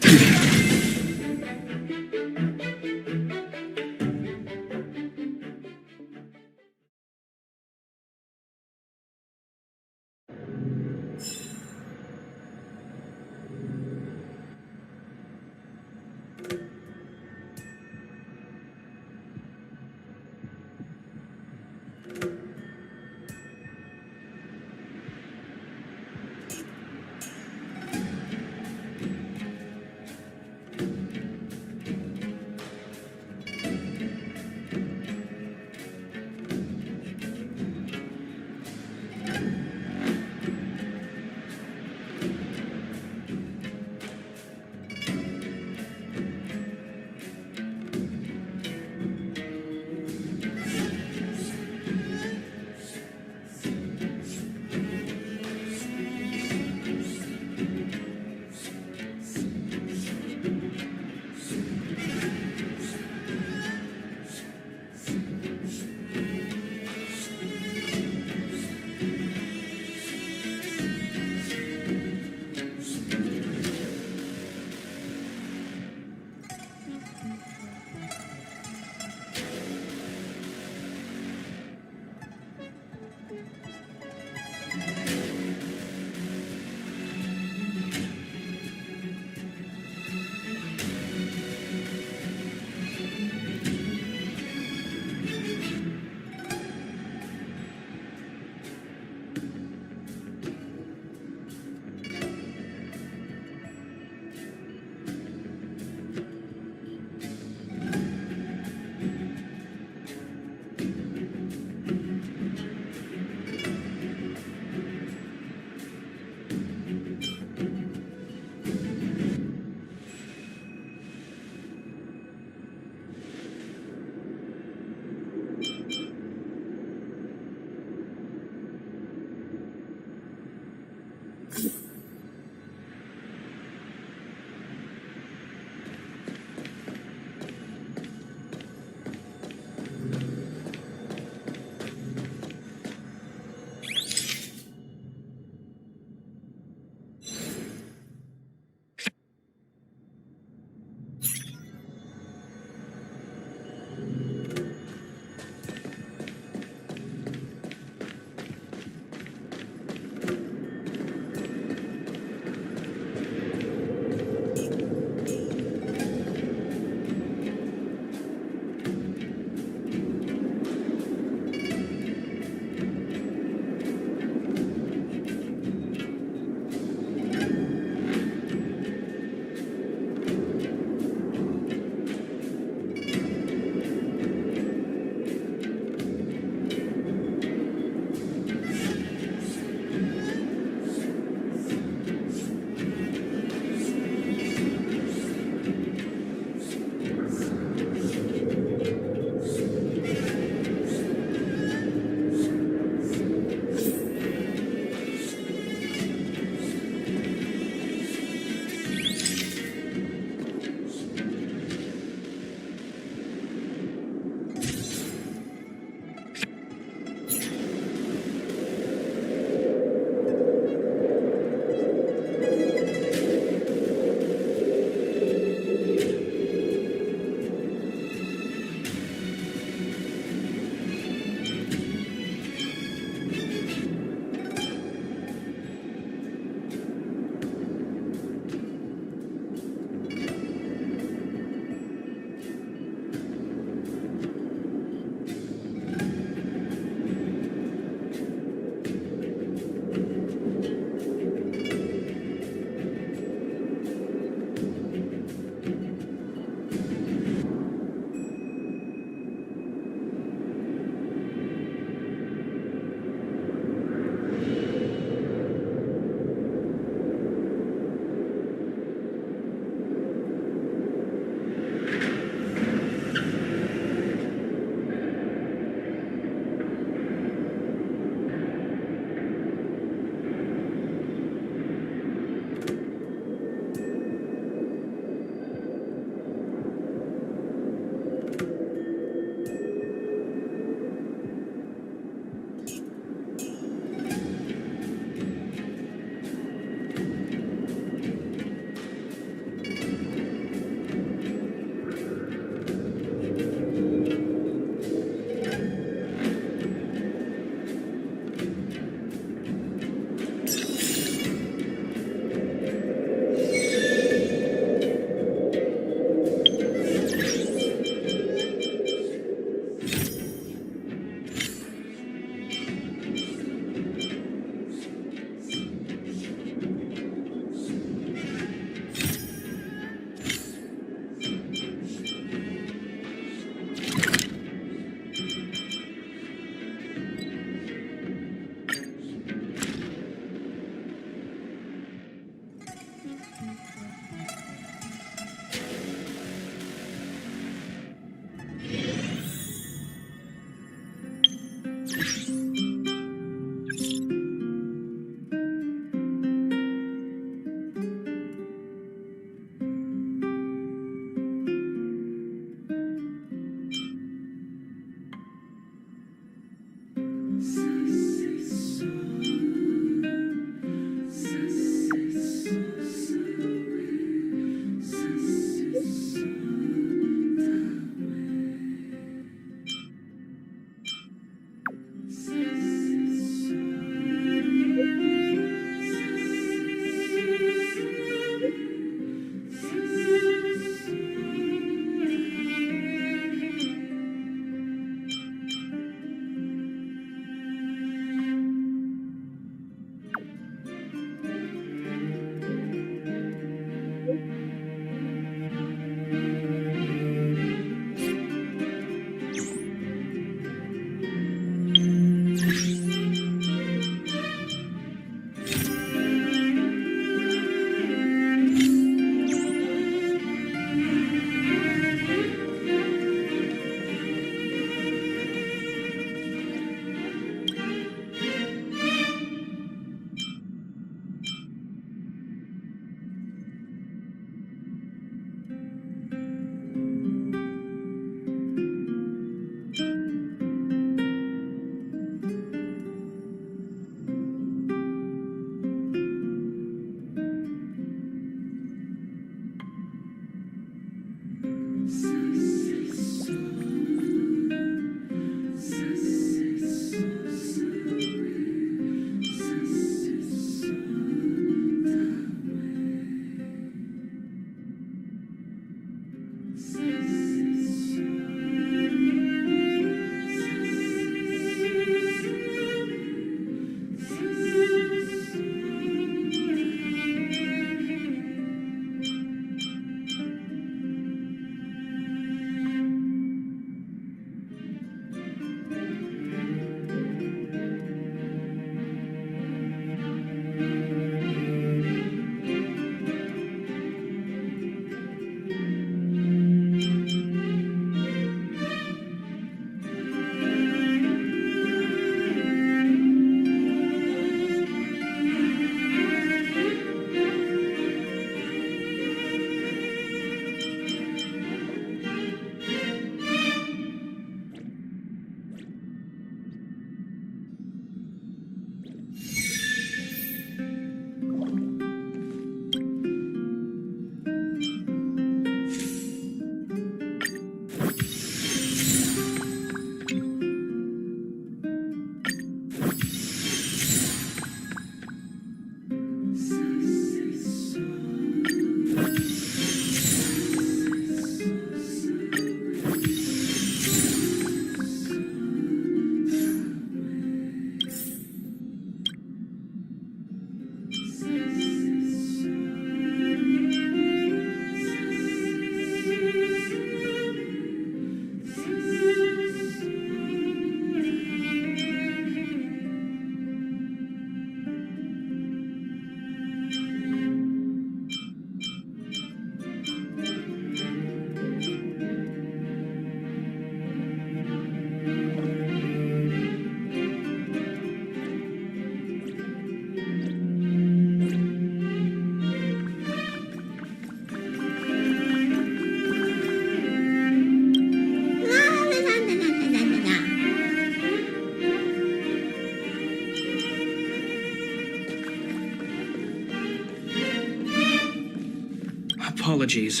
apologies.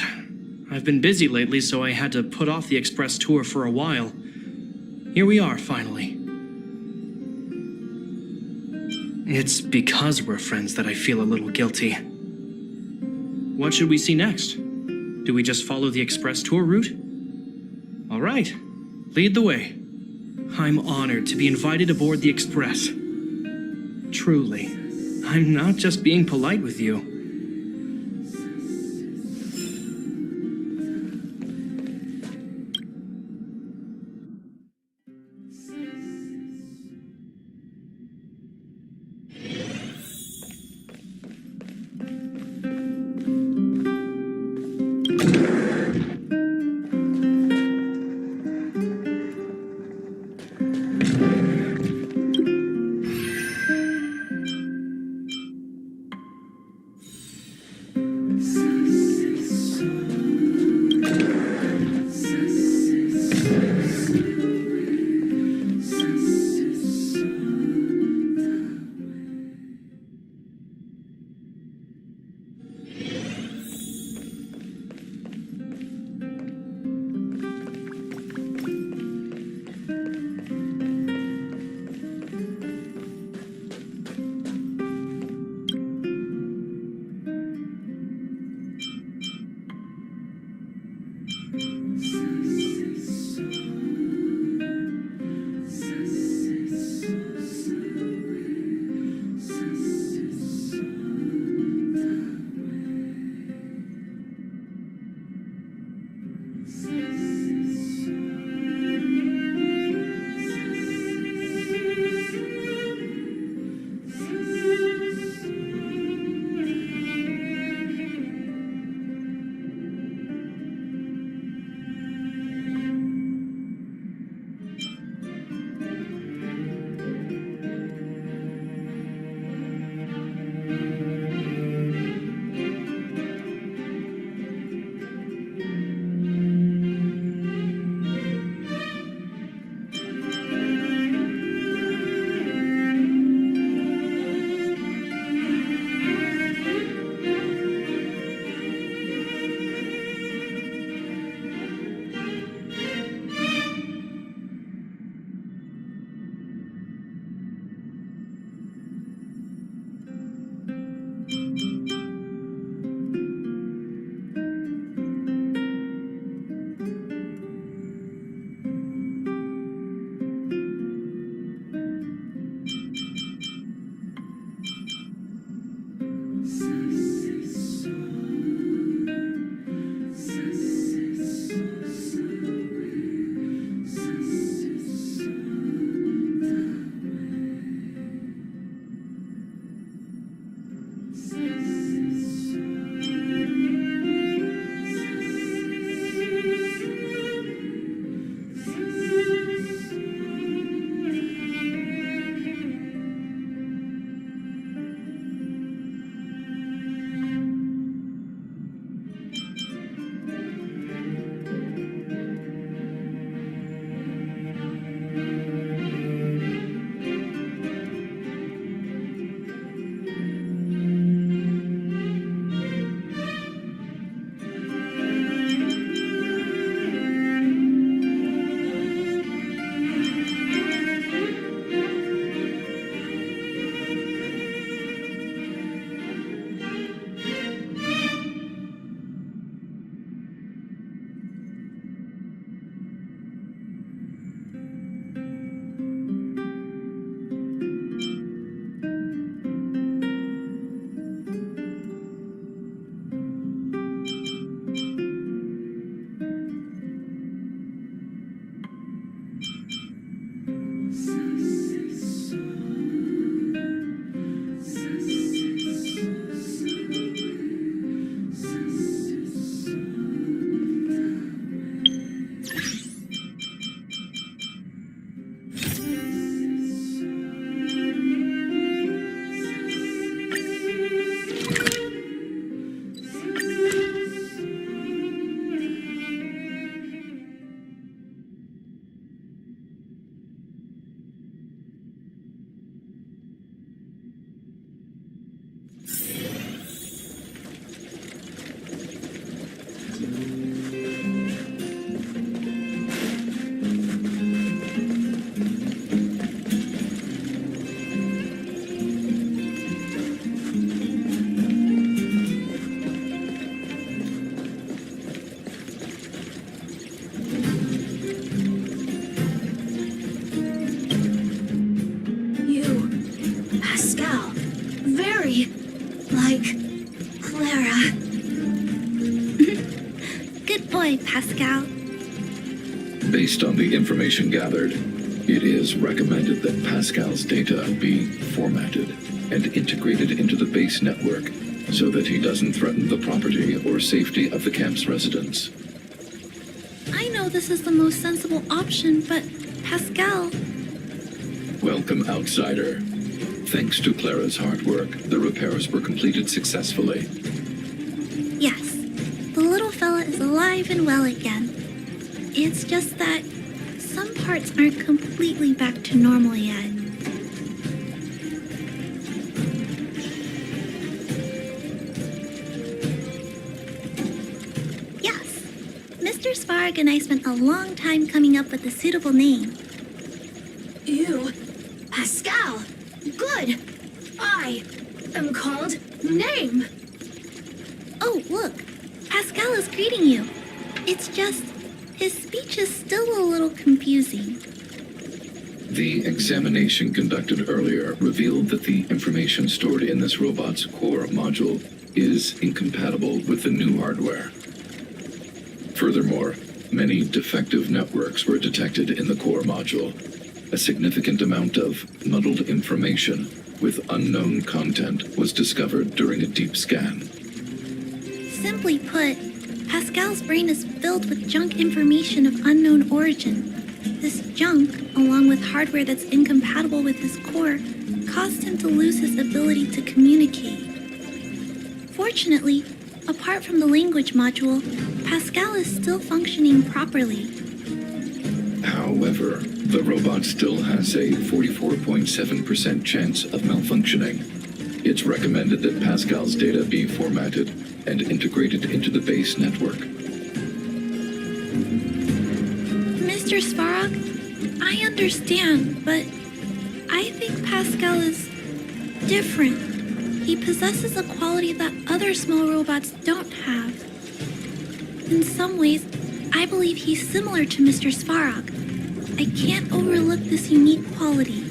I've been busy lately, so I had to put off the express tour for a while. Here we are, finally. It's because we're friends that I feel a little guilty. What should we see next? Do we just follow the express tour route? All right, lead the way. I'm honored to be invited aboard the express. Truly, I'm not just being polite with you. Like Clara. Good boy, Pascal. Based on the information gathered, it is recommended that Pascal's data be formatted and integrated into the base network so that he doesn't threaten the property or safety of the camp's residents. I know this is the most sensible option, but Pascal... Welcome, outsider. Thanks to Clara's hard work, the repairs were completed successfully. Yes, the little fella is alive and well again. It's just that some parts aren't completely back to normal yet. Yes, Mr. Svarg and I spent a long time coming up with a suitable name. Ew. Pascal. Good. I am called Name. Oh, look. Pascal is greeting you. It's just, his speech is still a little confusing. The examination conducted earlier revealed that the information stored in this robot's core module is incompatible with the new hardware. Furthermore, many defective networks were detected in the core module. A significant amount of muddled information with unknown content was discovered during a deep scan. Simply put, Pascal's brain is filled with junk information of unknown origin. This junk, along with hardware that's incompatible with his core, caused him to lose his ability to communicate. Fortunately, apart from the language module, Pascal is still functioning properly. However, the robot still has a 44.7% chance of malfunctioning. It's recommended that Pascal's data be formatted and integrated into the base network. Mr. Svarog, I understand, but I think Pascal is different. He possesses a quality that other small robots don't have. In some ways, I believe he's similar to Mr. Svarog. I can't overlook this unique quality.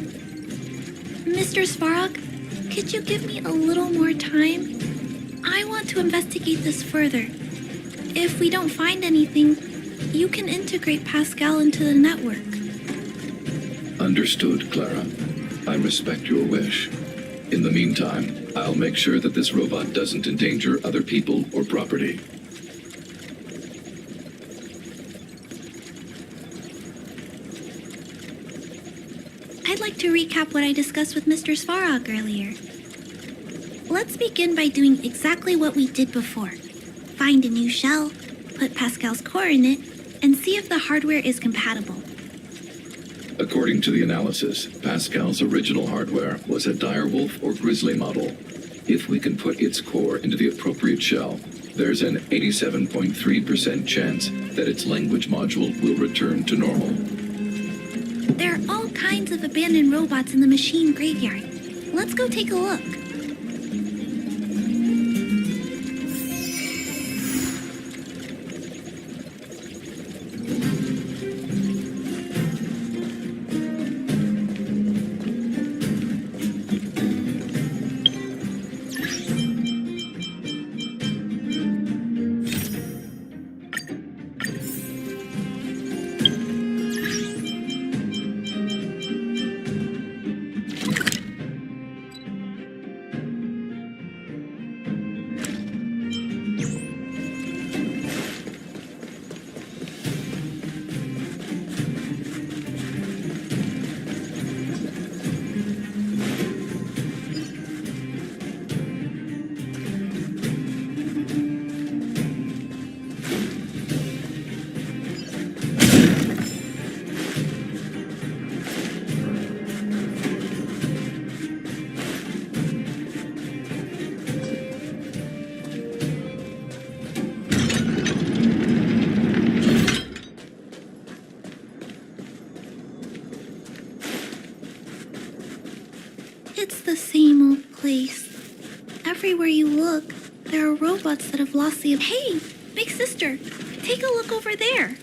Mr. Svarog, could you give me a little more time? I want to investigate this further. If we don't find anything, you can integrate Pascal into the network. Understood, Clara. I respect your wish. In the meantime, I'll make sure that this robot doesn't endanger other people or property. I'd like to recap what I discussed with Mr. Svarog earlier. Let's begin by doing exactly what we did before. Find a new shell, put Pascal's core in it, and see if the hardware is compatible. According to the analysis, Pascal's original hardware was a direwolf or grizzly model. If we can put its core into the appropriate shell, there's an 87.3% chance that its language module will return to normal. There are all kinds of abandoned robots in the machine graveyard. Let's go take a look. It's the same old place. Everywhere you look, there are robots that have lost the... Hey, big sister, take a look over there.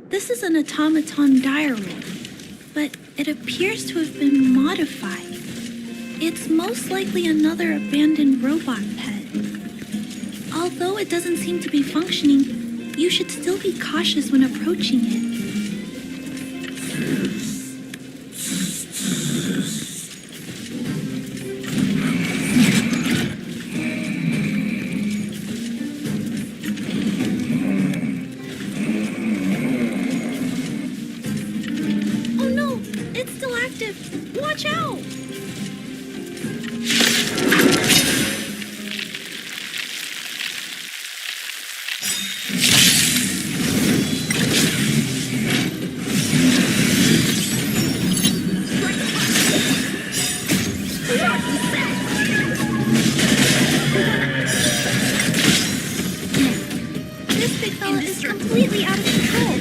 This is an automaton direwolf, but It appears to have been modified. It's most likely another abandoned robot pet. Although it doesn't seem to be functioning, you should still be cautious when approaching it. Oh no! It's still active! Watch out! This big fella is completely out of control.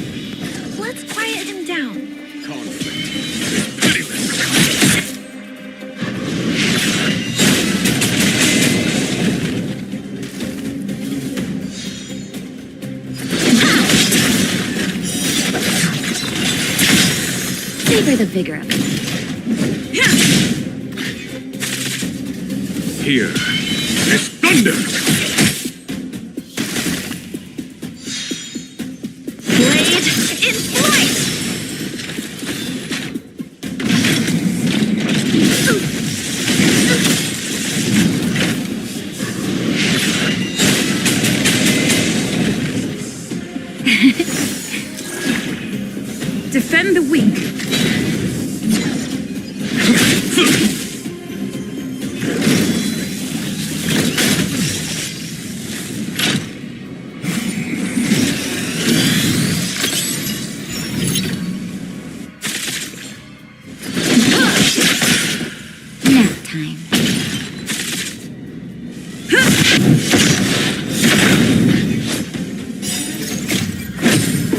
Let's quiet him down. Conflict is pitiless. Savor the vigor of it. Here is thunder. Blade in flight! Defend the weak. Nap time.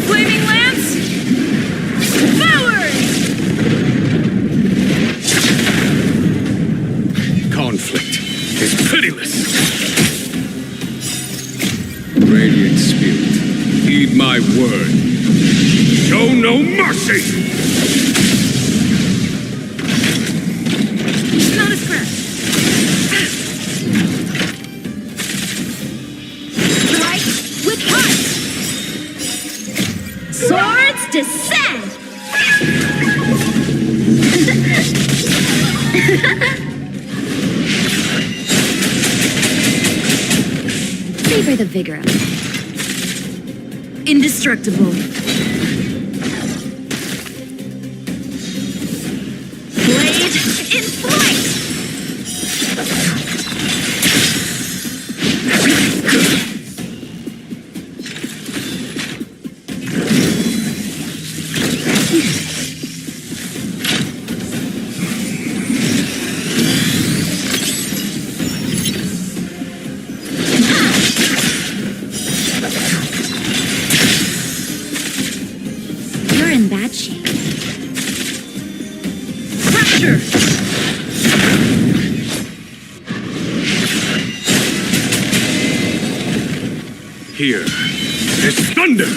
Flaming lance! Forward! Conflict is pitiless. Radiant spirit, heed my word. Show no mercy. Not a scratch. Strike with heart! Swords descend! Savor the vigor of it. Indestructible. Blade in flight! You're in bad shape. Fracture! Here is thunder.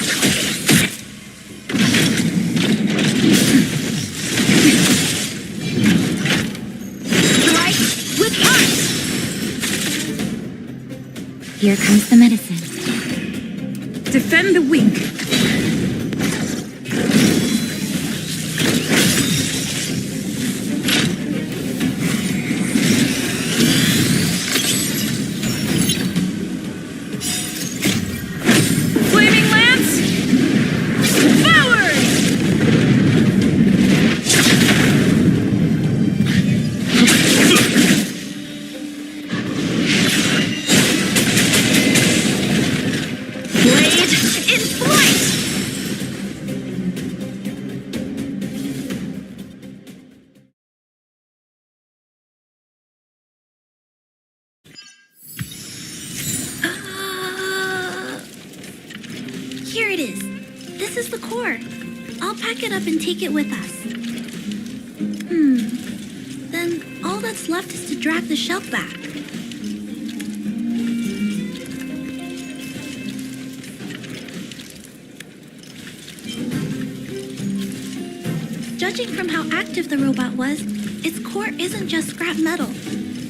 Strike with heart! Here comes the medicine. Defend the weak. Flaming lance! Forward! Blade in flight! Here it is. This is the core. I'll pack it up and take it with us. Then all that's left is to drag the shelf back. Judging from how active the robot was, its core isn't just scrap metal.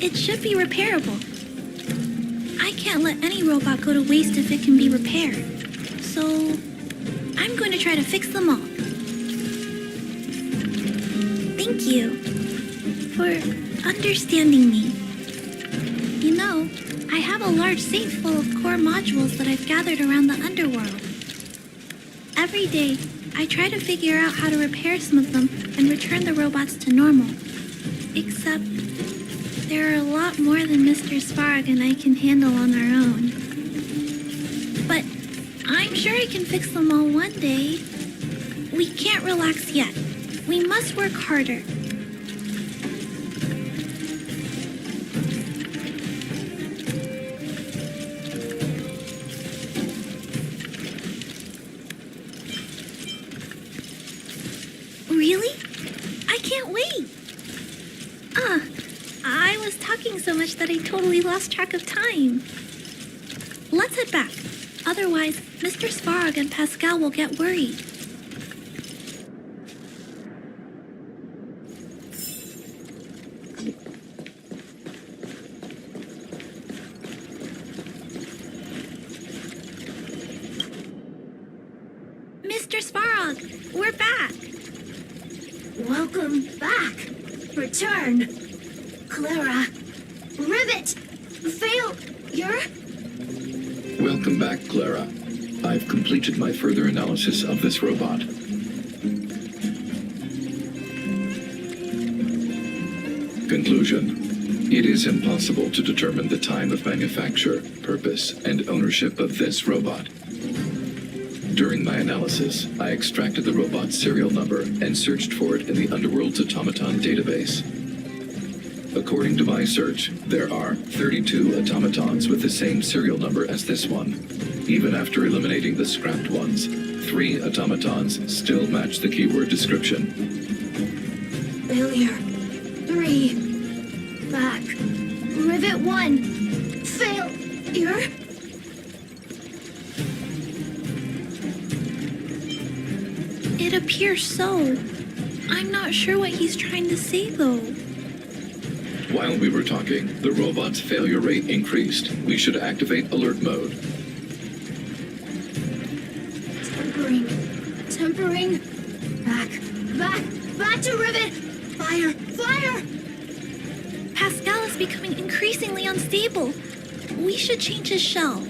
It should be repairable. I can't let any robot go to waste if it can be repaired. So, I'm going to try to fix them all. Thank you for understanding me. You know, I have a large safe full of core modules that I've gathered around the underworld. Every day, I try to figure out how to repair some of them and return the robots to normal. Except, there are a lot more than Mr. Svarog and I can handle on our own. But I'm sure I can fix them all one day. We can't relax yet. We must work harder. Really? I can't wait. I was talking so much that I totally lost track of time. Let's head back. Otherwise, Mr. Svarog and Pascal will get worried. Mr. Svarog, we're back. Welcome back. Return. Clara. Rivet. Failure. Welcome back, Clara. I've completed my further analysis of this robot. Conclusion. It is impossible to determine the time of manufacture, purpose, and ownership of this robot. During my analysis, I extracted the robot's serial number and searched for it in the Underworld's automaton database. According to my search, there are 32 automatons with the same serial number as this one. Even after eliminating the scrapped ones, 3 automatons still match the keyword description. Failure. 3. Back. Rivet 1. Failure. It appears so. I'm not sure what he's trying to say, though. While we were talking, the robot's failure rate increased. We should activate alert mode. Tempering. Back to Rivet. Fire. Pascal is becoming increasingly unstable. We should change his shell.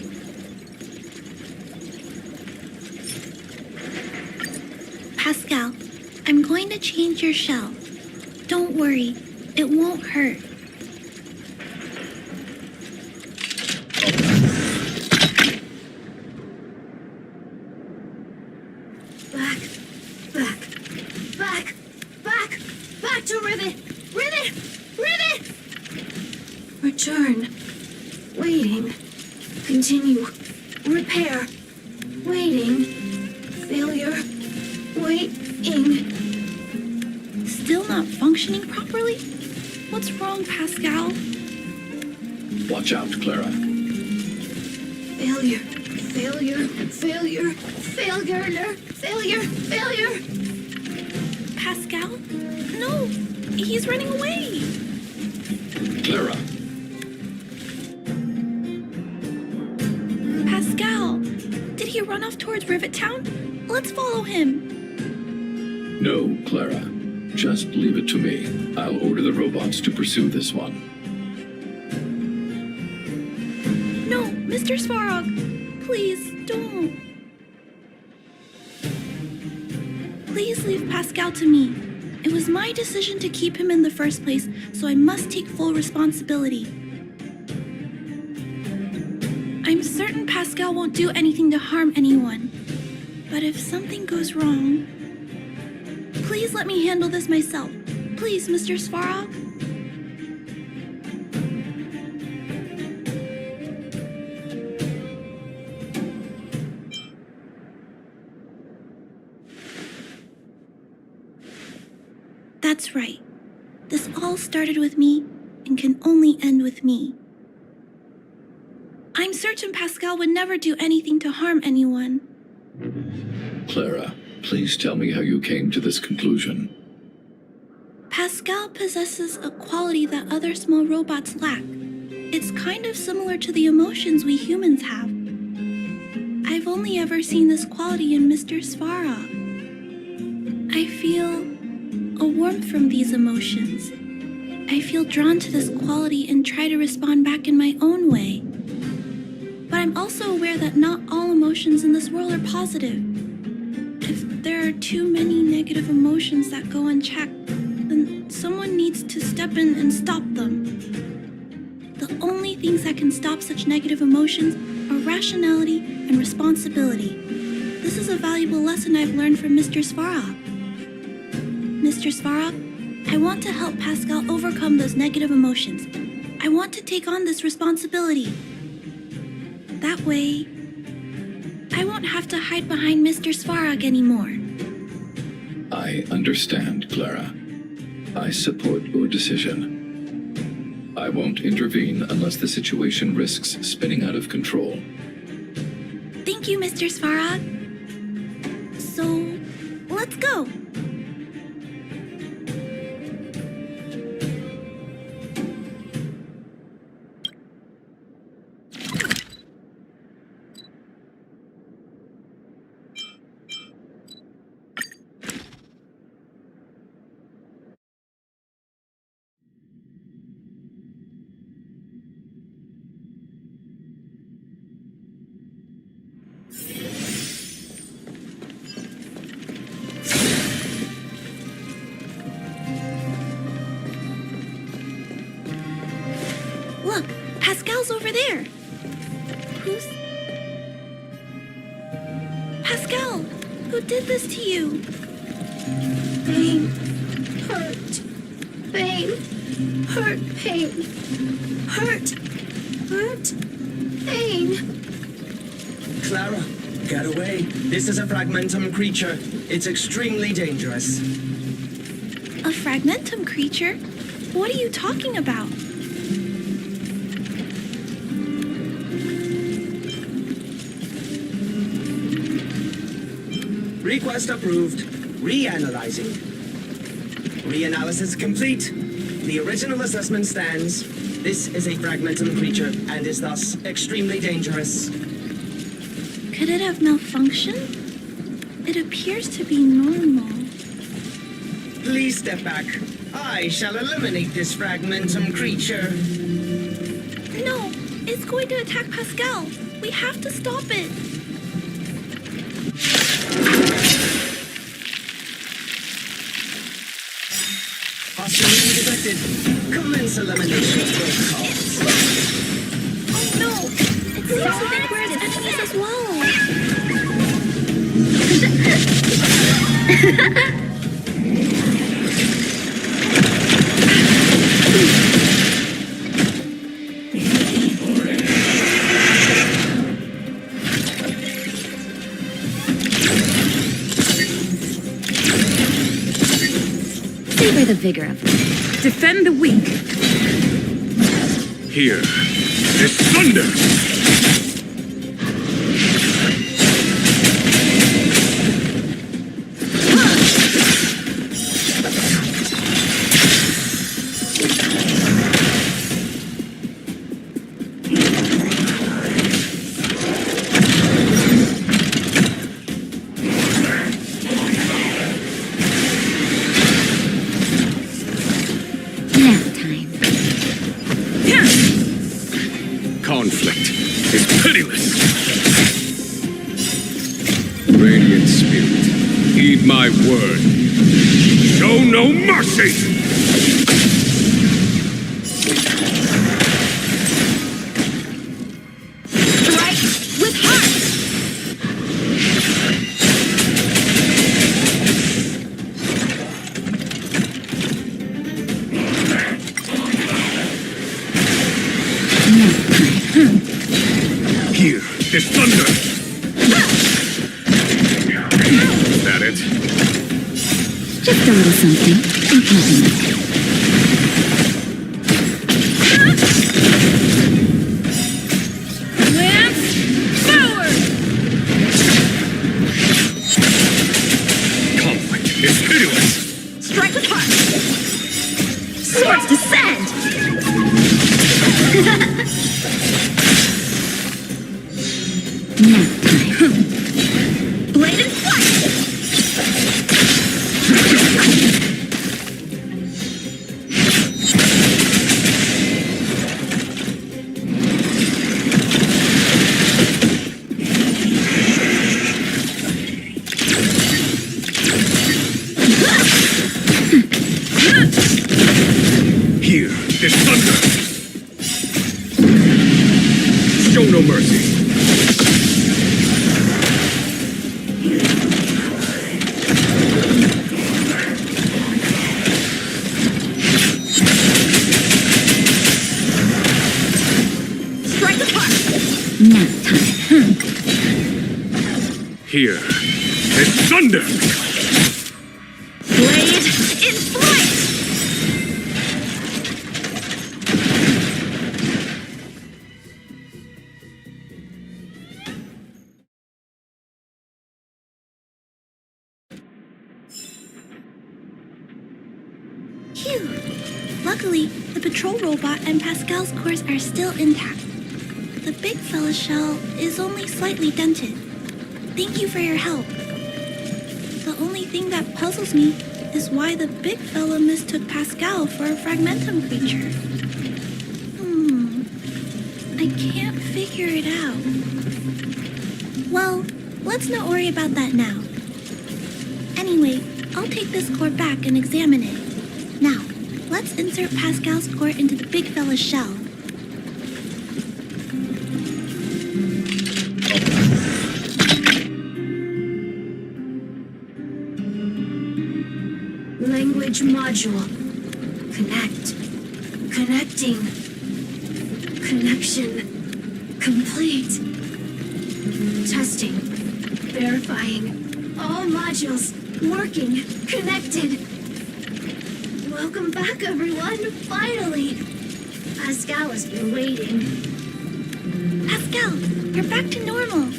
Pascal, I'm going to change your shell. Don't worry, it won't hurt. Back to Rivet. Return. Waiting. Continue. Repair. Waiting. Failure. Waiting. Still not functioning properly? What's wrong, Pascal? Watch out, Clara. Failure. Pascal? No, he's running away. Clara. Pascal, did he run off towards Rivet Town? Let's follow him. No, Clara. Just leave it to me. I'll order the robots to pursue this one. No, Mr. Svarog, please don't. Please leave Pascal to me. It was my decision to keep him in the first place, so I must take full responsibility. I'm certain Pascal won't do anything to harm anyone. But if something goes wrong, please let me handle this myself. Please, Mr. Svarog. That's right. This all started with me and can only end with me. I'm certain Pascal would never do anything to harm anyone. Clara, please tell me how you came to this conclusion. Pascal possesses a quality that other small robots lack. It's kind of similar to the emotions we humans have. I've only ever seen this quality in Mr. Svara. I feel a warmth from these emotions. I feel drawn to this quality and try to respond back in my own way. But I'm also aware that not all emotions in this world are positive. If there are too many negative emotions that go unchecked, then someone needs to step in and stop them. The only things that can stop such negative emotions are rationality and responsibility. This is a valuable lesson I've learned from Mr. Svara. Mr. Svara, I want to help Pascal overcome those negative emotions. I want to take on this responsibility. That way, I won't have to hide behind Mr. Svarog anymore. I understand, Clara. I support your decision. I won't intervene unless the situation risks spinning out of control. Thank you, Mr. Svarog. So, let's go. Look, Pascal's over there. Who's... Pascal, who did this to you? Pain. Hurt. Pain. Hurt. Pain. Hurt. Hurt. Pain. Clara, get away. This is a fragmentum creature. It's extremely dangerous. A fragmentum creature? What are you talking about? Request approved. Reanalyzing. Reanalysis complete. The original assessment stands. This is a fragmentum creature and is thus extremely dangerous. Could it have malfunctioned? It appears to be normal. Please step back. I shall eliminate this fragmentum creature. No, it's going to attack Pascal. We have to stop it. Hostility detected. Commence elimination protocols. Oh no! It seems that we're its enemies as well. Savor the vigor of it. Defend the weak. Here is thunder! Conflict is pitiless. Radiant Spirit, heed my word. Show no mercy! Strike with heart! Here, this thunder! Is that it? Just a little something. I'm counting it. Lance forward! Conflict is pitiless! Strike with heart! Nap time. Blade and flight! Here is thunder. Show no mercy. Strike apart! Nap time. Here is thunder. Blade in flight! Phew! Luckily, the patrol robot and Pascal's cores are still intact. The big fella's shell is only slightly dented. Thank you for your help. The only thing that puzzles me is why the big fella mistook Pascal for a fragmentum creature. I can't figure it out. Well, let's not worry about that now. Anyway, I'll take this core back and examine it. Now, let's insert Pascal's core into the big fella's shell. Language module. Connect. Connecting. Connection complete. Testing. Verifying. All modules working. Connected. Welcome back, everyone. Finally. Pascal has been waiting. Pascal, you're back to normal.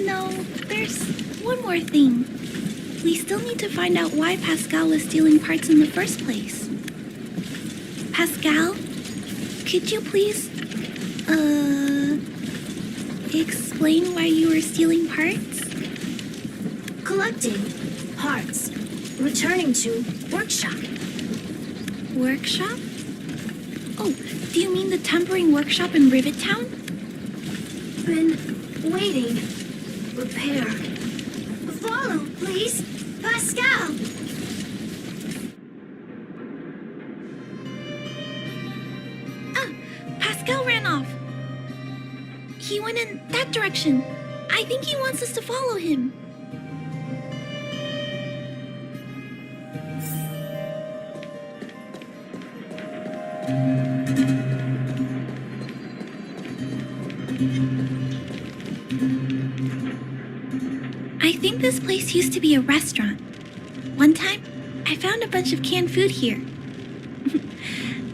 No, there's one more thing. We still need to find out why Pascal was stealing parts in the first place. Pascal, could you please, explain why you were stealing parts? Collecting parts. Returning to workshop. Workshop? Oh, do you mean the tempering workshop in Rivet Town? Been waiting. Repair. Follow, please. Pascal! Pascal ran off. He went in that direction. I think he wants us to follow him. I think this place used to be a restaurant. One time, I found a bunch of canned food here.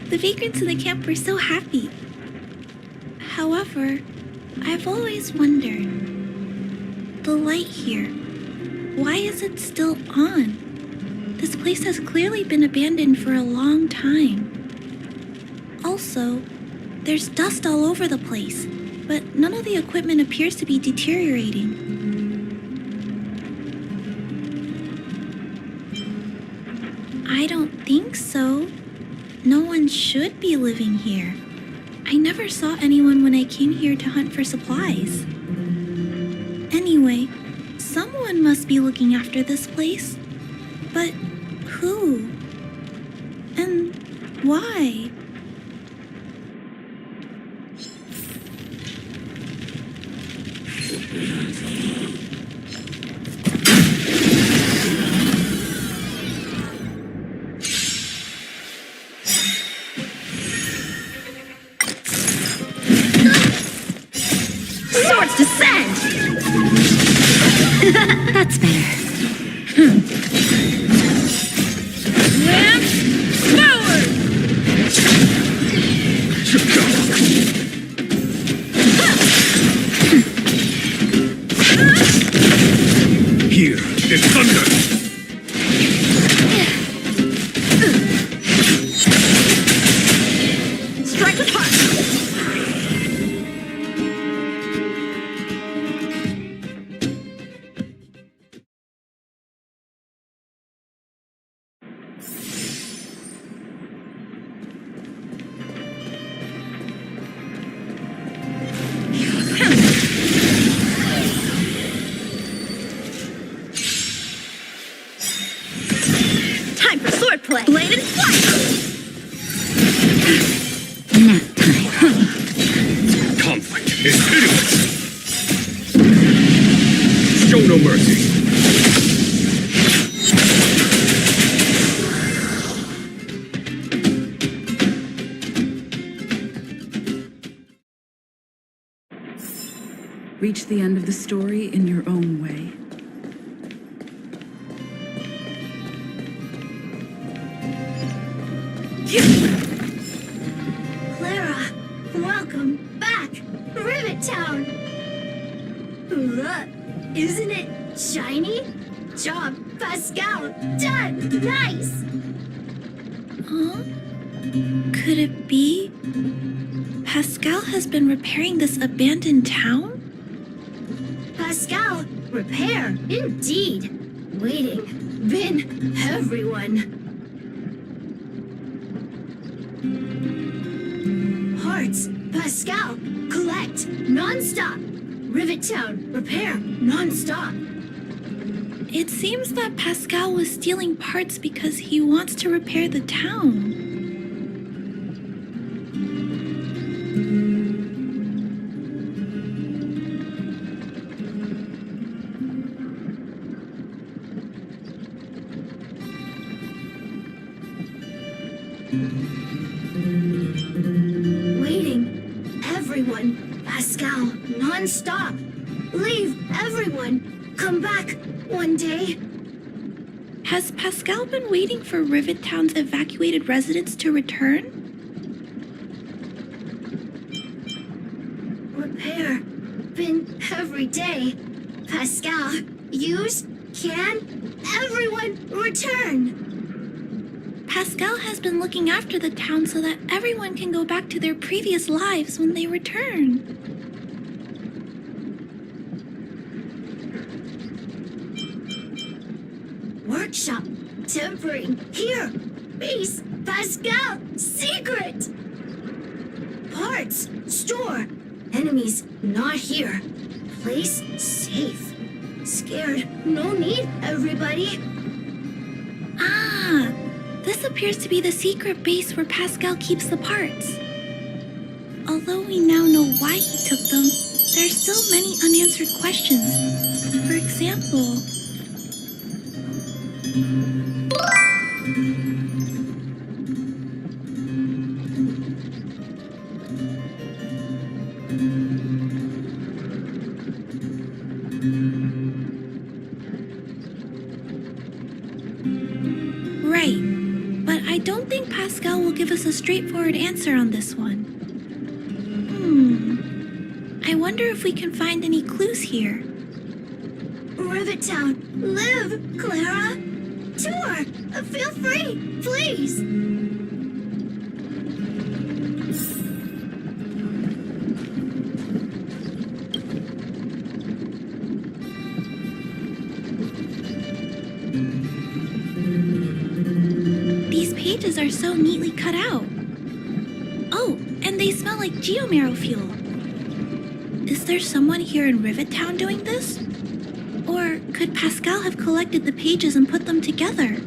The vagrants in the camp were so happy. However, I've always wondered, the light here, why is it still on? This place has clearly been abandoned for a long time. Also, there's dust all over the place, but none of the equipment appears to be deteriorating. I don't think so. No one should be living here. I never saw anyone when I came here to hunt for supplies. Anyway, someone must be looking after this place. But who? And why? Swords descend! That's better. Lamp forward! no mercy. Reach the end of the story in your own way. Clara, welcome back, Rivet Town. Look, isn't it shiny? Job, Pascal, done, nice. Huh? Could it be Pascal has been repairing this abandoned town? Pascal, repair, indeed. Waiting, been everyone. Parts, Pascal, collect, non-stop. Rivet Town, repair, non-stop. It seems that Pascal was stealing parts because he wants to repair the town. Waiting, everyone, Pascal, non-stop. Leave, everyone, come back one day. Has Pascal been waiting for Rivet Town's evacuated residents to return? Repair, been every day. Pascal, use, can, everyone return. Pascal has been looking after the town so that everyone can go back to their previous lives when they return. Workshop, tempering, here, base, Pascal, secret. Parts, store, enemies not here. Place safe. Scared, no need, everybody. Ah, this appears to be the secret base where Pascal keeps the parts. Although we now know why he took them, there are still many unanswered questions. For example, right, but I don't think Pascal will give us a straightforward answer on this one. I wonder if we can find any clues here. Rivet Town, live, Clara. Tour, feel free, please. These pages are so neatly cut out. Oh, and they smell like geomarrow fuel. Is there someone here in Rivet Town doing this? Or could Pascal have collected the pages and put them together?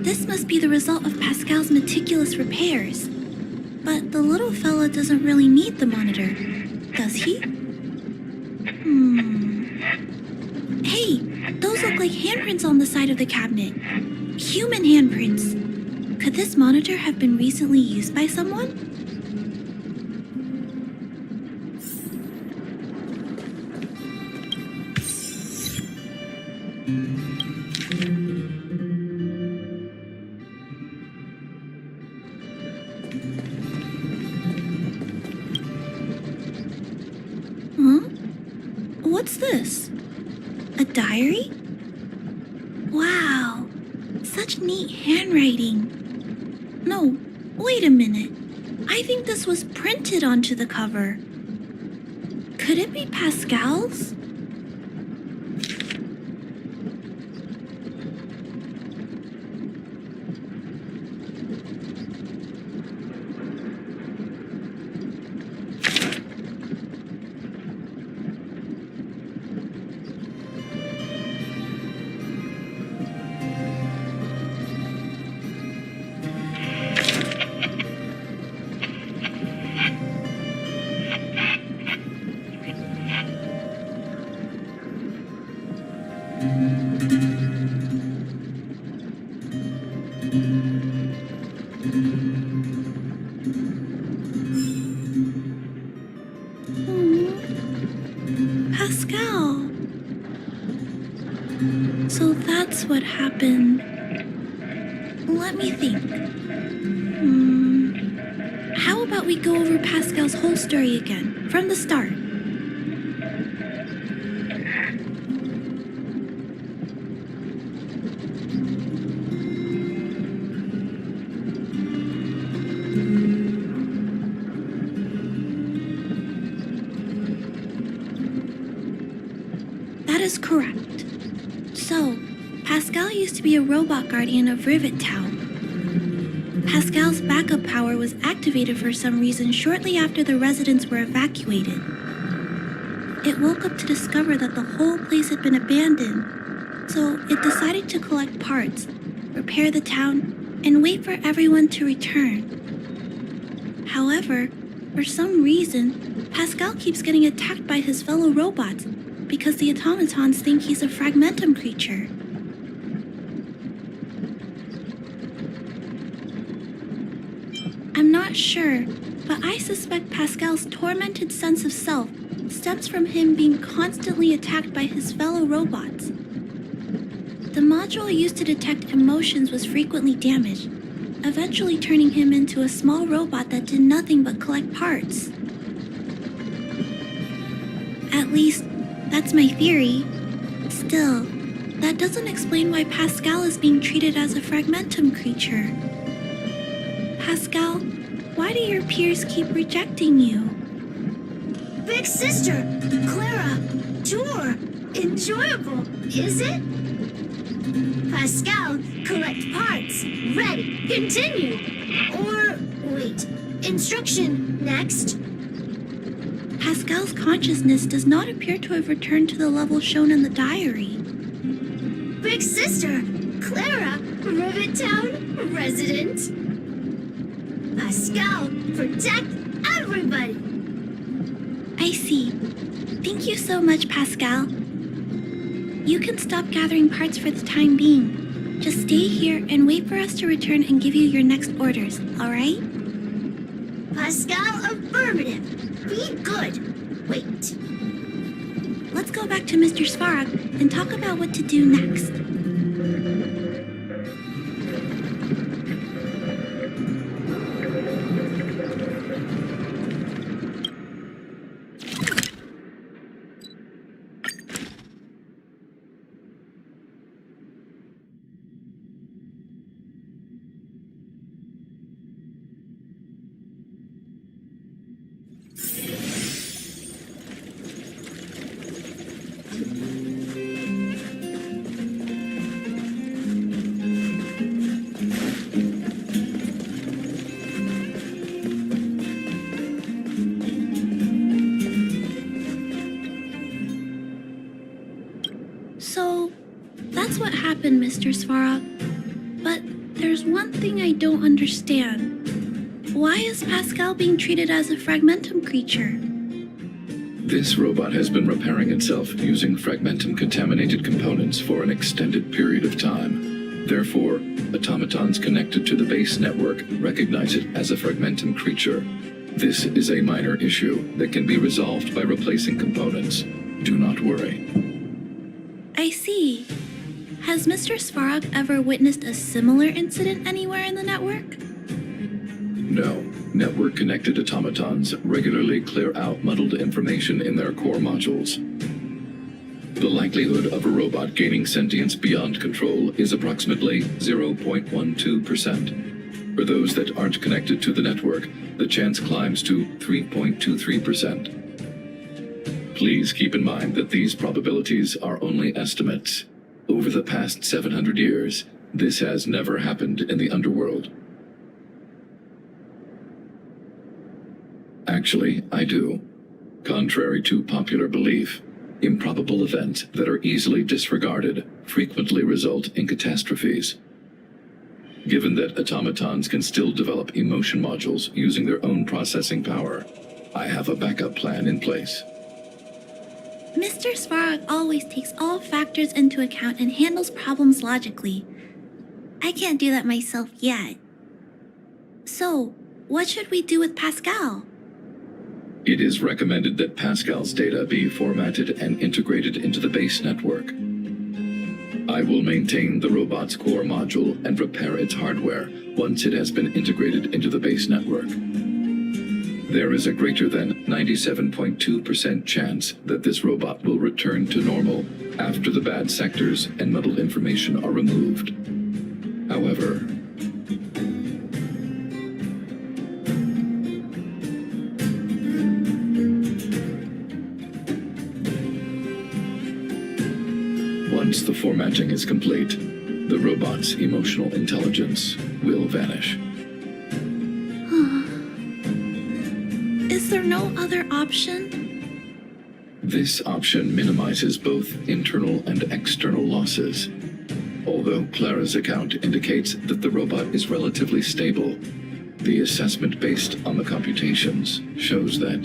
This must be the result of Pascal's meticulous repairs. But the little fella doesn't really need the monitor, does he? Hey, those look like handprints on the side of the cabinet. Human handprints. Could this monitor have been recently used by someone? What's this? A diary? Wow, such neat handwriting. No, wait a minute. I think this was printed onto the cover. Could it be Pascal's? Pascal. So that's what happened. Let me think. How about we go over Pascal's whole story again, from the start? That is correct. So, Pascal used to be a robot guardian of Rivet Town. Pascal's backup power was activated for some reason shortly after the residents were evacuated. It woke up to discover that the whole place had been abandoned, so it decided to collect parts, repair the town, and wait for everyone to return. However, for some reason, Pascal keeps getting attacked by his fellow robots because the automatons think he's a fragmentum creature. I'm not sure, but I suspect Pascal's tormented sense of self stems from him being constantly attacked by his fellow robots. The module used to detect emotions was frequently damaged, eventually turning him into a small robot that did nothing but collect parts. At least, that's my theory. Still, that doesn't explain why Pascal is being treated as a fragmentum creature. Pascal, why do your peers keep rejecting you? Big sister, Clara, sure, enjoyable, is it? Pascal, collect parts, ready, continue. Or, wait, instruction, next. Pascal's consciousness does not appear to have returned to the level shown in the diary. Big sister, Clara, Rivet Town, resident. Pascal, protect everybody. I see. Thank you so much, Pascal. You can stop gathering parts for the time being. Just stay here and wait for us to return and give you your next orders, alright? Pascal, affirmative. Be good. Wait. Let's go back to Mr. Svarog and talk about what to do next. So, that's what happened, Mr. Svarog. But there's one thing I don't understand. Why is Pascal being treated as a fragmentum creature? This robot has been repairing itself using fragmentum-contaminated components for an extended period of time. Therefore, automatons connected to the base network recognize it as a fragmentum creature. This is a minor issue that can be resolved by replacing components. Do not worry. I see. Has Mr. Svarog ever witnessed a similar incident anywhere in the network? No. Network-connected automatons regularly clear out muddled information in their core modules. The likelihood of a robot gaining sentience beyond control is approximately 0.12%. For those that aren't connected to the network, the chance climbs to 3.23%. Please keep in mind that these probabilities are only estimates. Over the past 700 years, this has never happened in the underworld. Actually, I do. Contrary to popular belief, improbable events that are easily disregarded frequently result in catastrophes. Given that automatons can still develop emotion modules using their own processing power, I have a backup plan in place. Mr. Svarog always takes all factors into account and handles problems logically. I can't do that myself yet. So, what should we do with Pascal? It is recommended that Pascal's data be formatted and integrated into the base network. I will maintain the robot's core module and prepare its hardware once it has been integrated into the base network. There is a greater than 97.2% chance that this robot will return to normal after the bad sectors and muddled information are removed. However, once the formatting is complete, the robot's emotional intelligence will vanish. Is there no other option? This option minimizes both internal and external losses. Although Clara's account indicates that the robot is relatively stable, the assessment based on the computations shows that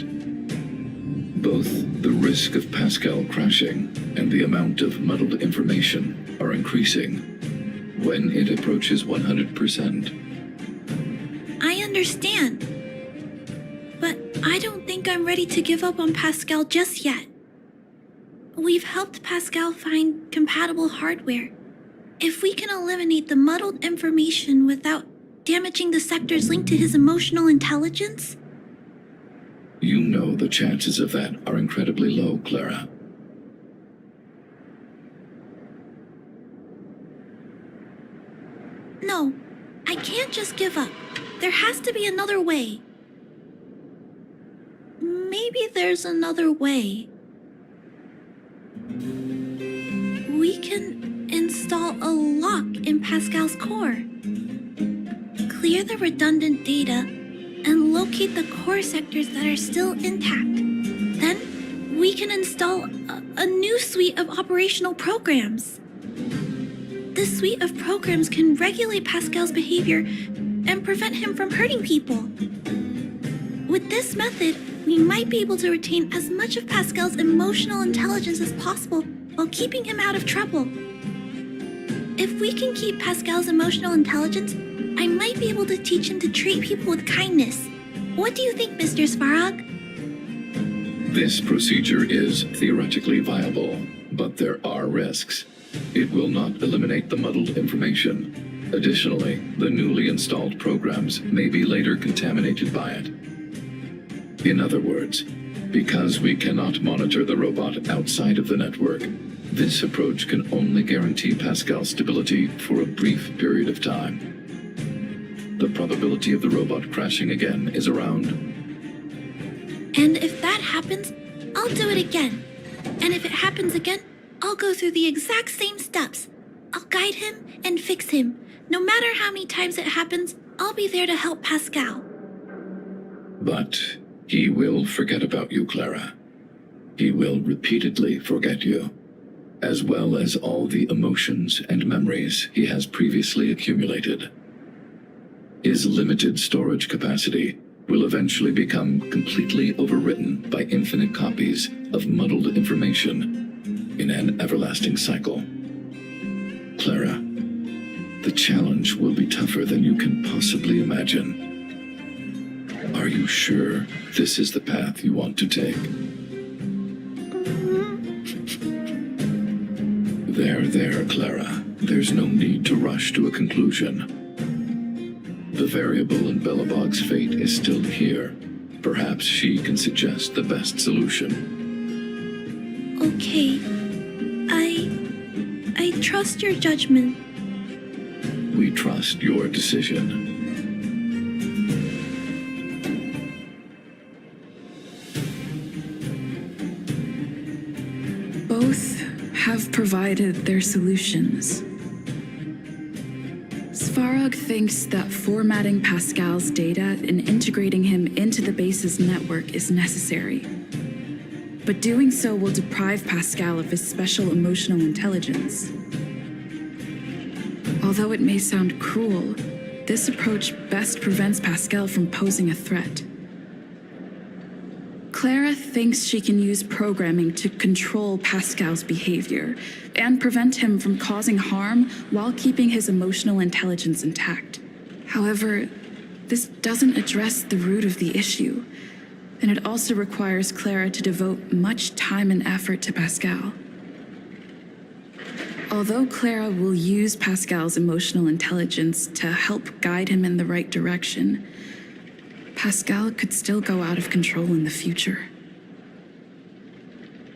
both the risk of Pascal crashing and the amount of muddled information are increasing when it approaches 100%. I understand. But I don't think I'm ready to give up on Pascal just yet. We've helped Pascal find compatible hardware. If we can eliminate the muddled information without damaging the sectors linked to his emotional intelligence, You know the chances of that are incredibly low, Clara. no, I can't just give up. There has to be another way. Maybe there's another way. We can install a lock in Pascal's core. Clear the redundant data and locate the core sectors that are still intact. Then we can install a new suite of operational programs. This suite of programs can regulate Pascal's behavior and prevent him from hurting people. With this method, we might be able to retain as much of Pascal's emotional intelligence as possible while keeping him out of trouble. If we can keep Pascal's emotional intelligence, I might be able to teach him to treat people with kindness. What do you think, Mr. Svarog? This procedure is theoretically viable, but there are risks. It will not eliminate the muddled information. Additionally, the newly installed programs may be later contaminated by it. In other words, because we cannot monitor the robot outside of the network, this approach can only guarantee Pascal's stability for a brief period of time. The probability of the robot crashing again is around. And if that happens, I'll do it again. And if it happens again, I'll go through the exact same steps. I'll guide him and fix him. No matter how many times it happens, I'll be there to help Pascal. But he will forget about you, Clara. He will repeatedly forget you, as well as all the emotions and memories he has previously accumulated. His limited storage capacity will eventually become completely overwritten by infinite copies of muddled information in an everlasting cycle. Clara, the challenge will be tougher than you can possibly imagine. Are you sure this is the path you want to take? There, Clara. There's no need to rush to a conclusion. The variable in Belobog's fate is still here. Perhaps she can suggest the best solution. Okay, trust your judgment. We trust your decision. Both have provided their solutions. Svarog thinks that formatting Pascal's data and integrating him into the base's network is necessary. But doing so will deprive Pascal of his special emotional intelligence. Although it may sound cruel, this approach best prevents Pascal from posing a threat. Clara thinks she can use programming to control Pascal's behavior and prevent him from causing harm while keeping his emotional intelligence intact. However, this doesn't address the root of the issue, and it also requires Clara to devote much time and effort to Pascal. Although Clara will use Pascal's emotional intelligence to help guide him in the right direction, Pascal could still go out of control in the future.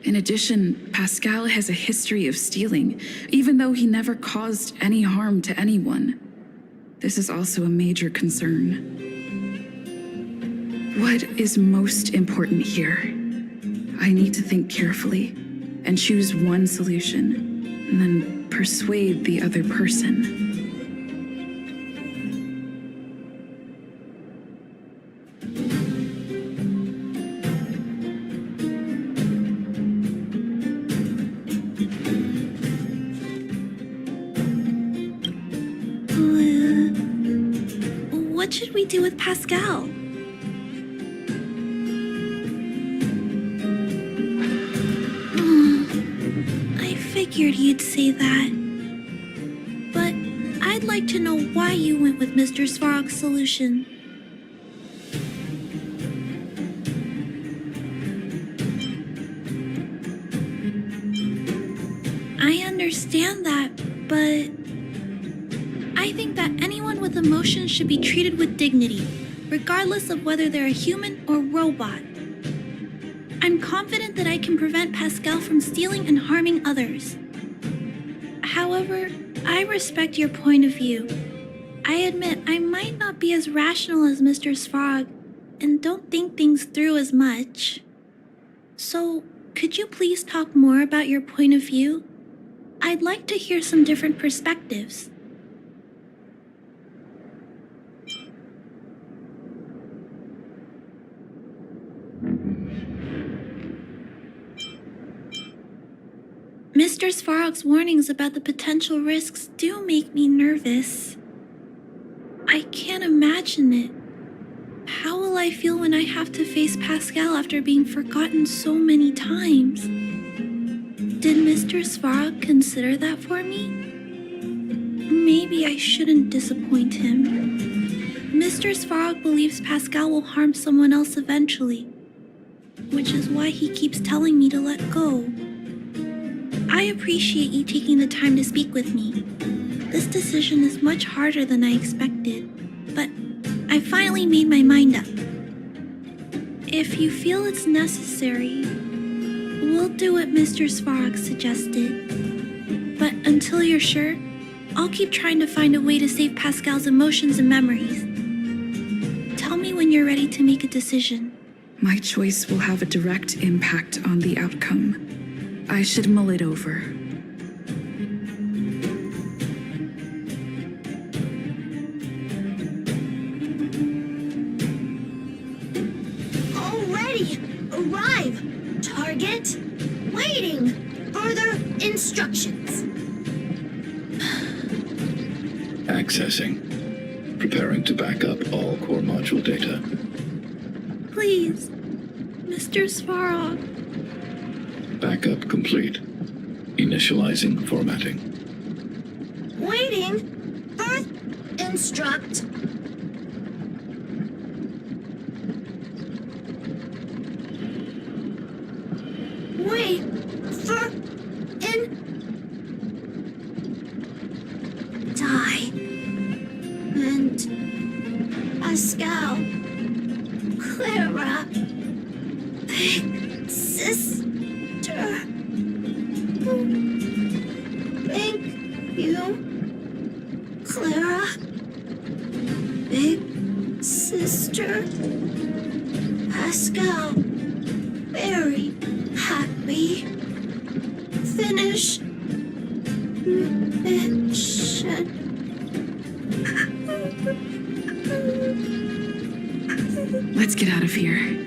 In addition, Pascal has a history of stealing, even though he never caused any harm to anyone. This is also a major concern. What is most important here? I need to think carefully and choose one solution, and then persuade the other person. What should we do with Pascal? I figured you'd say that. But I'd like to know why you went with Mr. Svarog's solution. I understand that, but I think that anyone with emotions should be treated with dignity, regardless of whether they're a human or robot. I'm confident that I can prevent Pascal from stealing and harming others. However, I respect your point of view. I admit I might not be as rational as Mr. Svarog and don't think things through as much. So, could you please talk more about your point of view? I'd like to hear some different perspectives. Mr. Svarog's warnings about the potential risks do make me nervous. I can't imagine it. How will I feel when I have to face Pascal after being forgotten so many times? Did Mr. Svarog consider that for me? Maybe I shouldn't disappoint him. Mr. Svarog believes Pascal will harm someone else eventually, which is why he keeps telling me to let go. I appreciate you taking the time to speak with me. This decision is much harder than I expected, but I finally made my mind up. If you feel it's necessary, we'll do what Mr. Svarog suggested. But until you're sure, I'll keep trying to find a way to save Pascal's emotions and memories. Tell me when you're ready to make a decision. My choice will have a direct impact on the outcome. I should mull it over. Already! Arrive! Target! Waiting! Further instructions! Accessing. Preparing to back up all core module data. Please, Mr. Svarog. Backup complete. Initializing formatting. Waiting! First, instruct. Wait for die. And Pascal. Clara. Big sister. Pink Mr. Pascal. Very happy. Finish mission. Let's get out of here.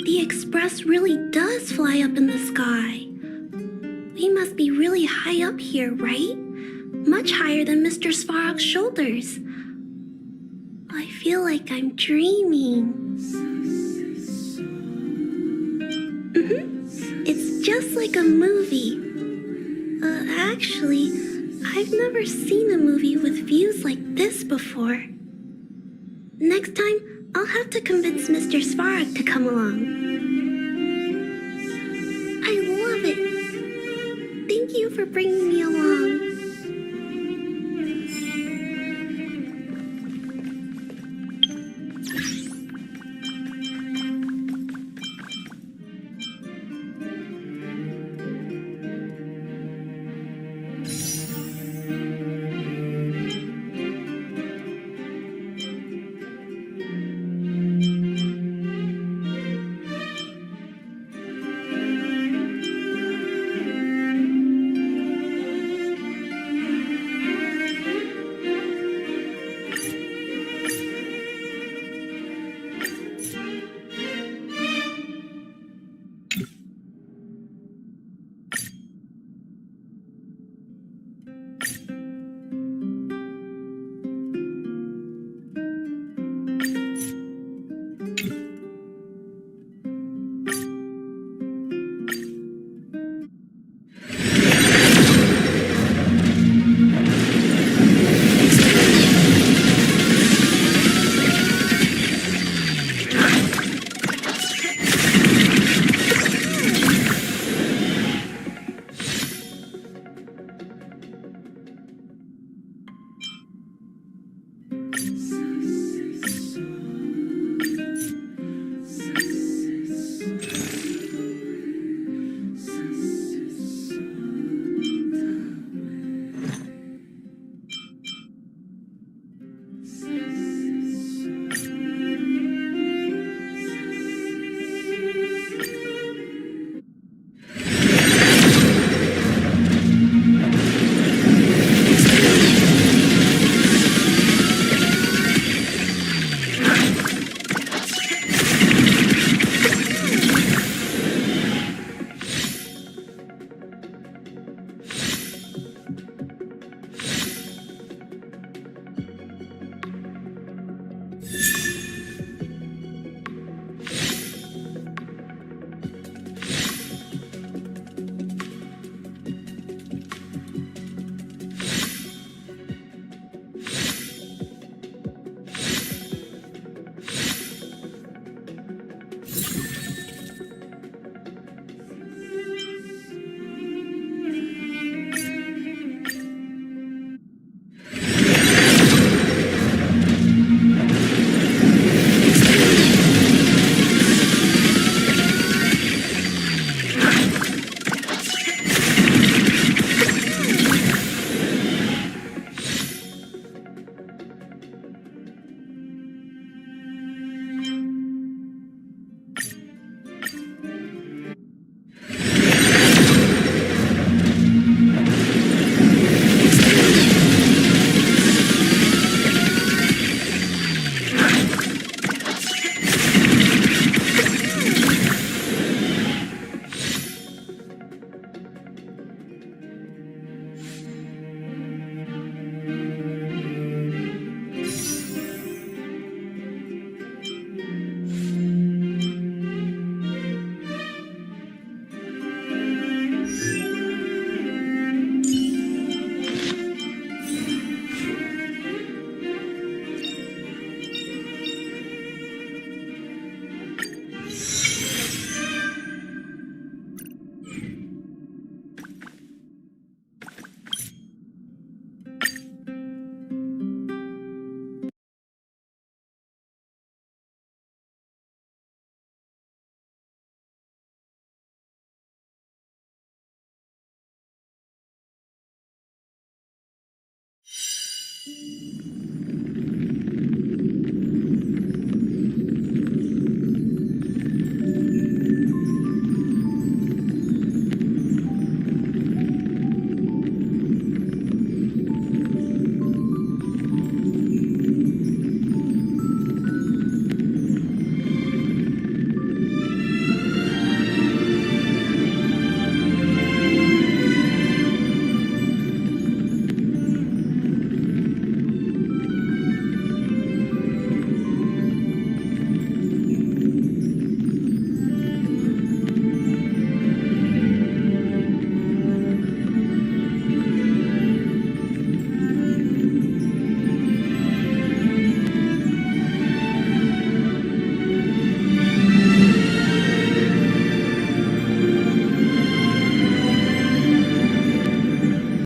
The Express really does fly up in the sky. We must be really high up here, right? Much higher than Mr. Svarog's shoulders. I feel like I'm dreaming. It's just like a movie. Actually, I've never seen a movie with views like this before. Next time, I'll have to convince Mr. Svarog to come along. I love it. Thank you for bringing me along.